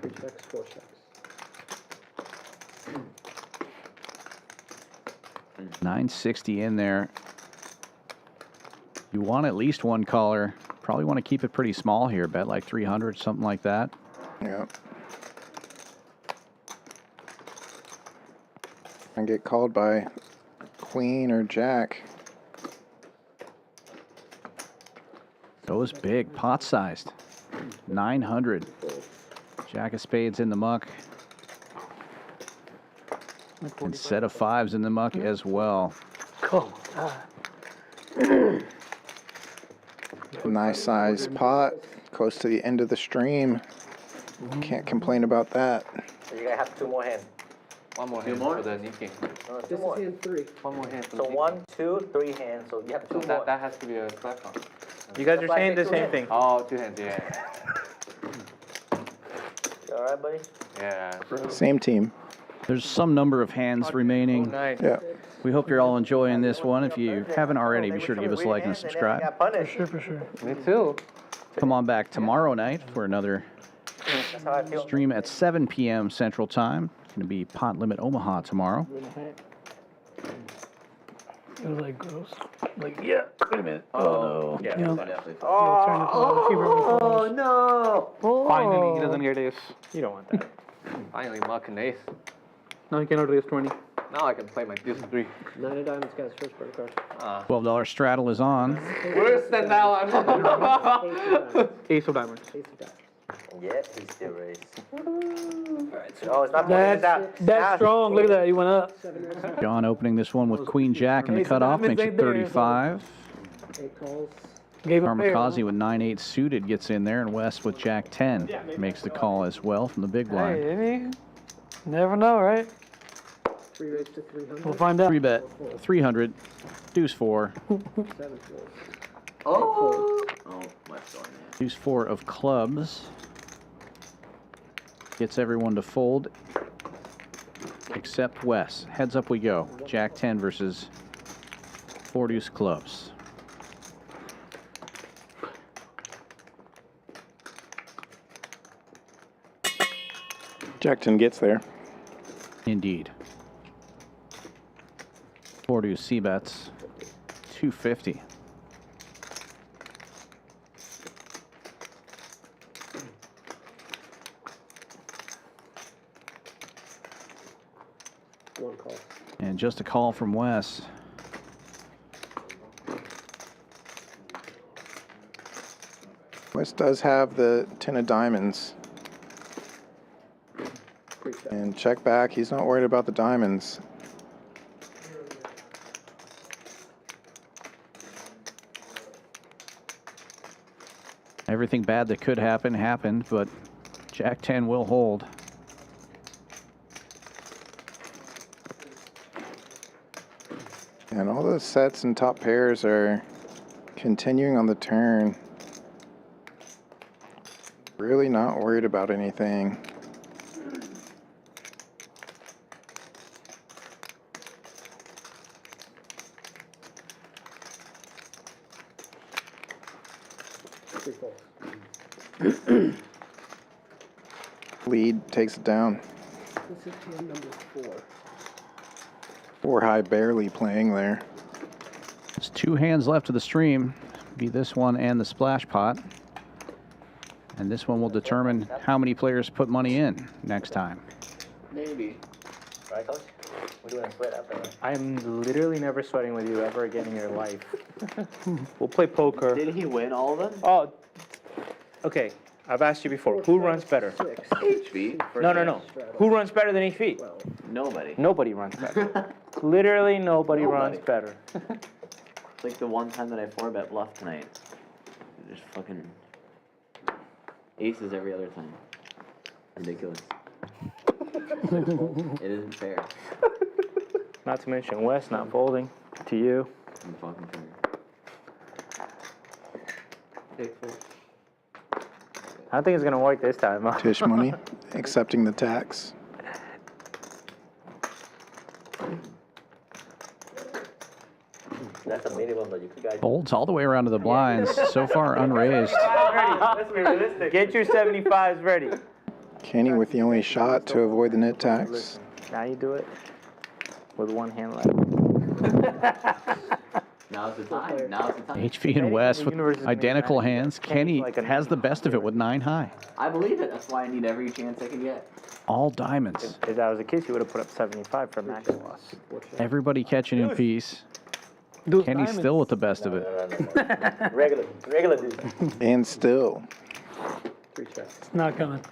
3 checks, 4 checks. 960 in there. You want at least 1 caller. Probably want to keep it pretty small here. Bet like 300, something like that. Yeah. And get called by Queen or Jack. Goes big, pot sized. 900. Jack of Spades in the muck. And set of 5s in the muck as well. Cool. Nice size pot, close to the end of the stream. Can't complain about that. So you gotta have 2 more hands. 1 more hand for the Nikkei. No, 2 This more. is hand 3. 1 more hand for So the 1, 2, 3 hands. So you have 2 more. That has to be a clap count. You guys are That's why I saying the say 2 same hands. thing. Oh, 2 hands, yeah. You alright, buddy? Yeah. Same team. There's some number of hands remaining. Yeah. We hope you're all enjoying this one. If you haven't already, be sure to give us a like and a subscribe. Got punished. For sure. Me too. Come on back tomorrow night for another That's how I feel. stream at 7 p.m. Central Time. It's going to be Pot Limit Omaha tomorrow. It was like gross. Like, yeah, wait a minute. Oh, no. Yeah, You know, definitely. oh no! Finally, he doesn't get ace. You don't want that. Finally, muck and ace. Now he cannot raise 20. Now I can play my deuce 3. 9 of diamonds, guys. First part of card. $12 straddle is on. Worse than that one. Ace of diamonds. Ace of diamonds. Yeah, he's still raised. Oh, it's not moving. That's strong. Look at that. He went up. John opening this one with Queen Jack in the cutoff makes it 35. 8 calls. Gave him Karmikaze with 9-8 suited gets in there, and West with Jack 10 makes the call as well from the big blind. Hey, never know, right? 3 raised to 300. We'll find out. 3 bet 300, deuce 4, 7 folds. Oh, West on there. deuce 4 of clubs. Gets everyone to fold except Wes. Heads up we go. Jack 10 versus 4 deuce clubs. Jackton gets there. Indeed. 4 deuce C bets 250. One call. And just a call from Wes. Wes does have the 10 of diamonds. And check back. He's not worried about the diamonds. Everything bad that could happen happened, but Jack 10 will hold. And all those sets and top pairs are continuing on the turn. Really not worried about anything. Lead takes it down. This is hand number 4. 4 high barely playing there. There's 2 hands left of the stream. Be this one and the splash pot. And this one will determine how many players put money in next time. Maybe. Right, Coach? We're doing a sweat after that. I'm literally never sweating with you ever again in your life. We'll play poker. Did he win all of them? Oh, okay. I've asked you before. Who runs better? HV? No. Who runs better than HV? Nobody. Nobody runs better. Literally nobody runs better. It's like the one time that I 4-bet bluff tonight. Just fucking aces every other time. Ridiculous. It isn't fair. Not to mention Wes not folding to you. I'm fucking fair. I don't think it's gonna work this time. Huh? Tish money, accepting the tax. That's a minimum, but you guys. Folds all the way around to the blinds. So far unraised. Let's be realistic. Get your 75s ready. Kenny with the only shot to avoid the net tax. Now you do it with one hand left. Now's the time. Now's the time. HV and Wes with identical hands. Kenny has the best of it with 9 high. I believe it. That's why I need every chance I can get. All diamonds. If that was the case, you would have put up 75 for max loss. Everybody catching in peace. Kenny's still with the best of it. Regular dude. And still. 3 checks. It's not coming.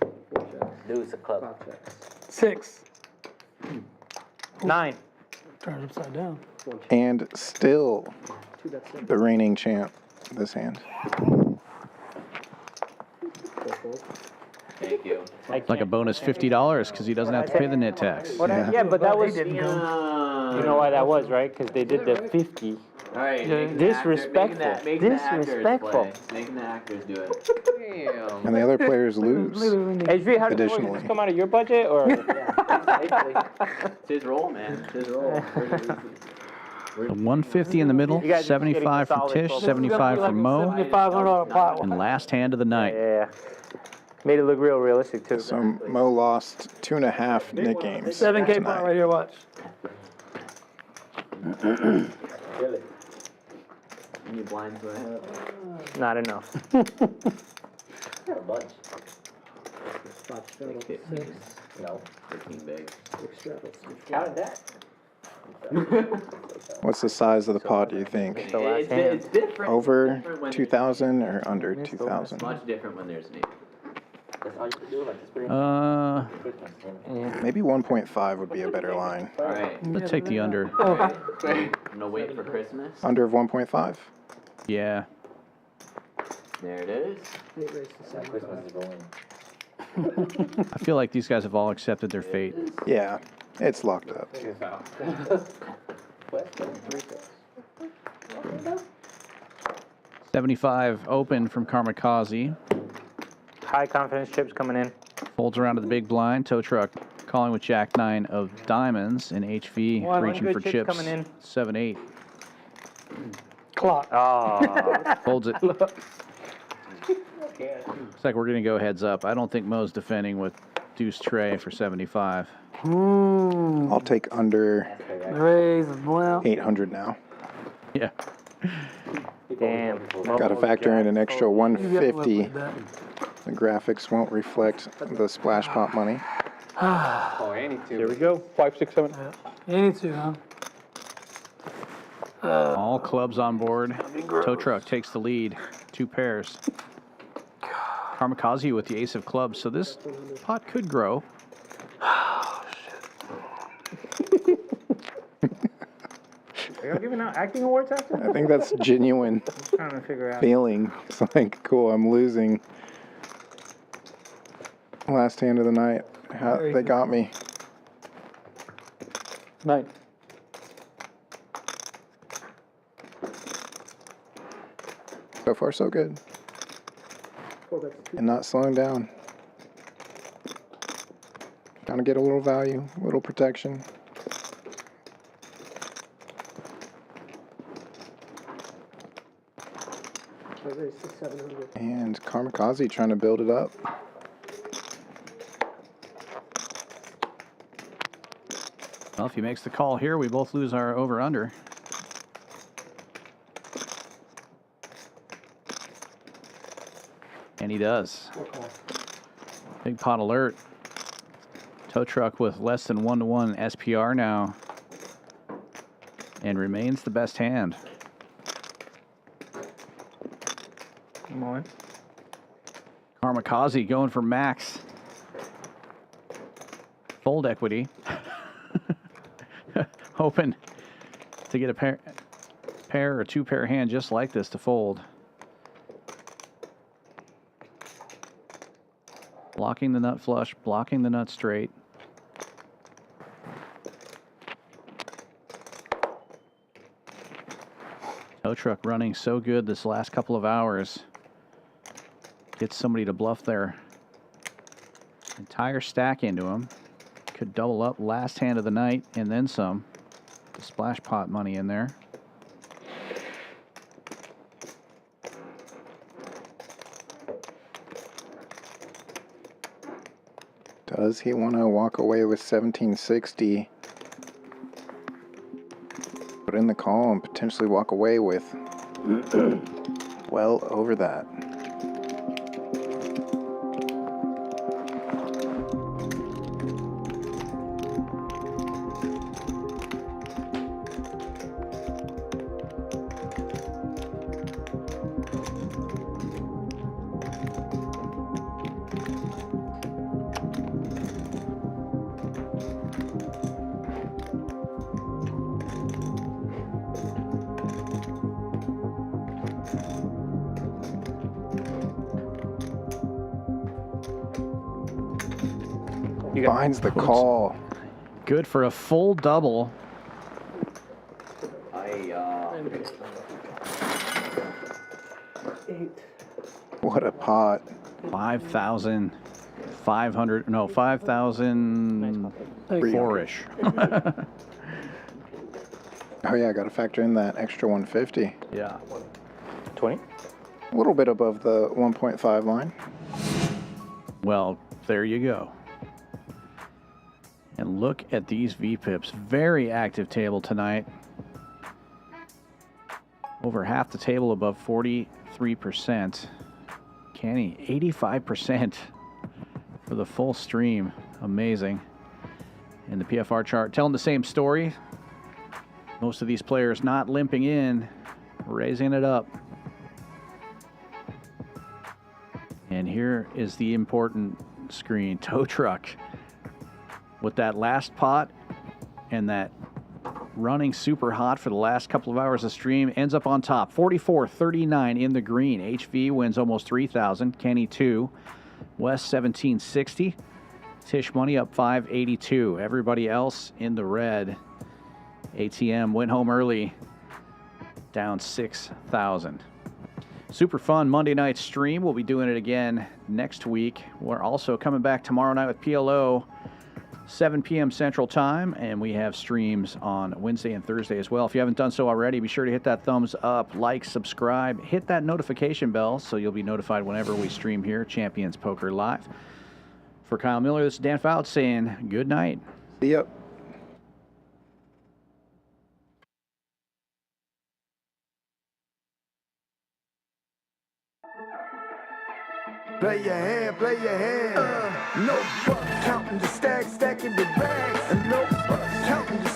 Dude's a club. 6. 9. Turn upside down. And still the reigning champ this hand. Thank you. Like a bonus $50 because he doesn't have to pay the net tax. Yeah, but that was. You know why that was, right? Because they did the 50. All right. Disrespectful. Disrespectful. Making the actors do it. Damn. And the other players lose. HV, how does this come out of your budget or? It's his role, man. It's his role. 150 in the middle, 75 for Tish, 75 for Mo, and last hand of the night. Yeah. Made it look real realistic too. So Mo lost 2.5 net games. 7K pot right here, watch. Really? Any blinds do I have? Not enough. A bunch. No. 13 big. Counting that. What's the size of the pot, do you think? It's different. Over 2,000 or under 2,000? It's much different when there's me. That's all you can do, like just bring Maybe 1.5 would be a better line. All right. Let's take the under. I'm gonna wait for Christmas. Under 1.5? Yeah. There it is. Christmas is going. I feel like these guys have all accepted their fate. Yeah, it's locked up. 75 open from Karmikaze. High confidence chips coming in. Folds around to the big blind. Tow truck calling with Jack 9 of diamonds. And HV reaching for chips. 7-8. Clock. Oh. Folds it. Looks like we're going to go heads up. I don't think Mo's defending with deuce tray for 75. I'll take under Raise the blimp. 800 now. Yeah. Damn. Got to factor in an extra 150. The graphics won't reflect the splash pot money. Oh, I need to. Here we go. 5, 6, 7. You need to, huh? All clubs on board. Tow truck takes the lead. 2 pairs. Karmikaze with the ace of clubs. So this pot could grow. Are y'all giving out acting awards after? I think that's genuine I'm trying to figure out. feeling. It's like, cool, I'm losing. Last hand of the night. They got me. 9. So far, so good. And not slowing down. Trying to get a little value, a little protection. And Karmikaze trying to build it up. Well, if he makes the call here, we both lose our over-under. And he does. Big pot alert. Tow truck with less than 1-to-1 SPR now. And remains the best hand. Come on. Karmikaze going for max. Fold equity. Hoping to get a pair or 2 pair hand just like this to fold. Blocking the nut flush, blocking the nut straight. Tow truck running so good this last couple of hours. Gets somebody to bluff their entire stack into him. Could double up last hand of the night and then some. The splash pot money in there. Does he want to walk away with 1760? Put in the call and potentially walk away with well over that. Finds the call. Good for a full double. What a pot. 5,500, no, 5,004-ish. Oh yeah, got to factor in that extra 150. Yeah. 20? A little bit above the 1.5 line. Well, there you go. And look at these VPIPs. Very active table tonight. Over half the table above 43%. Kenny, 85% for the full stream. Amazing. And the PFR chart telling the same story. Most of these players not limping in, raising it up. And here is the important screen. Tow truck with that last pot and that running super hot for the last couple of hours of stream ends up on top. 44.39 in the green. HV wins almost 3,000. Kenny 2. West 1760. Tish Money up 582. Everybody else in the red. ATM went home early. Down 6,000. Super fun Monday night stream. We'll be doing it again next week. We're also coming back tomorrow night with PLO. 7 p.m. Central Time, and we have streams on Wednesday and Thursday as well. If you haven't done so already, be sure to hit that thumbs up, like, subscribe, hit that notification bell so you'll be notified whenever we stream here, Champions Poker Live. For Kyle Miller, this is Dan Fouts saying good night. See ya. Play your hand, play your hand. No buck, counting the stacks, stacking the bags. And no buck, counting the